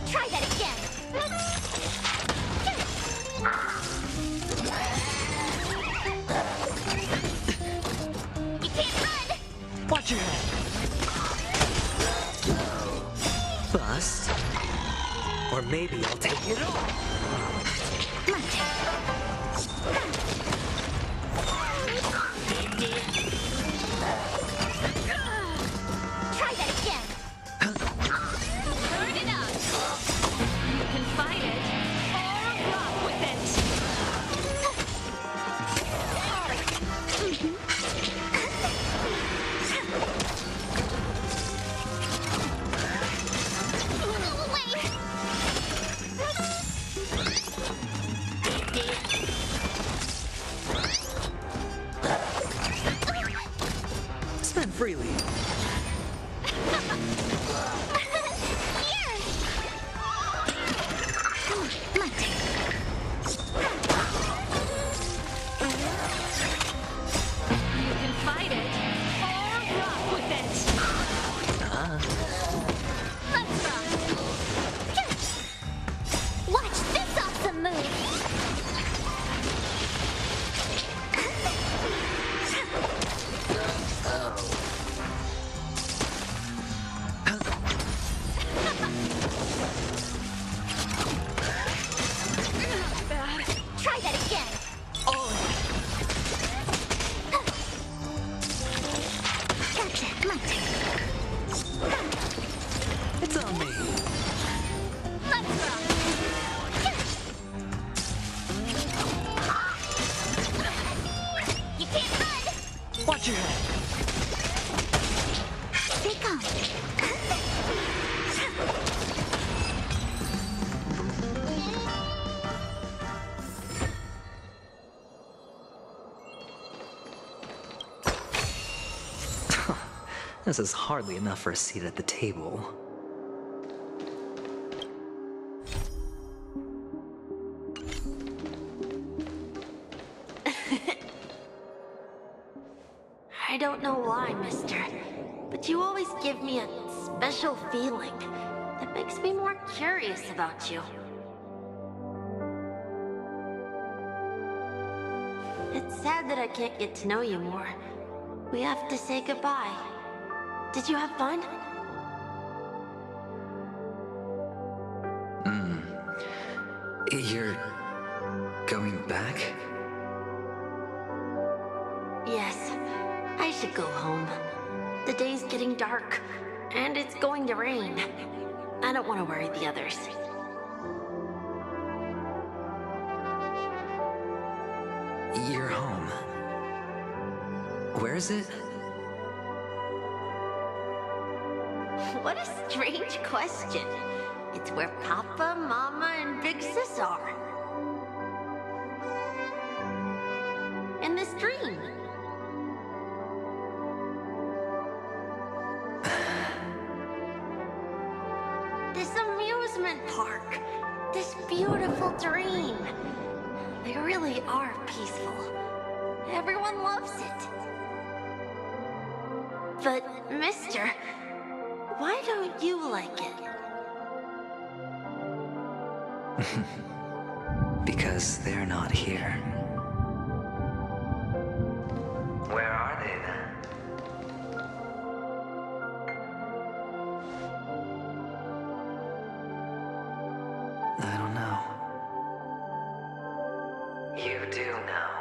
Try that again! You can't run! Watch your head. Bust. Or maybe I'll take it all. Try that again! Turn it up! You can fight it, or rock with it! Go away! This is hardly enough for a seat at the table. I don't know why, mister, but you always give me a special feeling that makes me more curious about you. It's sad that I can't get to know you more. We have to say goodbye. Did you have fun? You're going back? Yes, I should go home. The day's getting dark, and it's going to rain. I don't want to worry the others. You're home. Where is it? What a strange question. It's where Papa, Mama, and Big Sis are. In this dream. This amusement park. This beautiful dream. They really are peaceful. Everyone loves it. But, mister, why don't you like it? Because they're not here. Where are they then? I don't know. You do know.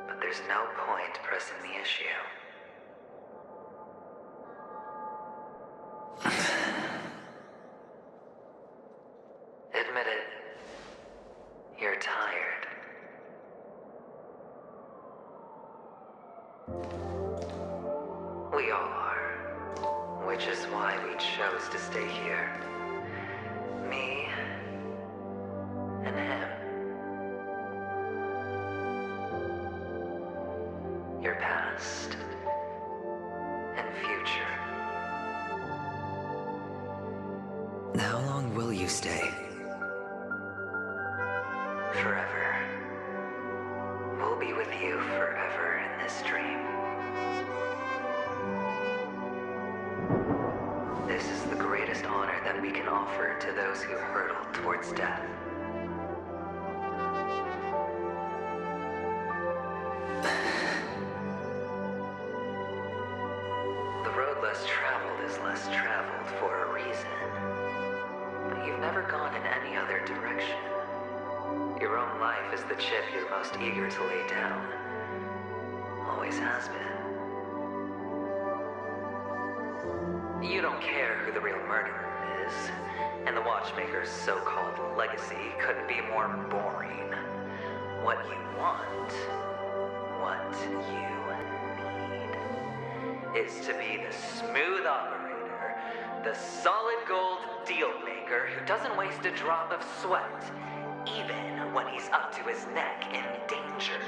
But there's no point pressing the issue. Admit it. You're tired. We all are. Which is why we chose to stay here. Me and him. Your past and future. How long will you stay? Forever. We'll be with you forever in this dream. This is the greatest honor that we can offer to those who hurtle towards death. The road less traveled is less traveled for a reason. But you've never gone in any other direction. Your own life is the chip you're most eager to lay down. Always has been. You don't care who the real murderer is, and the Watchmaker's so-called legacy couldn't be more boring. What you want, what you need, is to be the smooth operator, the solid gold deal maker who doesn't waste a drop of sweat, even when he's up to his neck in danger,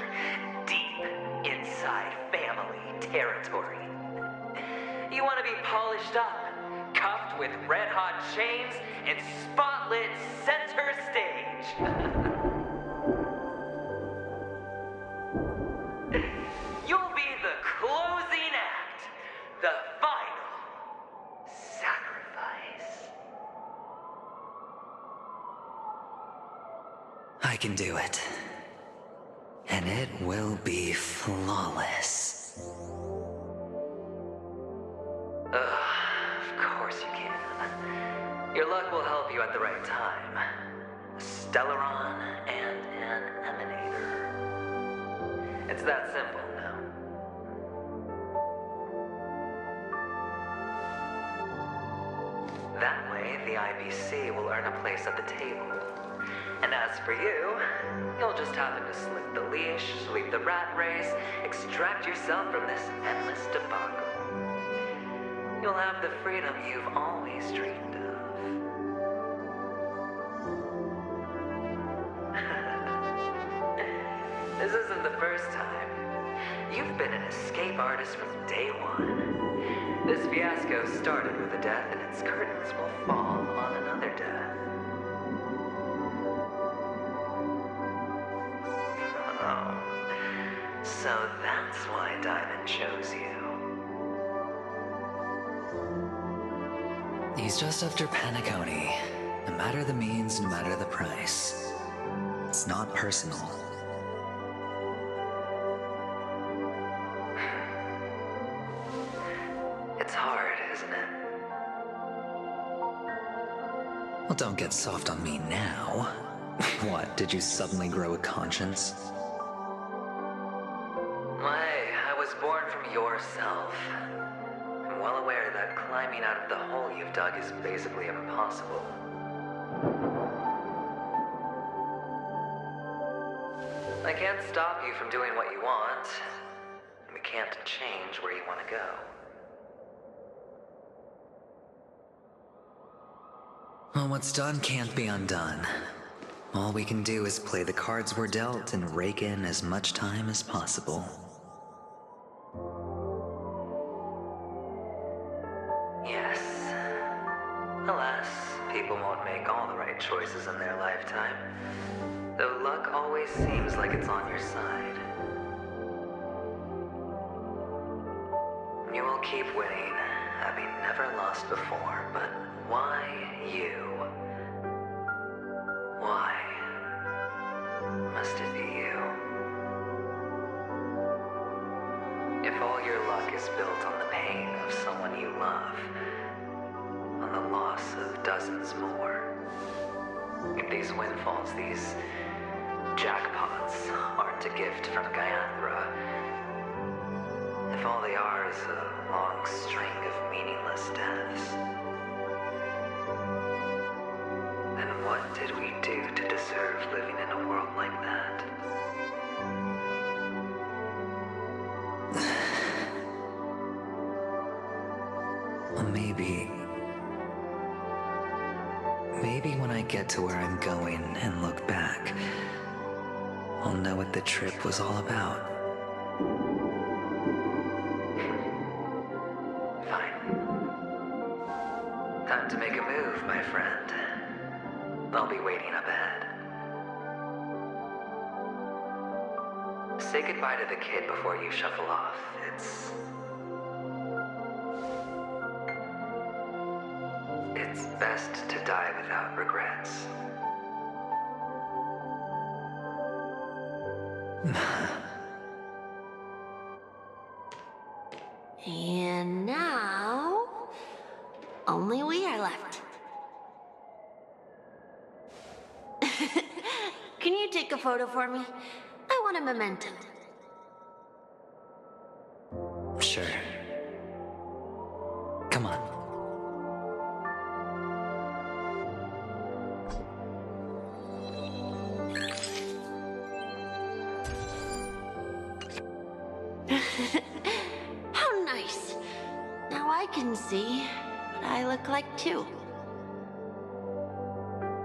deep inside family territory. You want to be polished up, cuffed with red-hot chains, and spotlit center stage. You'll be the closing act, the final sacrifice. I can do it. And it will be flawless. Of course you can. Your luck will help you at the right time. A Stellaron and an Emanator. It's that simple now. That way, the IBC will earn a place at the table. And as for you, you'll just happen to slip the leash, sweep the rat race, extract yourself from this endless debacle. you'll have the freedom you've always dreamed of. This isn't the first time. You've been an escape artist from day one. This fiasco started with a death, and its curtains will fall on another death. Oh. So that's why Diamond chose you. He's just after Penacony. No matter the means, no matter the price. It's not personal. It's hard, isn't it? Well, don't get soft on me now. What, did you suddenly grow a conscience? I was born from yourself. I'm well aware that climbing out of the hole you've dug is basically impossible. I can't stop you from doing what you want. We can't change where you want to go. Well, what's done can't be undone. All we can do is play the cards we're dealt and rake in as much time as possible. Yes. Alas, people won't make all the right choices in their lifetime, though luck always seems like it's on your side. You will keep winning, having never lost before, but why you? Why must it be you? If all your luck is built on the pain of someone you love, on the loss of dozens more, if these windfalls, these jackpots, aren't a gift from Gaiathra, if all they are is a long string of meaningless deaths, then what did we do to deserve living in a world like that? Well, maybe when I get to where I'm going and look back, I'll know what the trip was all about. Time to make a move, my friend. I'll be waiting up ahead. Say goodbye to the kid before you shuffle off. It's best to die without regrets. And now, only we are left. Can you take a photo for me? I want a memento. Sure. Come on. How nice. Now I can see what I look like too.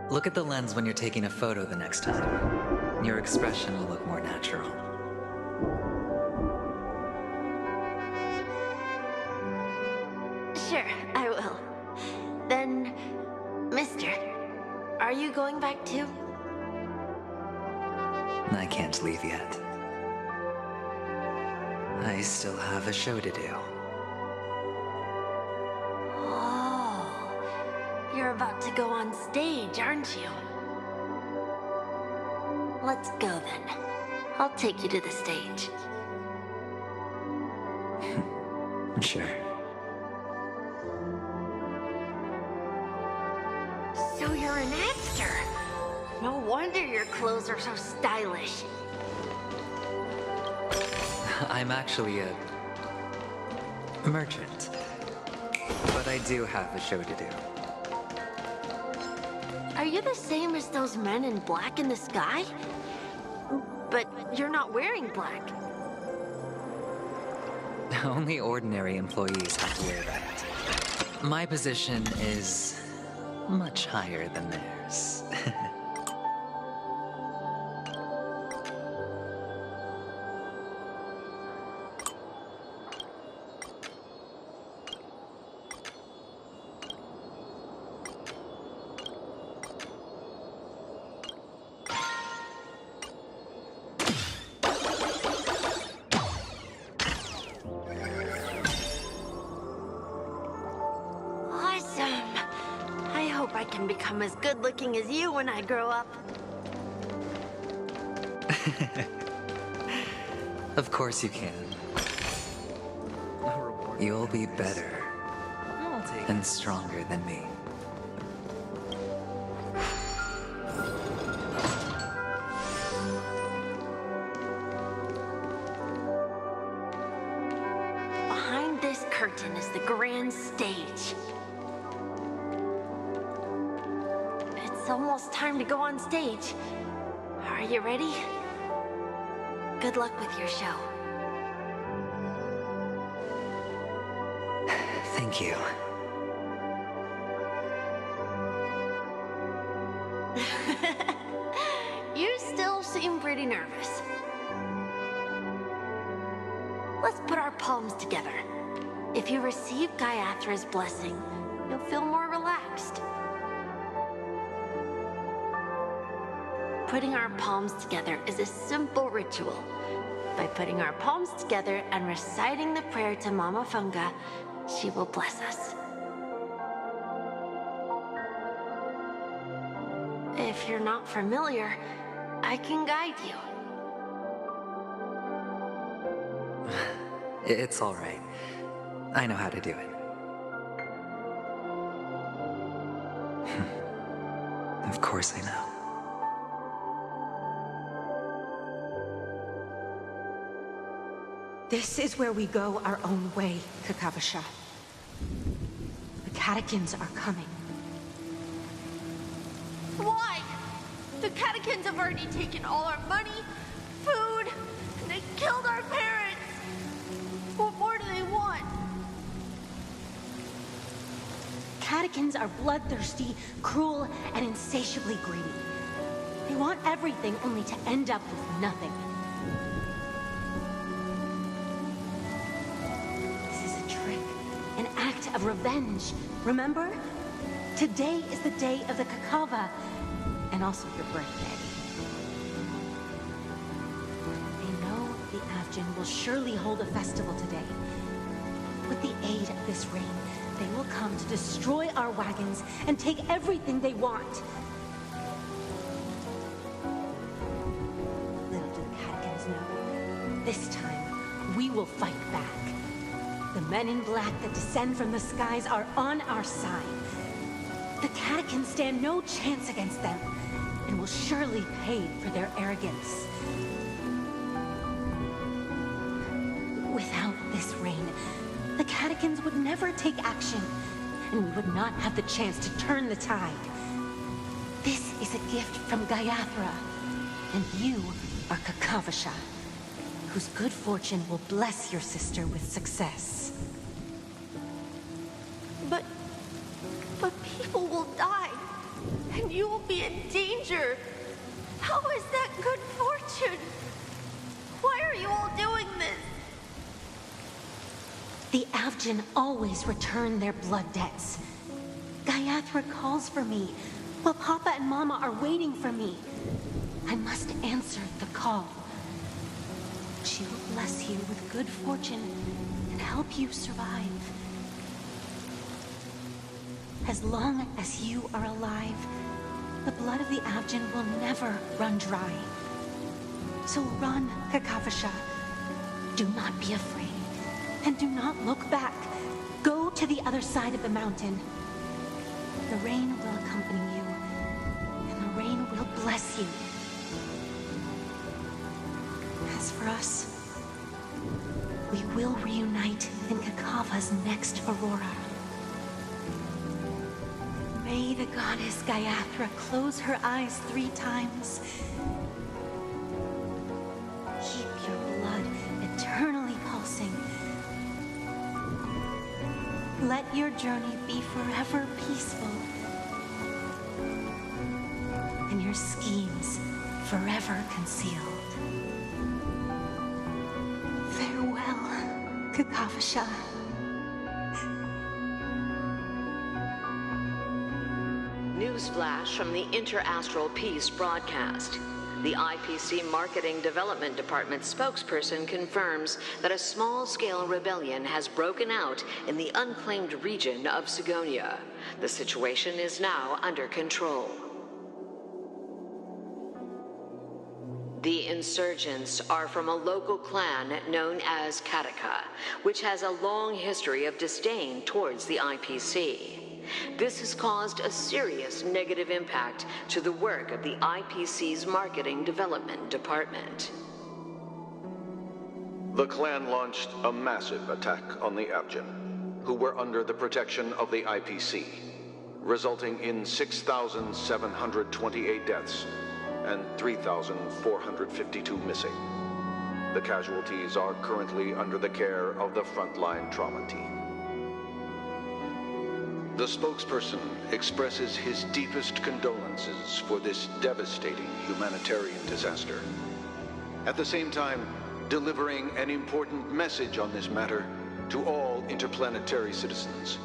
Look at the lens when you're taking a photo the next time. Your expression will look more natural. Sure, I will. Then, mister, are you going back too? I can't leave yet. I still have a show to do. You're about to go on stage, aren't you? Let's go then. I'll take you to the stage. Sure. So you're an actor. No wonder your clothes are so stylish. I'm actually a merchant, but I do have a show to do. Are you the same as those men in black in the sky? But you're not wearing black. Only ordinary employees have to wear that. My position is much higher than theirs. Awesome! I hope I can become as good looking as you when I grow up. Of course you can. You'll be better and stronger than me. Behind this curtain is the grand stage. It's almost time to go on stage. Are you ready? Good luck with your show. Thank you. You still seem pretty nervous. Let's put our palms together. If you receive Gaiathra's blessing, you'll feel more relaxed. Putting our palms together is a simple ritual. By putting our palms together and reciting the prayer to Mama Funga, she will bless us. If you're not familiar, I can guide you. It's all right. I know how to do it. Of course I know. This is where we go our own way, Kakavasha. The catechins are coming. Why? The catechins have already taken all our money, food, and they killed our parents. What more do they want? Catechins are bloodthirsty, cruel, and insatiably greedy. They want everything only to end up with nothing. This is a trick, an act of revenge. Remember? Today is the day of the Kakava, and also your birthday. They know the Avgin will surely hold a festival today. With the aid of this rain, they will come to destroy our wagons and take everything they want. Little do the Catechins know, this time we will fight back. The men in black that descend from the skies are on our side. The Catechins stand no chance against them, and will surely pay for their arrogance. Without this rain, the Catechins would never take action, and we would not have the chance to turn the tide. This is a gift from Gaiathra, and you are Kakavasha, whose good fortune will bless your sister with success. But people will die, and you will be in danger. How is that good fortune? Why are you all doing this? The Avgin always return their blood debts. Gaiathra calls for me, while Papa and Mama are waiting for me. I must answer the call. She will bless you with good fortune and help you survive. As long as you are alive, the blood of the Avgin will never run dry. So run, Kakavasha. Do not be afraid. And do not look back. Go to the other side of the mountain. The rain will accompany you, and the rain will bless you. As for us, we will reunite in Kakava's next aurora. May the goddess Gaiathra close her eyes 3 times. Keep your blood eternally pulsing. Let let your journey be forever peaceful. And your schemes forever concealed. Farewell, Kakavasha. Newsflash from the Interastral Peace broadcast. The IPC Marketing Development Department spokesperson confirms that a small-scale rebellion has broken out in the unclaimed region of Sigonia. The situation is now under control. The insurgents are from a local clan known as Kataka, which has a long history of disdain towards the IPC. This has caused a serious negative impact to the work of the IPC's Marketing Development Department. The clan launched a massive attack on the Abjin, who were under the protection of the IPC, resulting in 6,728 deaths and 3,452 missing. The casualties are currently under the care of the frontline trauma team. The spokesperson expresses his deepest condolences for this devastating humanitarian disaster. At the same time, delivering an important message on this matter to all interplanetary citizens.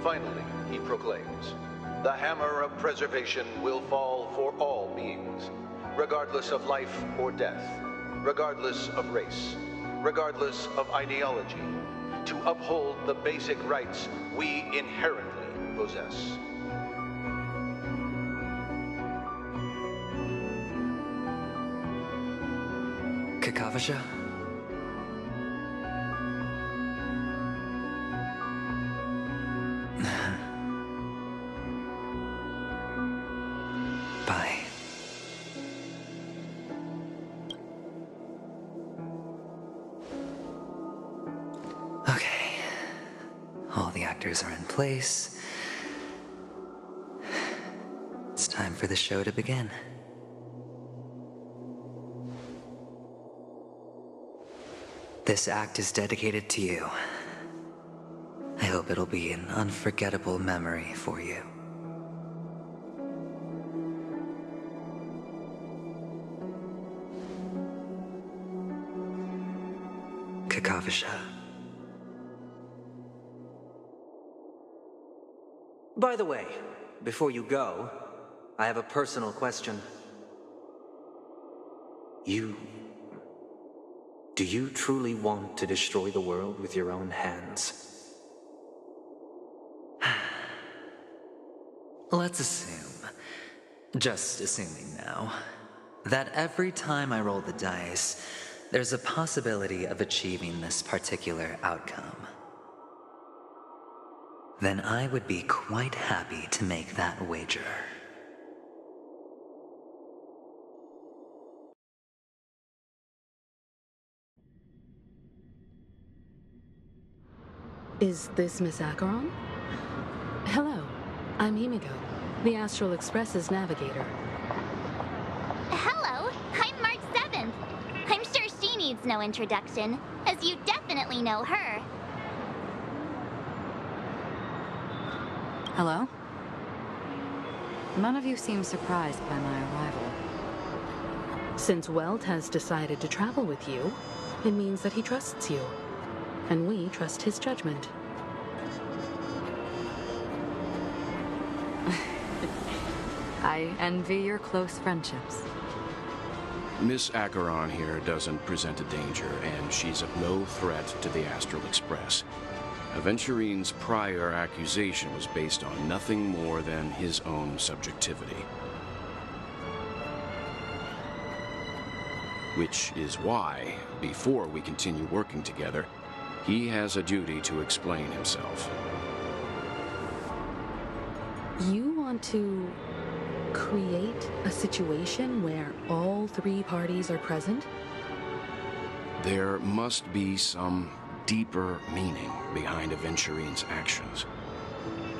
Finally, he proclaims, the hammer of preservation will fall for all beings, regardless of life or death, regardless of race, regardless of ideology, to uphold the basic rights we inherently possess. Kakavasha? Bye. Okay. All the actors are in place. It's time for the show to begin. This act is dedicated to you. I hope it'll be an unforgettable memory for you. Kakavasha. By the way, before you go, I have a personal question. Do you truly want to destroy the world with your own hands? Let's assume, just assuming now, that every time I roll the dice, there's a possibility of achieving this particular outcome. Then I would be quite happy to make that wager. Is this Miss Acheron? Hello, I'm Himiko, the Astral Express's navigator. Hello, I'm March 7th. I'm sure she needs no introduction, as you definitely know her. Hello? None of you seem surprised by my arrival. Since Welt has decided to travel with you, it means that he trusts you. And we trust his judgment. I envy your close friendships. Miss Acheron here doesn't present a danger, and she's of no threat to the Astral Express. Aventurine's prior accusation was based on nothing more than his own subjectivity. Which is why, before we continue working together, he has a duty to explain himself. You want to create a situation where all three parties are present? There must be some deeper meaning behind Aventurine's actions.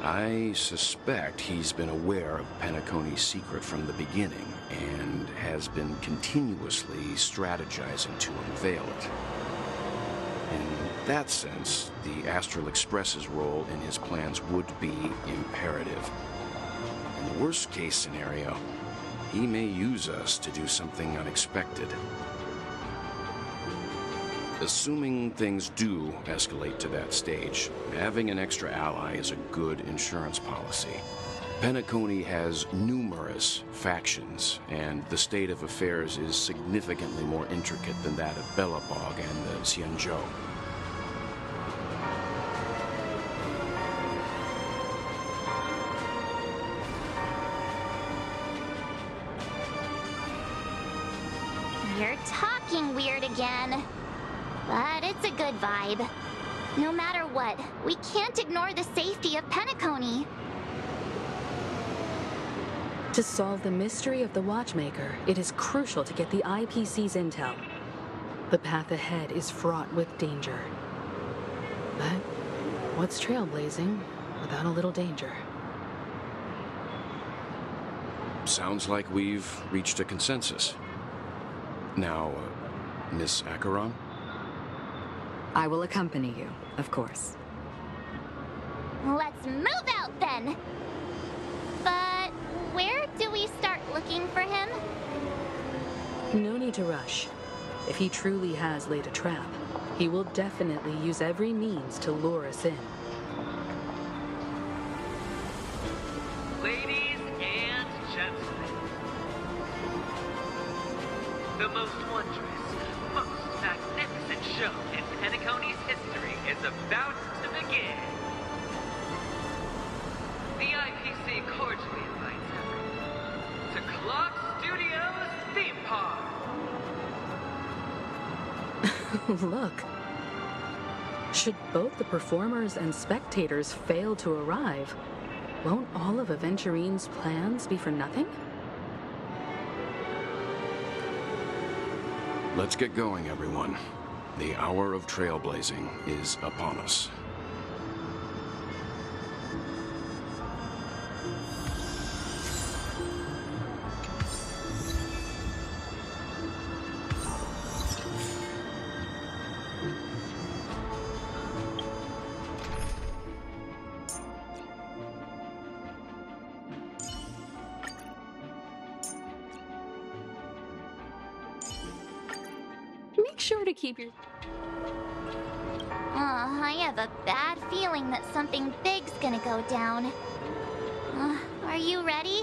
I suspect he's been aware of Penacony's secret from the beginning and has been continuously strategizing to unveil it. And that sense, the Astral Express's role in his plans would be imperative. In the worst-case scenario, he may use us to do something unexpected. Assuming things do escalate to that stage, having an extra ally is a good insurance policy. Penacony has numerous factions, and the state of affairs is significantly more intricate than that of Belobog and the Xianzhou. You're talking weird again. But it's a good vibe. No matter what, we can't ignore the safety of Penacony. To solve the mystery of the Watchmaker, it is crucial to get the IPC's intel. The path ahead is fraught with danger. But what's trailblazing without a little danger? Sounds like we've reached a consensus. Now, Miss Acheron? I will accompany you, of course. Let's move out then! But where do we start looking for him? No need to rush. If he truly has laid a trap, he will definitely use every means to lure us in. Ladies and gentlemen, the most wondrous, most magnificent show in Penacony's history is about to begin. The IPC cordially invites everyone to Clock Studios Theme Park. Look. Should both the performers and spectators fail to arrive, won't all of Aventurine's plans be for nothing? Let's get going, everyone. The hour of trailblazing is upon us. Make sure to keep your... I have a bad feeling that something big's gonna go down. Are you ready?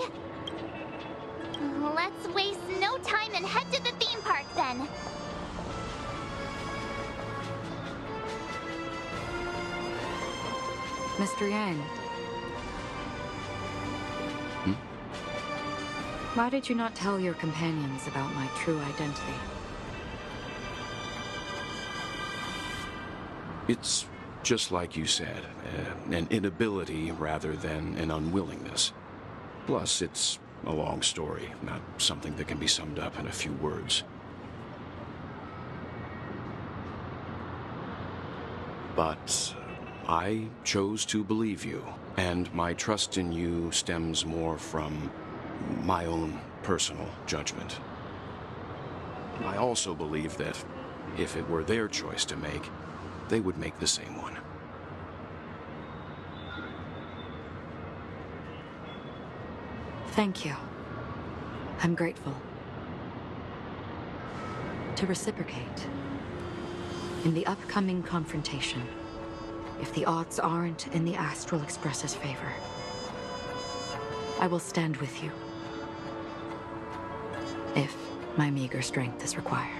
Let's waste no time and head to the theme park then. Mr. Yang. Why did you not tell your companions about my true identity? It's just like you said, an inability rather than an unwillingness. Plus, it's a long story, not something that can be summed up in a few words. But I chose to believe you, and my trust in you stems more from my own personal judgment. I also believe that if it were their choice to make, they would make the same one. Thank you. I'm grateful. To reciprocate, in the upcoming confrontation, if the odds aren't in the Astral Express's favor, I will stand with you, if my meager strength is required.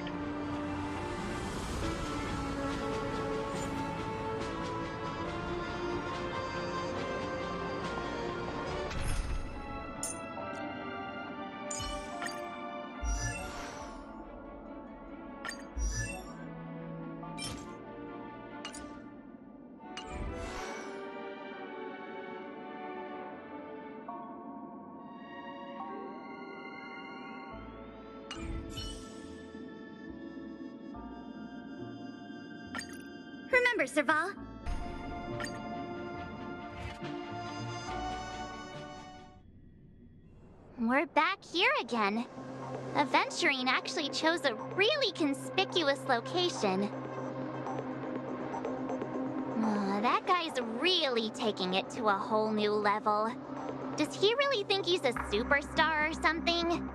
Remember, Serval. We're back here again. Aventurine actually chose a really conspicuous location. guy's really taking it to a whole new level. Does he really think he's a superstar or something?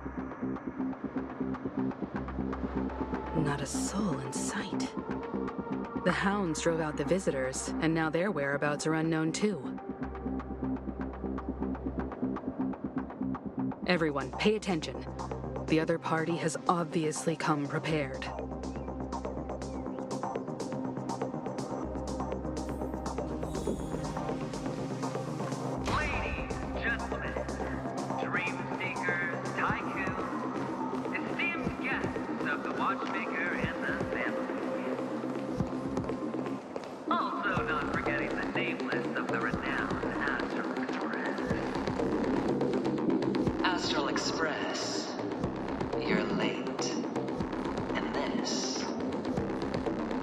Not a soul in sight. The hounds drove out the visitors, and now their whereabouts are unknown too. Everyone, pay attention. The other party has obviously come prepared. Ladies, gentlemen, dream seekers, tycoons, esteemed guests of the watchmaker and the family. Also not forgetting the nameless of the renowned Astral Express. Astral Express, you're late. And this,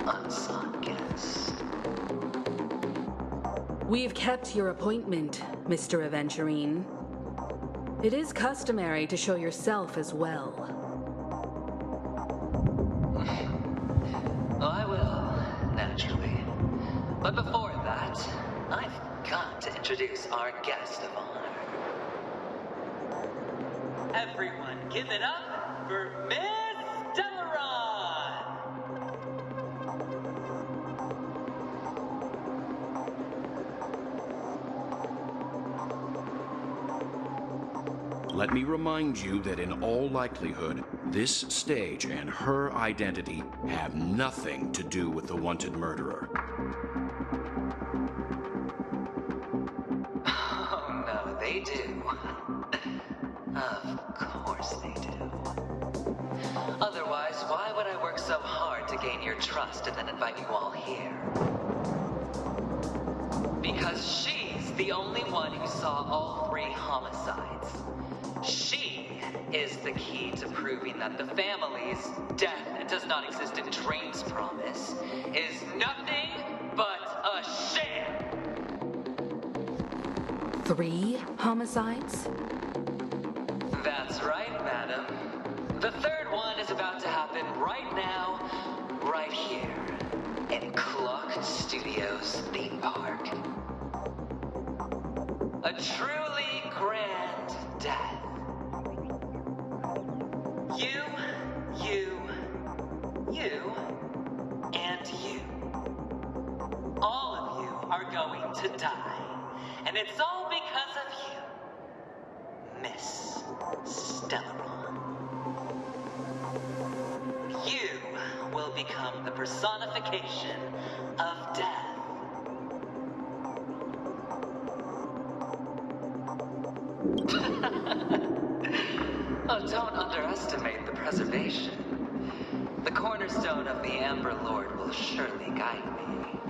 unsought guest. We've kept your appointment, Mr. Aventurine. It is customary to show yourself as well. Oh, I will, naturally. But before that, I've got to introduce our guest of honor. Everyone, give it up for Miss Delaron! Let me remind you that in all likelihood, this stage and her identity have nothing to do with the wanted murderer. Oh, no, they do. Of course they do. Otherwise, why would I work so hard to gain your trust and then invite you all here? Because she's the only one who saw all 3 homicides. She is the key to proving that the family's death does not exist in Drain's promise is nothing but a sham. 3 homicides? That's right, madam. The 3rd one is about to happen right now, right here, in Clock Studios theme park. A truly grand death. You, and you. All of you are going to die. And it's all because of you, Miss Stellaron. You will become the personification of death. Oh, don't underestimate the preservation. The cornerstone of the Amber Lord will surely guide me.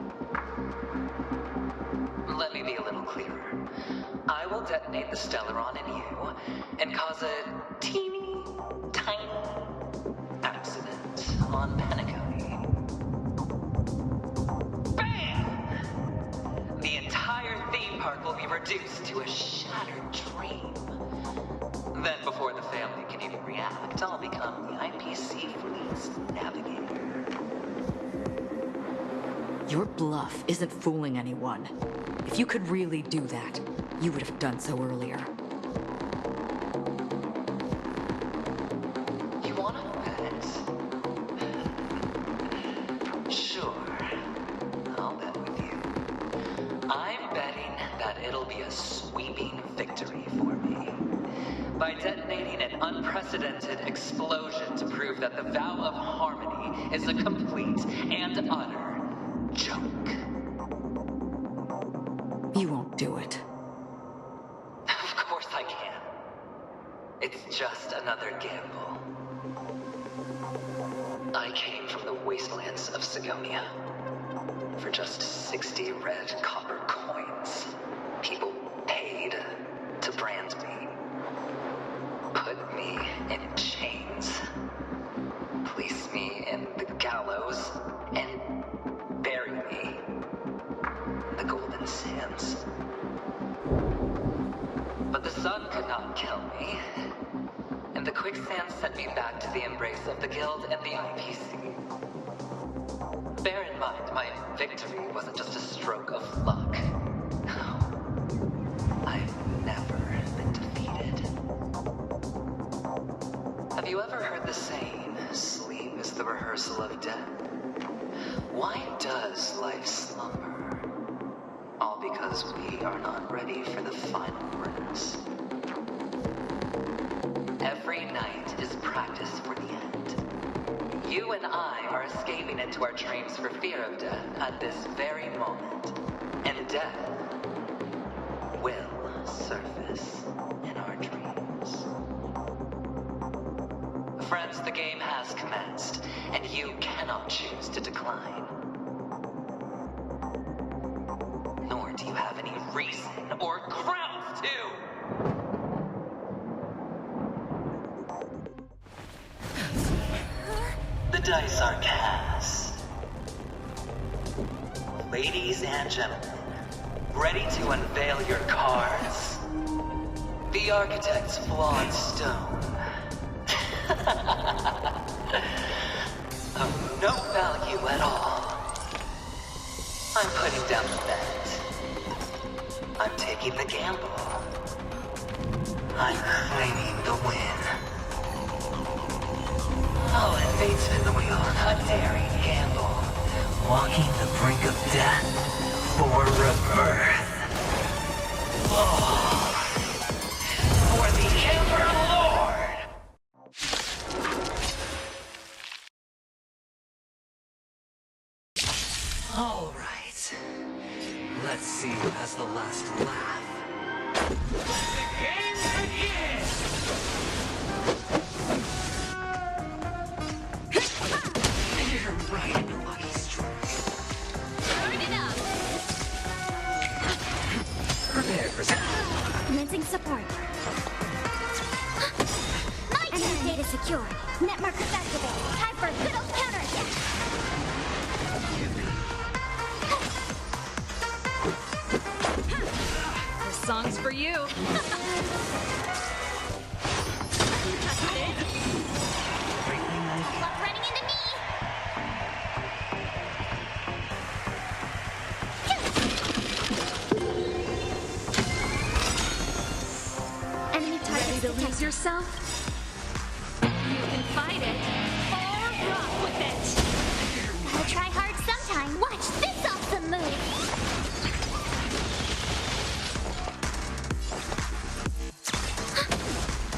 Let me be a little clearer. I will detonate the Stellaron in you and cause a teeny, tiny accident on Penacony. Bam! The entire theme park will be reduced to a shattered dream. Then, before the family can even react, I'll become the IPC fleet's navigator. Your bluff isn't fooling anyone. If you could really do that, you would have done so earlier. You want to bet? Sure. I'll bet with you. I'm betting that it'll be a sweeping victory for me. By detonating an unprecedented explosion to prove that the vow of harmony is a complete and utter joke. You won't do it. Of course I can. It's just another gamble. I came from the wastelands of Sigonia. For just 60 red copper coins, people paid to brand me. Put me in chains. Place me in the gallows and bury me in the golden sands. But the sun could not kill me, and the quicksand sent me back to the embrace of the guild and the IPC. Bear in mind mind, my victory wasn't just a stroke of luck. No. I've never been defeated. Have you ever heard the saying, sleep is the rehearsal of death? Why does life slumber? All because we are not ready for the final breaths. Every night is practice for the end. You and I are escaping into our dreams for fear of death at this very moment. And death will surface in our dreams. Friends, the game has commenced, and you cannot choose to decline. Nor do you have any reason or grounds to! The dice are cast. Ladies and gentlemen, ready to unveil your cards? The architect's flawed stone. Of no value at all. I'm putting down the bet. I'm taking the gamble. I'm claiming the win. Oh, and fate spin the wheel. A daring gamble. Walking the brink of death for rebirth. Oh. For the Emperor Lord! All right. Let's see who has the last laugh. The game begins! You're right, lucky strike. Turn it up! Prepare for something. Commencing support. Enemy data secure. Net markers activated. Time for a good old counterattack. This song's for you. Luck running into me. Enemy target. Ready to lose yourself? You can fight it, or rock with it. Gotta try hard sometime. Watch this awesome move.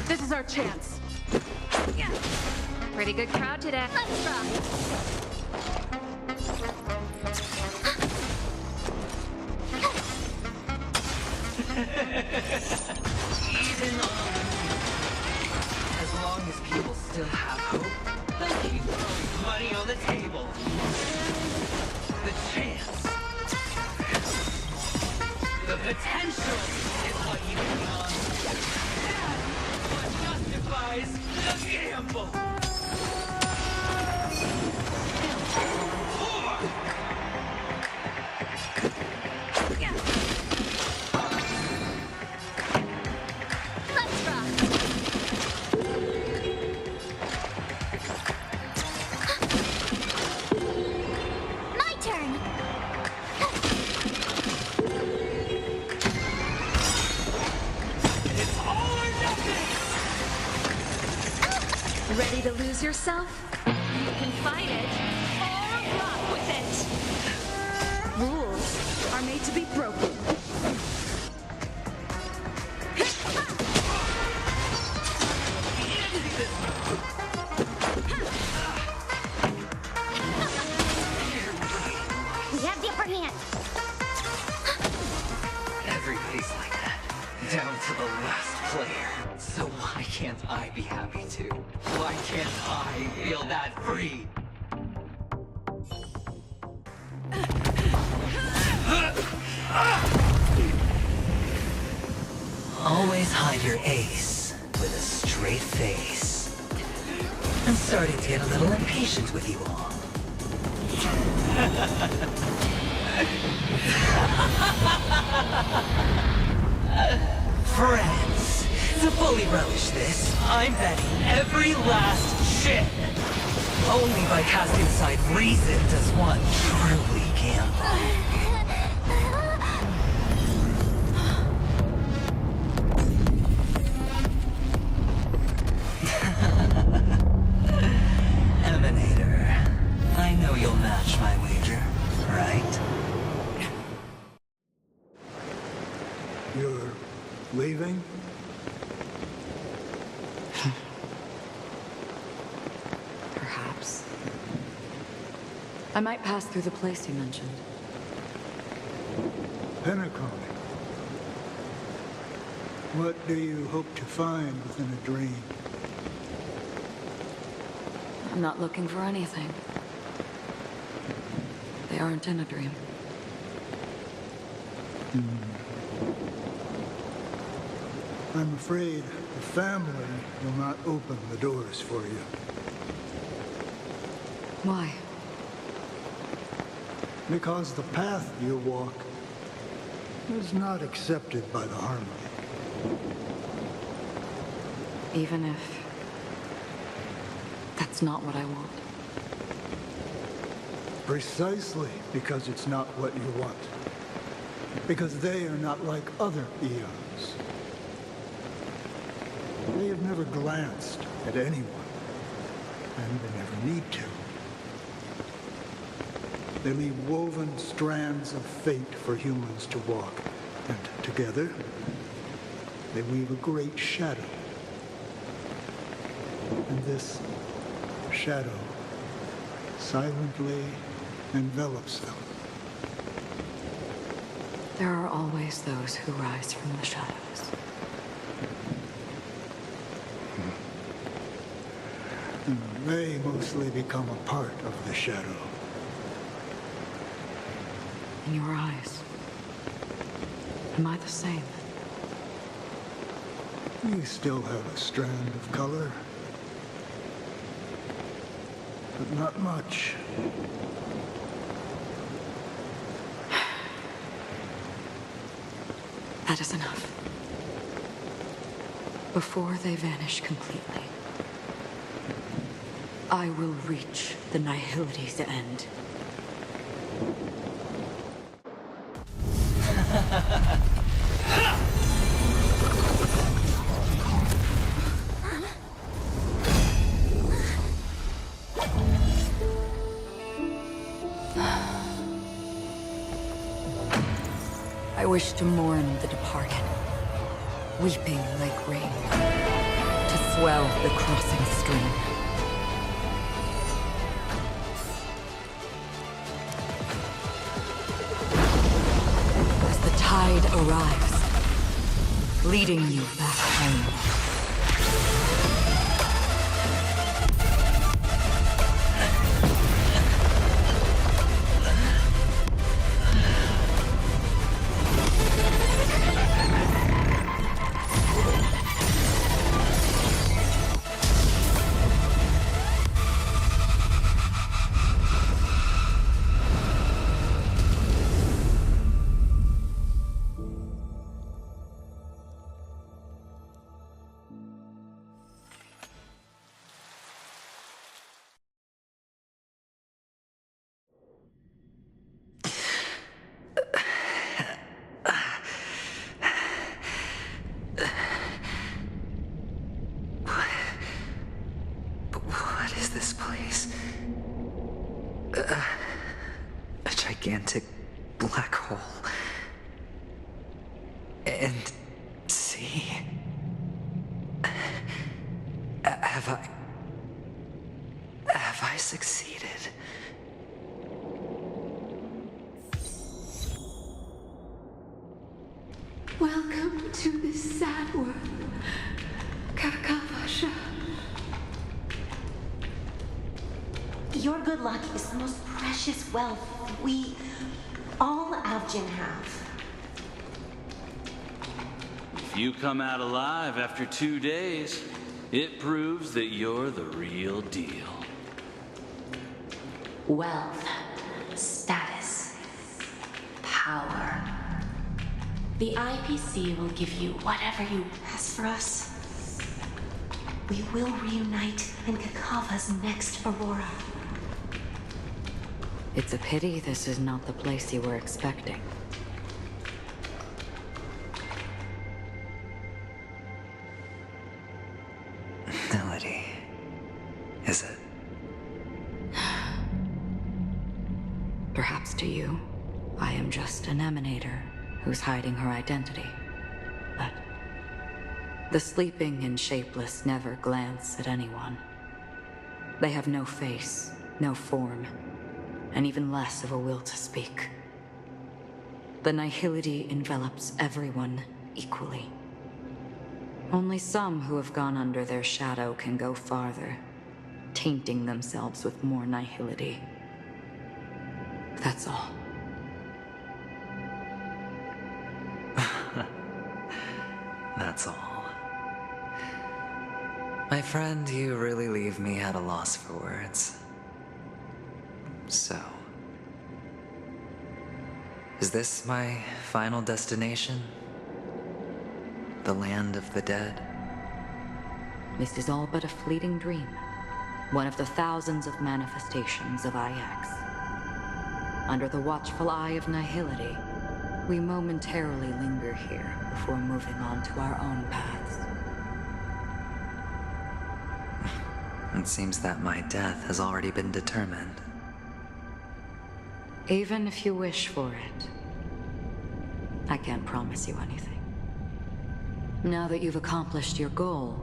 This is our chance. Pretty good crowd today. Let's rock. Even on. As long as people still have hope, they'll keep throwing money on the table. The chance. The potential is what you hang on. That's what justifies the gamble. Let's rock. My turn. It's all or nothing! Ready to lose yourself? You can fight it, or rock with it. Rules are made to be broken. We have the upper hand. Everybody's like that, down to the last player. So why can't I be happy too? Why can't I feel that free? Always hide your ace with a straight face. I'm starting to get a little impatient with you all. Friends, to fully relish this, I'm betting every last chip. Only by casting aside reason does one truly gamble. Emanator, I know you'll match my wager, right? You're leaving? Perhaps. I might pass through the place you mentioned. Penacony. What do you hope to find within a dream? I'm not looking for anything. They aren't in a dream. I'm afraid the family will not open the doors for you. Why? Because the path you walk is not accepted by the Harmony. Even if that's not what I want. Precisely because it's not what you want. Because they are not like other eons. They have never glanced at anyone, and they never need to. They leave woven strands of fate for humans to walk, and together, they weave a great shadow. And this shadow silently envelops them. There are always those who rise from the shadows. They mostly become a part of the shadow. In your eyes, am I the same? You still have a strand of color, but not much. That is enough. Before they vanish completely, I will reach the Nihility's end. I wish to mourn the departed, weeping like rain, to swell the crossing stream. As the tide arrives, leading you back home. What is this place? A gigantic black hole. And see? Have I succeeded? Welcome to this sad world, Kakavasha. Your good luck is the most precious wealth we, all Avgin, have. If you come out alive after 2 days, it proves that you're the real deal. Wealth, status, power. The IPC will give you whatever you As for us, we will reunite in Kakava's next aurora. It's a pity this is not the place you were expecting. Melody. Is it? Perhaps to you, I am just an emanator who's hiding her identity. But the sleeping and shapeless never glance at anyone. They have no face, no form, and even less of a will to speak. The nihility envelops everyone equally. Only some who have gone under their shadow can go farther, tainting themselves with more nihility. That's all. That's all. My friend, you really leave me at a loss for words. So, is this my final destination? The land of the dead? This is all but a fleeting dream. One of the thousands of manifestations of IX. Under the watchful eye of nihility, we momentarily linger here before moving on to our own paths. It seems that my death has already been determined. Even if you wish for it, I can't promise you anything. Now that you've accomplished your goal,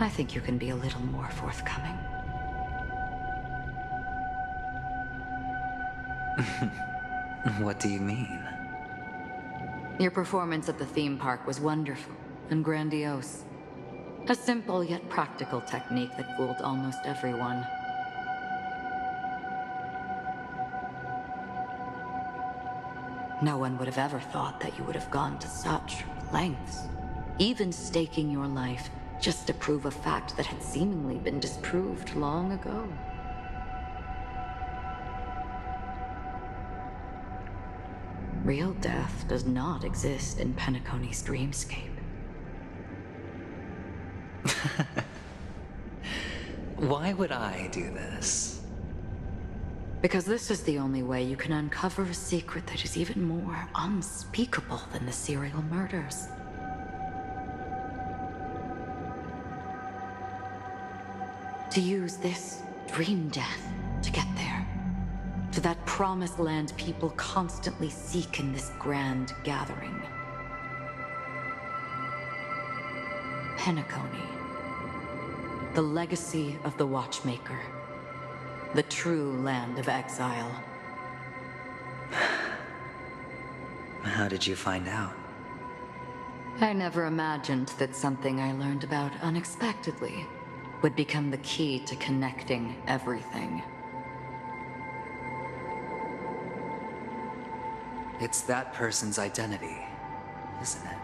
I think you can be a little more forthcoming. What do you mean? Your performance at the theme park was wonderful and grandiose. A simple yet practical technique that fooled almost everyone. No one would have ever thought that you would have gone to such lengths, even staking your life just to prove a fact that had seemingly been disproved long ago. Real death does not exist in Penacony's dreamscape. Why would I do this? Because this is the only way you can uncover a secret that is even more unspeakable than the serial murders. To use this dream death to get there. To that promised land people constantly seek in this grand gathering. Penacony. The legacy of the Watchmaker. The true land of exile. How did you find out? I never imagined that something I learned about unexpectedly would become the key to connecting everything. It's that person's identity, isn't it?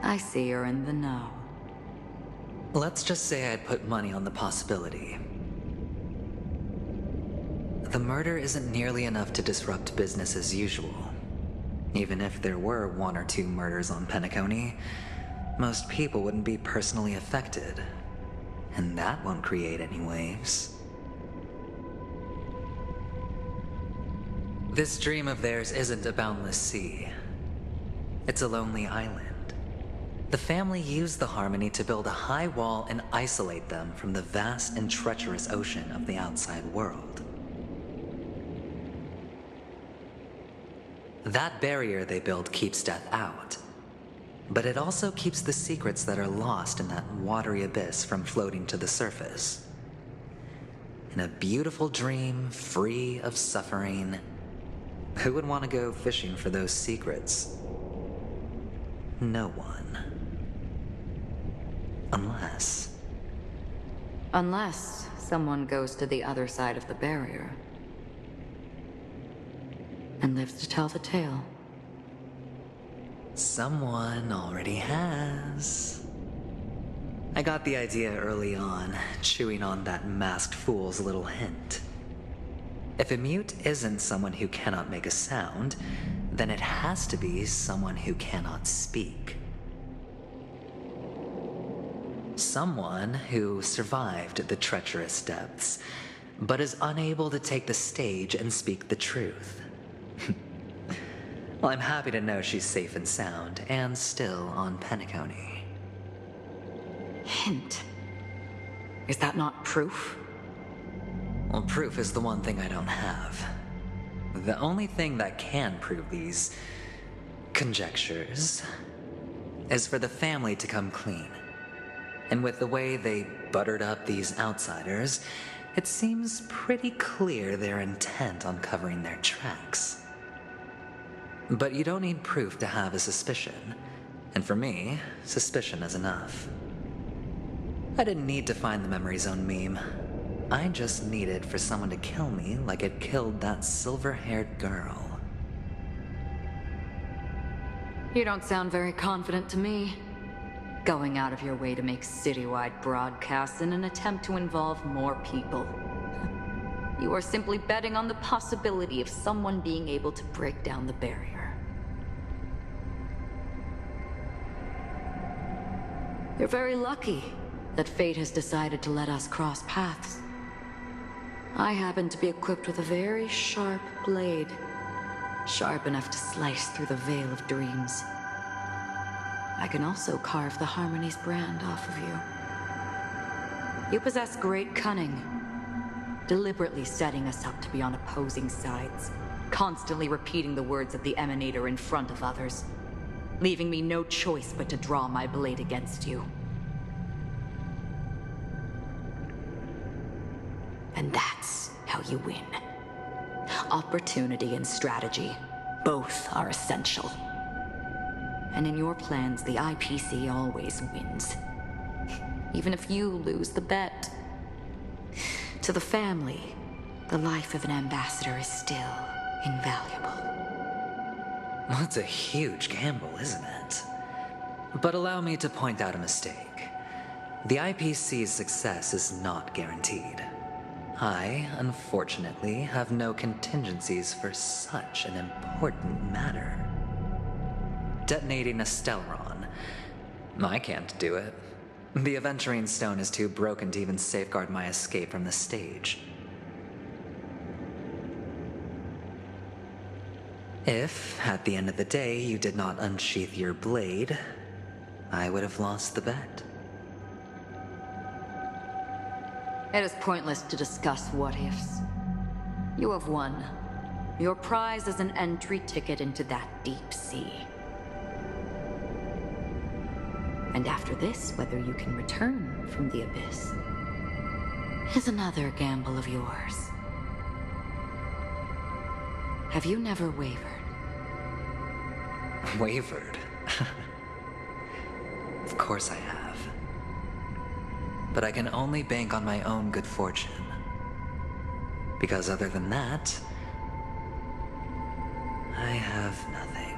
I see you're in the know. Let's just say I'd put money on the possibility. The murder isn't nearly enough to disrupt business as usual. Even if there were 1 or 2 murders on Penacony, most people wouldn't be personally affected. And that won't create any waves. This dream of theirs isn't a boundless sea. It's a lonely island. The family used the Harmony to build a high wall and isolate them from the vast and treacherous ocean of the outside world. That barrier they built keeps death out, but it also keeps the secrets that are lost in that watery abyss from floating to the surface. In a beautiful dream, free of suffering, who would want to go fishing for those secrets? No one. Unless someone goes to the other side of the barrier and lives to tell the tale. Someone already has. I got the idea early on, chewing on that masked fool's little hint. If a mute isn't someone who cannot make a sound, then it has to be someone who cannot speak. Someone who survived the treacherous depths, but is unable to take the stage and speak the truth. Well, I'm happy to know she's safe and sound, and still on Penacony. Hint. Is that not proof? Well, proof is the one thing I don't have. The only thing that can prove these conjectures is for the family to come clean. And with the way they buttered up these outsiders, it seems pretty clear they're intent on covering their tracks. But you don't need proof to have a suspicion. And for me, suspicion is enough. I didn't need to find the Memory Zone meme. I just needed for someone to kill me like it killed that silver-haired girl. You don't sound very confident to me. Going out of your way to make citywide broadcasts in an attempt to involve more people. You are simply betting on the possibility of someone being able to break down the barrier. You're very lucky that fate has decided to let us cross paths. I happen to be equipped with a very sharp blade, sharp enough to slice through the veil of dreams. I can also carve the Harmony's brand off of you. You possess great cunning, deliberately setting us up to be on opposing sides, constantly repeating the words of the Emanator in front of others, leaving me no choice but to draw my blade against you. And that's how you win. Opportunity and strategy, both are essential. And in your plans, the IPC always wins. Even if you lose the bet. To the family, the life of an ambassador is still invaluable. Well, it's a huge gamble, isn't it? But allow me to point out a mistake. The IPC's success is not guaranteed. I, unfortunately, have no contingencies for such an important matter. Detonating a Stellaron. I can't do it. The Aventurine Stone is too broken to even safeguard my escape from the stage. If, at the end of the day, you did not unsheath your blade, I would have lost the bet. It is pointless to discuss what-ifs. You have won. Your prize is an entry ticket into that deep sea. And after this, whether you can return from the abyss is another gamble of yours. Have you never wavered? Wavered? Of course I have. But I can only bank on my own good fortune. Because other than that, I have nothing.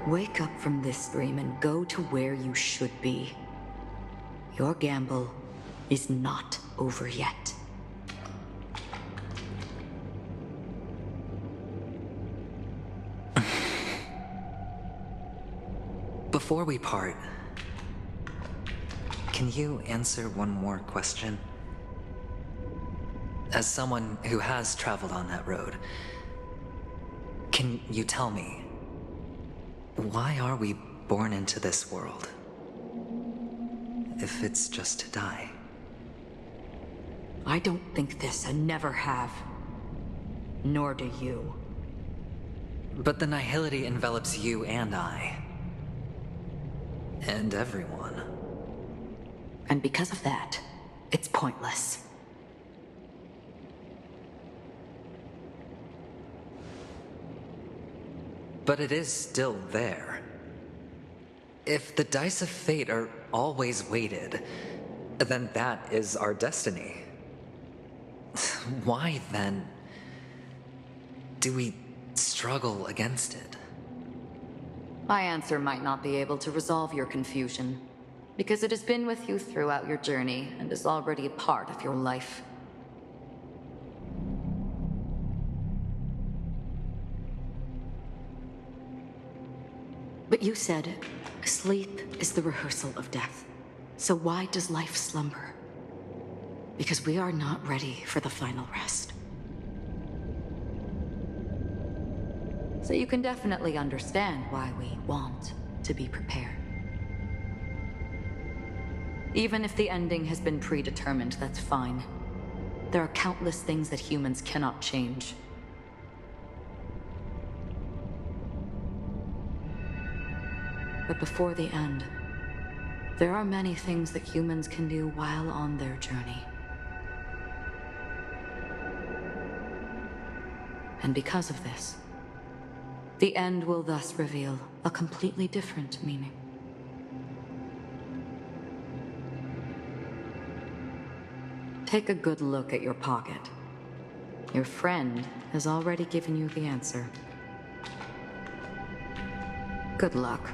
Wake up from this dream and go to where you should be. Your gamble is not over yet. Before we part, can you answer one more question? As someone who has traveled on that road, can you tell me, why are we born into this world? If it's just to die. I don't think this and never have. Nor do you. But the nihility envelops you and I. And everyone. And because of that, it's pointless. But it is still there. If the dice of fate are always weighted, then that is our destiny. Why, then, do we struggle against it? My answer might not be able to resolve your confusion, because it has been with you throughout your journey and is already a part of your life. But you said sleep is the rehearsal of death. So why does life slumber? Because we are not ready for the final rest. So you can definitely understand why we want to be prepared. Even if the ending has been predetermined, that's fine. There are countless things that humans cannot change. But before the end, there are many things that humans can do while on their journey. And because of this, the end will thus reveal a completely different meaning. Take a good look at your pocket. Your friend has already given you the answer. Good luck.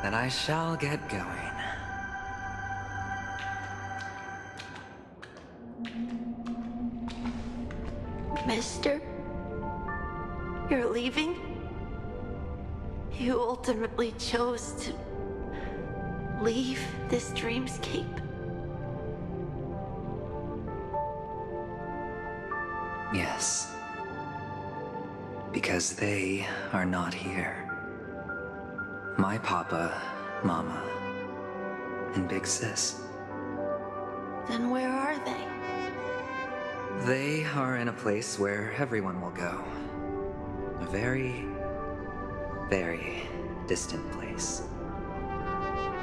Then I shall get going. Mister? You're leaving? You ultimately chose to leave this dreamscape? Yes. Because they are not here. My papa, mama, and big sis. Then where are they? They are in a place where everyone will go. A very, very distant place.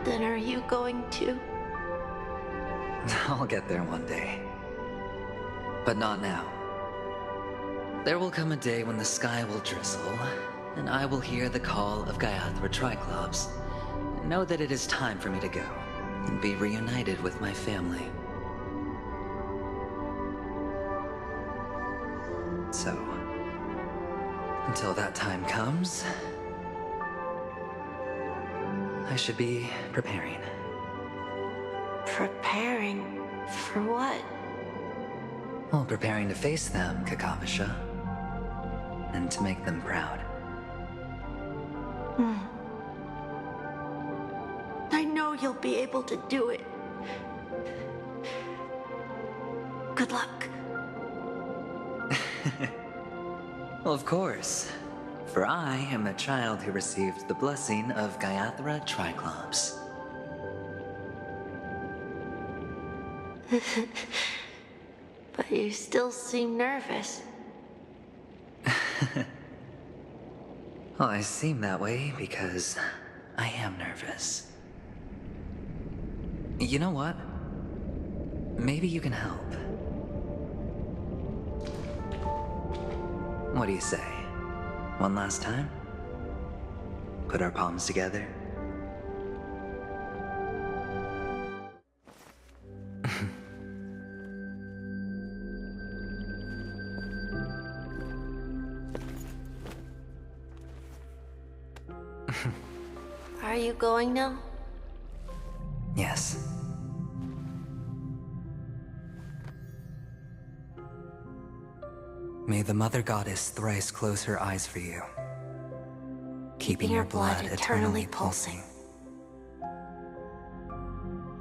Then are you going to? I'll get there one day. But not now. There will come a day when the sky will drizzle, and I will hear the call of Gaiathra Triclops, and know that it is time for me to go, and be reunited with my family. So, until that time comes, I should be preparing. Preparing? For what? Well, preparing to face them, Kakavasha. And to make them proud. I know you'll be able to do it. Good luck. Well, of course. For I am a child who received the blessing of Gaiathra Triclops. But you still seem nervous. Well, I seem that way because I am nervous. You know what? Maybe you can help. What do you say? One last time? Put our palms together? Are you going now? Yes. May the Mother Goddess thrice close her eyes for you, keeping your blood eternally pulsing.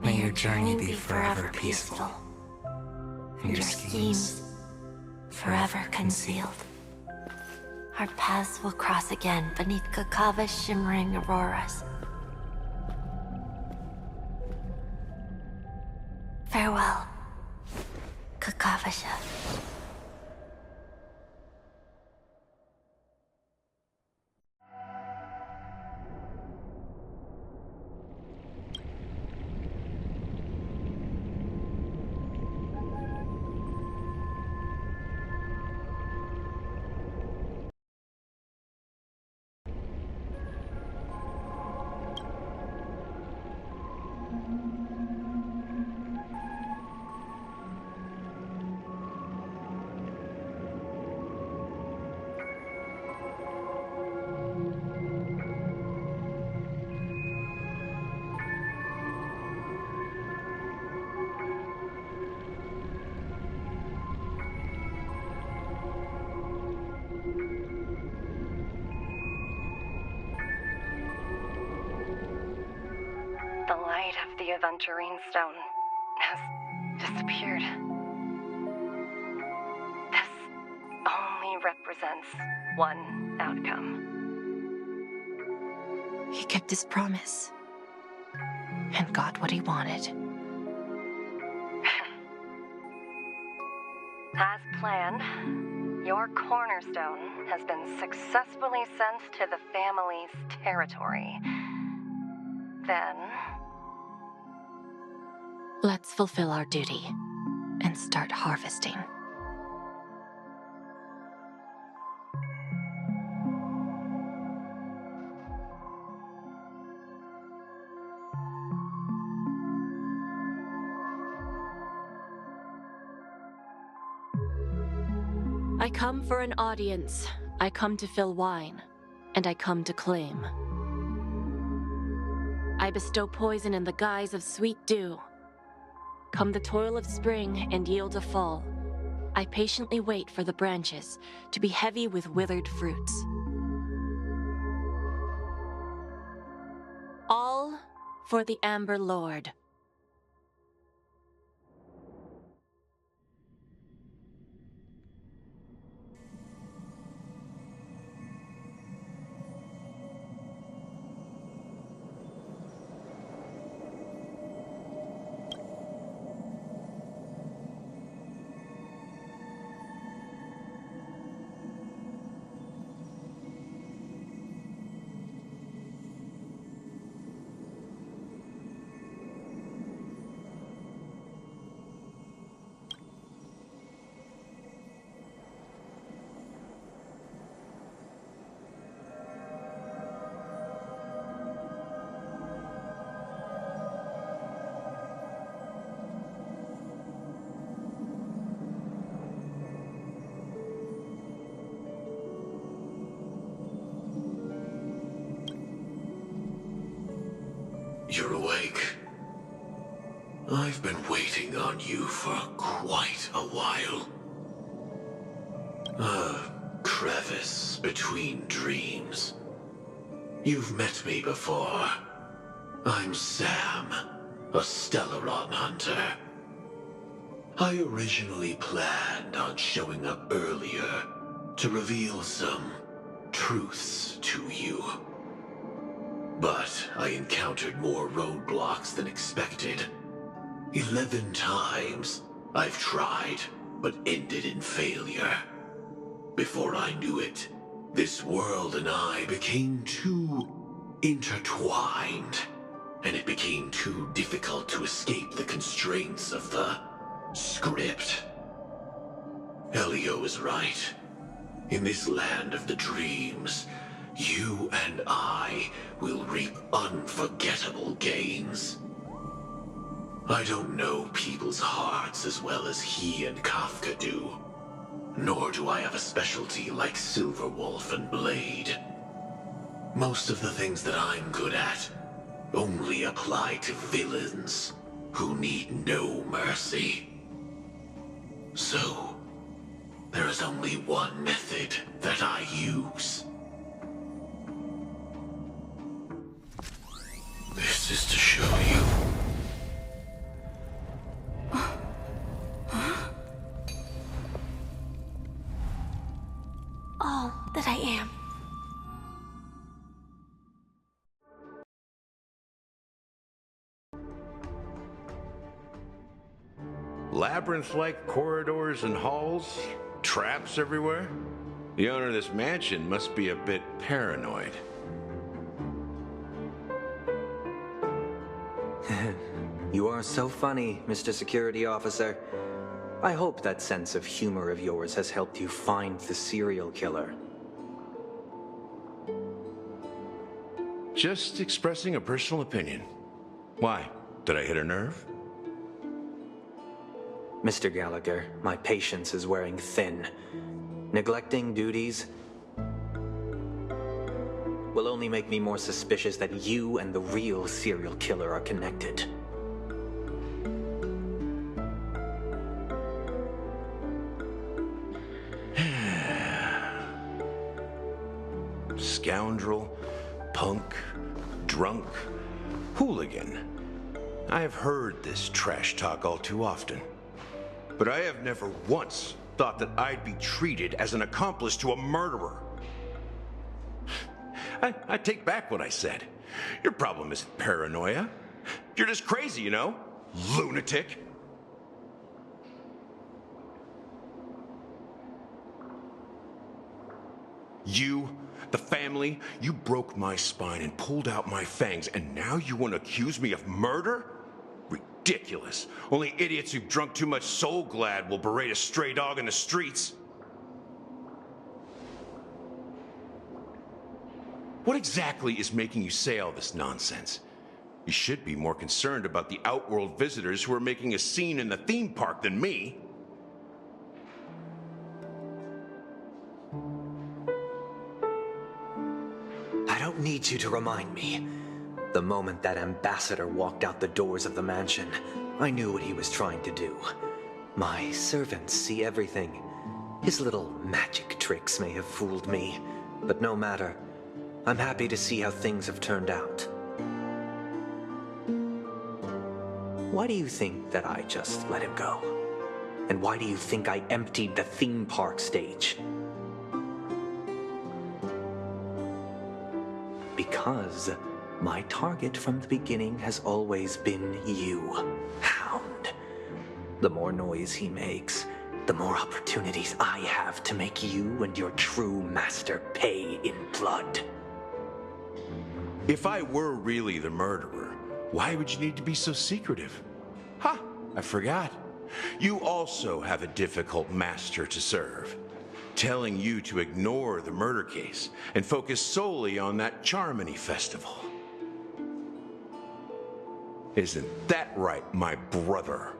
May your journey be forever peaceful, and your schemes forever concealed. Our paths will cross again beneath Kakava's shimmering auroras. Farewell, Kakavasha. might of the Aventurine Stone has disappeared. This only represents one outcome. He kept his promise and got what he wanted. As planned, your cornerstone has been successfully sent to the family's territory. Then... let's fulfill our duty and start harvesting. I come for an audience. I come to fill wine, and I come to claim. I bestow poison in the guise of sweet dew. Come the toil of spring and yield a fall. I patiently wait for the branches to be heavy with withered fruits. All for the Amber Lord. You're awake. I've been waiting on you for quite a while. A crevice between dreams. You've met me before. I'm Sam, a Stellaron hunter. I originally planned on showing up earlier to reveal some truths to you. But I encountered more roadblocks than expected. 11 times I've tried, but ended in failure. Before I knew it, this world and I became too intertwined, and it became too difficult to escape the constraints of the script. Elio is right. In this land of the dreams, you and I will reap unforgettable gains. I don't know people's hearts as well as he and Kafka do. Nor do I have a specialty like Silverwolf and Blade. Most of the things that I'm good at only apply to villains who need no mercy. So, there is only one method that I use. This is to show you. All that I am. Labyrinth-like corridors and halls? Traps everywhere? The owner of this mansion must be a bit paranoid. You are so funny, Mr. Security Officer. I hope that sense of humor of yours has helped you find the serial killer. Just expressing a personal opinion. Why? Did I hit a nerve? Mr. Gallagher, my patience is wearing thin. Neglecting duties will only make me more suspicious that you and the real serial killer are connected. Scoundrel, punk, drunk, hooligan. I have heard this trash talk all too often. But I have never once thought that I'd be treated as an accomplice to a murderer. I take back what I said. Your problem isn't paranoia. You're just crazy, you know? Lunatic. You, the family, you broke my spine and pulled out my fangs, and now you want to accuse me of murder? Ridiculous. Only idiots who've drunk too much Soul Glad will berate a stray dog in the streets. What exactly is making you say all this nonsense? You should be more concerned about the Outworld visitors who are making a scene in the theme park than me. I don't need you to remind me. The moment that ambassador walked out the doors of the mansion, I knew what he was trying to do. My servants see everything. His little magic tricks may have fooled me, but no matter. I'm happy to see how things have turned out. Why do you think that I just let him go? And why do you think I emptied the theme park stage? Because my target from the beginning has always been you, Hound. The more noise he makes, the more opportunities I have to make you and your true master pay in blood. If I were really the murderer, why would you need to be so secretive? Ha! I forgot. You also have a difficult master to serve, telling you to ignore the murder case and focus solely on that Charmony festival. Isn't that right, my brother?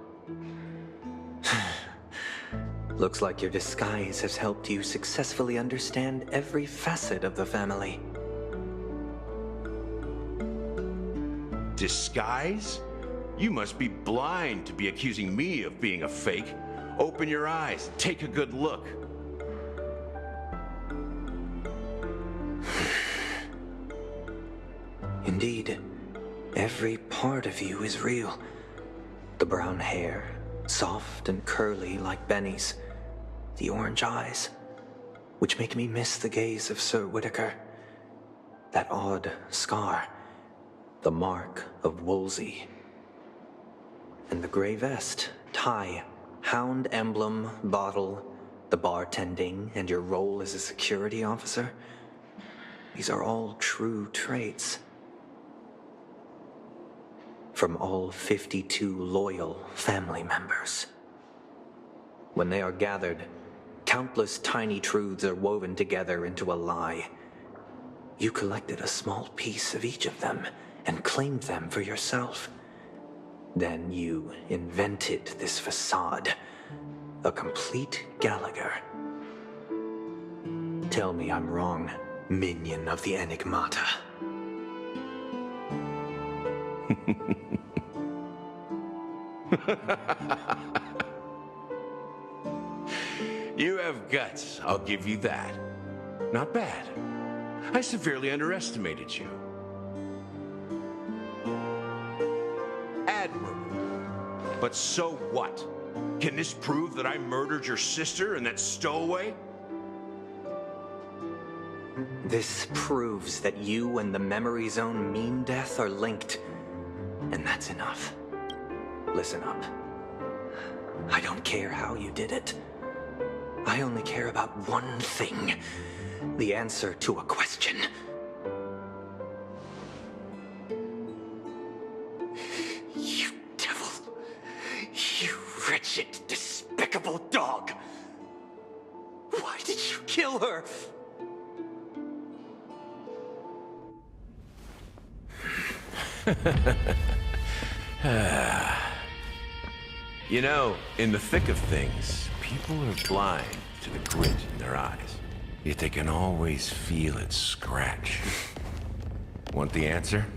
Looks like your disguise has helped you successfully understand every facet of the family. Disguise? You must be blind to be accusing me of being a fake. Open your eyes, take a good look. Indeed, every part of you is real. The brown hair, soft and curly like Benny's. The orange eyes, which make me miss the gaze of Sir Whitaker. That odd scar, the mark of Wolsey. And the gray vest, tie, hound emblem, bottle, the bartending, and your role as a security officer. These are all true traits. From all 52 loyal family members. When they are gathered, countless tiny truths are woven together into a lie. You collected a small piece of each of them and claimed them for yourself. Then you invented this facade, a complete Gallagher. Tell me I'm wrong, minion of the Enigmata. You have guts, I'll give you that. Not bad. I severely underestimated you. Admirable. But so what? Can this prove that I murdered your sister and that stowaway? This proves that you and the Memory Zone Mean Death are linked. And that's enough. Listen up. I don't care how you did it. I only care about one thing. The answer to a question. You devil. You wretched, despicable dog. Why did you kill her? You know, in the thick of things, people are blind to the grit in their eyes. Yet they can always feel it scratch. Want the answer?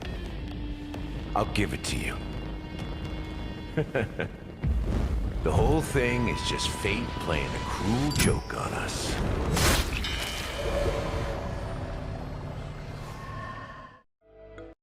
I'll give it to you. The whole thing is just fate playing a cruel joke on us.